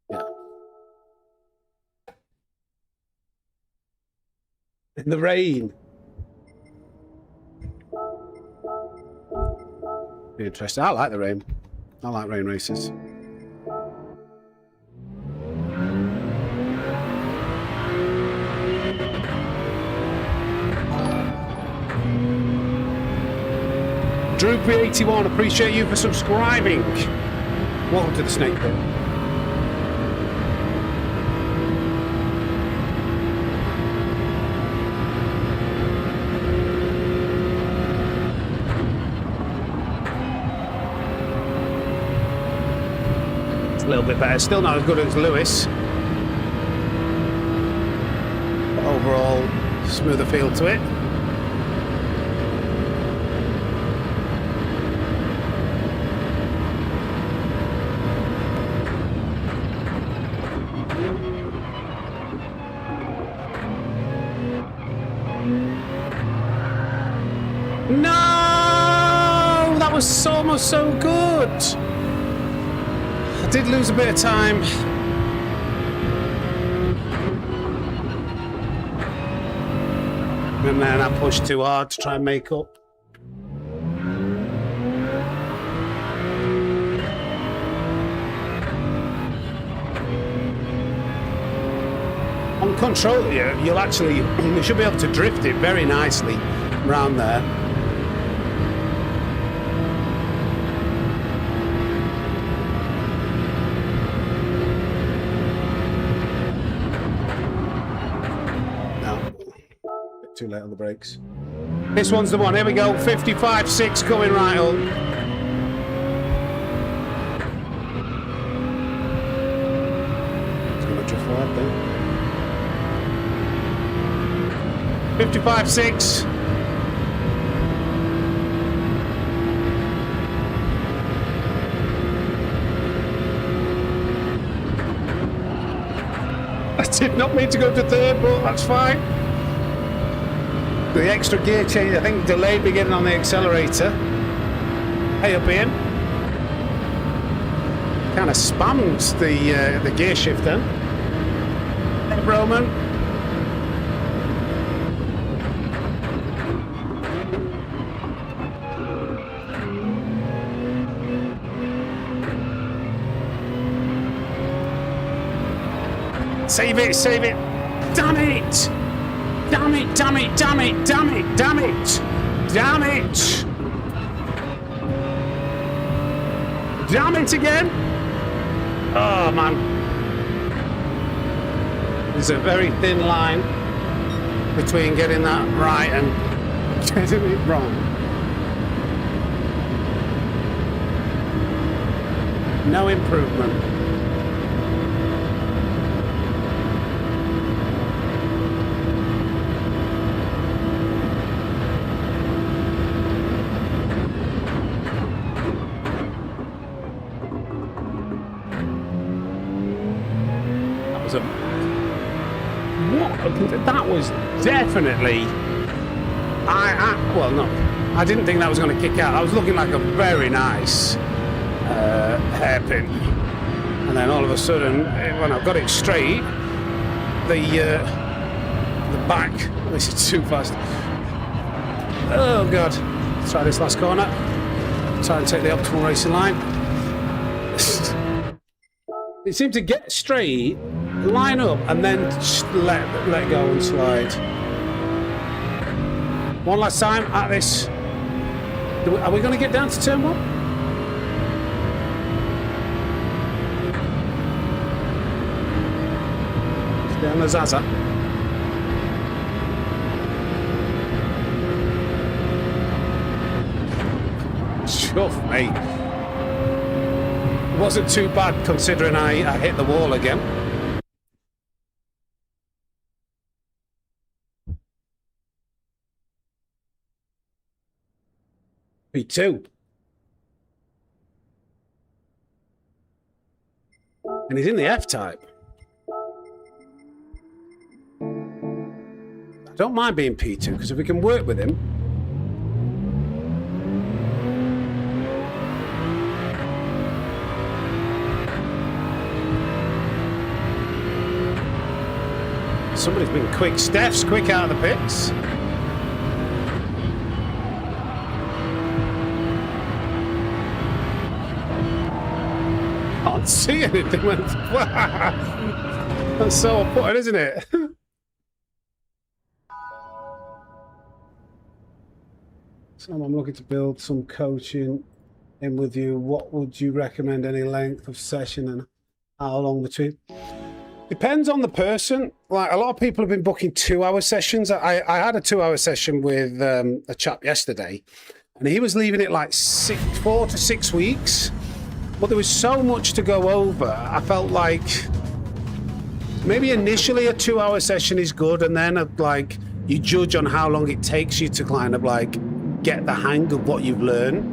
Yeah. In the rain. Be interesting. I like the rain. I like rain races. Droopy81, appreciate you for subscribing. Welcome to the Snake Pit. It's a little bit better. Still not as good as Lewis. But overall, smoother feel to it. No! That was almost so good. I did lose a bit of time. And then I pushed too hard to try and make up. On control, you'll actually, you should be able to drift it very nicely around there. Too late on the brakes. This one's the one. Here we go. 55.6 coming right up. It's going to drift forward there. 55.6. I did not mean to go to third, but that's fine. The extra gear change, I think, delayed beginning on the accelerator. Hey up Ian. Kind of spams the gear shift then. Hey Roman. Save it, save it. Damn it! Damn it, damn it, damn it, damn it, damn it, damn it. Damn it again. Oh, man. There's a very thin line between getting that right and getting it wrong. No improvement. That was definitely. Well, no, I didn't think that was going to kick out. I was looking like a very nice hairpin, and then all of a sudden, when I got it straight, the back. This is too fast. Oh god! Let's try this last corner. Try and take the optimal racing line. It seemed to get straight, line up, and then just let go and slide. One last time at this. Are we going to get down to turn one? Stay on the Zaza. Chuff, mate. Wasn't too bad considering I hit the wall again. P2. And he's in the F-Type. I don't mind being P2, because if we can work with him... Somebody's been quick. Steph's quick out of the pits. Can't see anything. That's so important, isn't it? So I'm looking to build some coaching in with you. What would you recommend? Any length of session and how long between? Depends on the person. Like, a lot of people have been booking 2-hour sessions. I had a 2-hour session with a chap yesterday, and he was leaving it like 4 to 6 weeks. But there was so much to go over. I felt like maybe initially a 2-hour session is good, and then like you judge on how long it takes you to kind of like get the hang of what you've learned.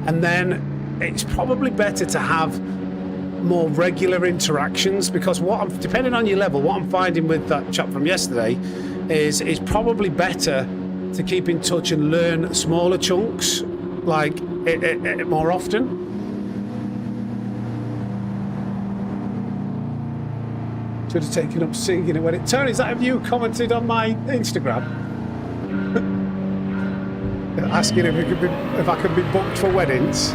And then it's probably better to have more regular interactions, because depending on your level, what I'm finding with that chap from yesterday is it's probably better to keep in touch and learn smaller chunks, like more often. Should have taken up singing at wedding. Tony, is that have you commented on my Instagram? Asking if I could be booked for weddings.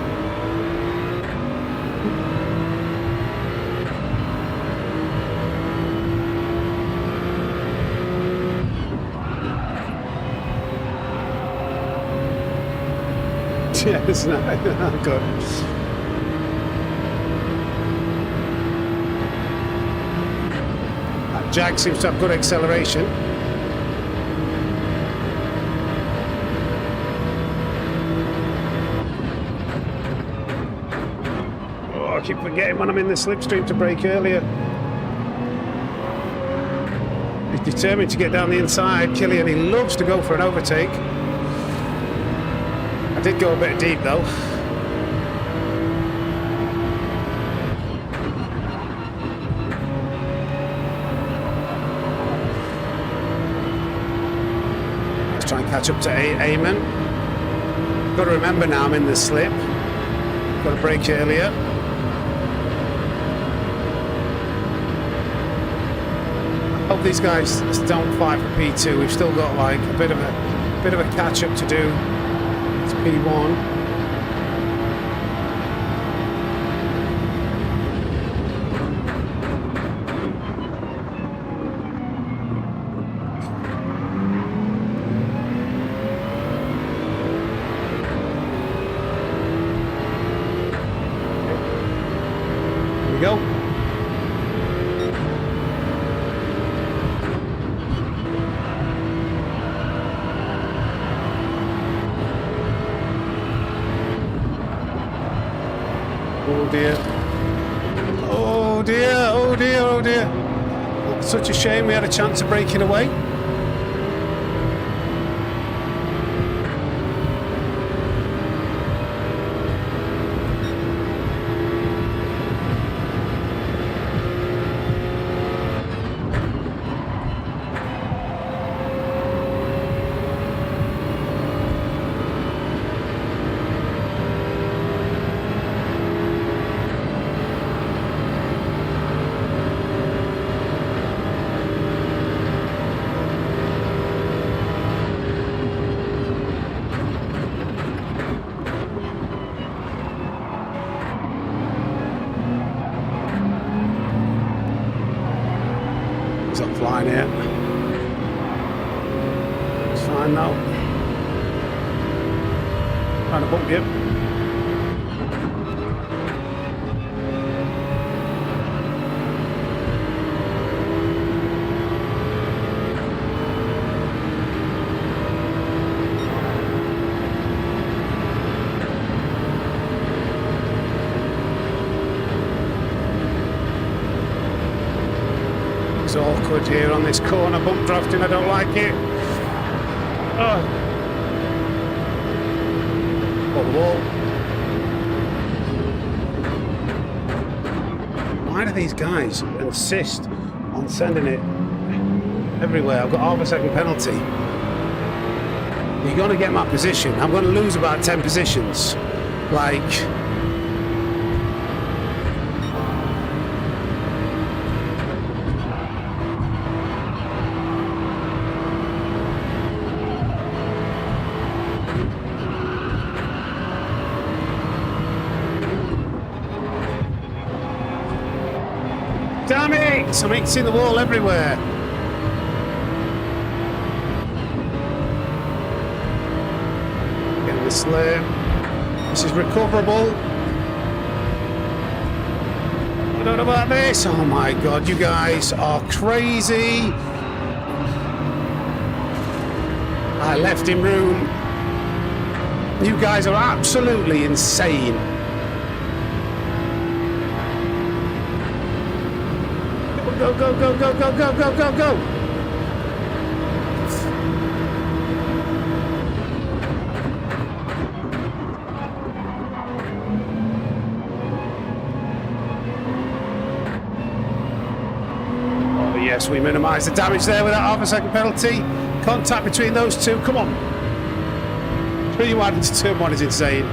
Yes, no, good. That Jag seems to have good acceleration. Oh, I keep forgetting when I'm in the slipstream to brake earlier. He's determined to get down the inside. Killian, he loves to go for an overtake. Did go a bit deep though. Let's try and catch up to Eamon. Got to remember now I'm in the slip. Got to brake earlier. Hope these guys don't fight for P2. We've still got like a bit of a catch up to do. It's P1. Here we go. Oh dear. Oh dear, oh dear, oh dear. Such a shame we had a chance of breaking away. He's not flying yet. It's fine now. Trying to bump you. It's awkward here on this corner, bump drafting, I don't like it. Oh. Got the wall. Why do these guys insist on sending it everywhere? I've got half a second penalty. You're going to get my position. I'm going to lose about 10 positions. Like... Damn it! I'm hitting the wall everywhere. Getting the slip. This is recoverable. I don't know about this. Oh my god, you guys are crazy. I left him room. You guys are absolutely insane. Go, go, go, go, go, go, go, go, go. Oh, yes, we minimise the damage there with that half a second penalty. Contact between those two. Come on. 3 wide into turn 1 is insane.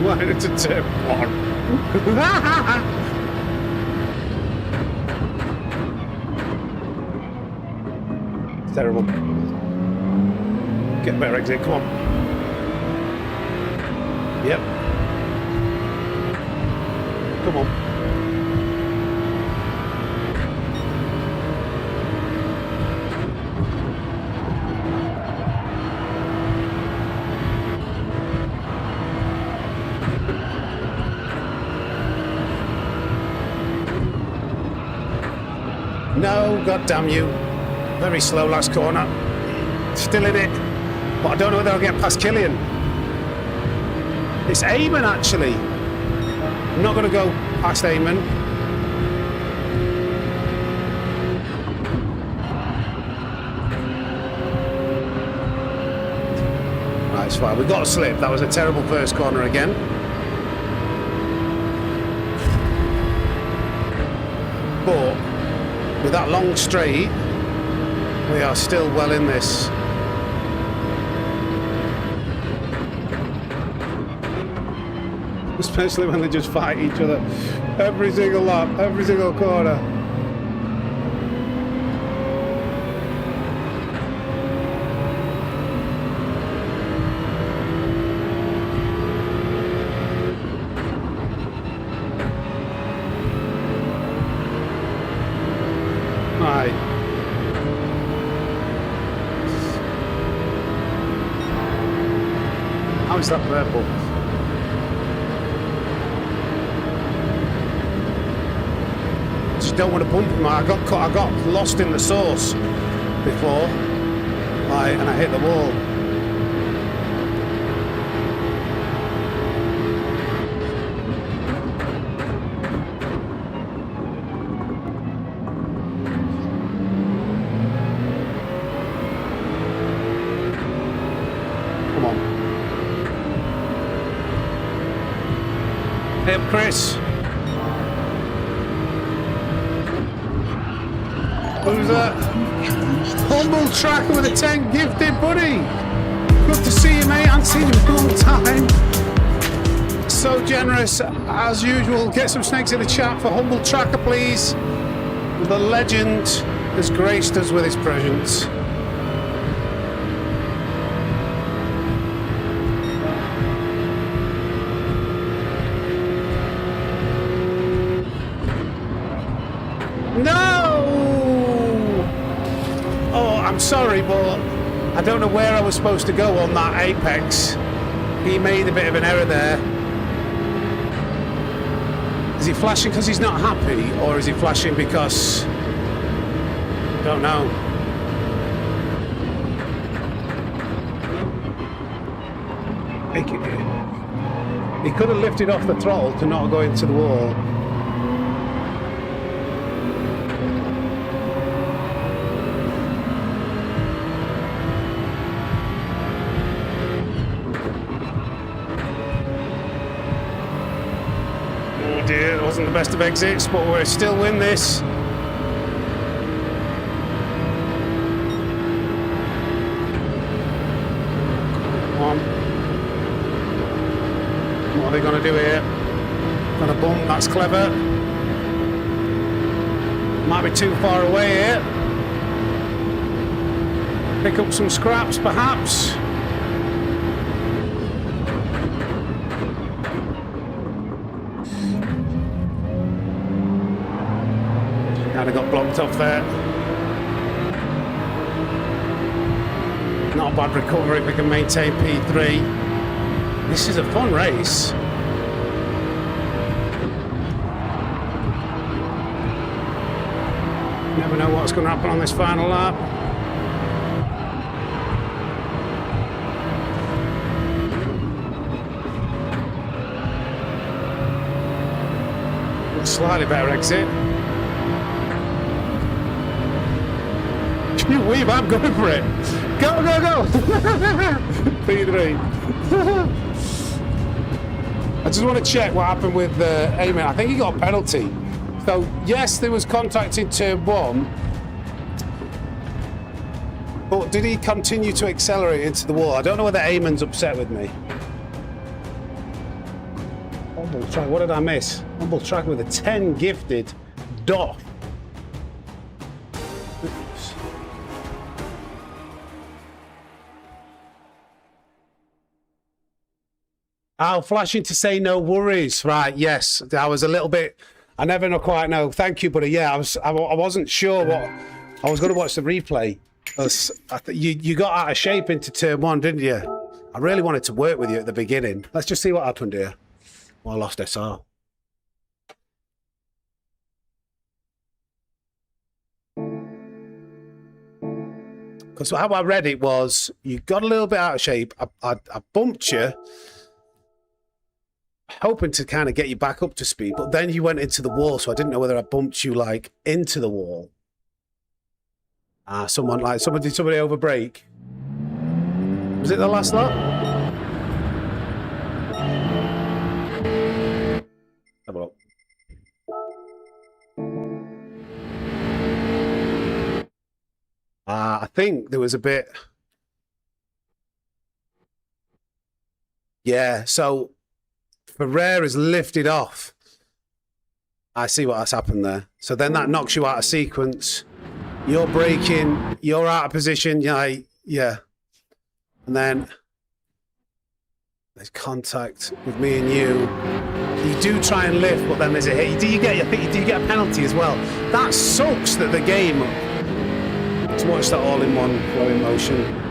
Wide into turn 1. It's terrible. Get a better exit, come on. Yep. Come on. No, god damn you. Very slow last corner. Still in it. But I don't know whether I'll get past Killian. It's Eamon, actually. I'm not going to go past Eamon. Right, it's fine. We got a slip. That was a terrible first corner again. But with that long straight, we are still well in this. Especially when they just fight each other every single lap, every single corner. Right. How is that purple? Just don't want to bump him. I got lost in the sauce before, right, and I hit the wall. Come on. Hey up, Chris. Who's that? Humble Tracker with a 10 gifted, buddy. Good to see you, mate. I haven't seen you in a long time. So generous, as usual. Get some snakes in the chat for Humble Tracker, please. The legend has graced us with his presence. No! I'm sorry, but I don't know where I was supposed to go on that apex. He made a bit of an error there. Is he flashing because he's not happy, or is he flashing because... I don't know. He could have lifted off the throttle to not go into the wall. Oh dear, it wasn't the best of exits, but we'll still win this. Come on. What are they going to do here? Going to bump, that's clever. Might be too far away here. Pick up some scraps, perhaps. Kind of got blocked off there. Not a bad recovery if we can maintain P3. This is a fun race. Never know what's going to happen on this final lap. A slightly better exit. Can you weave? I'm going for it. Go, go, go! P3. I just want to check what happened with Eamon. I think he got a penalty. So, yes, there was contact in turn 1. But did he continue to accelerate into the wall? I don't know whether Eamon's upset with me. Humble track, what did I miss? Humble track with a 10 gifted dot. Oh, flashing to say no worries. Right, yes. I was a little bit... I never know quite know. Thank you, buddy. Yeah, I wasn't sure what... I was going to watch the replay. You got out of shape into turn 1, didn't you? I really wanted to work with you at the beginning. Let's just see what happened here. Well, I lost SR. Because how I read it was, you got a little bit out of shape. I bumped you, hoping to kind of get you back up to speed, but then you went into the wall, so I didn't know whether I bumped you like into the wall. Did somebody over brake? Was it the last lap? Have a look. I think there was a bit. Yeah, so Ferrari's lifted off. I see what has happened there. So then that knocks you out of sequence. You're braking. You're out of position. Yeah. And then there's contact with me and you. You do try and lift, but then there's a hit. I think you do get a penalty as well. That sucks that the game. To watch that all in one flowing motion.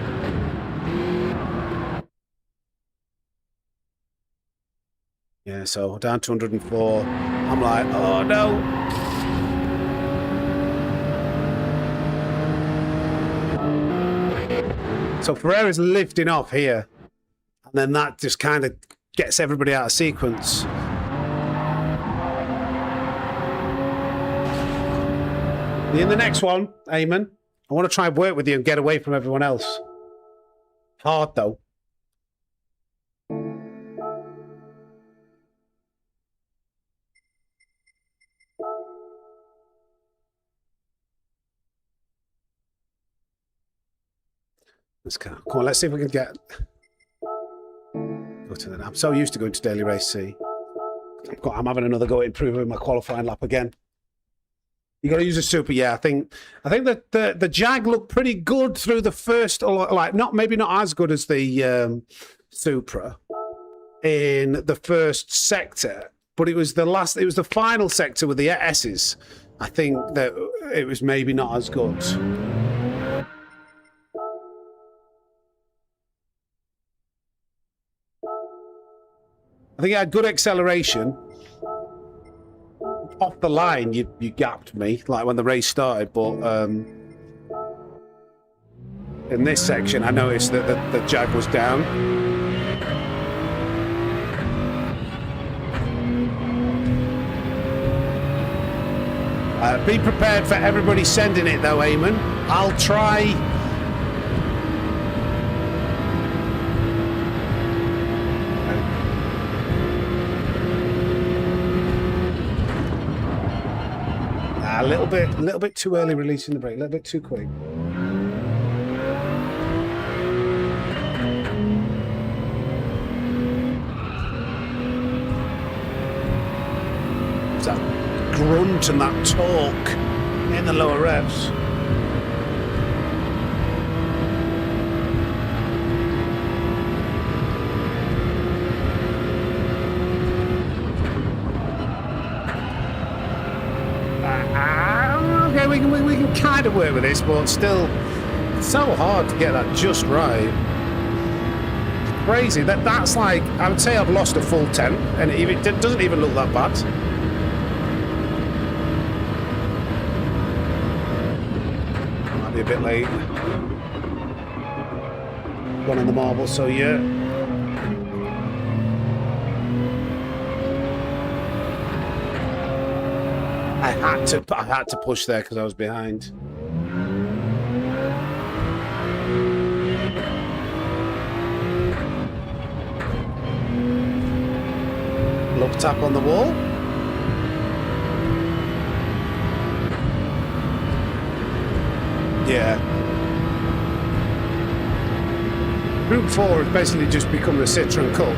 Yeah, so down to 104. I'm like, oh no. So Ferrari's lifting off here. And then that just kind of gets everybody out of sequence. In the next one, Eamon, I want to try and work with you and get away from everyone else. Hard though. Let's go. Come on, let's see if we can get... Go to the... I'm so used to going to Daily Race C. I'm having another go at improving my qualifying lap again. You got to use a super, yeah. I think that the Jag looked pretty good through the first, like maybe not as good as the Supra in the first sector, but it was the final sector with the S's. I think that it was maybe not as good. I think it had good acceleration. off the line, you gapped me, like when the race started, but in this section, I noticed that the Jag was down. Be prepared for everybody sending it though, Eamon. I'll try. A little bit too early releasing the brake, a little bit too quick. That grunt and that torque in the lower revs. Okay, we can kind of work with this, but still so hard to get that just right. Crazy. That's like, I would say I've lost a full 10, and it doesn't even look that bad. A bit late. One on the marble, so yeah. I had to push there because I was behind. Look, tap on the wall. Yeah. Group 4 has basically just become the Citroen Cup.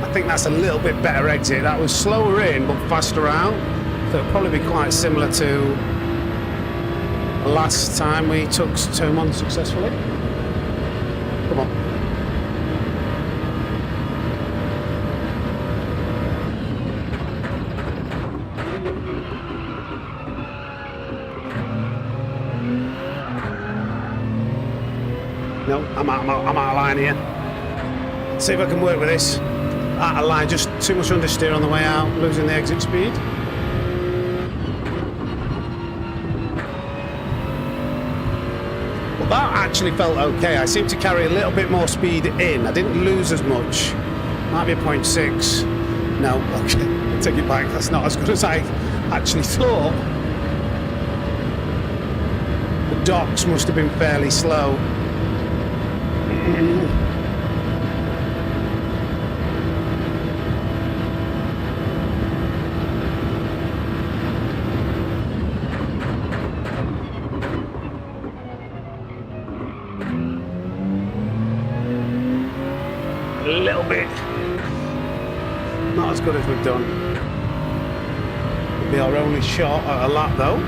I think that's a little bit better exit. That was slower in, but faster out. So it'll probably be quite similar to the last time we took turn 1 successfully. Come on. No, I'm out of line here. See if I can work with this. Out of line, just too much understeer on the way out, losing the exit speed. Well, that actually felt okay. I seemed to carry a little bit more speed in. I didn't lose as much. Might be a 0.6. No, okay, I'll take it back. That's not as good as I actually thought. The docks must have been fairly slow. A little bit. Not as good as we've done. It'll be our only shot at a lap though.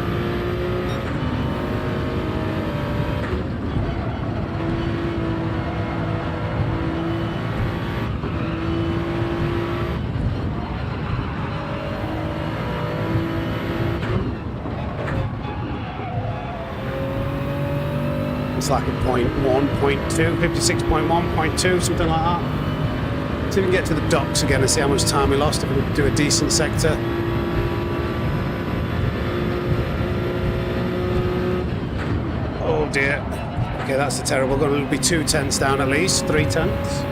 It's like a 0.1, 0.2, 56.1, 0.2, something like that. See if we can get to the docks again and see how much time we lost if we do a decent sector. Oh dear. Okay, that's the terrible. Going to be 2 tenths down at least, 3 tenths.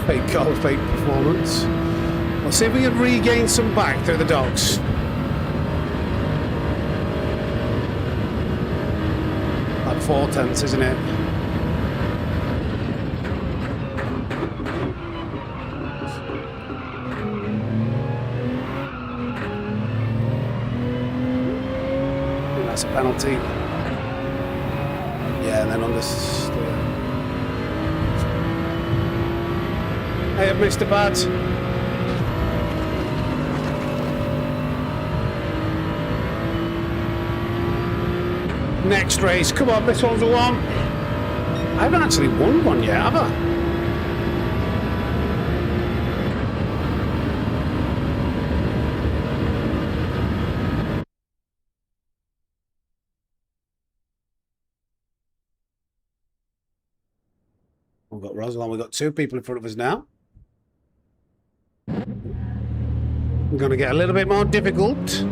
Fake goal, fake performance. We'll see if we can regain some back through the docks. Like 4 tenths, isn't it? That's a penalty. Yeah, and then understeer. Hey, I've missed a bad. Next race, come on, this one's the one. I haven't actually won one yet, have I? we've got Rosalind. We've got 2 people in front of us now. We're going to get a little bit more difficult.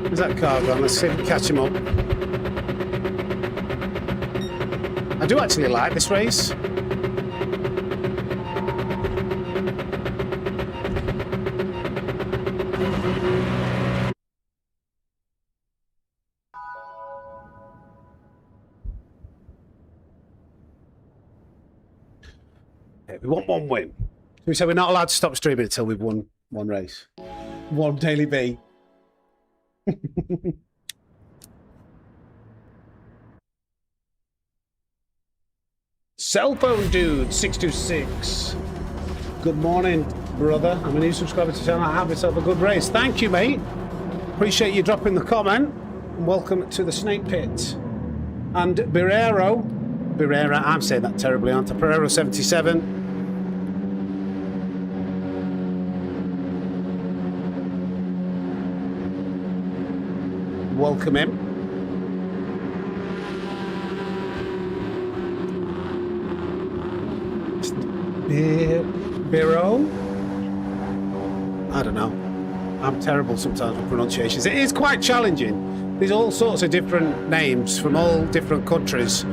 Where's that car gone? Let's see if we can catch him up. I do actually like this race. Okay, we want 1 win. We say we're not allowed to stop streaming until we've won 1 race. 1 daily B. Cell phone dude 626. Good morning, brother. I'm a new subscriber to the channel. Have yourself a good race. Thank you, mate. Appreciate you dropping the comment. And welcome to the Snake Pit. And Birrera, I'm saying that terribly, aren't I? Pereiro 77. Welcome him. Biro? I don't know. I'm terrible sometimes with pronunciations. It is quite challenging. There's all sorts of different names from all different countries.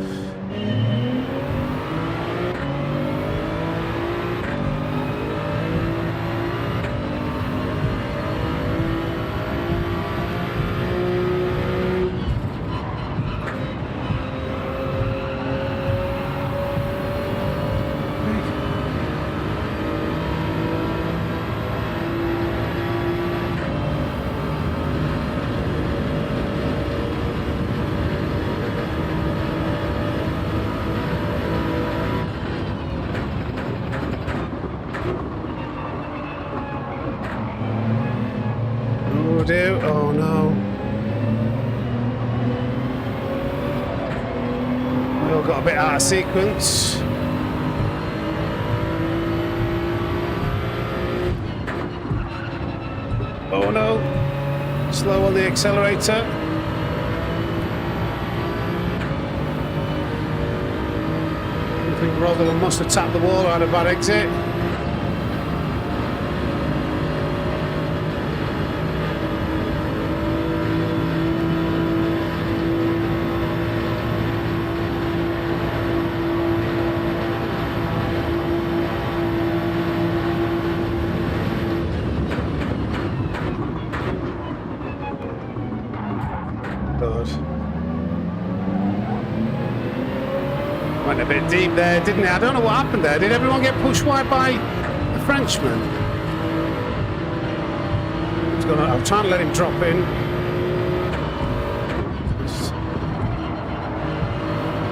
Oh no. We all got a bit out of sequence. Oh no. Slow on the accelerator. I think Rosalind must have tapped the wall or had a bad exit. Went a bit deep there, didn't it? I don't know what happened there. Did everyone get pushed wide by the Frenchman? I'm trying to let him drop in.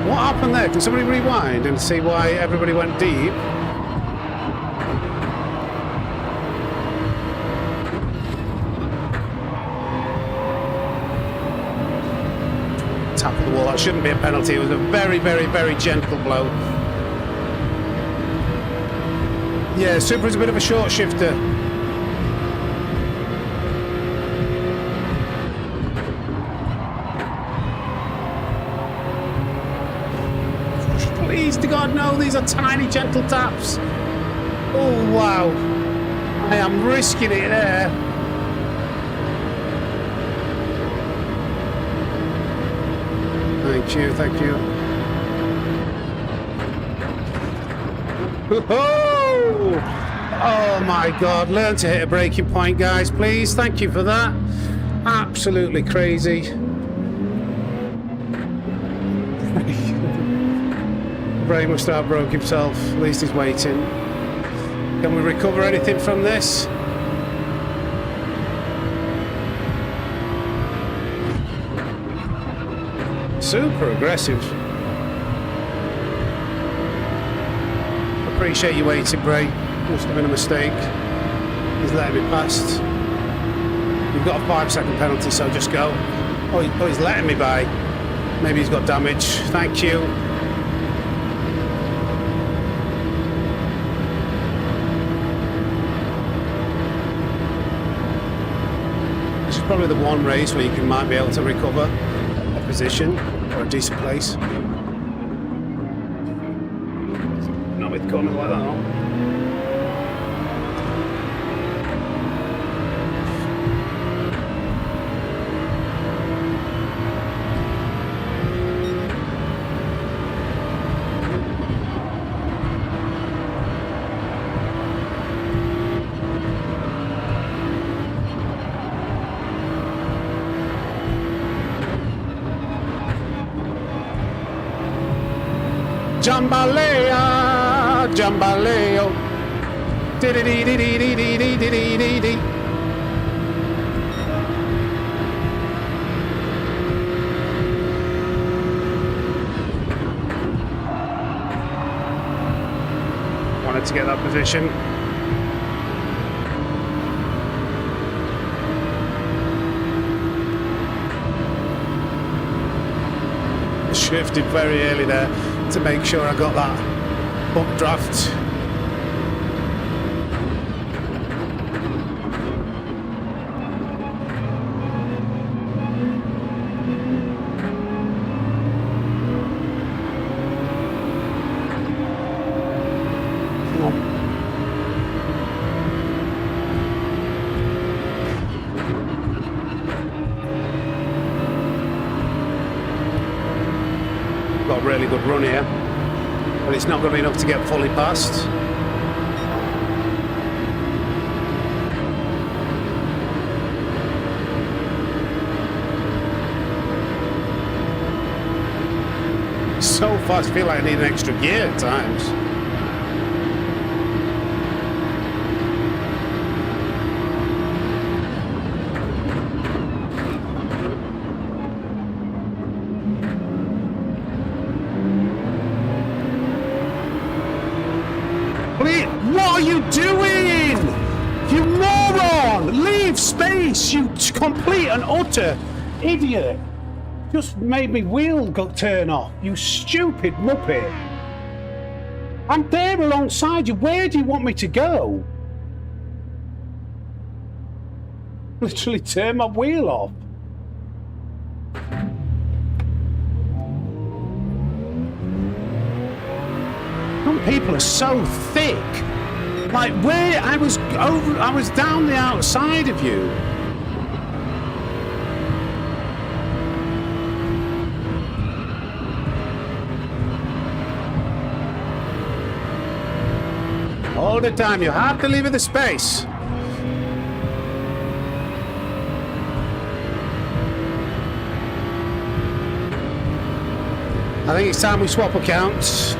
What happened there? Can somebody rewind and see why everybody went deep? Tap of the wall. That shouldn't be a penalty. It was a very, very, very gentle blow. Yeah, Supra's a bit of a short shifter. Please to God, no, these are tiny, gentle taps. Oh, wow. I am risking it there. Thank you, thank you. Oh my God, learn to hit a braking point, guys, please. Thank you for that. Absolutely crazy. Bray must have broke himself. At least he's waiting. Can we recover anything from this? Super aggressive. Appreciate you waiting, Bray. Must have been a mistake. He's letting me past. You've got a 5-second penalty, so just go. Oh, he's letting me by. Maybe he's got damage. Thank you. probably the one race where you might be able to recover a position or a decent place. Not with corners like that, no. Jambalaya, jambaleo. Di-di-di-di-di-di-di-di-di-di-di. Wanted to get that position. Shifted very early there to make sure I got that updraft. Got a really good run here, but it's not going to be enough to get fully past. So fast, I feel like I need an extra gear at times. What are you doing? You moron! Leave space, you complete and utter idiot! Just made me wheel turn off, you stupid muppet! I'm there alongside you, where do you want me to go? Literally turn my wheel off. Some people are so thick. Like where I was down the outside of you. All the time, you have to leave it the space. I think it's time we swap accounts.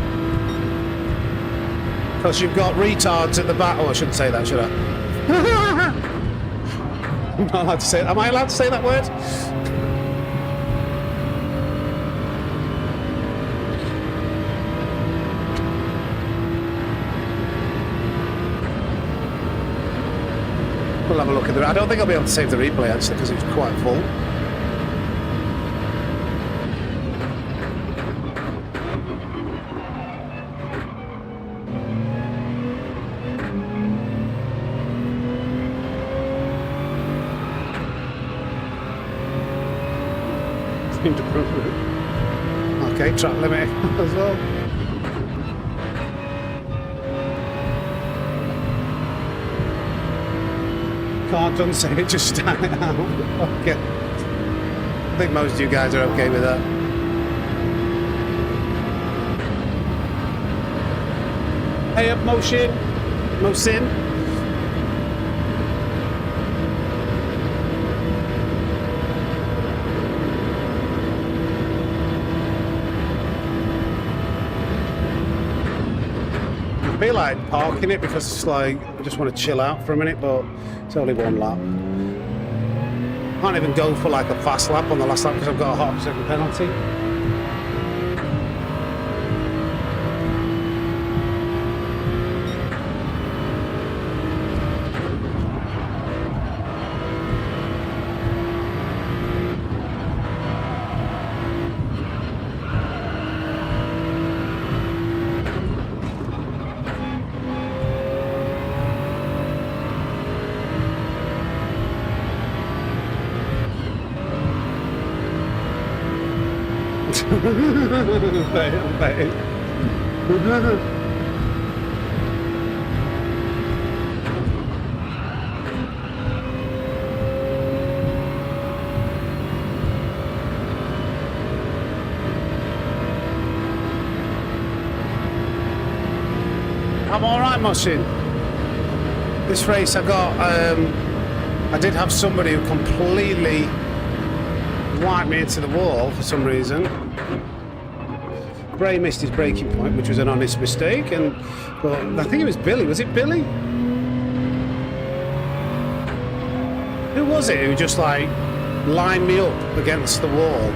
Because you've got retards at the back. Oh, I shouldn't say that, should I? I'm not allowed to say that. Am I allowed to say that word? We'll have a look at the... I don't think I'll be able to save the replay, actually, because it's quite full. Okay, track limit as well. Can't unsay it, just stand it out. Okay. I think most of you guys are okay with that. Hey up, motion. I feel like parking it because it's like I just want to chill out for a minute, but it's only one lap. Can't even go for like a fast lap on the last lap because I've got a half-second penalty. I'm all right, Moshin. This race I got, I did have somebody who completely wiped me into the wall for some reason. Bray missed his braking point, which was an honest mistake, but I think it was Billy. Was it Billy? Who was it who just like lined me up against the wall?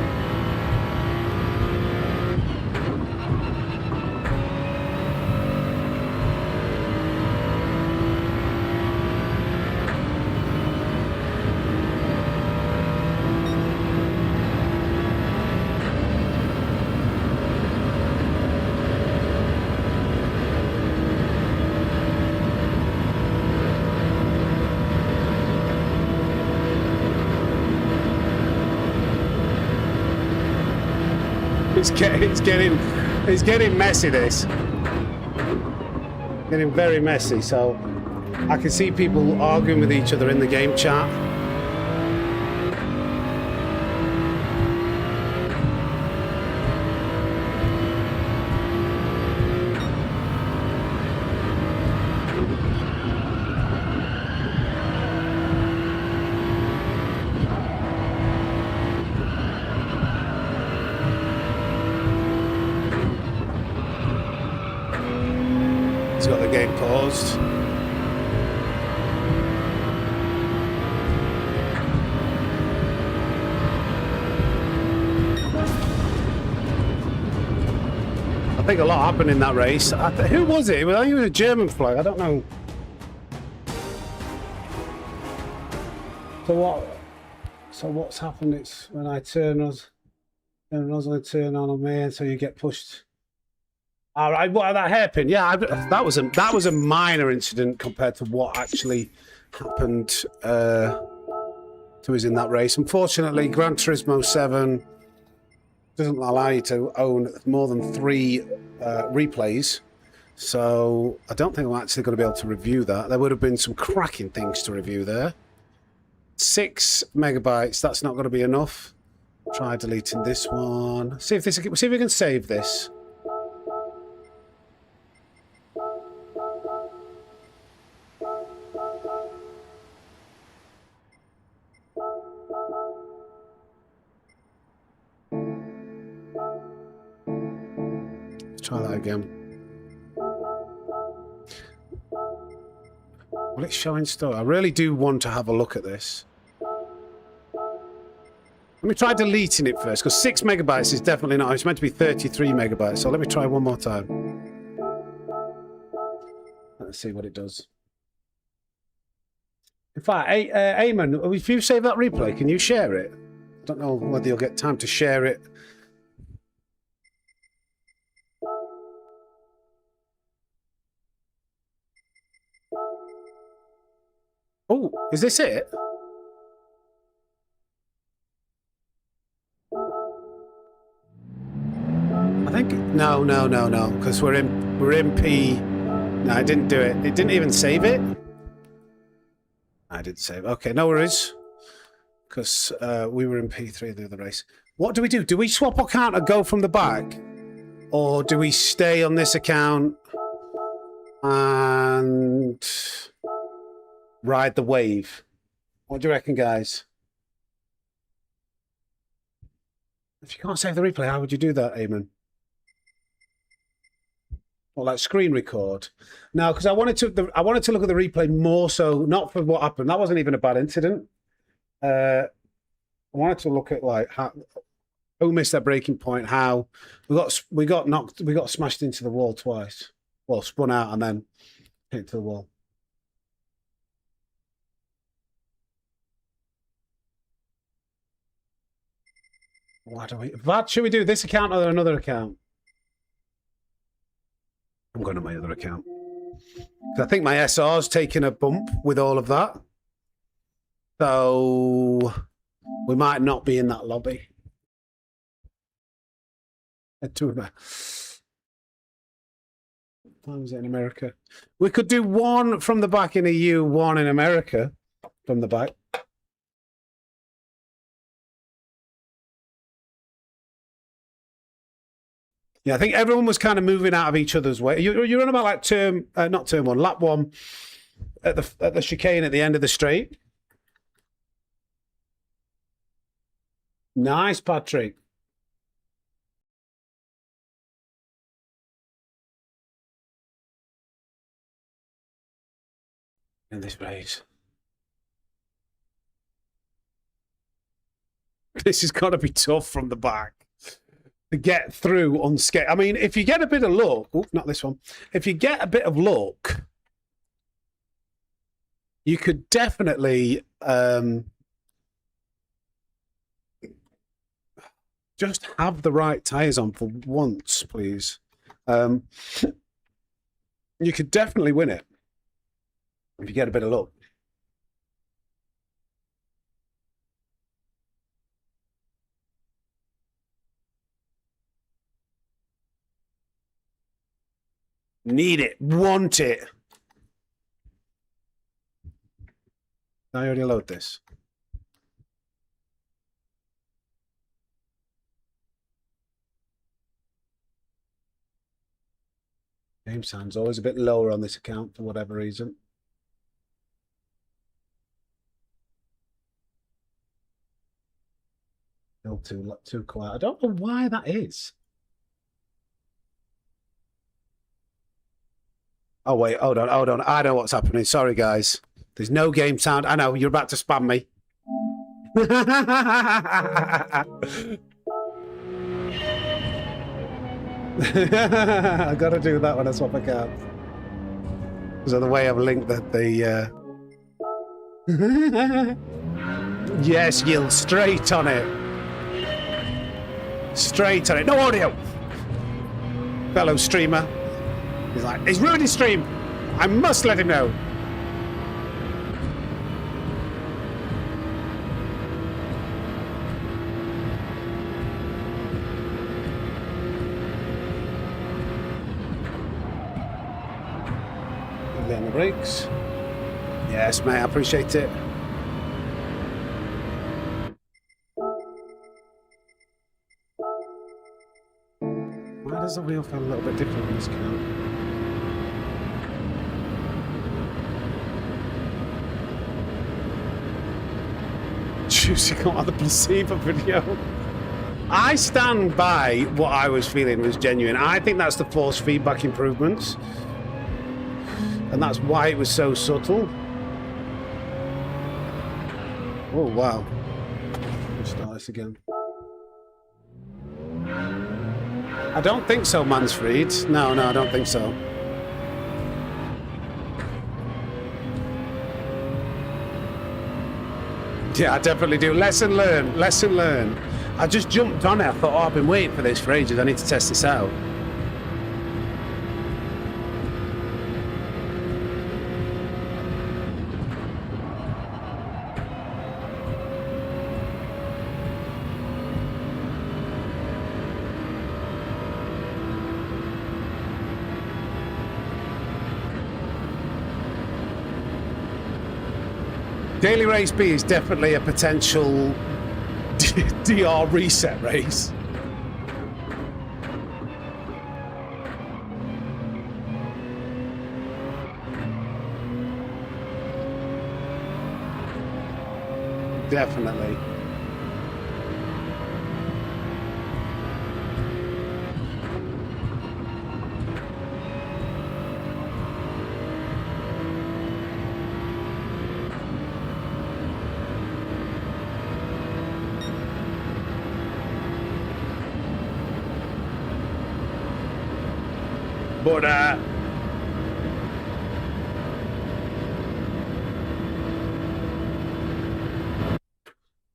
It's getting messy, this. Getting very messy, so I can see people arguing with each other in the game chat. He's got the game paused. I think a lot happened in that race. Who was it? I think it was a German flag. I don't know. So what's happened? It's when I turn us, and I turn on me, and so you get pushed. All right, what that hairpin? Yeah, that was a minor incident compared to what actually happened to us in that race. Unfortunately, Gran Turismo 7 doesn't allow you to own more than 3 replays, so I don't think I'm actually going to be able to review that. There would have been some cracking things to review there. 6 megabytes. That's not going to be enough. Try deleting this one. See if we can save this. Try that again. Well, it's showing still. I really do want to have a look at this. Let me try deleting it first, because 6 megabytes is definitely not. It's meant to be 33 megabytes. So let me try one more time. Let's see what it does. In fact, Eamon, if you save that replay, can you share it? I don't know whether you'll get time to share it. Oh, is this it? I think no, because we're in P. No, I didn't do it. It didn't even save it. I didn't save. Okay, no worries. Because we were in P3 the other race. What do? Do we swap account and go from the back, or do we stay on this account and ride the wave? What do you reckon, guys? If you can't save the replay, how would you do that, Eamon? Or like screen record? No, because I wanted to look at the replay more so, not for what happened. That wasn't even a bad incident. I wanted to look at like how, who missed that breaking point, how we got smashed into the wall twice. Well, spun out and then hit to the wall. What do we? What should we do? This account or another account? I'm going to my other account. I think my SR's taken a bump with all of that. So we might not be in that lobby. Two of them. How was it in America? We could do one from the back in EU, one in America from the back. Yeah, I think everyone was kind of moving out of each other's way. You're on about like not turn one, lap one at the chicane at the end of the straight. Nice, Patrick. In this race. This has got to be tough from the back to get through unscathed. I mean, if you get a bit of luck, not this one. If you get a bit of luck, you could definitely just have the right tyres on for once, please. You could definitely win it if you get a bit of luck. Need it, want it. I already load this. Game sound's always a bit lower on this account for whatever reason. Still too quiet. I don't know why that is. Oh, wait, hold on. I know what's happening. Sorry, guys. There's no game sound. I know, you're about to spam me. I got to do that when I swap accounts. Because of the way I've linked the Yes, Yield, straight on it. Straight on it. No audio. Fellow streamer. He's like, he's ruined his stream. I must let him know. Then the brakes. Yes, mate, I appreciate it. Why does the wheel feel a little bit different on this count? Choosing out the placebo video. I stand by what I was feeling was genuine. I think that's the force feedback improvements. And that's why it was so subtle. Oh, wow. Let's start this again. I don't think so, Mansfried. No, I don't think so. Yeah, I definitely do. Lesson learned. Lesson learned. I just jumped on it. I thought, oh, I've been waiting for this for ages. I need to test this out. Daily Race B is definitely a potential DR reset race. Definitely. But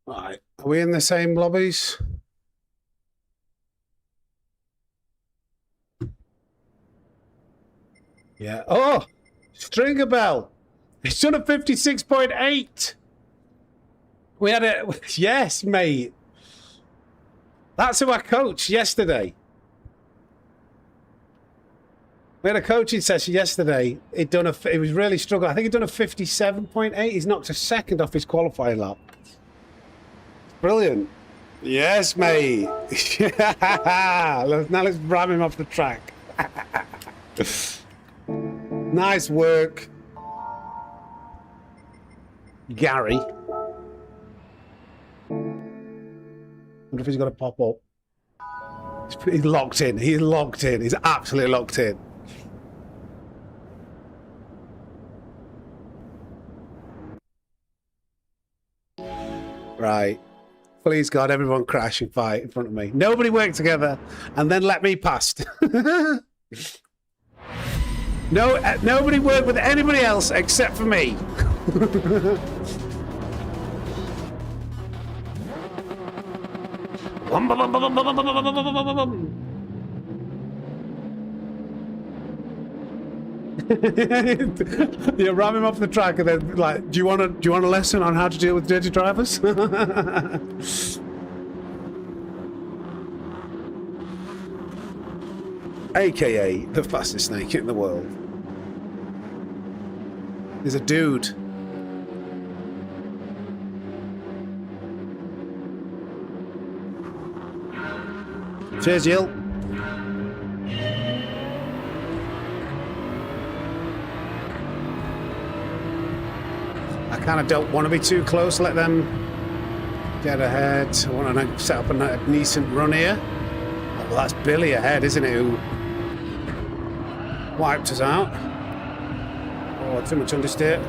right, are we in the same lobbies? Yeah. Oh, Stringer Bell. It's done a 56.8. We had a yes, mate. That's who I coached yesterday. We had a coaching session yesterday. He was really struggling. I think he'd done a 57.8. He's knocked a second off his qualifying lap. Brilliant. Yes, mate. Now let's ram him off the track. Nice work, Gary. Wonder if he's got to pop up. He's locked in. He's locked in. He's absolutely locked in. Right. Please God, everyone crash and fight in front of me. Nobody work together and then let me past. No, nobody work with anybody else except for me. You ram him off the track and then like, do you want a lesson on how to deal with dirty drivers? AKA the fastest snake in the world. There's a dude. Cheers, Jill. I kind of don't want to be too close. Let them get ahead. I want to set up a decent run here. Oh, well, that's Billy ahead, isn't it? Who wiped us out. Oh, too much understeer.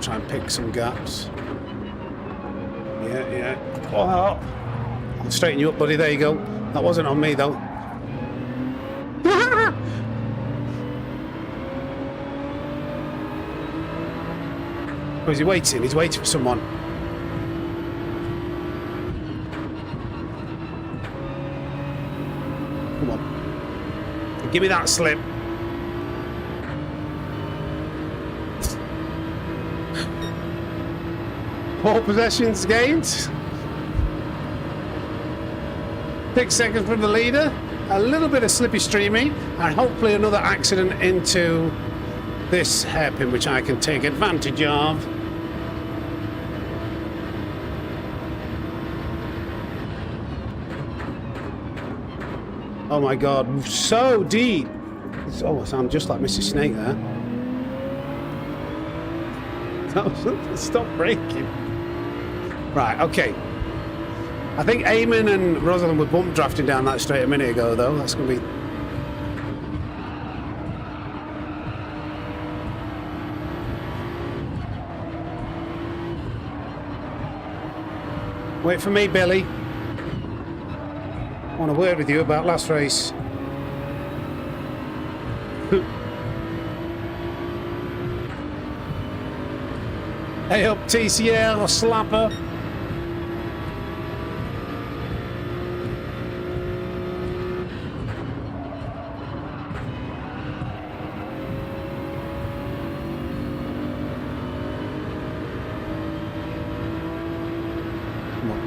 Try and pick some gaps. Yeah. Oh, I'll straighten you up, buddy. There you go. That wasn't on me, though. Oh, is he waiting? He's waiting for someone. Come on. Give me that slip. Four possessions gained. 6 seconds from the leader. A little bit of slippy streaming, and hopefully another accident into this hairpin, which I can take advantage of. Oh my God, so deep. Oh, I sound just like Mrs. Snake there. Stop braking. Right, okay. I think Eamon and Rosalind were bump drafting down that straight a minute ago, though. That's going to be... Wait for me, Billy. I want to word with you about last race. Hey up, TCL, slapper. Come on.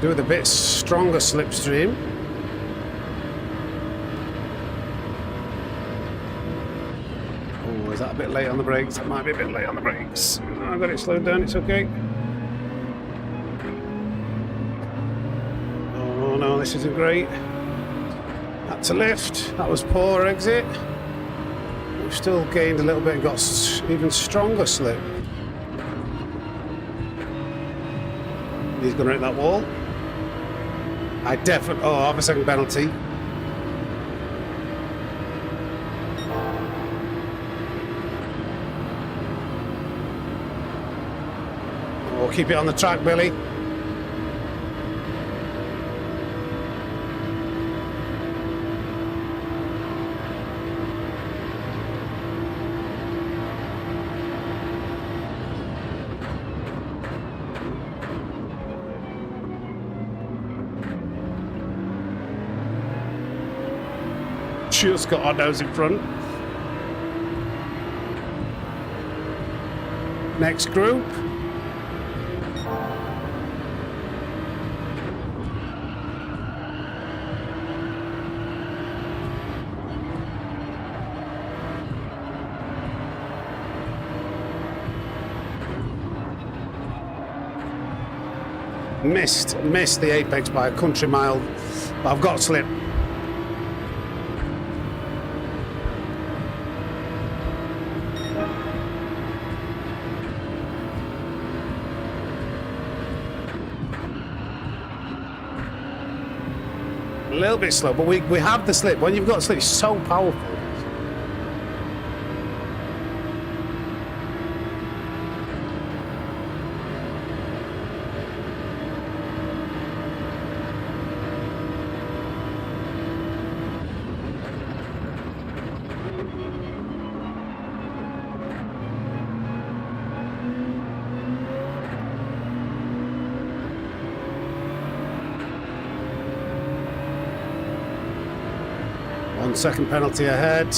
Do with a bit stronger slipstream. Is that a bit late on the brakes? That might be a bit late on the brakes. No, I've got it slowed down, it's okay. Oh no, this isn't great. Had to lift. That was poor exit. We've still gained a little bit and got even stronger slip. He's going to hit that wall. I definitely... Oh, I have a second penalty. Keep it on the track, Billy. just got our nose in front. Next group. Missed the apex by a country mile, but I've got slip. A little bit slow, but we have the slip. When you've got slip, it's so powerful. Second penalty ahead.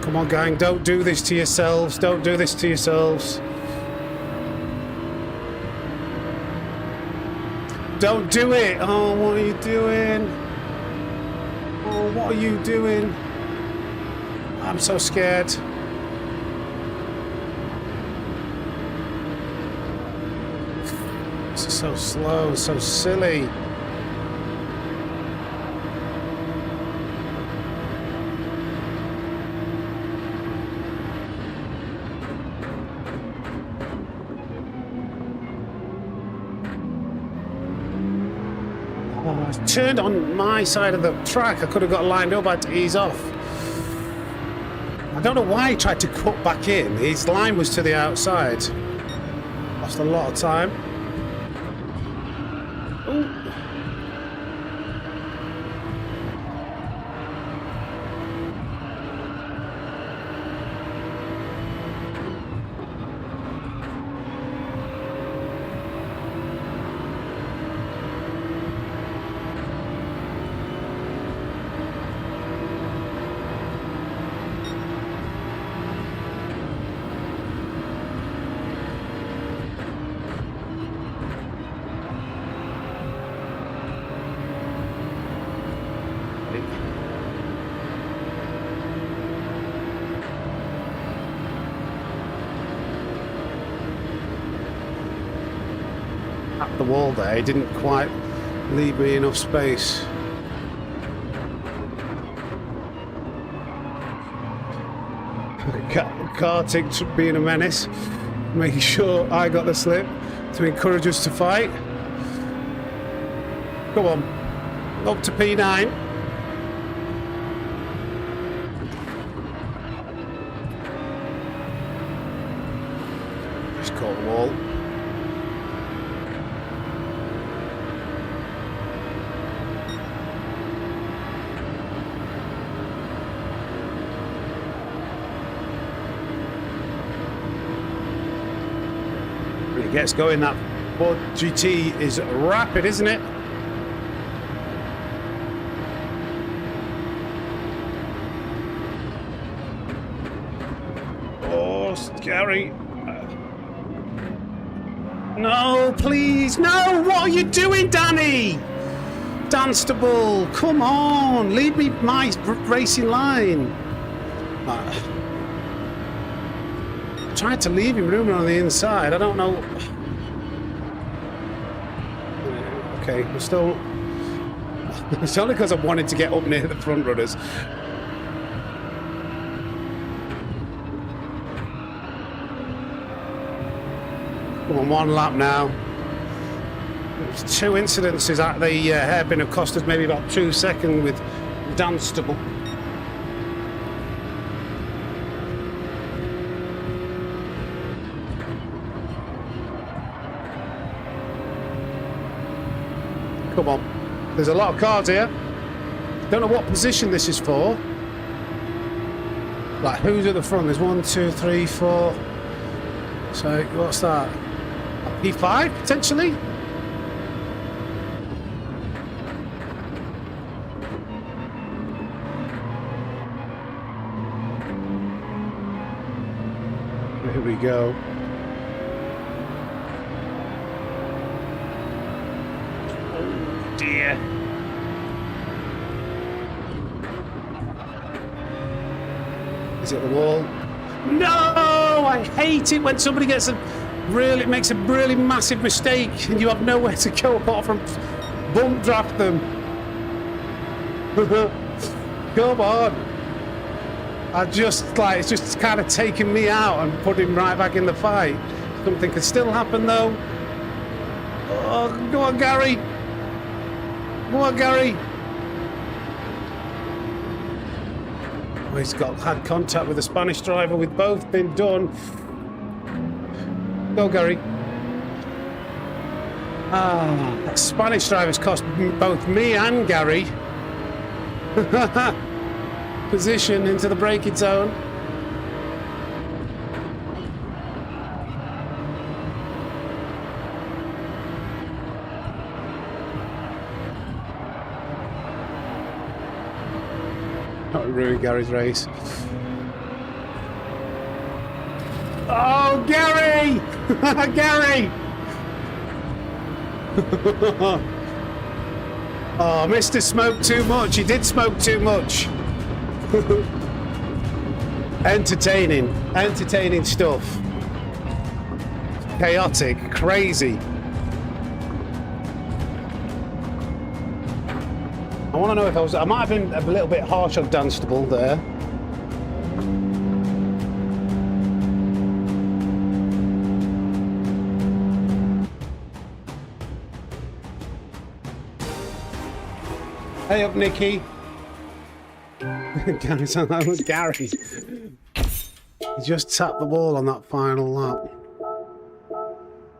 Come on, gang, don't do this to yourselves. Don't do this to yourselves. Don't do it. Oh, what are you doing? Oh, what are you doing? I'm so scared. This is so slow, so silly. Turned on my side of the track. I could have got lined up. I had to ease off. I don't know why he tried to cut back in. His line was to the outside. Lost a lot of time. Ooh. At the wall there, he didn't quite leave me enough space. Karting being a menace, making sure I got the slip to encourage us to fight. Come on, up to P9. Just caught the wall. Gets going. That Ford GT is rapid, isn't it? Oh, scary. No, please, no! What are you doing, Danny? Dunstable, come on, leave me my racing line. Tried to leave him room on the inside. I don't know. Okay, we're still. It's only because I wanted to get up near the front runners. Come on, one lap now. There's two incidences at the hairpin have cost us maybe about 2 seconds with Dunstable. Come on. There's a lot of cars here. Don't know what position this is for. Like, who's at the front? There's 1, 2, 3, 4. So, what's that? A P5, potentially? Here we go. Oh dear. Is it the wall? No! I hate it when somebody makes a really massive mistake and you have nowhere to go apart from bump draft them. Come on. It's just kind of taken me out and put him right back in the fight. Something could still happen though. Oh, go on, Gary. Go on, Gary. Oh, he's had contact with the Spanish driver. We've both been done. Go, Gary. That Spanish driver's cost both me and Gary position into the braking zone. Not ruin Gary's race. Oh, Gary! Gary! Oh, Mr. Smoked too much. He did smoke too much. Entertaining stuff. Chaotic, crazy. I want to know if I might have been a little bit harsh on Dunstable there. Hey up, Nikki. That was Gary. He just tapped the ball on that final lap.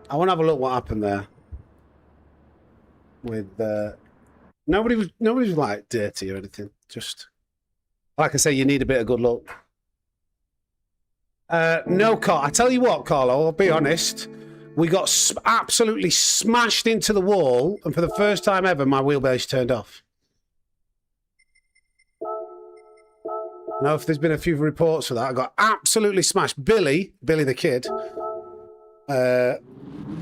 I want to have a look what happened there. With nobody was like dirty or anything. Just like I say, you need a bit of good luck. No, Carl. I tell you what, Carlo. I'll be honest. We got absolutely smashed into the wall, and for the first time ever, my wheelbase turned off. I know if there's been a few reports for that. I got absolutely smashed. Billy the kid. But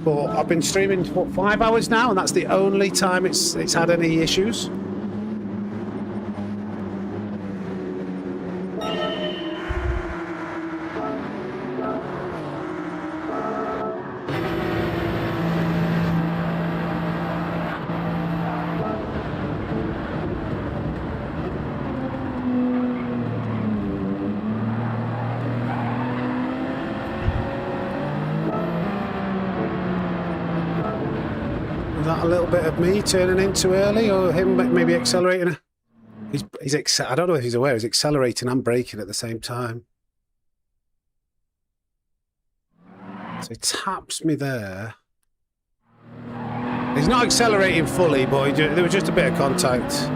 I've been streaming for 5 hours now, and that's the only time it's had any issues. A little bit of me turning in too early, or him maybe accelerating. I don't know if he's aware. He's accelerating and braking at the same time. So he taps me there. He's not accelerating fully, but there was just a bit of contact.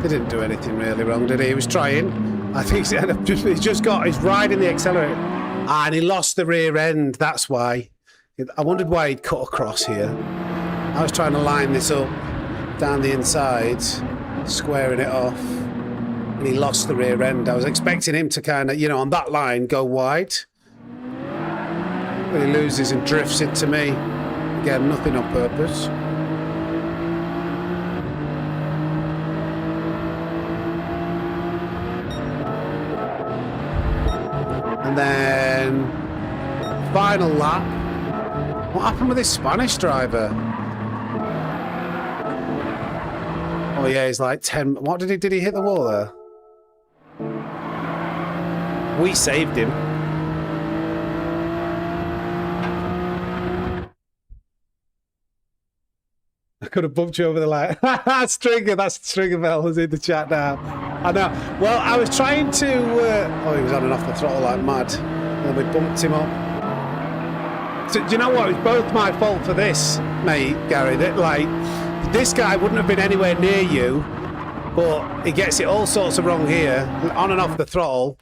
He didn't do anything really wrong, did he? He was trying. I think he's riding the accelerator. And he lost the rear end, that's why. I wondered why he'd cut across here. I was trying to line this up down the inside, squaring it off, and he lost the rear end. I was expecting him to kind of, on that line, go wide. But he loses and drifts into me. Again, nothing on purpose. And then, final lap. What happened with this Spanish driver? Oh yeah, he's like 10. What did he hit the wall there? We saved him. I could have bumped you over the line. That's Stringer Bell who's in the chat now. I know. Well, I was trying to... oh, he was on and off the throttle like mad. And then we bumped him up. So, do you know what? It's both my fault for this, mate, Gary. That, this guy wouldn't have been anywhere near you, but he gets it all sorts of wrong here. On and off the throttle.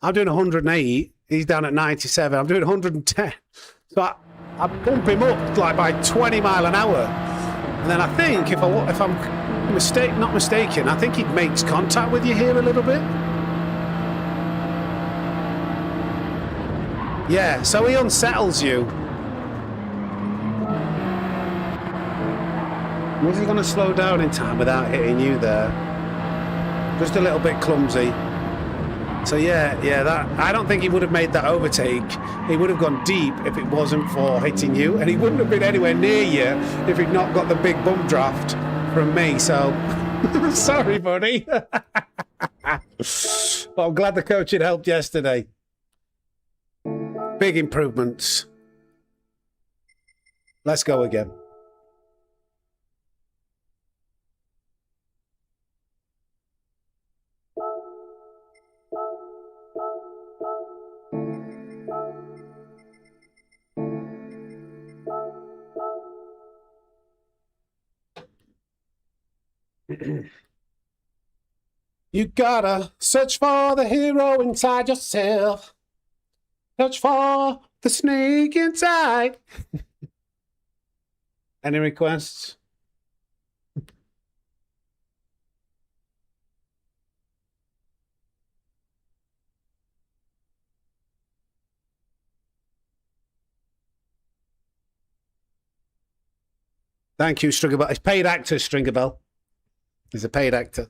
I'm doing 108. He's down at 97. I'm doing 110. So I pump him up like by 20 mile an hour. And then I think if I'm not mistaken, I think he makes contact with you here a little bit. Yeah, so he unsettles you. Was he going to slow down in time without hitting you there? Just a little bit clumsy. So yeah, that I don't think he would have made that overtake. He would have gone deep if it wasn't for hitting you, and he wouldn't have been anywhere near you if he'd not got the big bump draft from me. So sorry, buddy. But I'm glad the coach had helped yesterday. Big improvements. Let's go again. You gotta search for the hero inside yourself. Search for the snake inside. Any requests? Thank you, Stringer Bell. It's paid actor, Stringer Bell. He's a paid actor.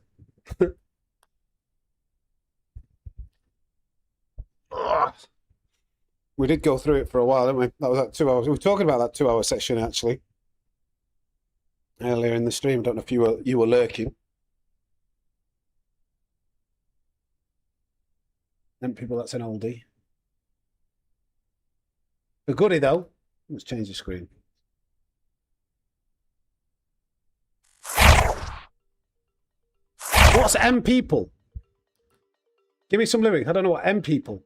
We did go through it for a while, didn't we? That was like 2 hours. We were talking about that 2 hour session actually earlier in the stream. I don't know if you were lurking. Them people, that's an oldie. The goodie though. Let's change the screen. What's M people? Give me some lyrics. I don't know what M people.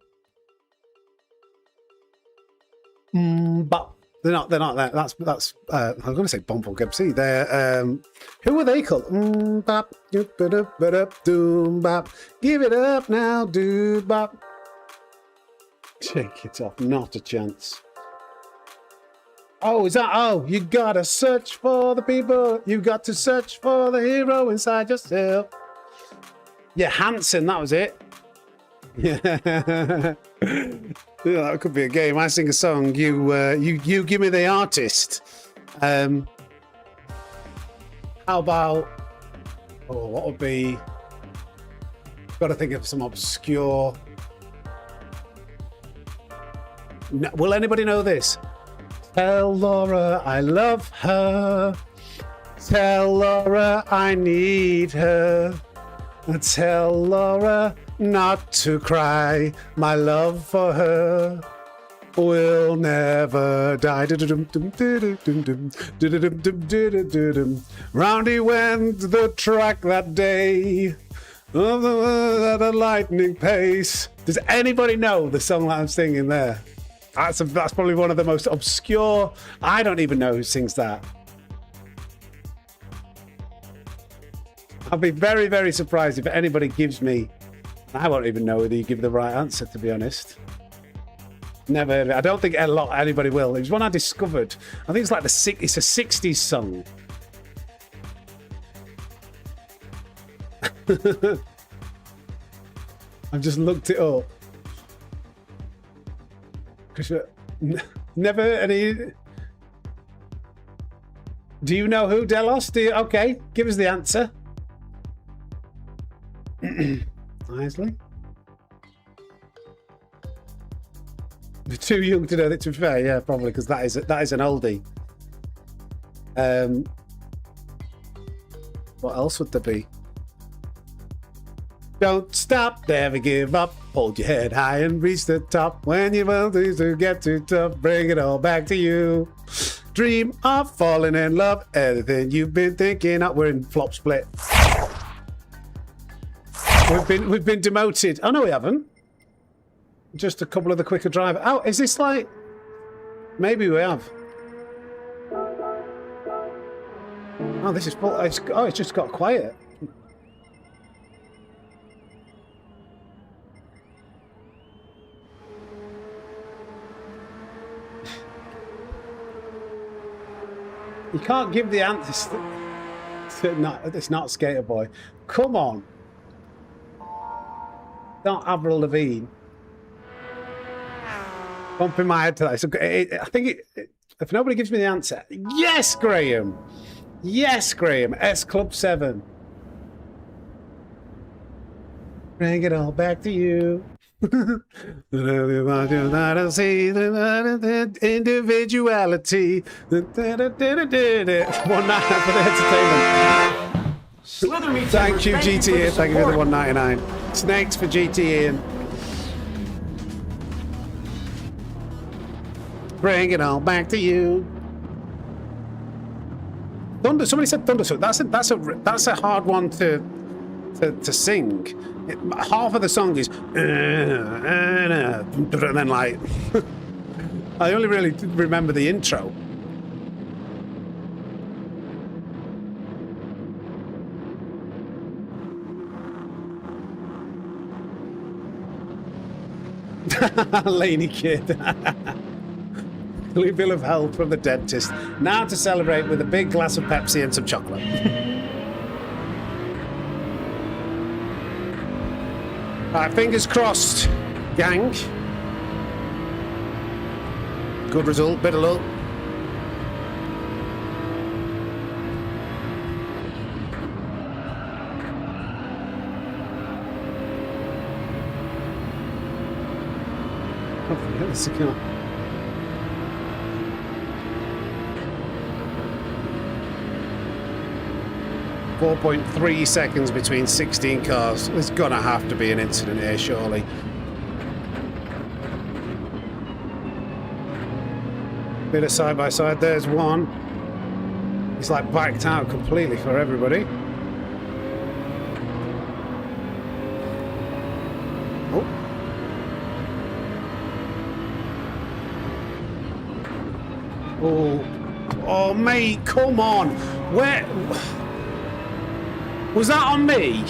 But they're not that. That's I was going to say Bumble MC. They're who are they called? Bop, doom bop. Give it up now, dude bop. Shake it off, not a chance. Oh, is that? Oh, you gotta search for the people. You got to search for the hero inside yourself. Yeah, Hanson, that was it. Yeah. Yeah, that could be a game. I sing a song. You give me the artist. How about? Oh, what would be? Got to think of some obscure. No, will anybody know this? Tell Laura I love her. Tell Laura I need her. Tell Laura not to cry. My love for her will never die. Roundy went the track that day at a lightning pace. Does anybody know the song that I'm singing there? That's probably one of the most obscure. I don't even know who sings that. I'll be very, very surprised if anybody gives me. I won't even know whether you give the right answer, to be honest. Never heard of it. I don't think anybody will. It was one I discovered. I think it's like it's a 60s song. I've just looked it up. Never any. Do you know who, Delos? Okay, give us the answer. Nicely. We're too young to know that, to be fair, yeah, probably, because that is an oldie. What else would there be? Don't stop, never give up. Hold your head high and reach the top. When you want to get too tough, bring it all back to you. Dream of falling in love. Everything you've been thinking of. We're in flop split. We've been demoted. Oh no, we haven't. Just a couple of the quicker drivers. Oh, is this like? Maybe we have. Oh, this is full. It's just got quiet. You can't give the answers. It's not Skater Boy. Come on. Not Avril Lavigne. Bumping my head to that. I think if nobody gives me the answer. Yes, Graham. Yes, Graham. S Club 7. Bring it all back to you. Individuality. 199 for the entertainment. Slither me Thank you, timbers. GT for the Ian. Thank you for the support. 199. Snakes for GT Ian. Bring it all back to you. Thunder. Somebody said Thunderstruck. That's a hard one to sing. Half of the song is and then like I only really remember the intro. Laney kid. Blue bill of health from the dentist. Now to celebrate with a big glass of Pepsi and some chocolate. Right, fingers crossed, gang. Good result, bit of luck. Oh, for goodness sake. 4.3 seconds between 16 cars. There's gonna have to be an incident here, surely. Bit of side by side. There's one. He's like backed out completely for everybody. Oh. Oh. Oh, mate, come on. Where? Was that on me?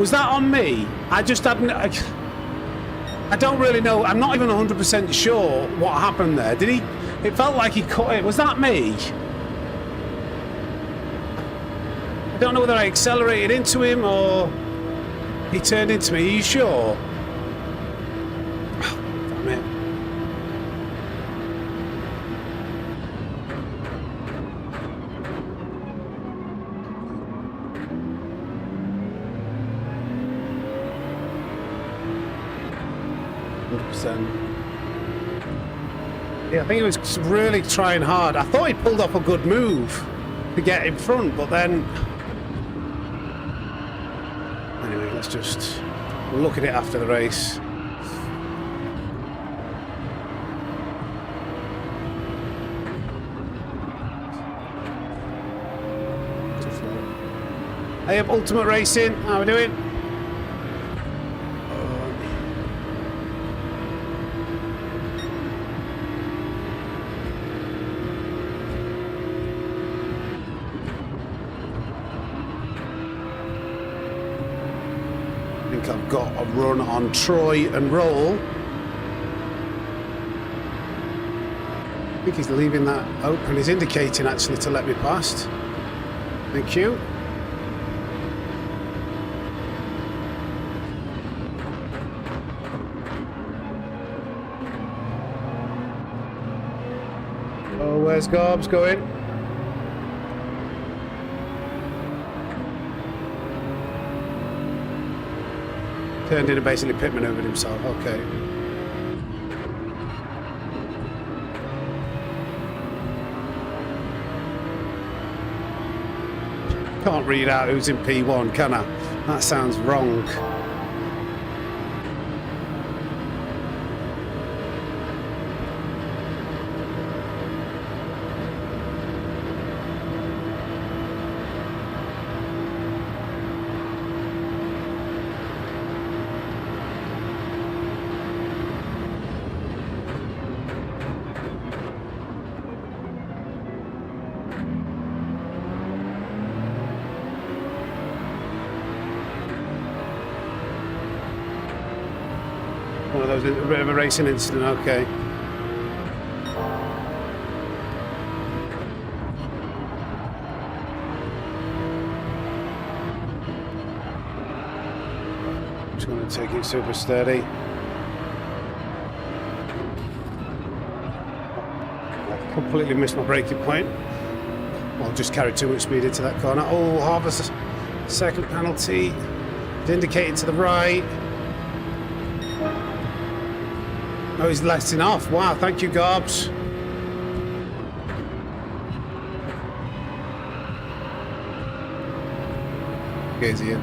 Was that on me? I just hadn't... I don't really know. I'm not even 100% sure what happened there. Did he... It felt like he cut it. Was that me? I don't know whether I accelerated into him or he turned into me. Are you sure? Damn it. Yeah, I think he was really trying hard. I thought he pulled off a good move to get in front, but then... Anyway, let's just look at it after the race. Hey up, Ultimate Racing. How are we doing? I've got a run on Troy and Roll. I think he's leaving that open. He's indicating actually to let me past. Thank you. Oh, where's Garbs going? Turned in and basically pit maneuvered himself. Okay. Can't read out who's in P1, can I? That sounds wrong. One of those, a bit of a racing incident, okay. Just going to take it super steady. I completely missed my braking point. Well, just carried too much speed into that corner. Oh, half a second penalty. It's indicated to the right. Oh, he's letting off. Wow, thank you, Garbs. Here's Ian.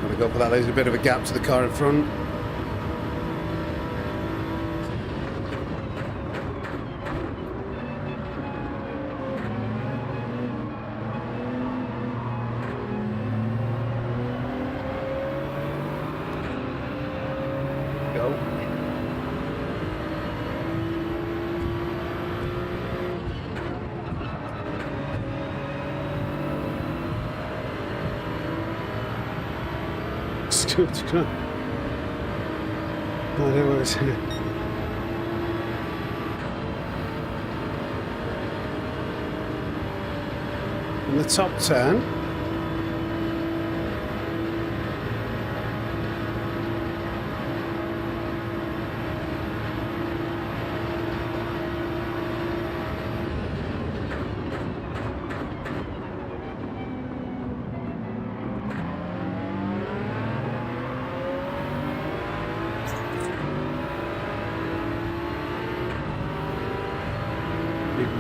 Gotta go for that. There's a bit of a gap to the car in front. In the top 10.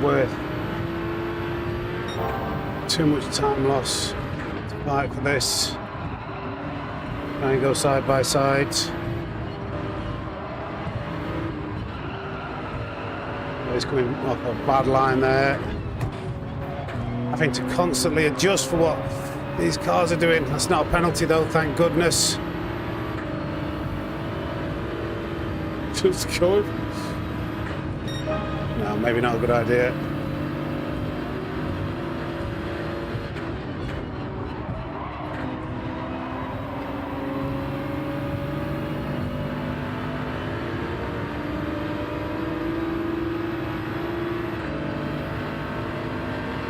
Worth too much time loss to fight for this. Try and go side by side. He's coming off a bad line there. Having to constantly adjust for what these cars are doing. That's not a penalty though, thank goodness. Just going. No, maybe not a good idea.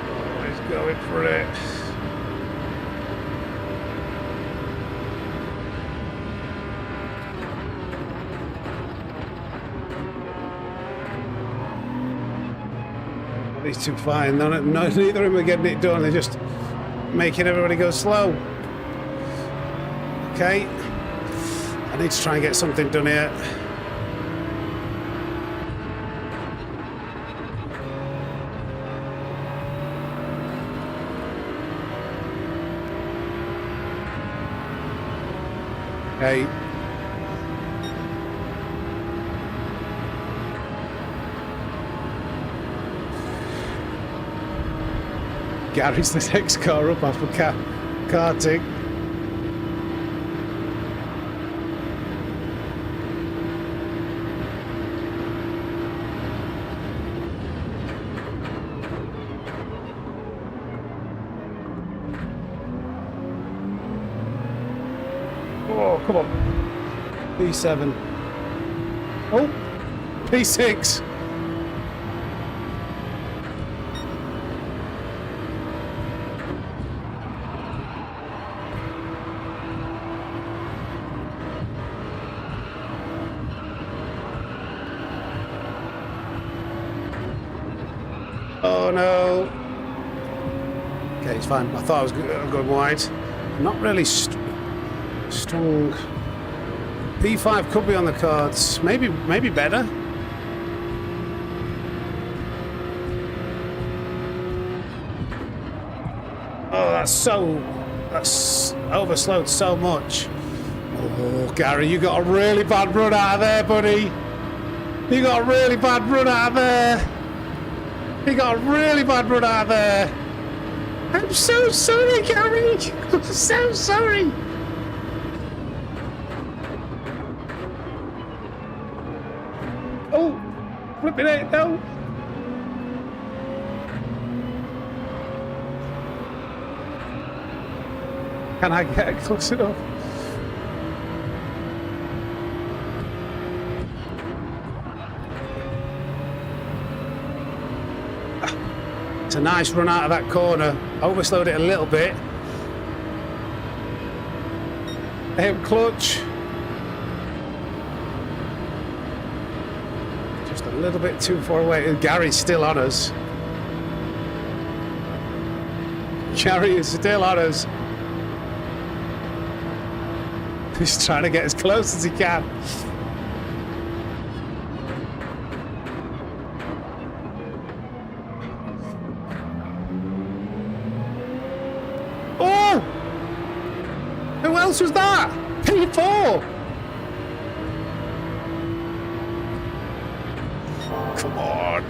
Oh, he's going for it. These two fine. Neither of them are getting it done. They're just making everybody go slow. Okay. I need to try and get something done here. Okay. Gary's the next car up after karting. Oh, come on. P7. Oh, P6. Oh no. Okay, it's fine. I thought I was going wide. Not really strong. P5 could be on the cards. Maybe better. Oh, that's overslowed so much. Oh, Gary, you got a really bad run out of there, buddy. You got a really bad run out of there. You got a really bad run out of there. I'm so sorry, Gary. I'm so sorry. Oh, flipping it, no. Can I get close enough? It's a nice run out of that corner. Overslowed it a little bit. Hip clutch. Just a little bit too far away. Gary's still on us. Gary is still on us. He's trying to get as close as he can. Oh! Who else was that? P4! Come on.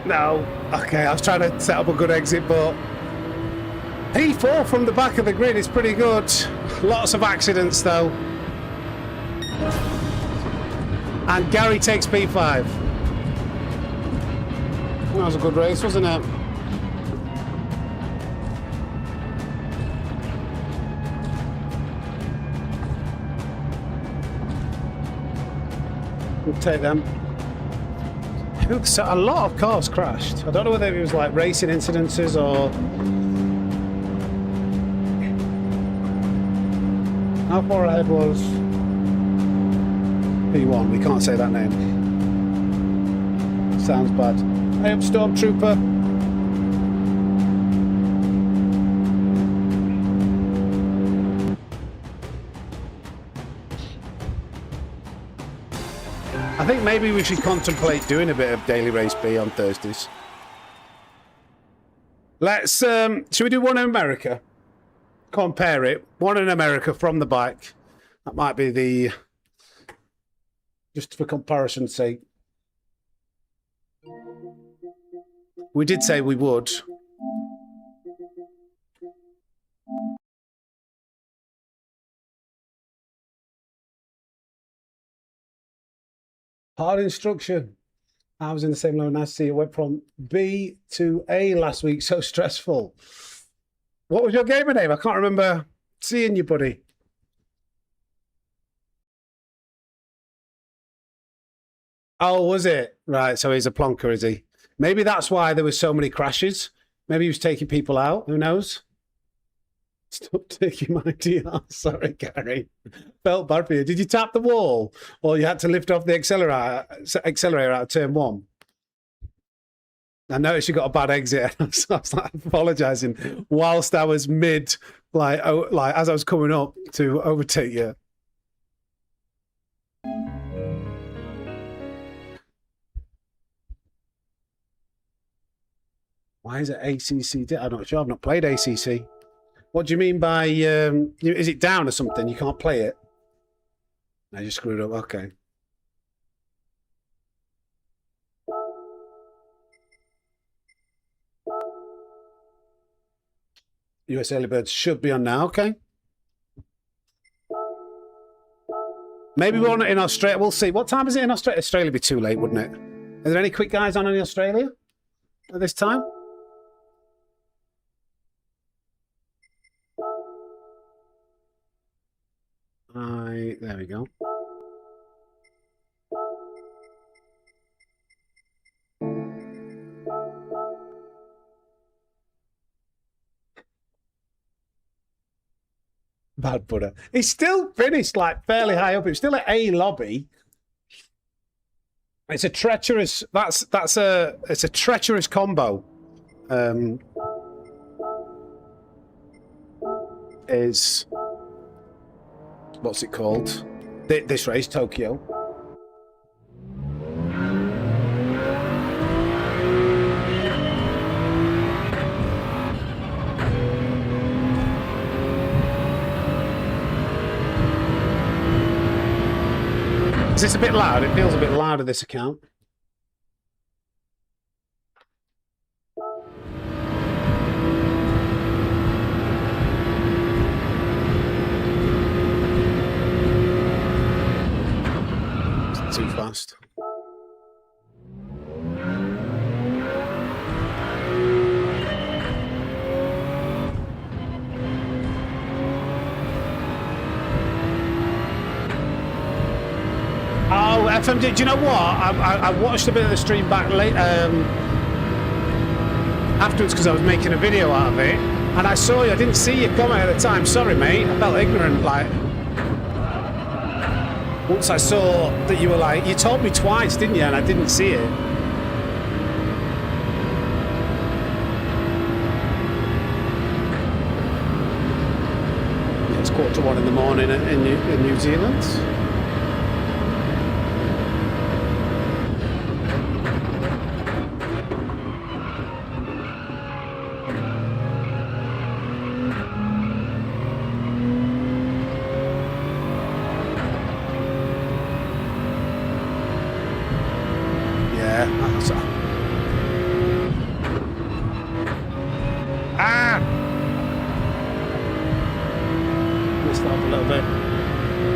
No. Okay, I was trying to set up a good exit, but P4 from the back of the grid is pretty good. Lots of accidents, though. And Gary takes P5. That was a good race, wasn't it? We'll take them. So a lot of cars crashed. I don't know whether it was like racing incidences or... How far ahead was P1? We can't say that name. Sounds bad. Hey up, Stormtrooper. I think maybe we should contemplate doing a bit of Daily Race B on Thursdays. Let's, should we do one in America? Compare it. One in America from the bike. That might be the, just for comparison's sake. We did say we would. Hard instruction. I was in the same level. Nice to see it. Went from B to A last week. So stressful. What was your gamer name? I can't remember seeing you, buddy. Oh, was it? Right. So he's a plonker, is he? Maybe that's why there were so many crashes. Maybe he was taking people out. Who knows? Stop taking my DR. Sorry, Gary. Felt bad for you. Did you tap the wall? Or you had to lift off the accelerator out of turn one? I noticed you got a bad exit. I was like apologising whilst I was mid, like as I was coming up to overtake you. Why is it ACC? I'm not sure. I've not played ACC. What do you mean by, is it down or something? You can't play it? I just screwed up. Okay. US Early Birds should be on now. Okay. Maybe we're on it in Australia. We'll see. What time is it in Australia? Australia would be too late, wouldn't it? Are there any quick guys on in Australia at this time? There we go. Bad butter. He's still finished like fairly high up. It's still at A lobby. It's a treacherous. It's a treacherous combo. Is what's it called? This race, Tokyo. Is this a bit loud? It feels a bit loud at this account. It's too fast. FMD, do you know what? I watched a bit of the stream back late afterwards because I was making a video out of it, and I saw you. I didn't see your comment at the time. Sorry, mate. I felt ignorant. Like once I saw that you were like, you told me twice, didn't you? And I didn't see it. Yeah, it's 1:15 in the morning in New Zealand.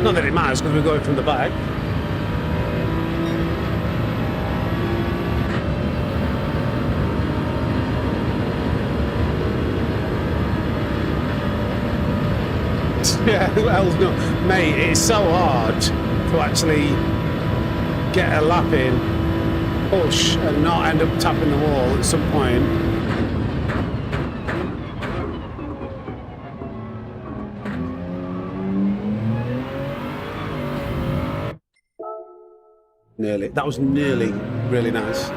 Not that it matters because we're going from the back. Yeah, well, no, mate, it's so hard to actually get a lap in, push, and not end up tapping the wall at some point. Nearly. That was nearly really nice.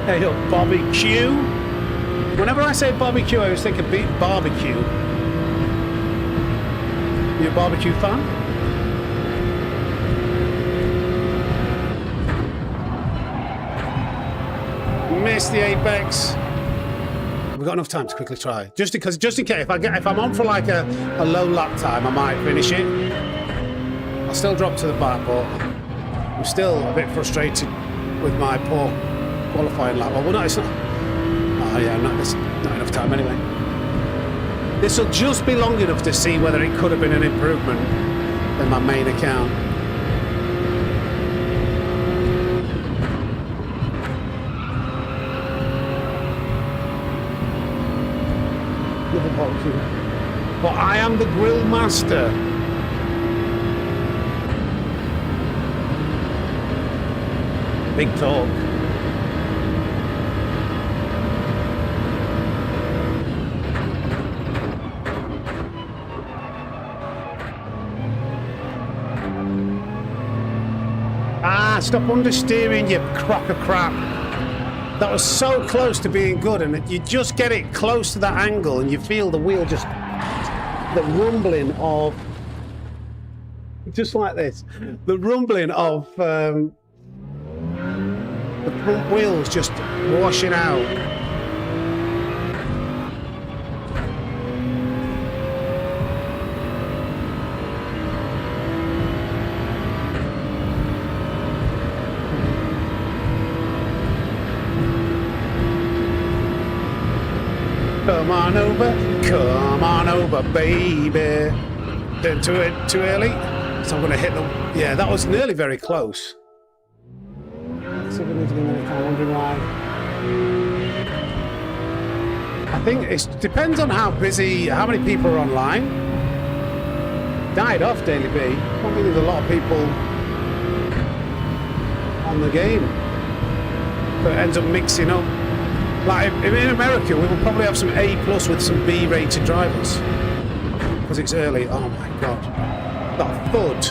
Hey, look, barbecue. Whenever I say barbecue, I always think of barbecue. You a barbecue fan? Missed the apex. We've got enough time to quickly try. Just in case, if I'm on for like a low lap time, I might finish it. I'll still drop to the back, but I'm still a bit frustrated with my poor qualifying lap. Well, no, it's not. Oh yeah, there's not enough time anyway. This will just be long enough to see whether it could have been an improvement in my main account. But I am the grill master. Big talk. Stop understeering, you crock of crap. That was so close to being good, and you just get it close to that angle and you feel the wheel just, the rumbling of, just like this, the rumbling of the front wheels just washing out. Come on over, baby. Didn't do it too early, so I'm going to hit the. Yeah, that was nearly very close. I'm wondering why. I think it depends on how busy, how many people are online. Died off Daily B. I don't think there's a lot of people on the game, but it ends up mixing up. Like in America, we will probably have some A+ with some B-rated drivers because it's early. Oh my god, that thud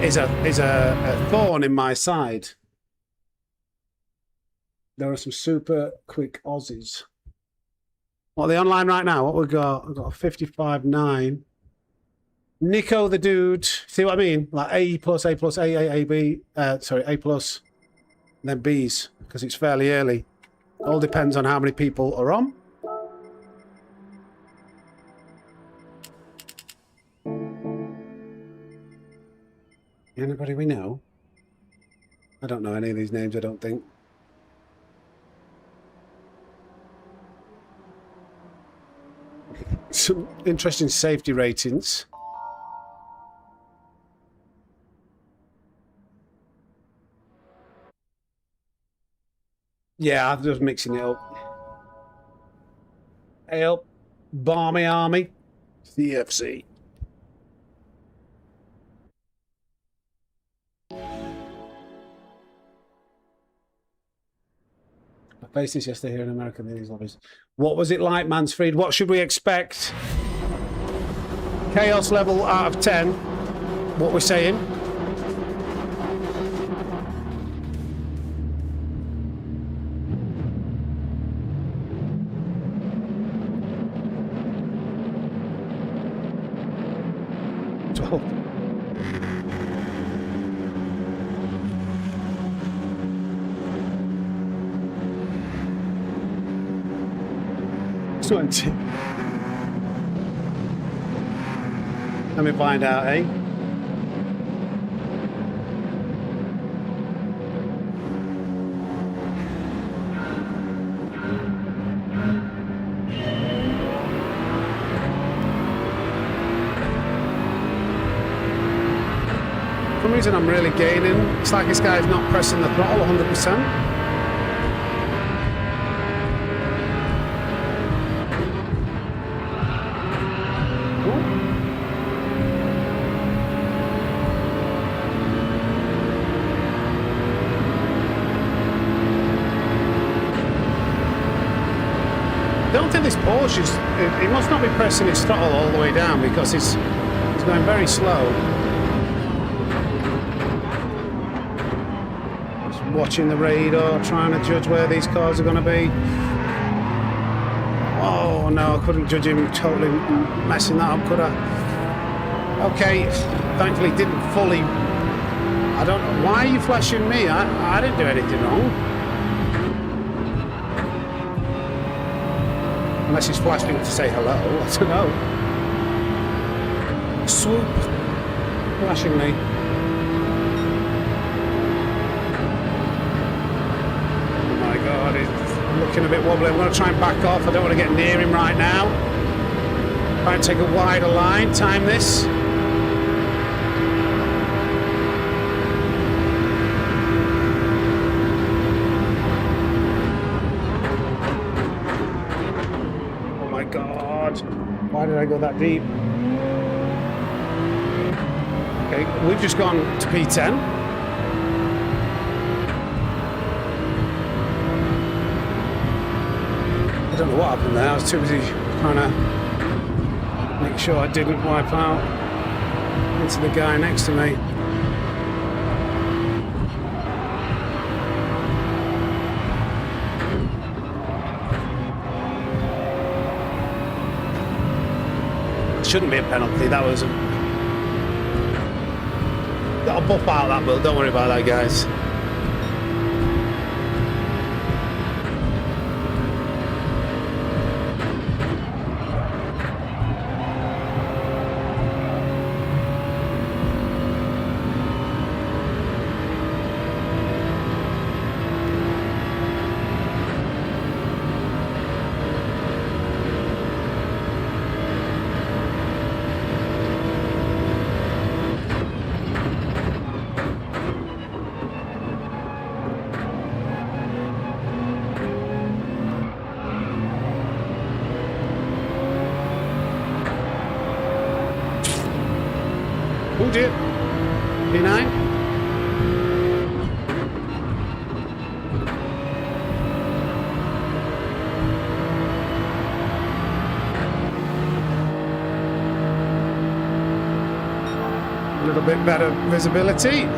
is a thorn in my side. There are some super quick Aussies. What are they online right now? What we got? We've got a 55.9. Nico the dude. See what I mean? Like A+, A, B. Sorry, A+, and then B's because it's fairly early. All depends on how many people are on. Anybody we know? I don't know any of these names, I don't think. Some interesting safety ratings. Yeah, I'm just mixing it up. Hey up, Barmy Army, CFC. I faced this yesterday here in America in these lobbies. What was it like, Mansfield? What should we expect? Chaos level out of 10. What we're saying? Let me find out, eh? For some reason I'm really gaining. It's like this guy's not pressing the throttle 100%. I don't think this Porsche is, it must not be pressing its throttle all the way down because it's going very slow. Just watching the radar, trying to judge where these cars are going to be. Oh no, I couldn't judge him, totally messing that up, could I? Okay, thankfully didn't fully, I don't know, why are you flashing me? I didn't do anything wrong. Unless he's flashing to say hello, I don't know. Swoop, flashing me. Oh my god, he's looking a bit wobbly. I'm going to try and back off. I don't want to get near him right now. Try and take a wider line, time this. Why did I go that deep? Okay, we've just gone to P10. I don't know what happened there. I was too busy trying to make sure I didn't wipe out into the guy next to me. Shouldn't be a penalty. That was a... Got a buff out that, Will. Don't worry about that, guys. Oh dear. P9. A little bit better visibility.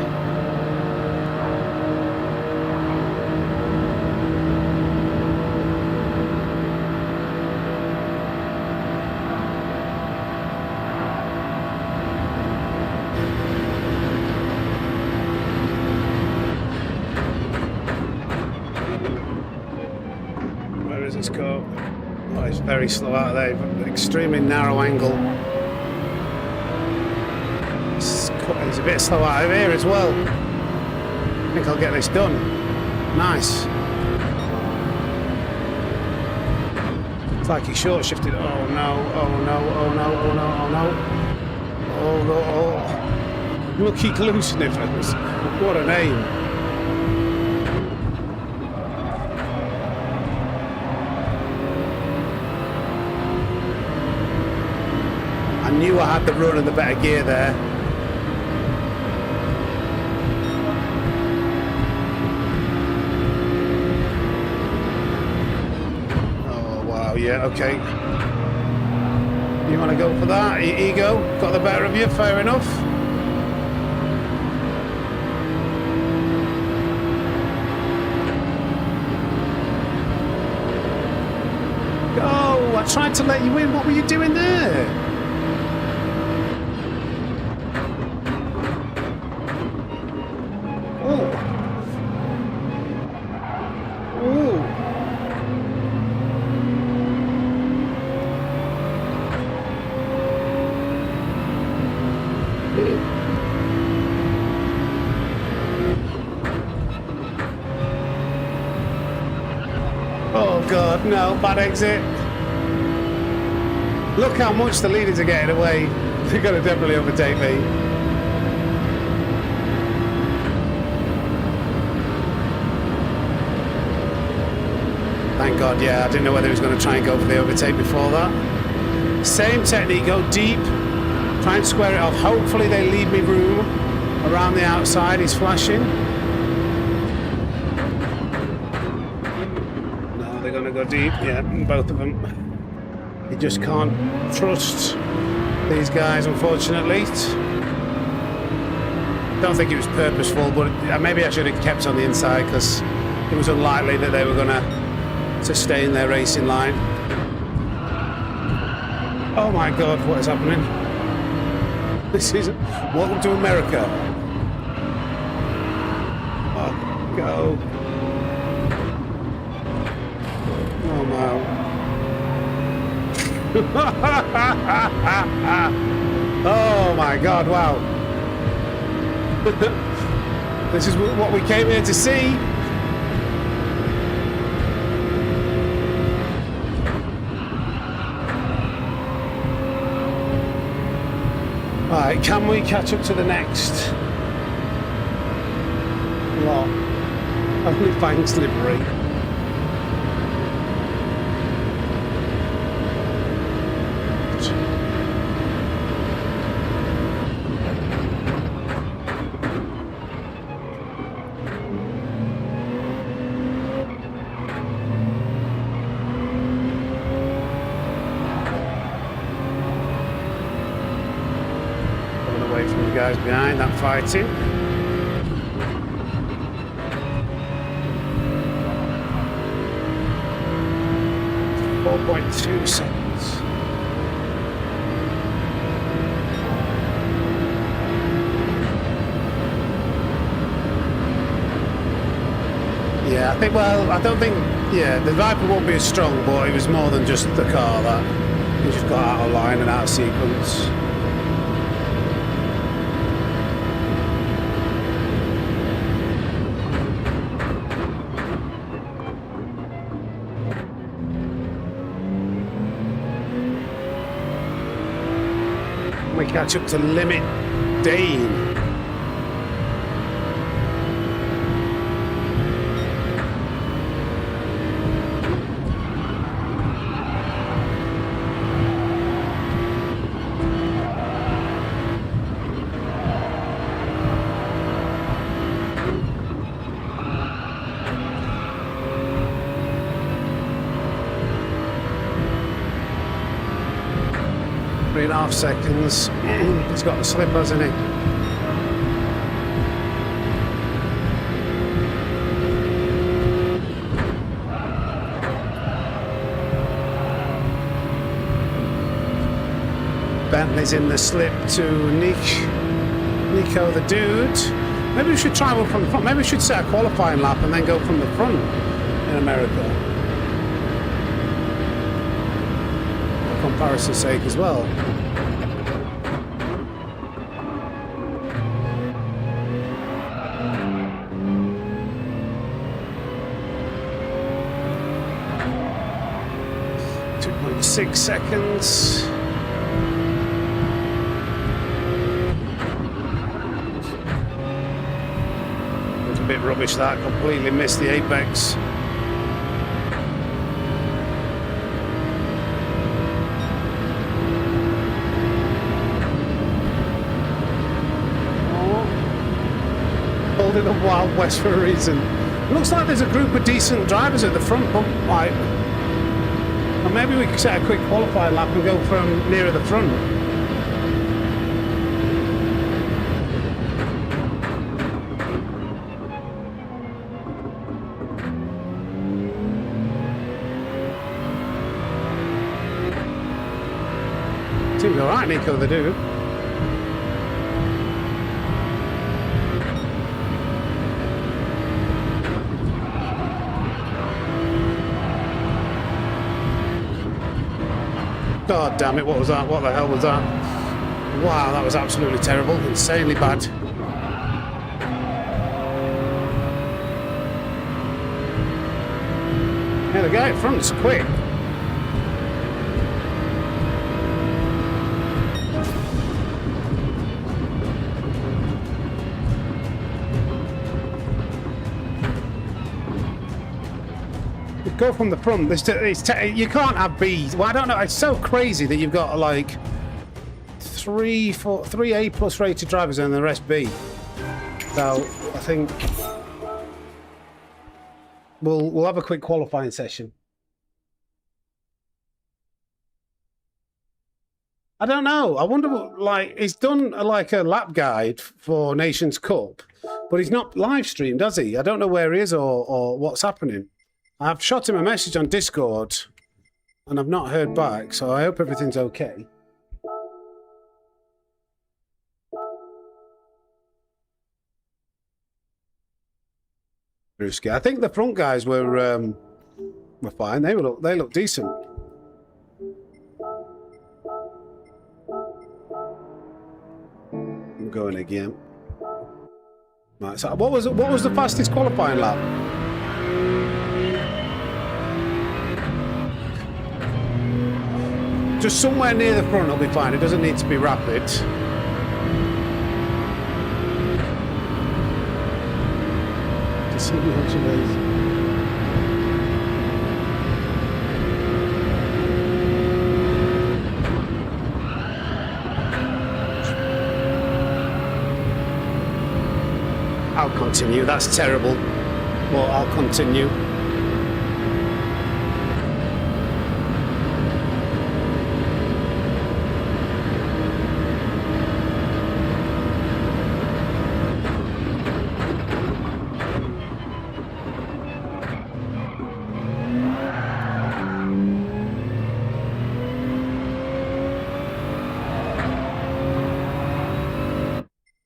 Oh, it's very slow out there, extremely narrow angle. It's a bit slow out of here as well. I think I'll get this done. Nice. It's like he short shifted. Oh no, oh no, oh no, oh no, oh no. Oh no, oh. Lucky glue sniffers. What a name. knew I had the run and the better gear there. Oh, wow, yeah, okay. You want to go for that? Ego, got the better of you, fair enough. Oh, I tried to let you in. What were you doing there? Oh. Oh. Oh God, no, bad exit. Look how much the leaders are getting away. They're going to definitely overtake me. Thank God, yeah, I didn't know whether he was going to try and go for the overtake before that. Same technique, go deep, try and square it off. Hopefully they leave me room around the outside. He's flashing. No, they're going to go deep, yeah, both of them. You just can't trust these guys, unfortunately. Don't think it was purposeful, but maybe I should have kept on the inside because it was unlikely that they were going to sustain their racing line. Oh my God, what is happening? This is... Welcome to America. Oh, go. Oh no. Oh my God, wow. This is what we came here to see. Alright, can we catch up to the next lot? Only thanks livery. Guys behind that fighting. .2 seconds. Yeah, I think, well, I don't think, yeah, the Viper won't be as strong, but it was more than just the car that he just got out of line and out of sequence. We catch up to Limit Dane. Three and a half seconds. He's got the slip, hasn't he? Bentley's in the slip to Nico the dude. Maybe we should try one from the front. Maybe we should set a qualifying lap and then go from the front in America. For comparison's sake as well. .6 seconds. It was a bit rubbish that, completely missed the apex. the Wild West for a reason. Looks like there's a group of decent drivers at the front, but like, or maybe we could set a quick qualifying lap and go from nearer the front. Seems all right, Nico, they do. God damn it, what was that? What the hell was that? Wow, that was absolutely terrible. Insanely bad. Yeah, the guy in front's quick. Go from the front. You can't have B. Well, I don't know. It's so crazy that you've got like three A plus rated drivers and the rest B. So I think we'll have a quick qualifying session. I don't know. I wonder what, like, he's done like a lap guide for Nations Cup, but he's not live streamed, does he? I don't know where he is or what's happening. I've shot him a message on Discord and I've not heard back, so I hope everything's okay. Brewski. I think the front guys were fine. They look decent. I'm going again. Right, so what was the fastest qualifying lap? Just somewhere near the front will be fine. It doesn't need to be rapid. To see how much it is. I'll continue. That's terrible. Well, I'll continue.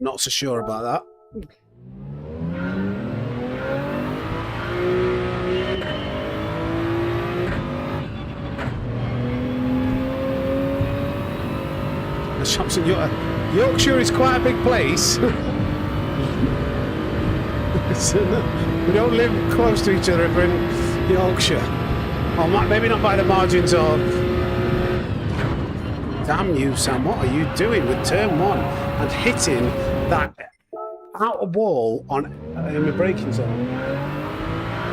Not so sure about that. Yorkshire is quite a big place. We don't live close to each other if we're in Yorkshire. Or maybe not by the margins of... Damn you, Sam, what are you doing with turn one and hitting that outer wall in the braking zone?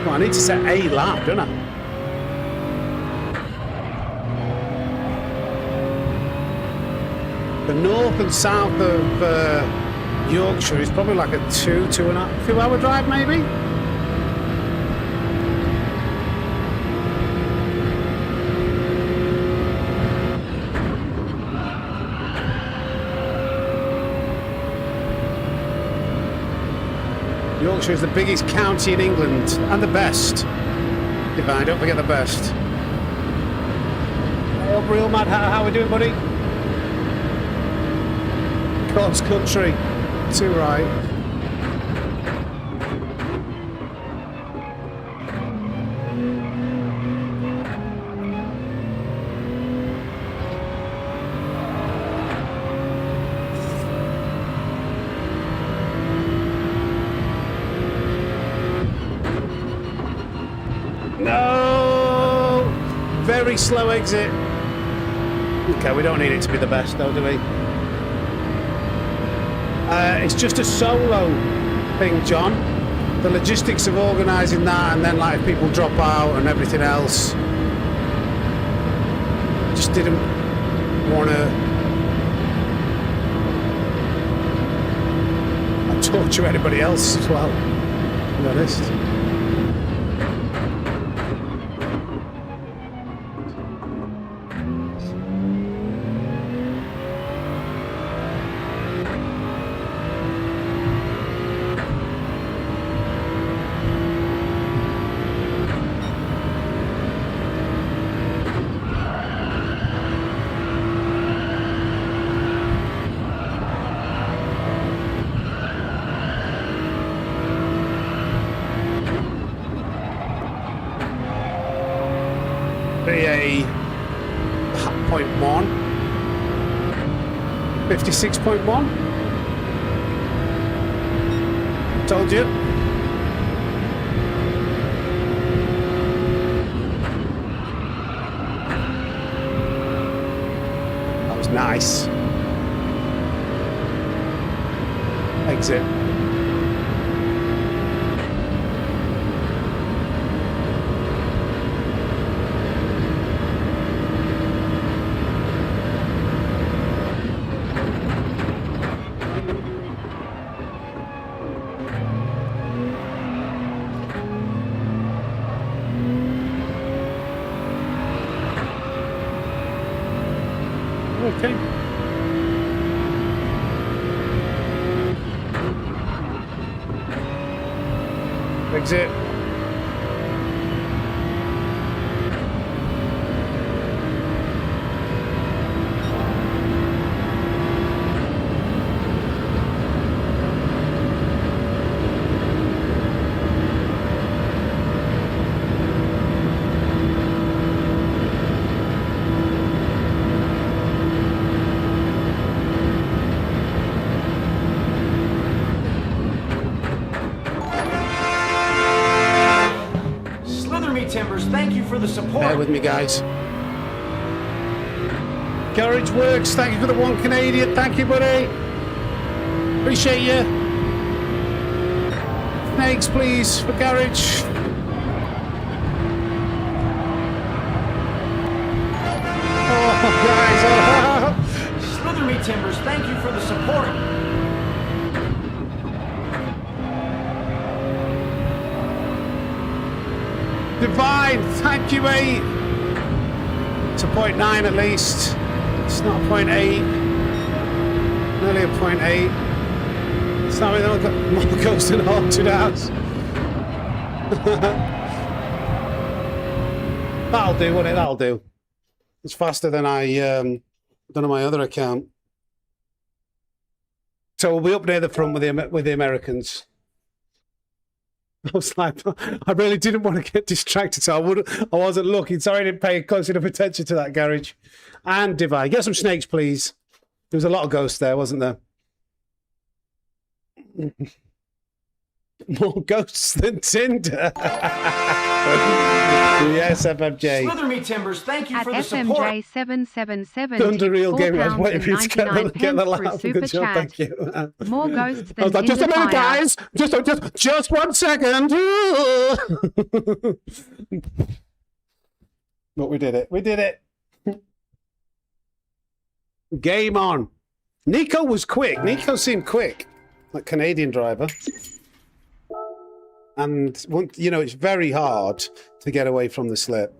Well, I need to set a lap, don't I? The north and south of Yorkshire is probably like a 2.5 hour drive, maybe? Yorkshire is the biggest county in England and the best. Divine, don't forget the best. Hey up, real mad. How we doing, buddy? Cross country, too right. No! Very slow exit. Okay, we don't need it to be the best though, do we? It's just a solo thing, John. The logistics of organising that and then like if people drop out and everything else. Just didn't want to... torture anybody else as well, to be honest. A 0.1 56.1. Told you. That was nice. Exit. Okay. Exit. Timbers, thank you for the support. Bear with me, guys. Garage Works, thank you for the 1 Canadian. Thank you, buddy. Appreciate you. Snakes, please, for Garage. Oh, guys. Oh. Slither me, Timbers, thank you for the support. Divine, thank you, mate. It's a 0.9 at least. It's not a 0.8. Nearly a 0.8. It's not really more ghost than haunted house. That'll do, won't it? That'll do. It's faster than I done on my other account. So we'll be up near the front with the Americans. I was like, I really didn't want to get distracted, so I wasn't looking. Sorry I didn't pay close enough attention to that garage. And Divine, get some snakes, please. There was a lot of ghosts there, wasn't there? More ghosts than Tinder. Yes, FMJ. Slither me, Timbers, thank you At for the support. FMJ 777 Thunder Real Game. I was waiting for you to get the laugh. super Good job, chat. thank you. More ghosts I was than like, just a Tinder minute, fire. guys. Just 1 second. But we did it. We did it. Game on. Nico was quick. Nico seemed quick. Like Canadian driver. And, you know, it's very hard to get away from the slip.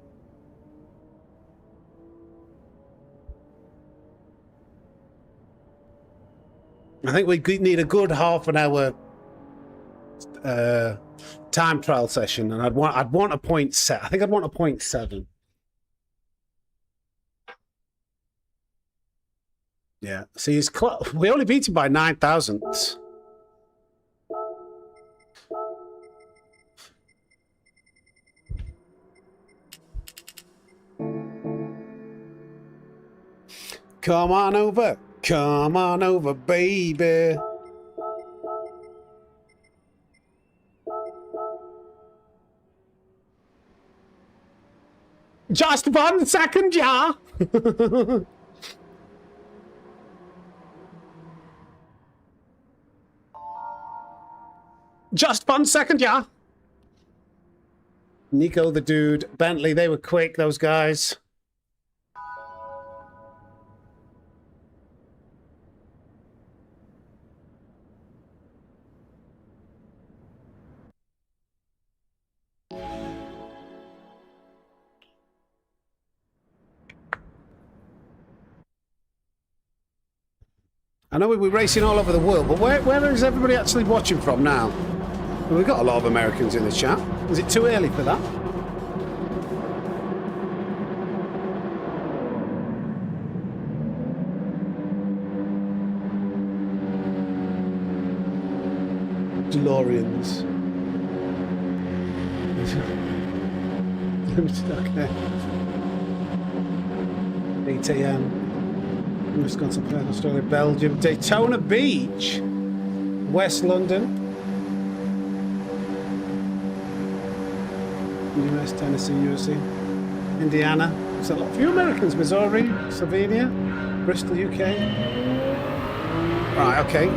I think we need a good half an hour time trial session, and I'd want a point set. I think I'd want a 0.7. Yeah. See, he's we only beat him by 9 thousandths. Come on over, baby. Just 1 second, yeah. Just 1 second, yeah. Nico the dude, Bentley, they were quick, those guys. know we're racing all over the world, but where is everybody actually watching from now? Well, we've got a lot of Americans in the chat. Is it too early for that? DeLoreans. Okay. 8 a.m. Wisconsin, Perth, Australia, Belgium, Daytona Beach, West London, US, Tennessee, USA, Indiana. There's a lot. A few Americans. Missouri, Slovenia, Bristol, UK. Right. Okay.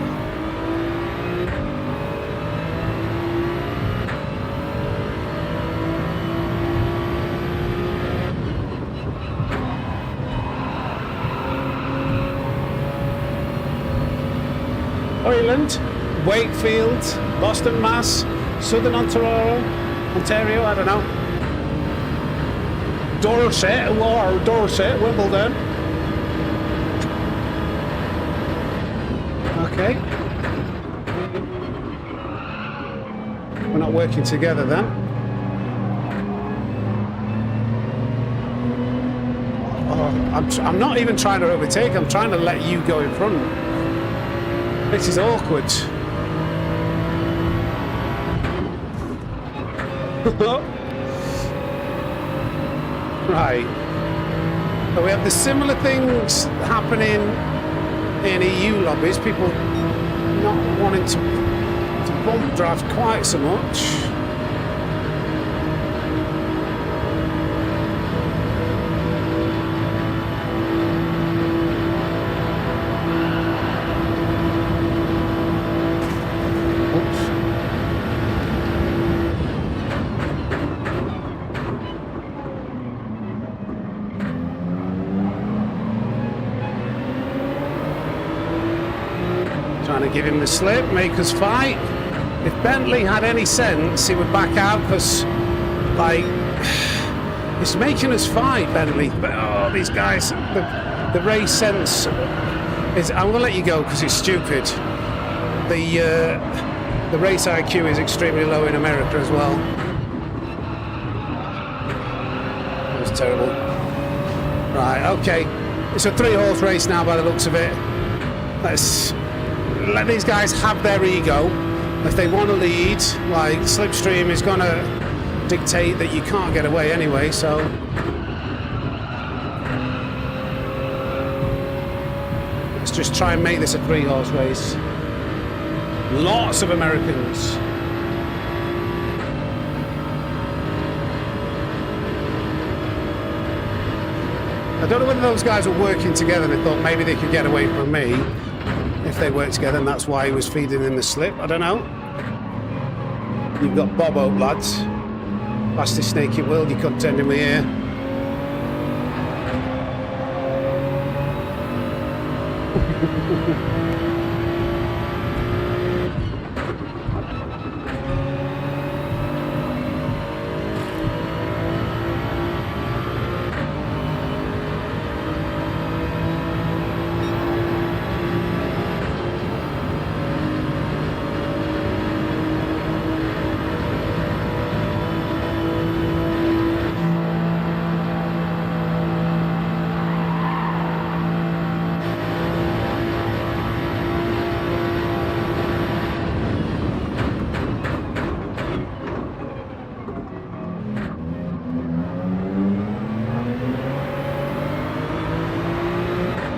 Ireland, Wakefield, Boston, Mass, Southern Ontario, I don't know. Dorset, Wimbledon. Okay. We're not working together then. Oh, I'm not even trying to overtake, I'm trying to let you go in front. This is awkward. Right. But we have the similar things happening in EU lobbies. People not wanting to bump draft quite so much. Trying to give him the slip, make us fight. If Bentley had any sense, he would back out because, like, it's making us fight, Bentley. But oh, these guys, the race sense is. I'm gonna let you go because it's stupid. The race IQ is extremely low in America as well. That was terrible. Right, okay. It's a 3-horse race now by the looks of it. Let's let these guys have their ego. If they want to lead, like, Slipstream is going to dictate that you can't get away anyway, so... Let's just try and make this a 3-horse race. Lots of Americans. I don't know whether those guys were working together and they thought maybe they could get away from me if they worked together, and that's why he was feeding in the slip. I don't know. You've got Bob Hope, lads. Fastest snake in the world, you're contending with here.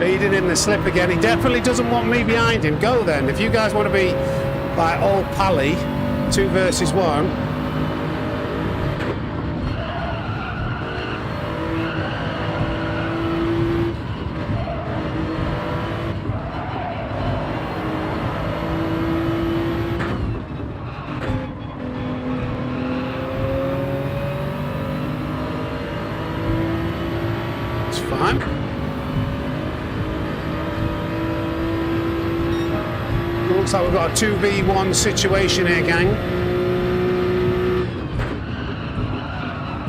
Feeding in the slip again. He definitely doesn't want me behind him. Go then. If you guys want to be like all pally, 2 versus 1. It's fine. Looks like we've got a 2v1 situation here, gang.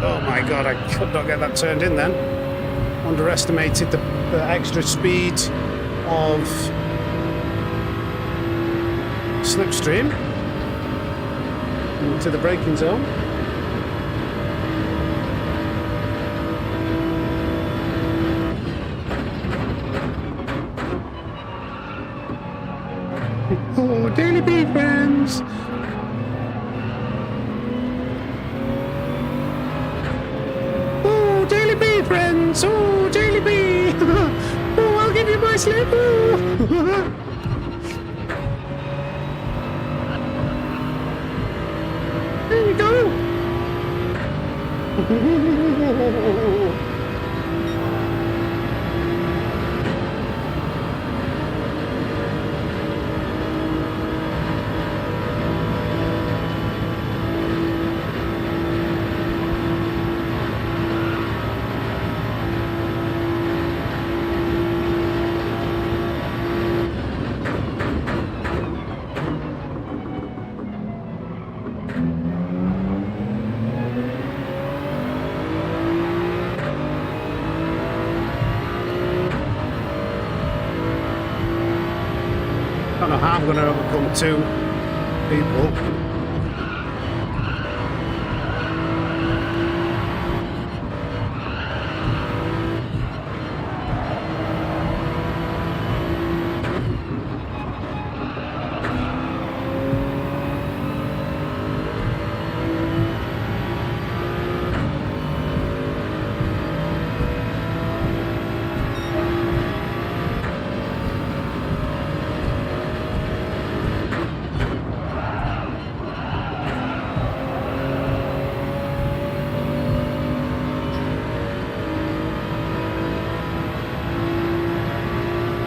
Oh my god, I could not get that turned in then. Underestimated the extra speed of slipstream into the braking zone. Oh, Daily Bee friends! Oh, Daily Bee friends! Oh, Daily Bee! Oh, I'll give you my slip! Oh. There you go! I don't know how I'm going to overcome two people.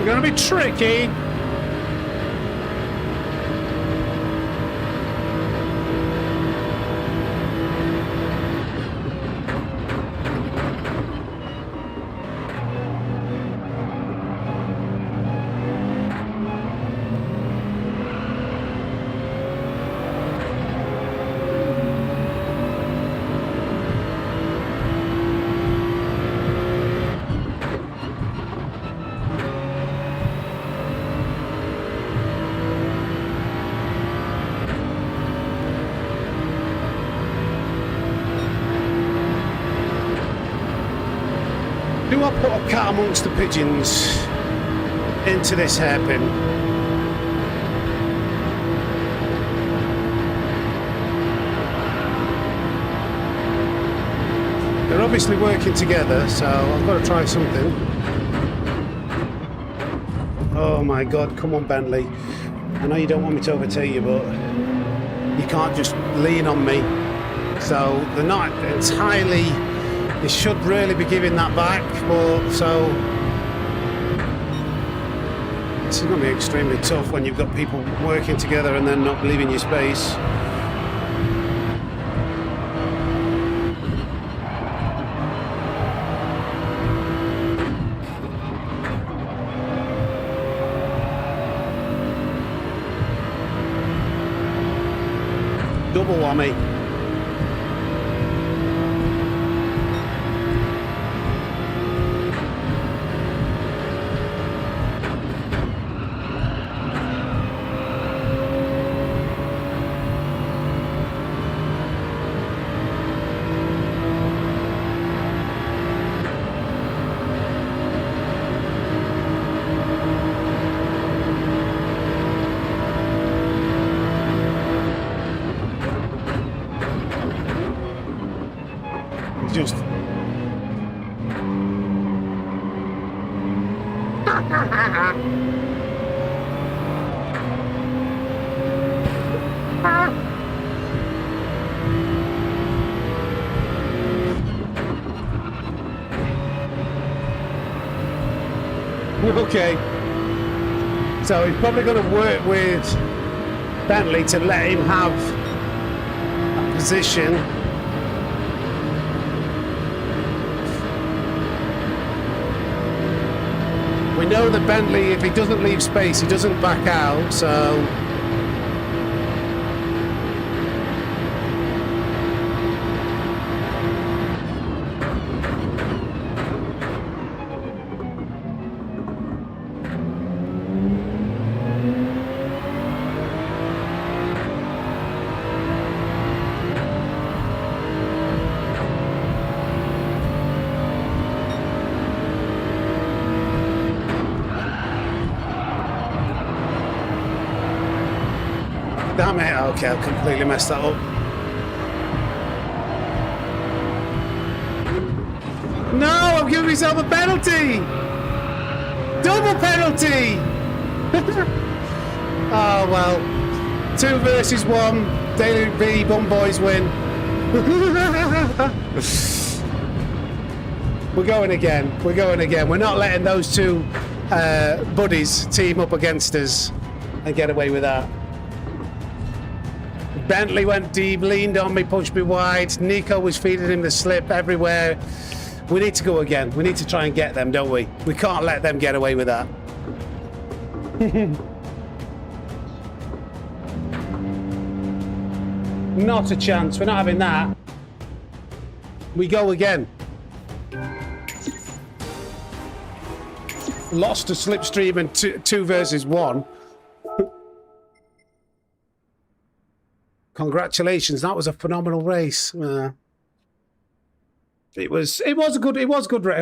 Gonna be tricky. Do I put a cat amongst the pigeons into this hairpin? They're obviously working together, so I've got to try something. Oh my God, come on Bentley. I know you don't want me to overtake you, but you can't just lean on me. So they're not entirely... They should really be giving that back, but so this is going to be extremely tough when you've got people working together and then not leaving you space. Double whammy. Just okay, so he's probably going to work with Bentley to let him have a position. We know that Bentley, if he doesn't leave space, he doesn't back out, so... Damn it. Okay, I've completely messed that up. No, I'm giving myself a penalty. Double penalty. Oh, well. 2 versus 1. Daily B, Bum Boys win. We're going again. We're going again. We're not letting those two buddies team up against us and get away with that. Bentley went deep, leaned on me, punched me wide. Nico was feeding him the slip everywhere. We need to go again. We need to try and get them, don't we? We can't let them get away with that. Not a chance. We're not having that. We go again. Lost to Slipstream and 2 versus 1. Congratulations. That was a phenomenal race. It was a good race.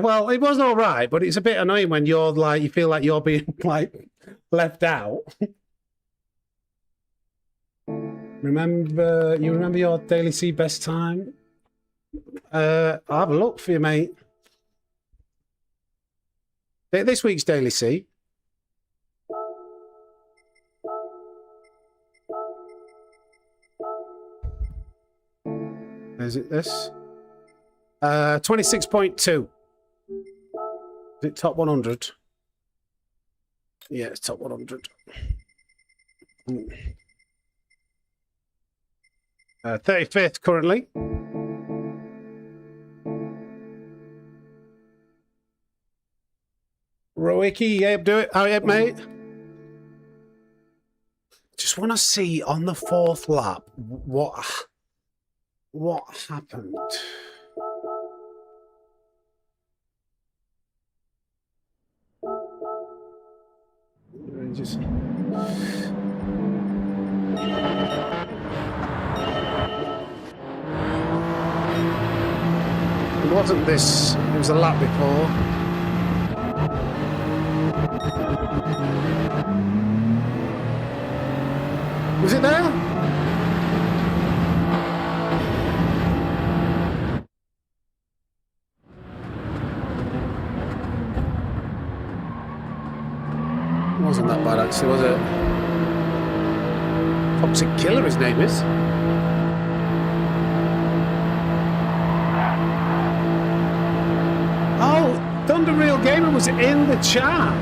Well, it was all right, but it's a bit annoying when you're like, you feel like you're being like left out. Remember your Daily C best time? I'll have a look for you, mate. This week's Daily C. Is it this? 26.2. Is it top 100? Yeah, it's top 100. 35th currently. Roicky, yeah, do it. Hurry up, mate. Just want to see on the 4th lap what happened. Just... It wasn't this, it was a lap before. Was it there? It wasn't that bad actually, was it? Toxic Killer, his name is. Oh, Thunder Real Gamer was in the chat.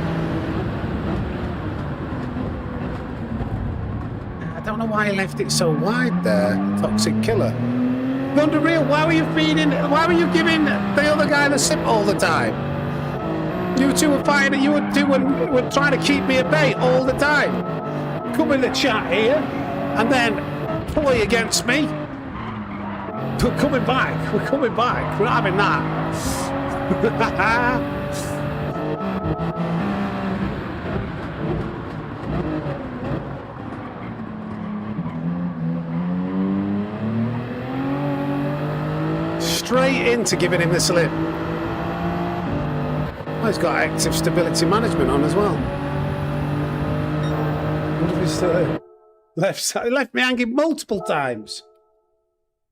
I don't know why he left it so wide there, Toxic Killer. Thunder Real, why were you giving the other guy the slip all the time? You two were fighting, you were trying to keep me at bay all the time. Come in the chat here and then play against me. We're coming back. We're coming back. We're not having that. Straight into giving him the slip. Oh, he's got active stability management on as well. What if he's still there? Left me hanging multiple times.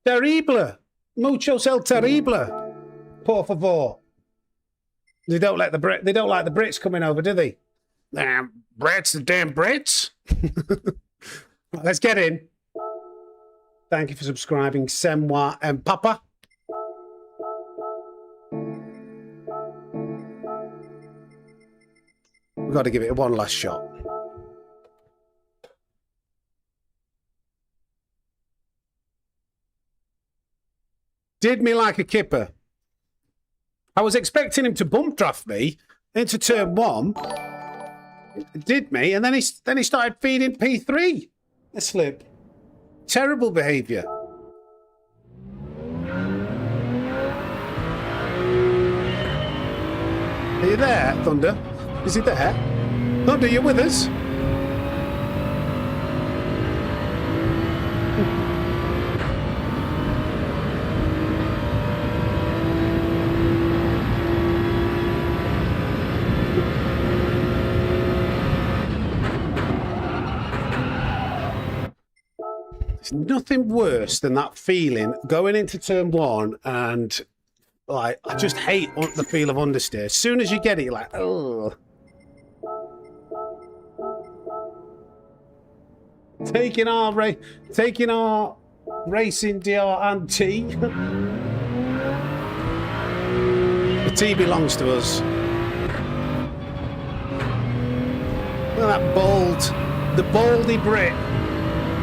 Terrible. Muchos el terrible. Por favor. They don't like the Brits coming over, do they? Damn Brits, the damn Brits. Let's get in. Thank you for subscribing, Semwa and Papa. We've got to give it one last shot. Did me like a kipper. I was expecting him to bump draft me into turn 1. It did me, and then he started feeding P3. A slip. Terrible behaviour. Are you there, Thunder? Is he there? Thunder, you with us? nothing worse than that feeling going into turn one and like I just hate the feel of understeer. As soon as you get it, you're like, oh. Taking our racing DR and T. The T belongs to us. Look at that the baldy Brit.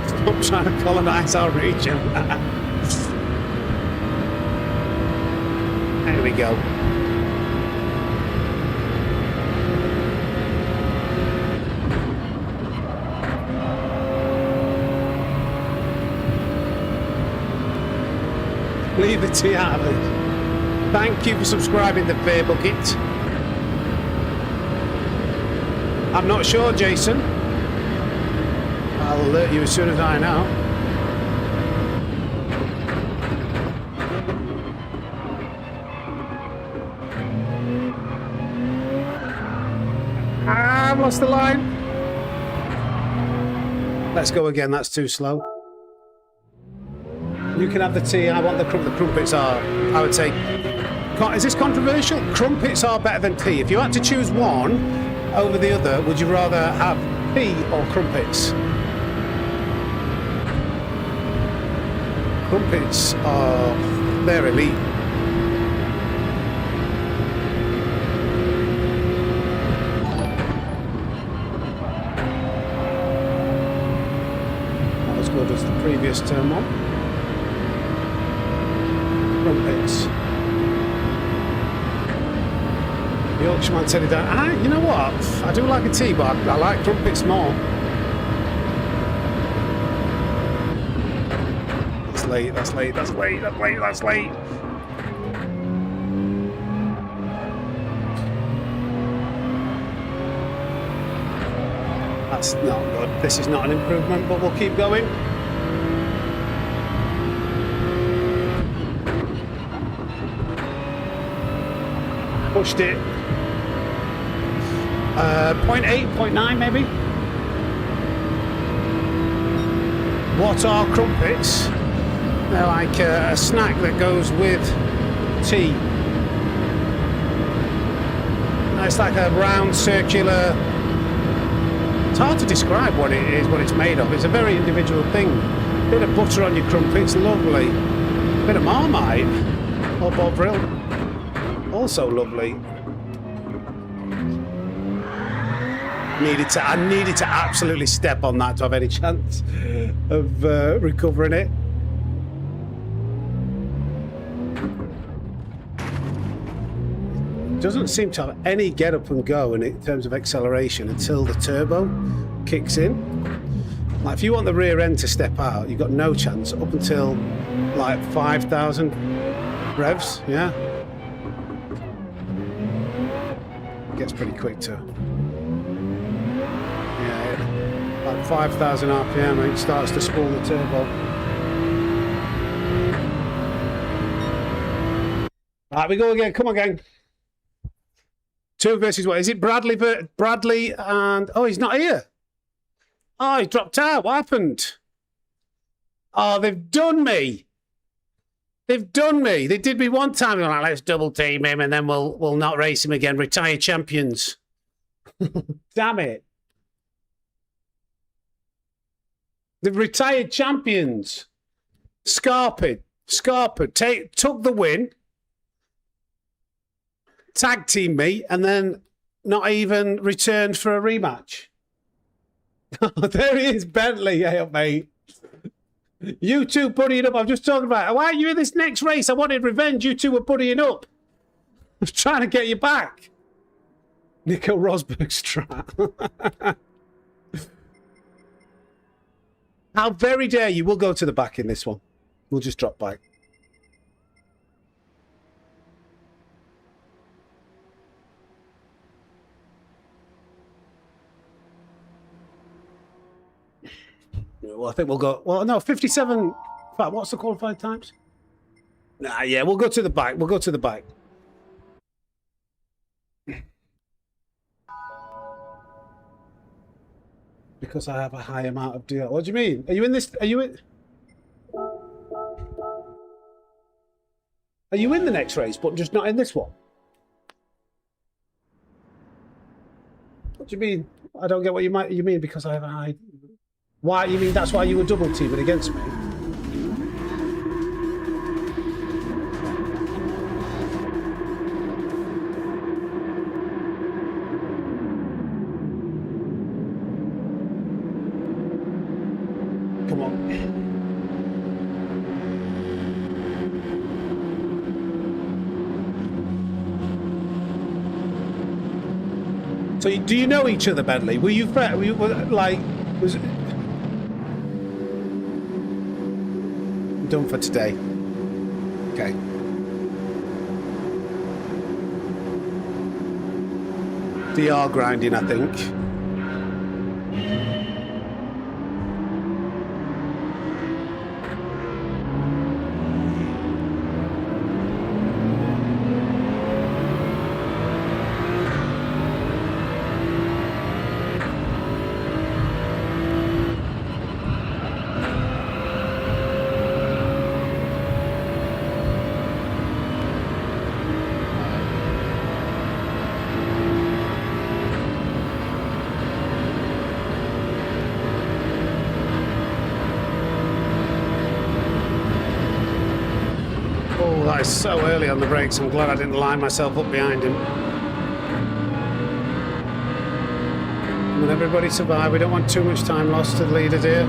Stop trying to colonise our region. There we go. Leave the tea out of it. Thank you for subscribing to Fair Bucket. I'm not sure, Jason. I'll alert you as soon as I know. I've lost the line. Let's go again, that's too slow. You can have the tea, I want the crumpets are, I would say, is this controversial? Crumpets are better than tea. If you had to choose one over the other, would you rather have tea or crumpets? Crumpets are, they're elite. Not as good as the previous turn one. Crumpets. The Yorkshireman said it down. You know what? I do like a tea, but I like crumpets more. That's late, that's late, that's late, that's late, that's late. That's not good. This is not an improvement, but we'll keep going. Pushed it. 0.8, 0.9 maybe. What are crumpets? They're like a snack that goes with tea. It's like a round circular. It's hard to describe what it is, what it's made of. It's a very individual thing. Bit of butter on your crumpets, lovely. Bit of Marmite or Bovril, also lovely. I needed to absolutely step on that to have any chance of recovering it. Doesn't seem to have any get up and go in terms of acceleration until the turbo kicks in. Like if you want the rear end to step out, you've got no chance up until like 5,000 revs. Yeah, gets pretty quick too. Like 5,000 RPM, and it starts to spool the turbo. Right, we go again. Come on, gang. 2 versus 1. Is it Bradley and... Oh, he's not here. Oh, he dropped out. What happened? Oh, they've done me. They've done me. They did me one time. They're like, let's double team him, and then we'll not race him again. Retire champions. Damn it. The retired champions. Scarpa took the win, tag team me, and then not even returned for a rematch. There he is, Bentley. Hey up, mate. You two buddying up. I'm just talking about, why are you in this next race? I wanted revenge. You two were buddying up. I was trying to get you back. Nico Rosberg's trap. How very dare you. We'll go to the back in this one. We'll just drop back. Well, I think we'll go... Well, no, 57... In fact, what's the qualified times? Nah, yeah, we'll go to the back. We'll go to the back. Because I have a high amount of deal. What do you mean? Are you in this? Are you in? Are you in the next race, but just not in this one? What do you mean? I don't get what you mean because I have a high... Why? You mean that's why you were double teaming against me? Come on. So do you know each other, Bentley? Were you like... Was it... Done for today. Okay. DR grinding, I think. That is so early on the brakes. I'm glad I didn't line myself up behind him. Will everybody survive? We don't want too much time lost to the leader, dear.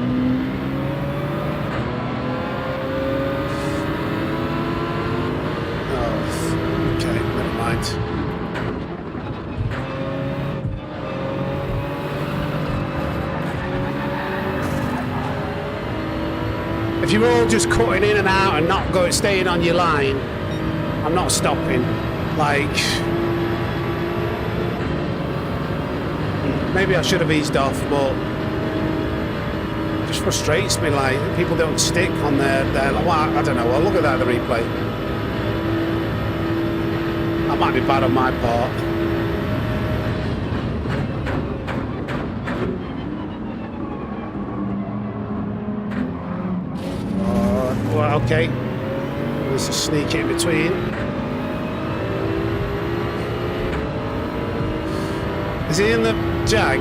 Oh, okay, never mind. If you're all just cutting in and out and not staying on your line, I'm not stopping. Like, maybe I should have eased off, but it just frustrates me. Like, people don't stick on their like, well, I don't know. Well, look at that, the replay. That might be bad on my part. Okay, there's a sneak in between. Is he in the Jag?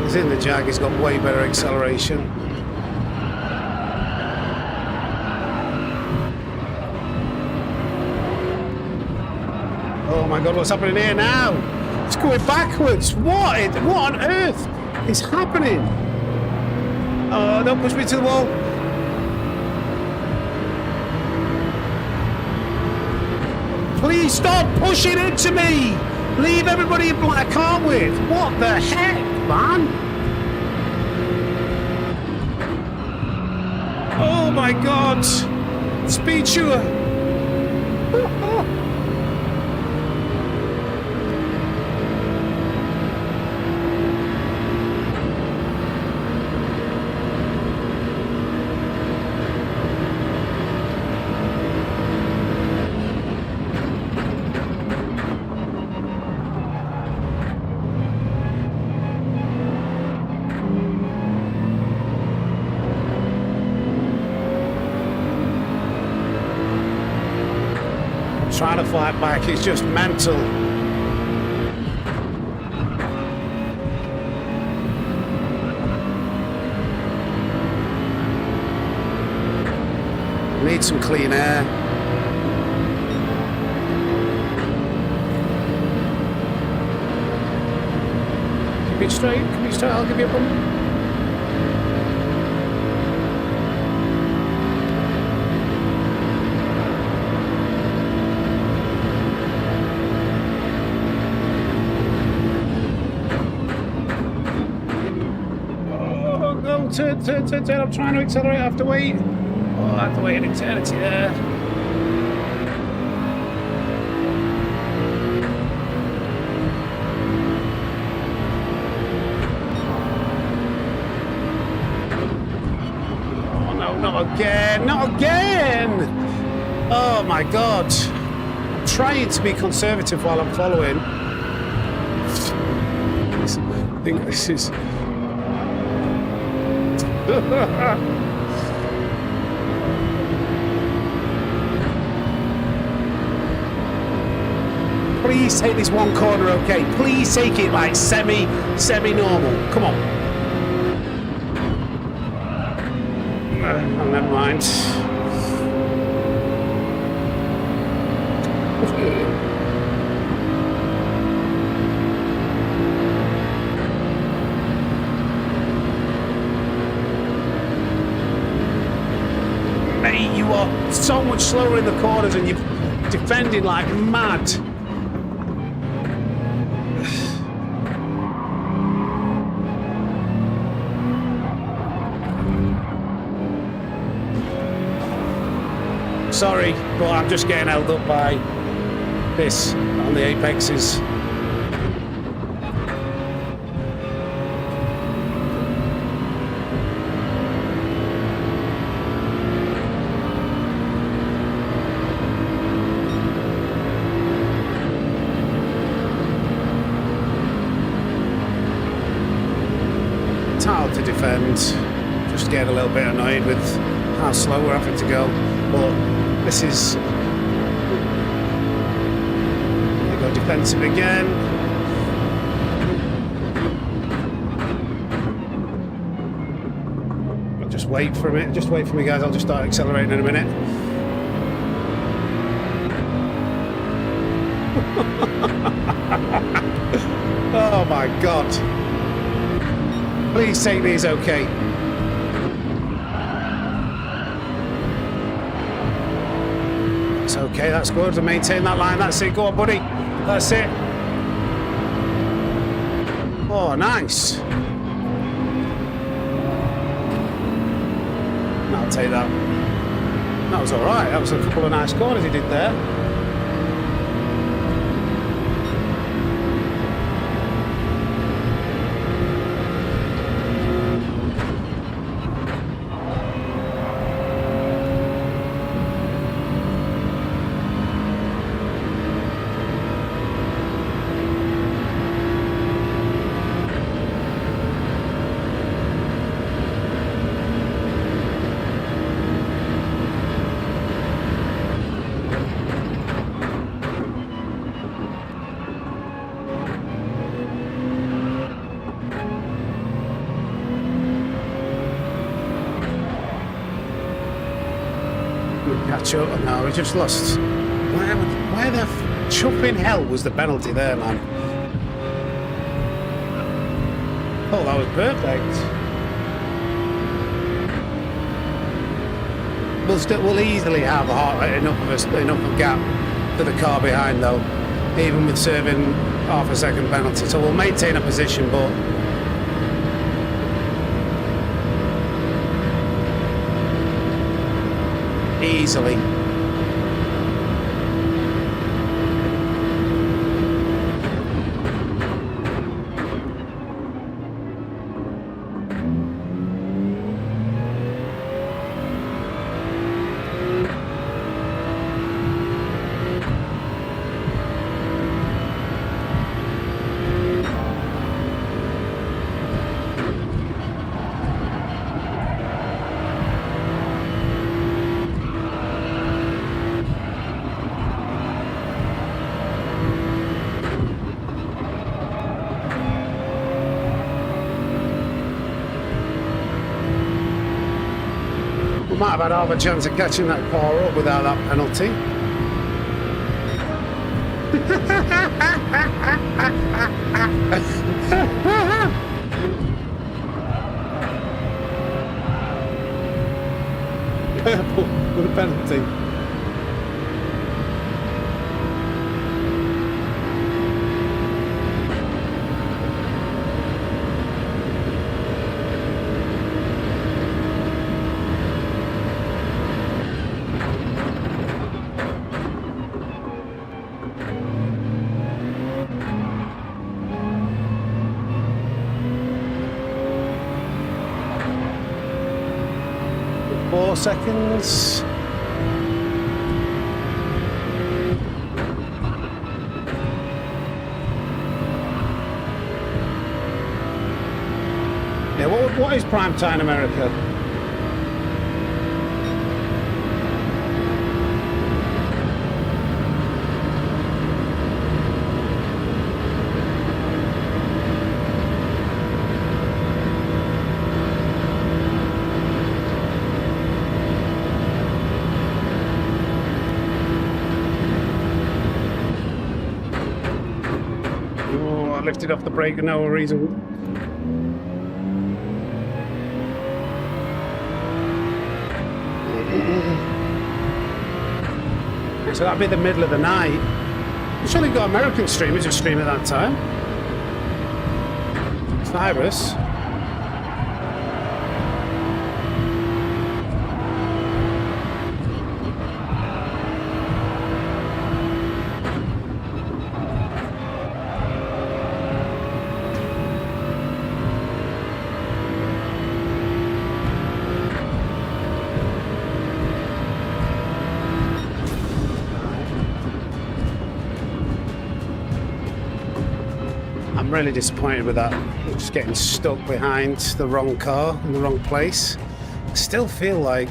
He's in the Jag, he's got way better acceleration. Oh my god, what's happening here now? It's going backwards. What on earth is happening? Oh, don't push me to the wall. Please stop pushing into me! Leave everybody in black car with! What the heck, man? Oh my god! Speed sure! Trying to fight back is just mental. Need some clean air. Keep it straight, I'll give you a bump. Turn. I'm trying to accelerate. I have to wait. Oh, I have to wait an eternity there. Oh, no, not again. Not again. Oh, my God. I'm trying to be conservative while I'm following. I think this is... Please take this one corner okay. Please take it like semi-normal. Come on. Oh, never mind. Mate, you are so much slower in the corners and you're defending like mad. Sorry, but I'm just getting held up by this on the apexes. It's hard to defend. Just getting a little bit annoyed with how slow we're having to go, but this is... They go defensive again. I'll just wait for a minute. Just wait for me, guys. I'll just start accelerating in a minute. Oh my God. Please take these okay. Okay, that's good. To maintain that line. That's it. Go on, buddy. That's it. Oh, nice. I'll take that. That was all right. That was a couple of nice corners he did there. Catch up. No, we just lost. Where the chuffing hell was the penalty there, man? Oh, that was perfect. We'll easily have enough of a gap for the car behind, though, even with serving half a second penalty. So we'll maintain a position, but easily. Might have had half a chance of catching that car up without that penalty. With a penalty. Seconds. Yeah, what is prime time America? lifted off the brake for no reason. So that'd be the middle of the night. Surely got American streamers who stream at that time. Cyrus. I'm really disappointed with that. Just getting stuck behind the wrong car in the wrong place. I still feel like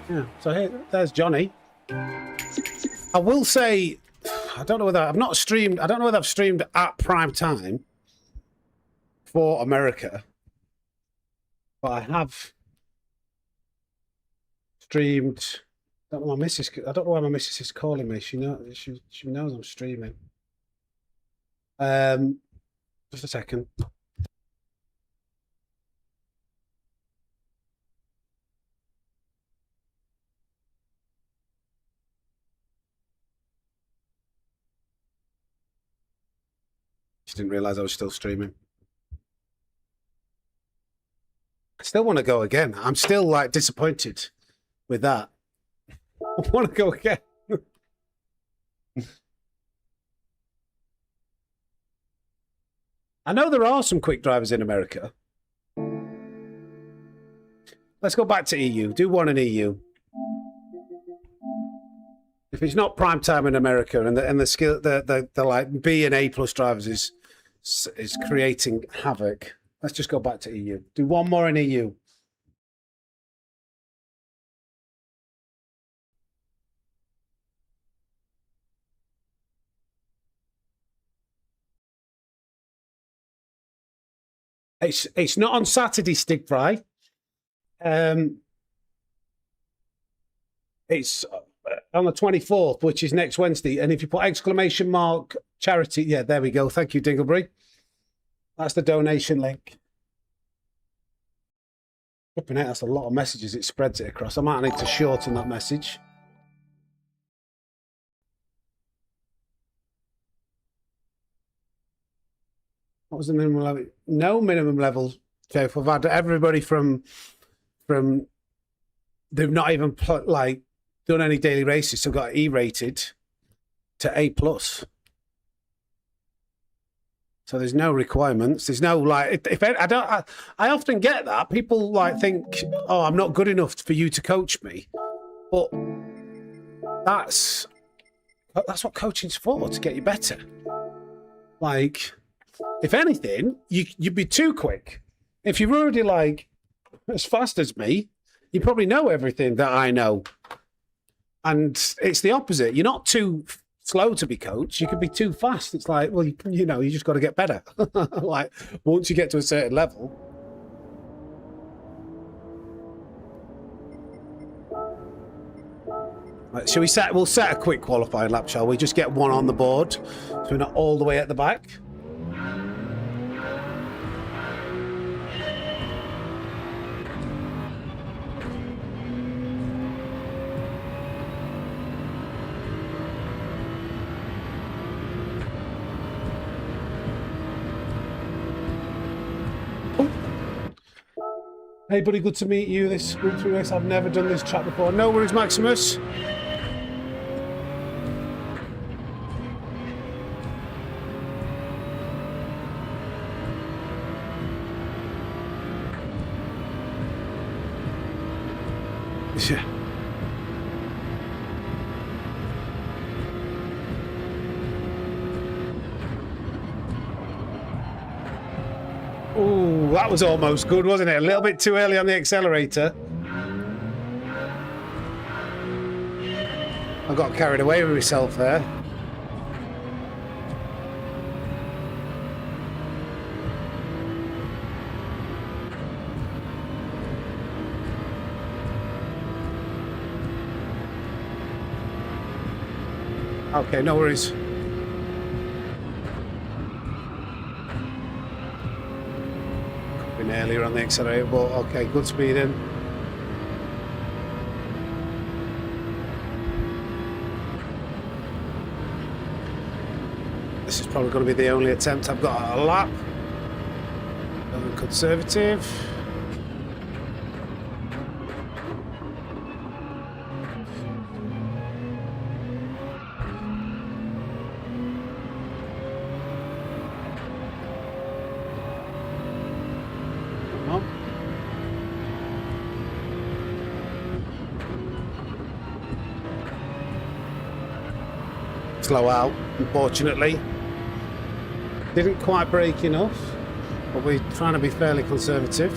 yeah. So here, there's Johnny. I will say, I don't know whether I've not streamed. I don't know whether I've streamed at prime time for America, but I have streamed. I don't know my missus. I don't know why my missus is calling me. She knows. She knows I'm streaming. Just a second. She didn't realize I was still streaming. I still want to go again. I'm still like disappointed with that. I want to go again. I know there are some quick drivers in America. Let's go back to EU. Do one in EU. If it's not prime time in America and the skill, the like B and A plus drivers is creating havoc. Let's just go back to EU. Do one more in EU. It's not on Saturday, Stig Fry. It's on the 24th, which is next Wednesday. And if you put exclamation mark charity, yeah, there we go. Thank you, Dinglebury. That's the donation link. Flipping out, that's a lot of messages. It spreads it across. I might need to shorten that message. What was the minimum level? No minimum level. So if I've had everybody from they've not even like done any daily races, so got E-rated to A plus. So there's no requirements. There's no like. If I often get that people like think, oh, I'm not good enough for you to coach me, but that's what coaching's for, to get you better. Like, if anything, you'd be too quick. If you're already like as fast as me, you probably know everything that I know. And it's the opposite. You're not too slow to be coached. You could be too fast. It's like, well, you know, you just got to get better. Like, once you get to a certain level. Right, shall we set? We'll set a quick qualifying lap, shall we? Just get one on the board, so we're not all the way at the back. Hey buddy, good to meet you. This Group 3 race, I've never done this chat before. No worries, Maximus. Yeah. Ooh, that was almost good, wasn't it? A little bit too early on the accelerator. I got carried away with myself there. Okay, no worries. Been earlier on the accelerator, but okay, good speed in. This is probably going to be the only attempt I've got at a lap. Going conservative. Slow out, unfortunately. Didn't quite brake enough, but we're trying to be fairly conservative.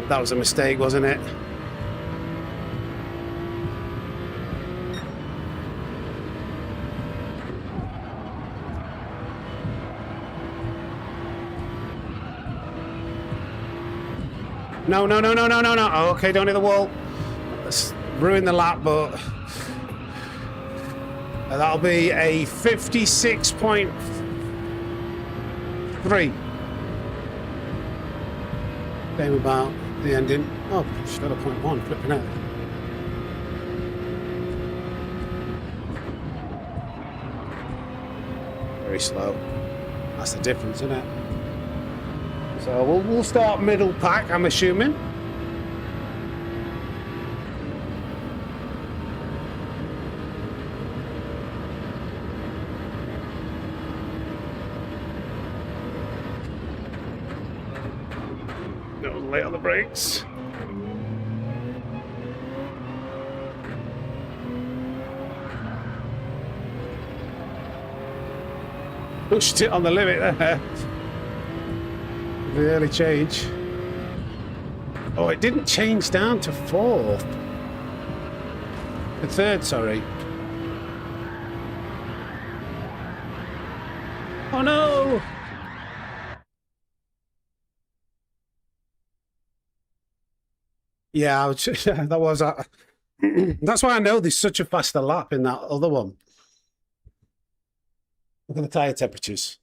That was a mistake, wasn't it? No, no, no, no, no, no, no. Oh, okay, don't hit the wall. Let's ruin the lap, but that'll be a 56.3. Game about the ending. Oh, she's got a 0.1, flipping out. Very slow. That's the difference, isn't it? So we'll start middle pack, I'm assuming. Late on the brakes. Pushed it on the limit there. The early change. Oh, it didn't change down to fourth. The third, sorry. Oh no! Yeah, that was. That's why I know there's such a faster lap in that other one. Look at the tyre temperatures.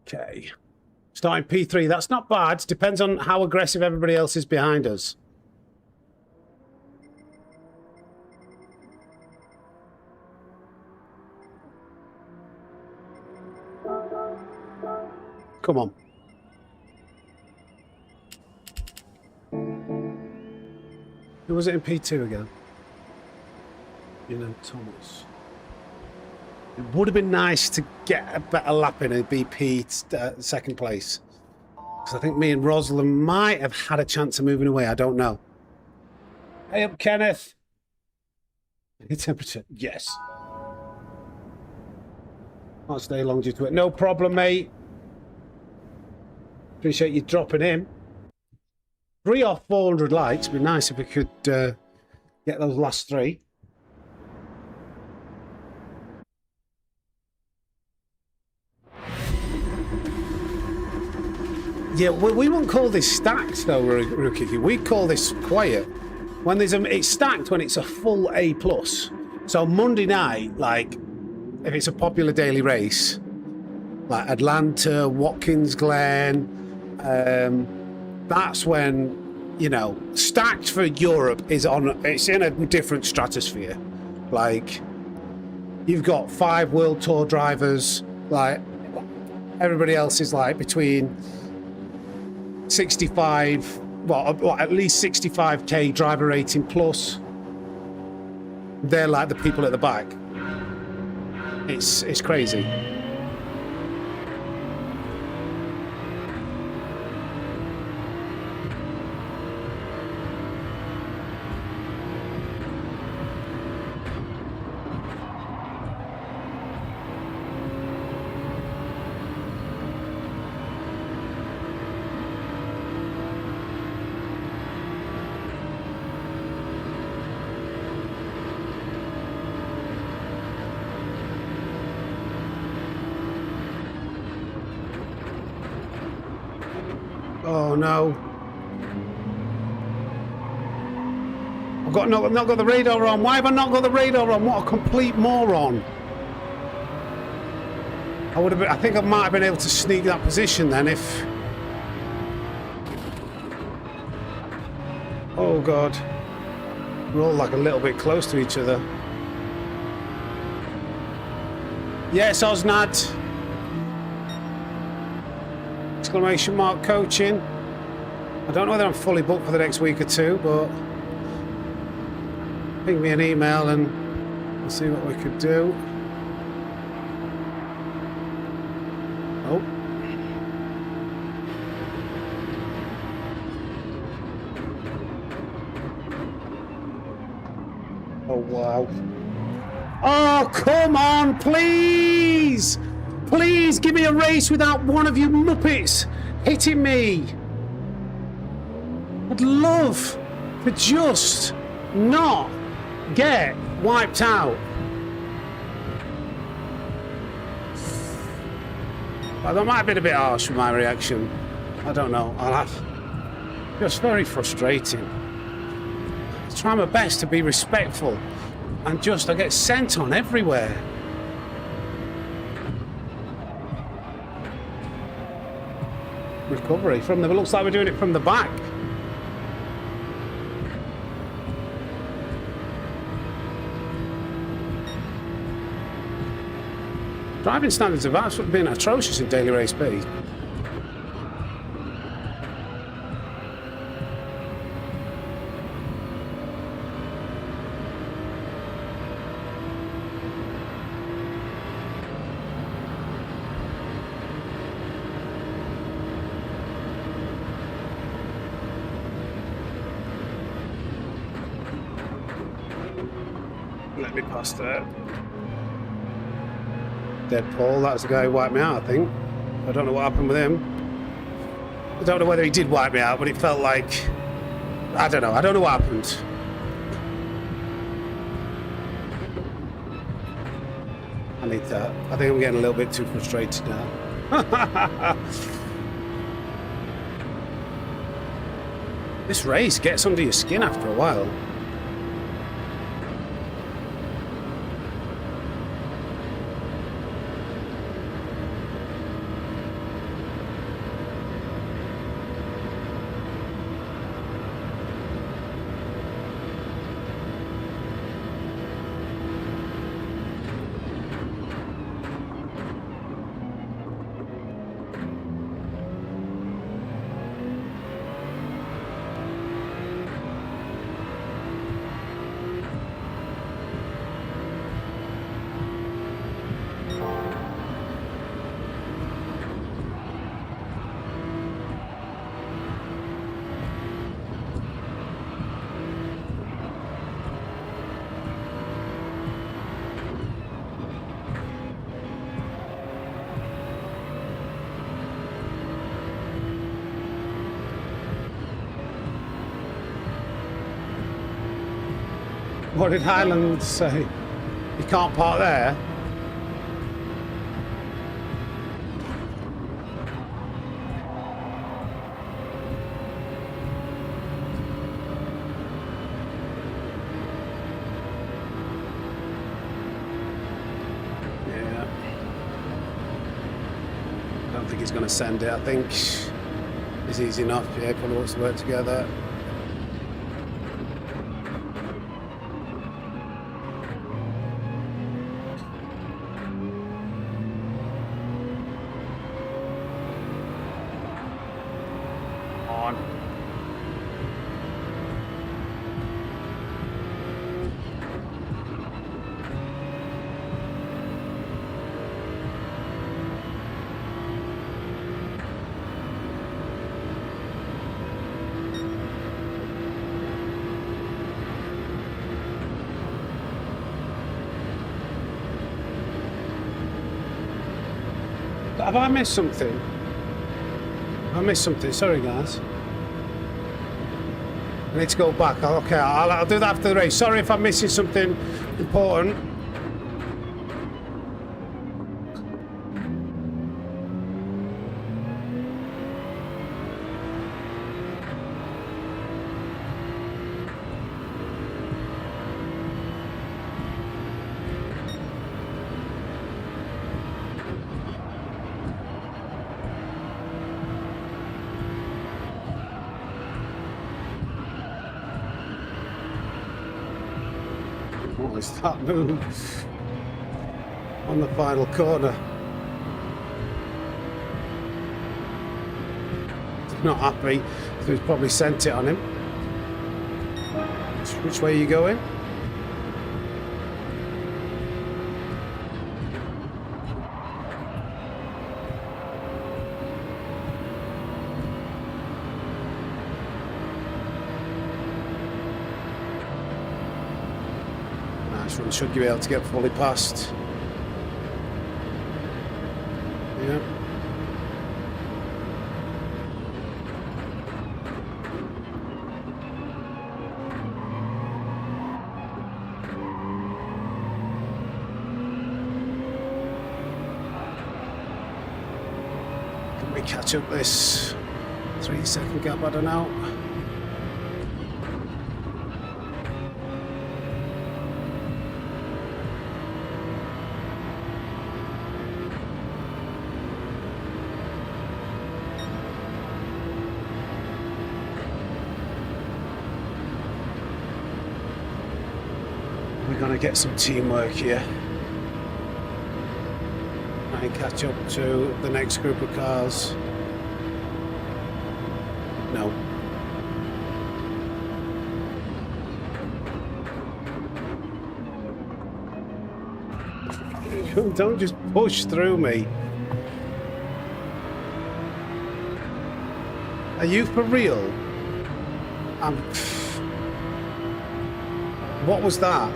Okay. Starting P3. That's not bad. Depends on how aggressive everybody else is behind us. Come on. Who was it in P2 again? You know, Thomas. It would have been nice to get a better lap in and be second place. Because I think me and Rosalind might have had a chance of moving away. I don't know. Hey up, Kenneth. Temperature. Yes. Can't stay long due to it. No problem, mate. Appreciate you dropping in. 3 off 400 likes. It'd be nice if we could get those last 3. Yeah, we won't call this stacked though, Rookie. We call this quiet. When there's it's stacked when it's a full A+. So Monday night, like if it's a popular daily race, like Atlanta, Watkins Glen, that's when, you know, stacked for Europe is on. It's in a different stratosphere. Like you've got 5 World Tour drivers. Like everybody else is like between 65, well, at least 65k driver rating plus. They're like the people at the back. It's crazy. no. I've not got the radar on. Why have I not got the radar on? What a complete moron. I think I might have been able to sneak that position then if... Oh God. We're all like a little bit close to each other. Yes, Osnad. Exclamation mark coaching. I don't know whether I'm fully booked for the next week or two, but ping me an email and we'll see what we could do. Oh. Oh, wow. Oh, come on, please! Please give me a race without one of you muppets hitting me. I'd love to just not get wiped out. Well, that might have been a bit harsh with my reaction. I don't know. Just very frustrating. I try my best to be respectful, and I get sent on everywhere. Recovery from the... Looks like we're doing it from the back. Driving standards have absolutely been atrocious in Daily Race B. Let me pass that. Deadpool, that's the guy who wiped me out, I think. I don't know what happened with him. I don't know whether he did wipe me out, but it felt like... I don't know what happened. I need that. I think I'm getting a little bit too frustrated now. This race gets under your skin after a while. What did Highland say? You can't park there? Yeah. I don't think he's going to send it. I think it's easy enough. Yeah, probably wants to work together. Have I missed something? I missed something. Sorry, guys. I need to go back. Okay, I'll do that after the race. Sorry if I'm missing something important. What's that move? On the final corner. He's not happy, so he's probably sent it on him. Which way are you going? Nice one, should you be able to get fully past? Yeah. Can we catch up this 3-second gap? I don't know. We're going to get some teamwork here and catch up to the next group of cars. No. Don't just push through me. Are you for real? What was that?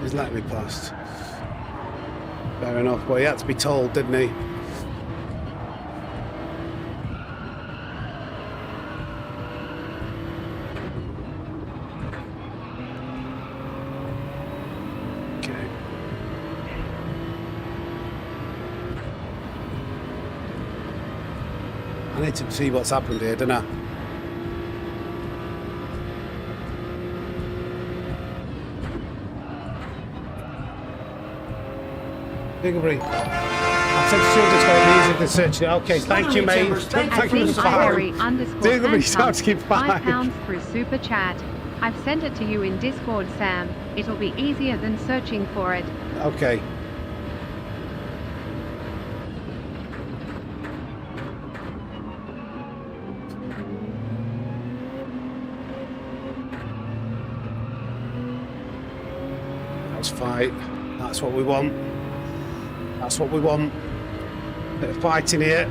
He's let me past. Fair enough. Well, he had to be told, didn't he? Okay. I need to see what's happened here, don't I? Diggory. I'm so sure it's going to be easier to search it. Okay, thank you, mate. Thank you for the follow. Diggory sounds fine. £5 through Super Chat. I've sent it to you in Discord, Sam. It'll be easier than searching for it. Okay. Let's fight. That's what we want. That's what we want. Bit of fighting here.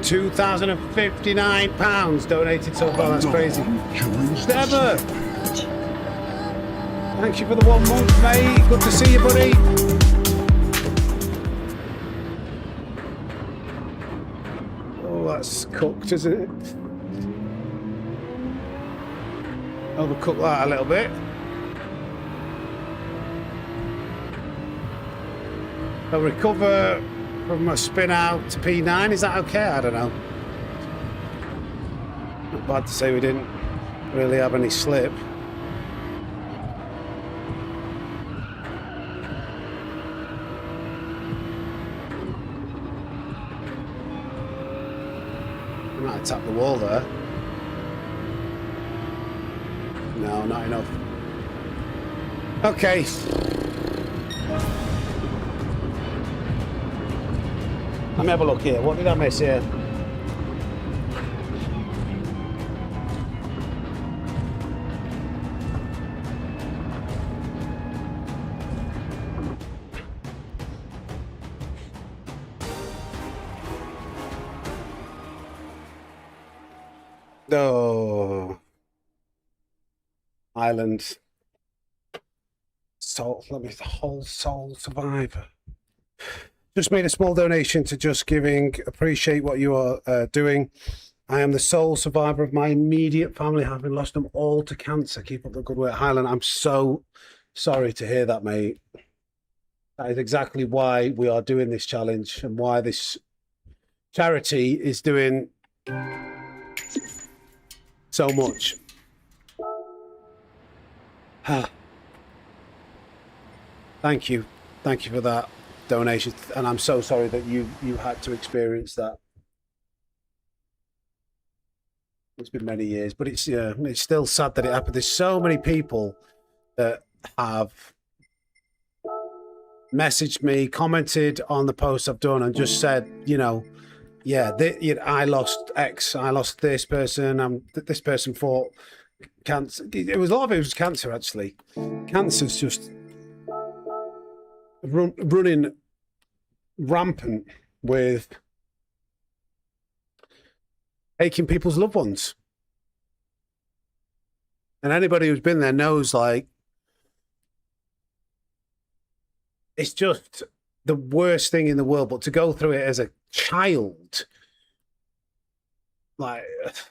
£2,059 donated so far. That's crazy. Deborah! Thank you for the 1 month, mate. Good to see you, buddy. Oh, that's cooked, isn't it? Overcook that a little bit. I'll recover from a spin out to P9. Is that okay? I don't know. Not bad to say we didn't really have any slip. Tap the wall there. No, not enough. Okay. Let me have a look here. What did I miss here? Oh, Island. Salt, let me the whole soul survivor. Just made a small donation to Just Giving. Appreciate what you are doing. I am the sole survivor of my immediate family, having lost them all to cancer. Keep up the good work, Highland. I'm so sorry to hear that, mate. That is exactly why we are doing this challenge and why this charity is doing so much. Thank you for that donation, and I'm so sorry that you had to experience that. It's been many years, but it's still sad that it happened. There's so many people that have messaged me, commented on the posts I've done, and just said, I lost X, I lost this person, this person fought cancer. It was a lot of it was cancer, actually. Cancer's just running rampant with taking people's loved ones. And anybody who's been there knows, like, it's just the worst thing in the world. But to go through it as a child, like,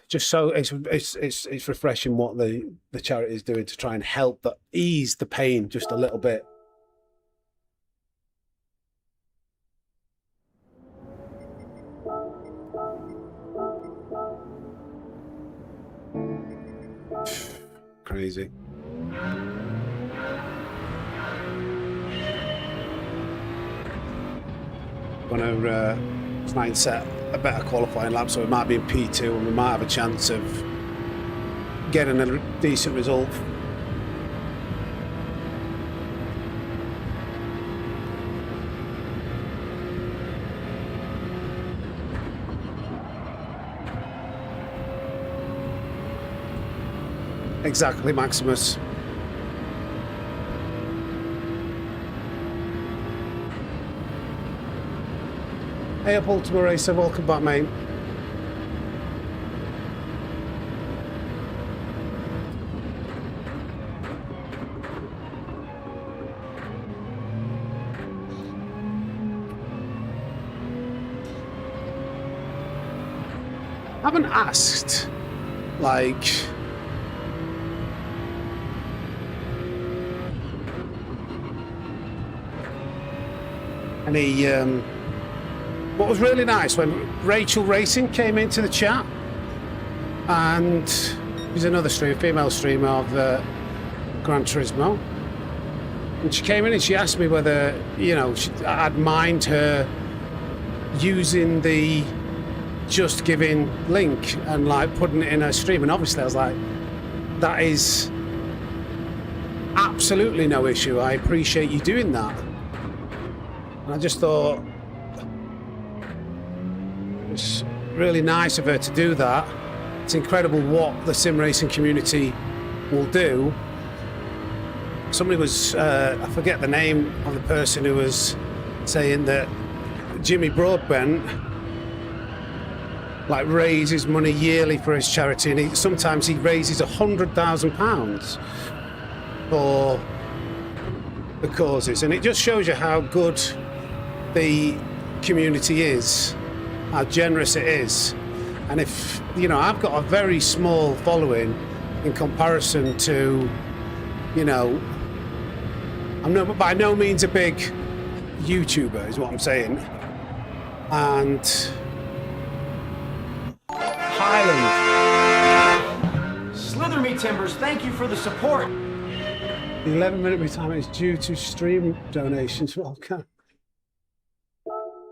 just so it's refreshing what the charity is doing to try and help ease the pain just a little bit. Crazy. Gonna try and set a better qualifying lap, so we might be in P2 and we might have a chance of getting a decent result. Exactly, Maximus. Hey up, Ultima Racer, welcome back, mate. I haven't asked, like, any what was really nice when Rachel Racing came into the chat, and she's another female streamer of Gran Turismo, and she came in and she asked me whether I'd mind her using the Just Giving link and like putting it in her stream, and obviously I was like, that is absolutely no issue, I appreciate you doing that. And I just thought it's really nice of her to do that. It's incredible what the sim racing community will do. Somebody was, I forget the name of the person who was saying that Jimmy Broadbent like raises money yearly for his charity, and sometimes he raises £100,000 for the causes, and it just shows you how good the community is, how generous it is. And if I've got a very small following in comparison to, I'm by no means a big YouTuber, is what I'm saying. And Highland, Slither me timbers, thank you for the support. the 11-minute retirement is due to stream donations. Welcome.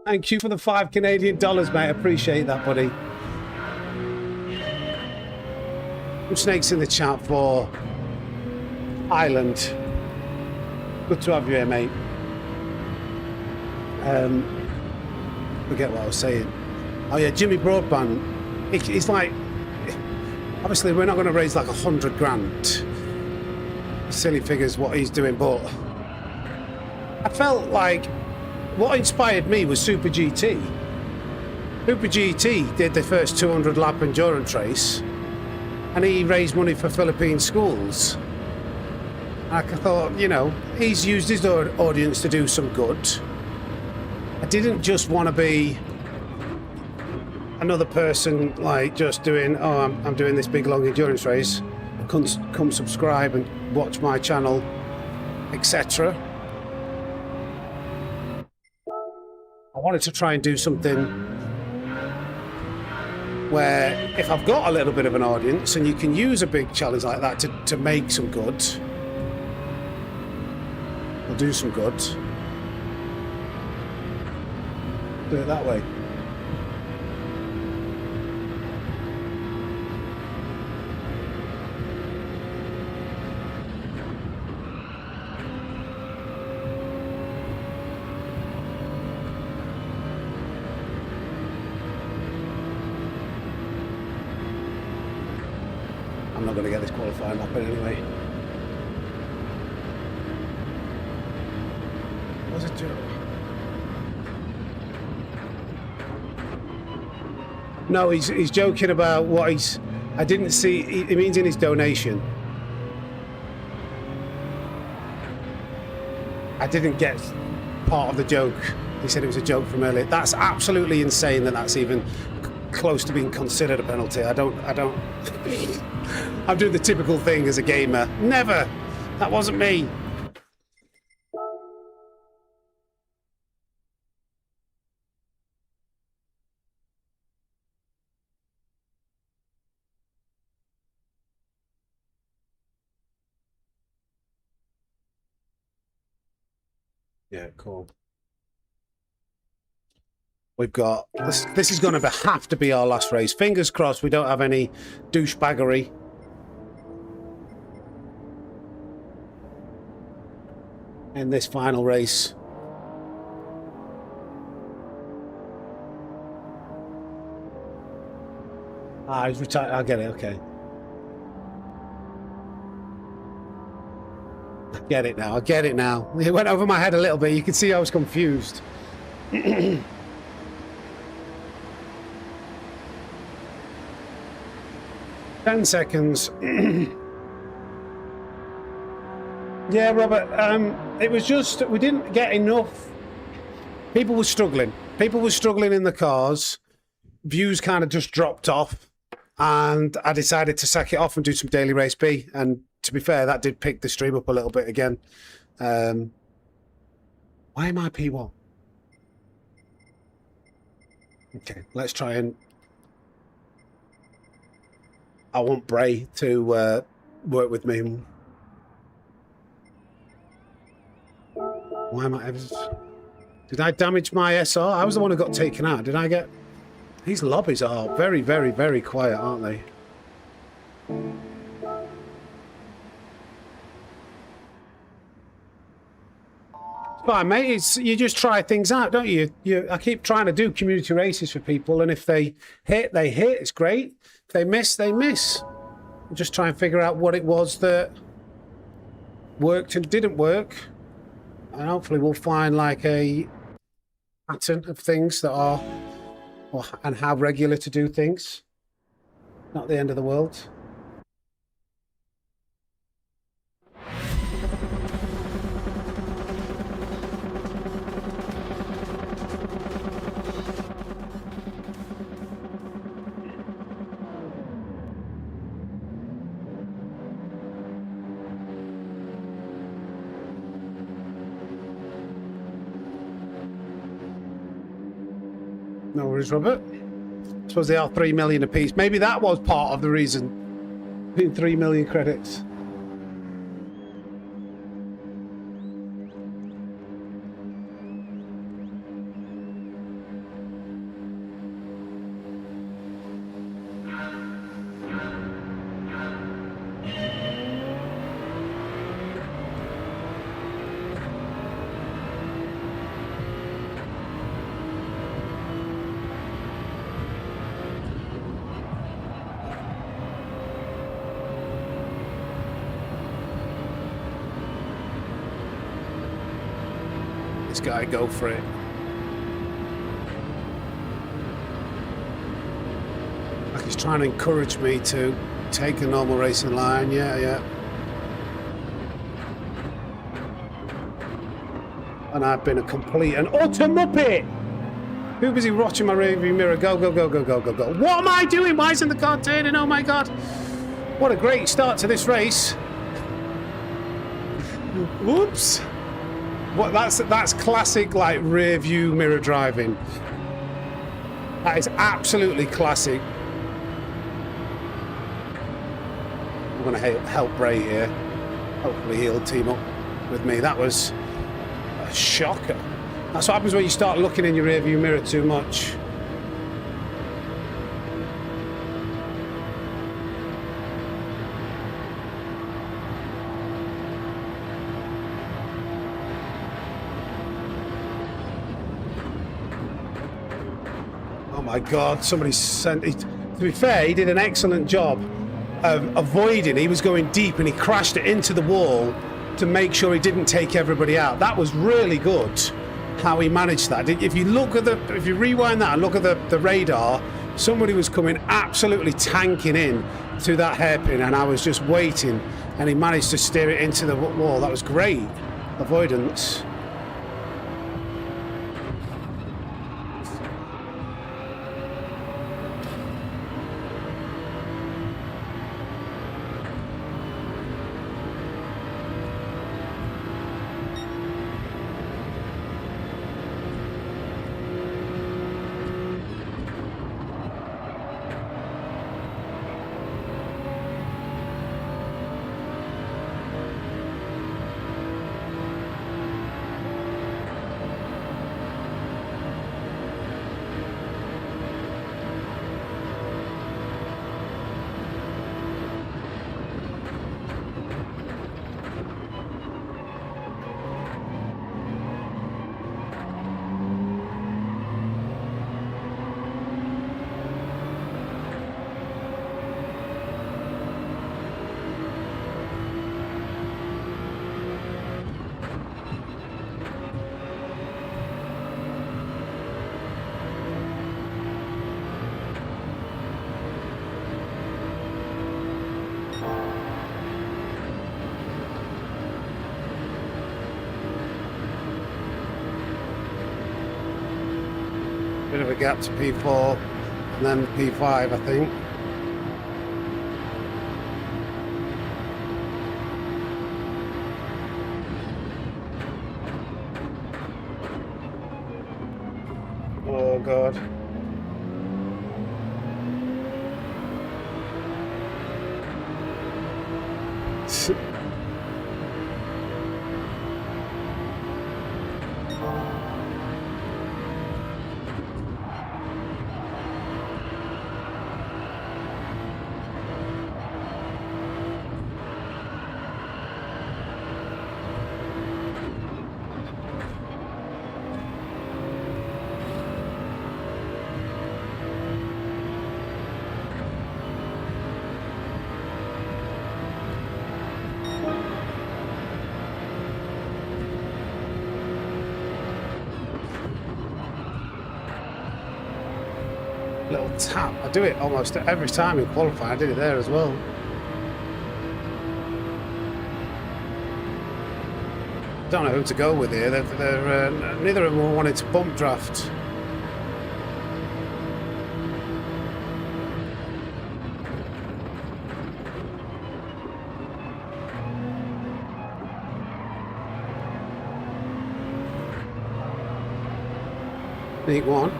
Thank you for the $5 Canadian, mate. Appreciate that, buddy. Snake's in the chat for Ireland. Good to have you here, mate. Forget what I was saying. Oh yeah, Jimmy Broadbent. It's like, obviously we're not going to raise like 100 grand. Silly figures what he's doing, but I felt like what inspired me was Super GT. Super GT did the first 200 lap endurance race, and he raised money for Philippine schools. I thought, he's used his audience to do some good. I didn't just want to be another person like just doing, I'm doing this big long endurance race, come subscribe and watch my channel, etc. I wanted to try and do something where if I've got a little bit of an audience and you can use a big challenge like that to make some good, or do some good, do it that way. I'm not going to get this qualifying lap in anyway. What's it doing? No, he's joking about what he's... I didn't see... He means in his donation. I didn't get part of the joke. He said it was a joke from earlier. That's absolutely insane that that's even close to being considered a penalty. I don't... I'm doing the typical thing as a gamer. Never! That wasn't me. Yeah, cool. We've got this is going to have to be our last race. Fingers crossed we don't have any douchebaggery. In this final race. Ah, he's retired. I'll get it, okay. I get it now, I get it now. It went over my head a little bit. You can see I was confused. 10 seconds. Yeah, Robert, it was just, we didn't get enough. People were struggling. People were struggling in the cars. Views kind of just dropped off. And I decided to sack it off and do some daily race B. And to be fair, that did pick the stream up a little bit again. Why am I P1? Okay, let's try and... I want Bray to work with me. Why am I... Did I damage my SR? I was the one who got taken out. Did I get... These lobbies are very, very, very quiet, aren't they? Fine, mate. It's, you just try things out, don't you? I keep trying to do community races for people, and if they hit, they hit. It's great. If they miss, they miss. I'll just try and figure out what it was that worked and didn't work. And hopefully we'll find like a pattern of things that are, and how regular to do things. Not the end of the world. No worries, Robert. I suppose they are 3 million apiece. Maybe that was part of the reason. 3 million credits. Guy, go for it. Like he's trying to encourage me to take the normal racing line. Yeah. And I've been a complete and utter muppet. Too busy watching my rearview mirror. Go. What am I doing? Why isn't the car turning? Oh my God. What a great start to this race. Whoops. What, that's classic, like, rear view mirror driving. That is absolutely classic I'm going to help Bray here. Hopefully he'll team up with me. That was a shocker. That's what happens when you start looking in your rearview mirror too much. Oh my God, somebody sent it. To be fair, he did an excellent job of avoiding. He was going deep and he crashed it into the wall to make sure he didn't take everybody out. That was really good how he managed that. If you look at if you rewind that and look at the radar, somebody was coming absolutely tanking in to that hairpin and I was just waiting and he managed to steer it into the wall. That was great avoidance. Bit of a gap to P4 and then P5, I think. Oh God. Little tap. I do it almost every time in qualifying. I did it there as well. Don't know who to go with here. Neither of them wanted to bump draft. Neat one.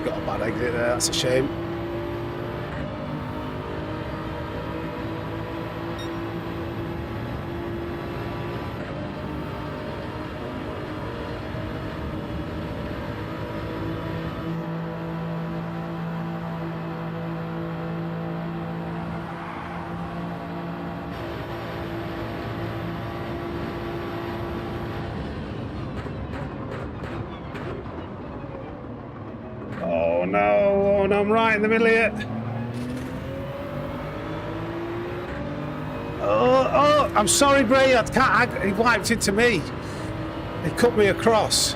Got a bad exit there, that's a shame. Oh no, I'm right in the middle of it. Oh, I'm sorry, Bray. He wiped into me. He cut me across.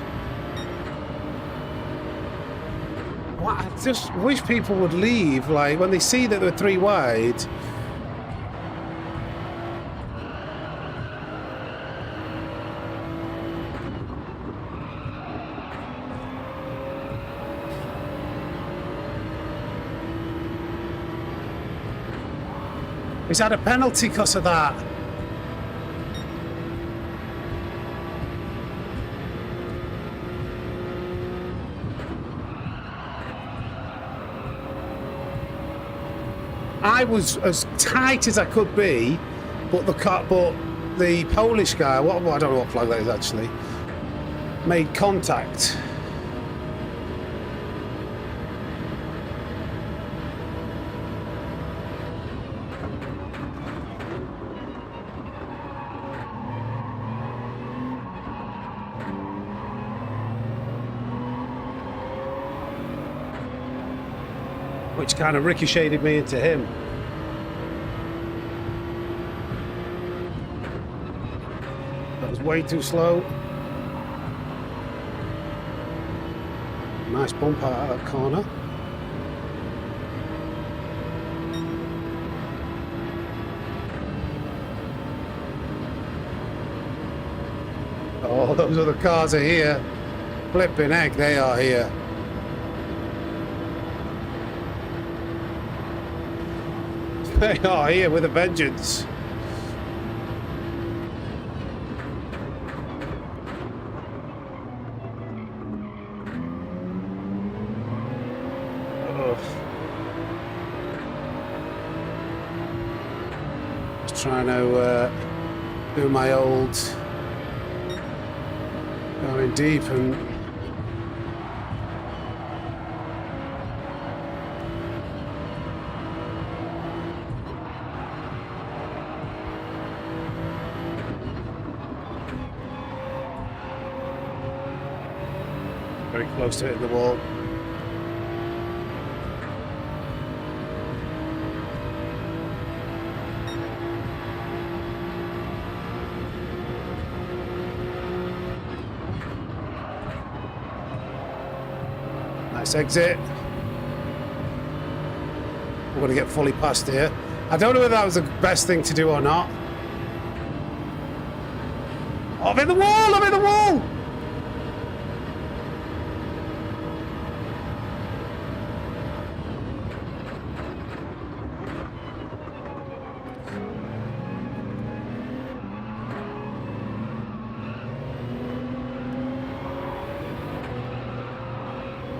Well, I just wish people would leave, like, when they see that they're three wide. He's had a penalty because of that. I was as tight as I could be, but the Polish guy, I don't know what flag that is actually, made contact. Which kind of ricocheted me into him. That was way too slow. Nice bump out of that corner. Oh, those other cars are here. Flipping heck, they are here. They are here with a vengeance. Just trying to do my old going deep and very close to hitting the wall. Nice exit. We're going to get fully past here. I don't know whether that was the best thing to do or not. Oh, I'm in the wall! I'm in the wall!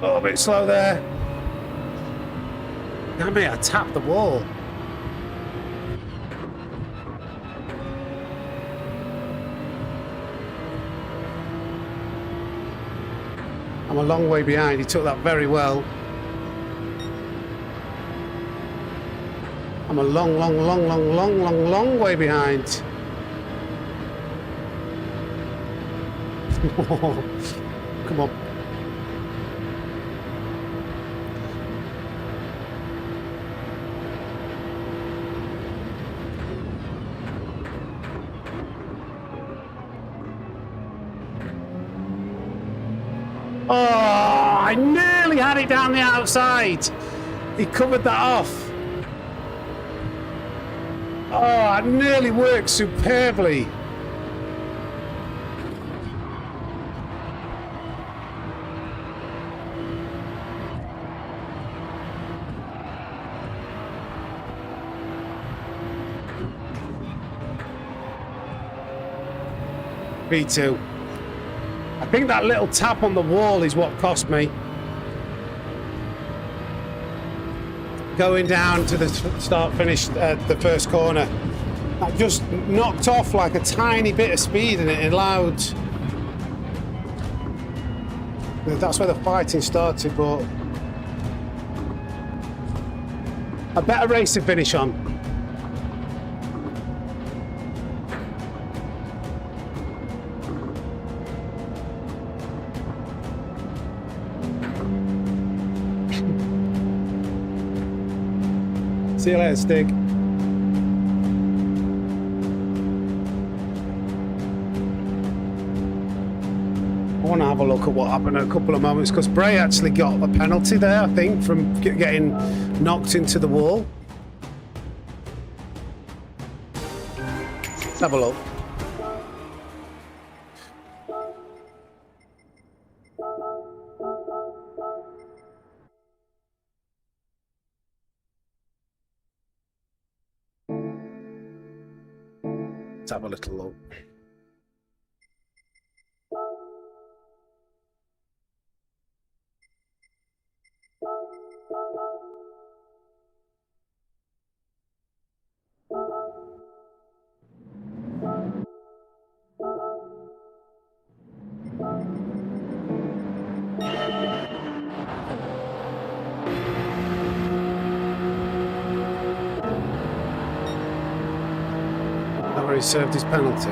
Oh, a bit slow there. Damn it, I tapped the wall. I'm a long way behind. He took that very well. I'm a long way behind. Come on. Oh, I nearly had it down the outside. He covered that off. Oh, it nearly worked superbly. B2. I think that little tap on the wall is what cost me. Going down to the start-finish at the first corner. I just knocked off like a tiny bit of speed and it allowed... That's where the fighting started, but... a better race to finish on. See you later, Stig. I want to have a look at what happened in a couple of moments because Bray actually got a penalty there, I think, from getting knocked into the wall. Let's have a look. Let's have a little look. where he served his penalty.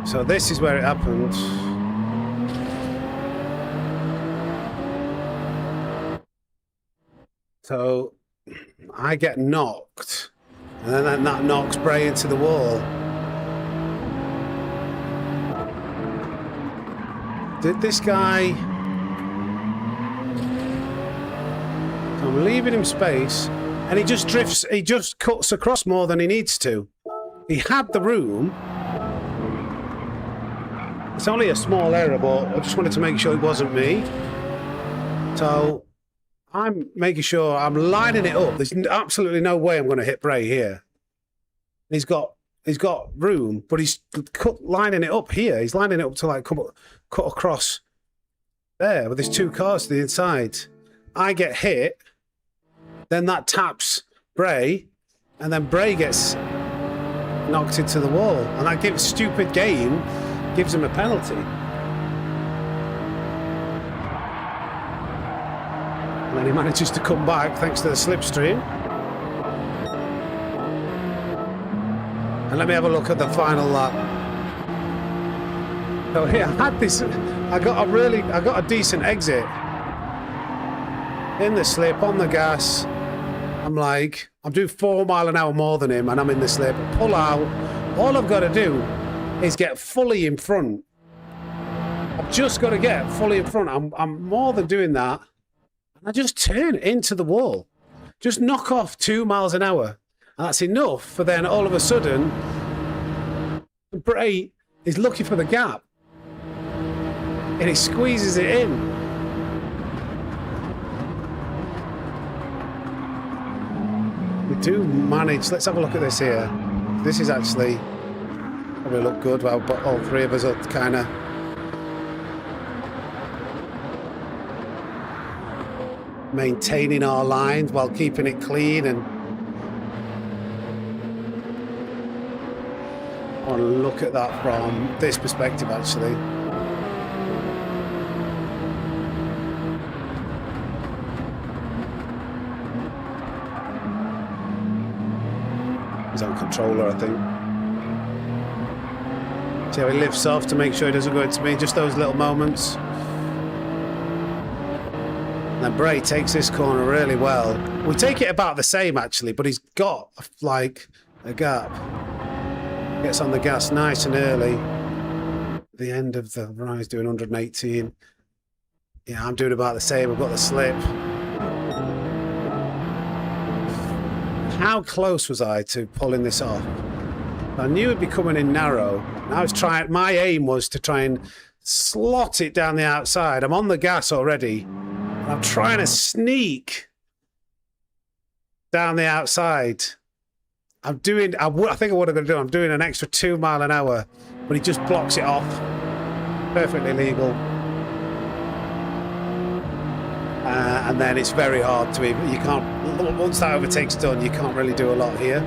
So this is where it happened. So I get knocked, and then that knocks Bray into the wall. Did this guy... I'm leaving him space, and he just drifts, he just cuts across more than he needs to. He had the room. It's only a small error, but I just wanted to make sure it wasn't me. So I'm making sure I'm lining it up. There's absolutely no way I'm going to hit Bray here. He's got room, but he's lining it up here. He's lining it up to like cut across there, but there's two cars to the inside. I get hit, then that taps Bray, and then Bray gets knocked into the wall, and that gives stupid game gives him a penalty. And then he manages to come back thanks to the slipstream. And let me have a look at the final lap. So here, I got a decent exit. In the slip, on the gas. I'm doing 4 mile an hour more than him, and I'm in the slip. Pull out. All I've got to do is get fully in front. I've just got to get fully in front. I'm more than doing that. I just turn into the wall. Just knock off 2 miles an hour. And that's enough for then all of a sudden, Bray is looking for the gap. And he squeezes it in. We do manage. Let's have a look at this here. This is actually probably look good. Well, but all three of us are kind of maintaining our lines while keeping it clean. And I want to look at that from this perspective, actually. He's on controller, I think. See how he lifts off to make sure he doesn't go into me. Just those little moments. And then Bray takes this corner really well. We take it about the same, actually, but he's got, like, a gap. Gets on the gas nice and early. The end of the run, he's doing 118. Yeah, I'm doing about the same. I've got the slip. How close was I to pulling this off? I knew it'd be coming in narrow. I was trying. My aim was to try and slot it down the outside. I'm on the gas already. I'm trying to sneak down the outside. I'm doing. I think what I'm going to do. I'm doing an extra 2 mile an hour, but he just blocks it off. Perfectly legal. And then it's very hard to even. You can't. Once that overtake's done, you can't really do a lot here.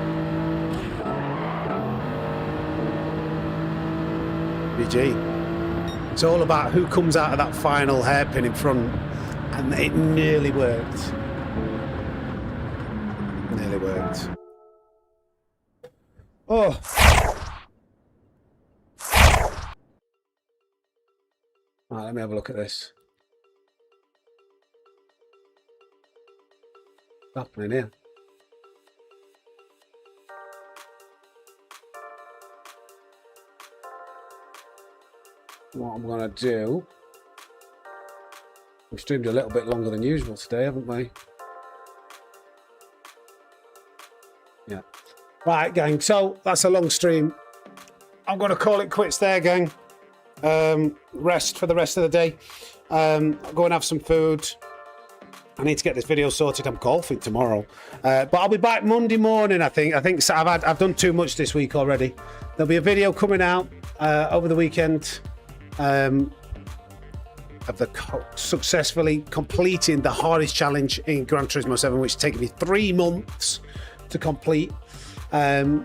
GG. It's all about who comes out of that final hairpin in front, and it nearly worked. Nearly worked. Oh. Right, let me have a look at this. What's happening here? What I'm going to do... We've streamed a little bit longer than usual today, haven't we? Yeah. Right, gang. So, that's a long stream. I'm going to call it quits there, gang. Rest for the rest of the day. I'll go and have some food. I need to get this video sorted. I'm golfing tomorrow. But I'll be back Monday morning, I think. I've done too much this week already. There'll be a video coming out over the weekend of successfully completing the hardest challenge in Gran Turismo 7, which has taken me 3 months to complete. And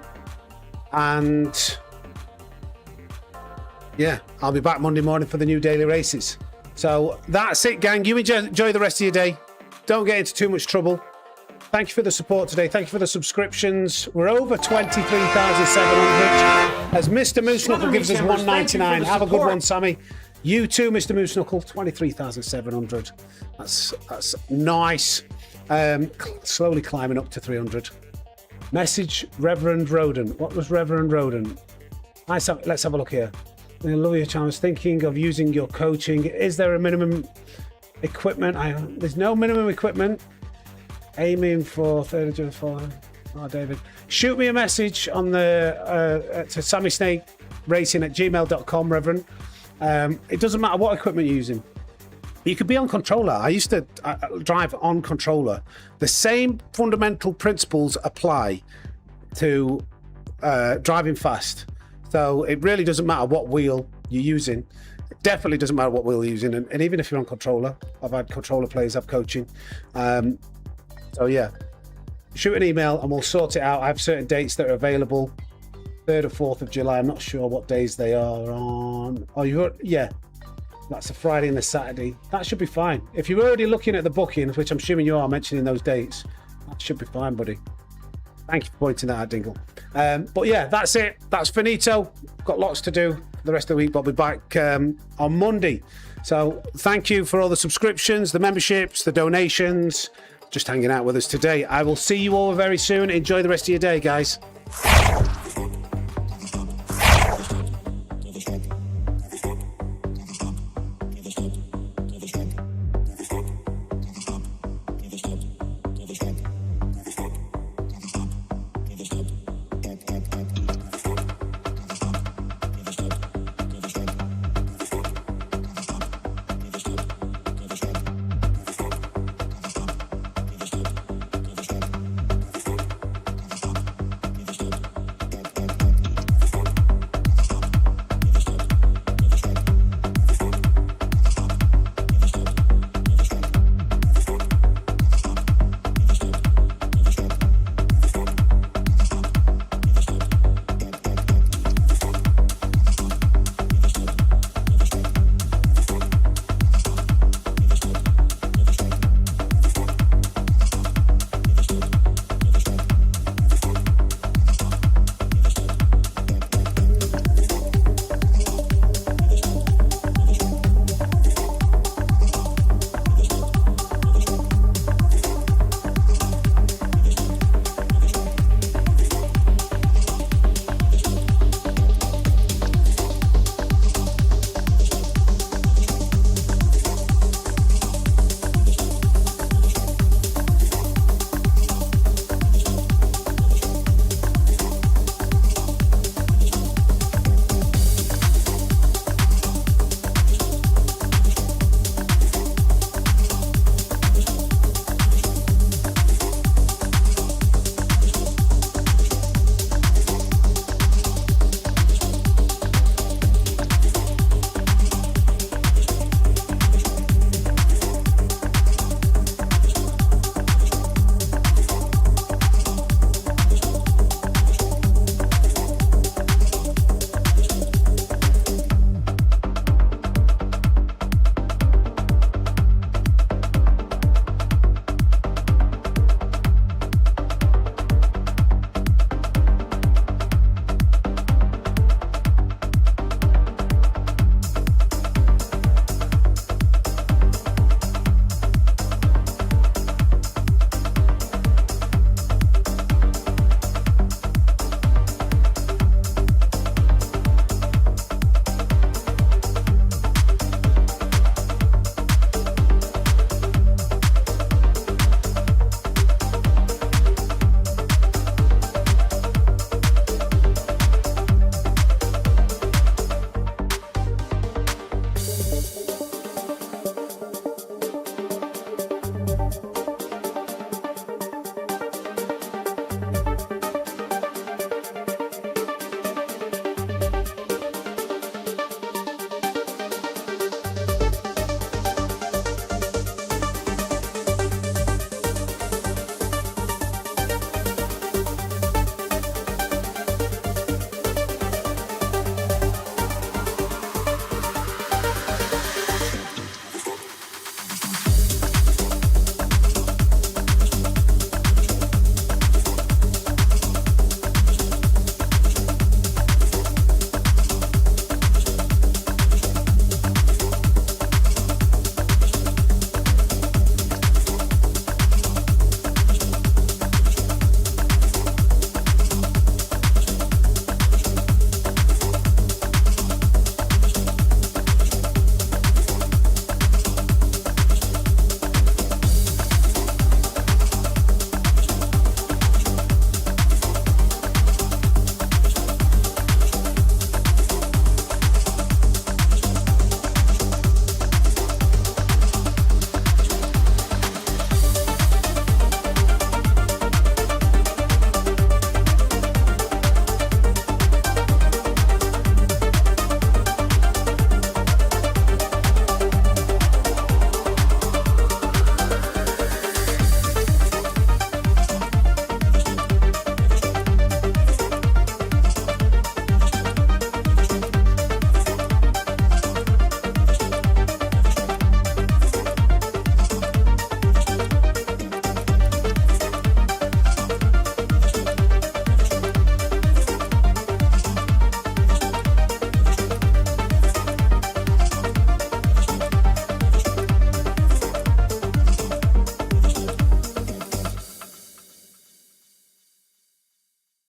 yeah, I'll be back Monday morning for the new daily races. So that's it, gang. You enjoy the rest of your day. Don't get into too much trouble. Thank you for the support today. Thank you for the subscriptions. We're over 23,700. As Mr. Moose Knuckle gives us 199. Have a good one, Sammy. You too, Mr. Moose Knuckle. 23,700. That's nice. Slowly climbing up to 300. Message Reverend Roden. What was Reverend Roden? Let's have a look here. I love your channel. I was thinking of using your coaching. Is there a minimum equipment? There's no minimum equipment. Aiming for 3rd of July. Oh, David. Shoot me a message on the to sammysnakeracing@gmail.com, Reverend. It doesn't matter what equipment you're using. You could be on controller. I used to drive on controller. The same fundamental principles apply to driving fast. So it really doesn't matter what wheel you're using. It definitely doesn't matter what wheel you're using. And even if you're on controller, I've had controller players have coaching. So yeah, shoot an email and we'll sort it out. I have certain dates that are available. 3rd or 4th of July. I'm not sure what days they are on. Oh, yeah. That's a Friday and a Saturday. That should be fine. If you're already looking at the bookings, which I'm assuming you are mentioning those dates, that should be fine, buddy. Thank you for pointing that out, Dingle. But yeah, that's it. That's finito. Got lots to do the rest of the week, but I'll be back on Monday. So thank you for all the subscriptions, the memberships, the donations, just hanging out with us today. I will see you all very soon. Enjoy the rest of your day, guys.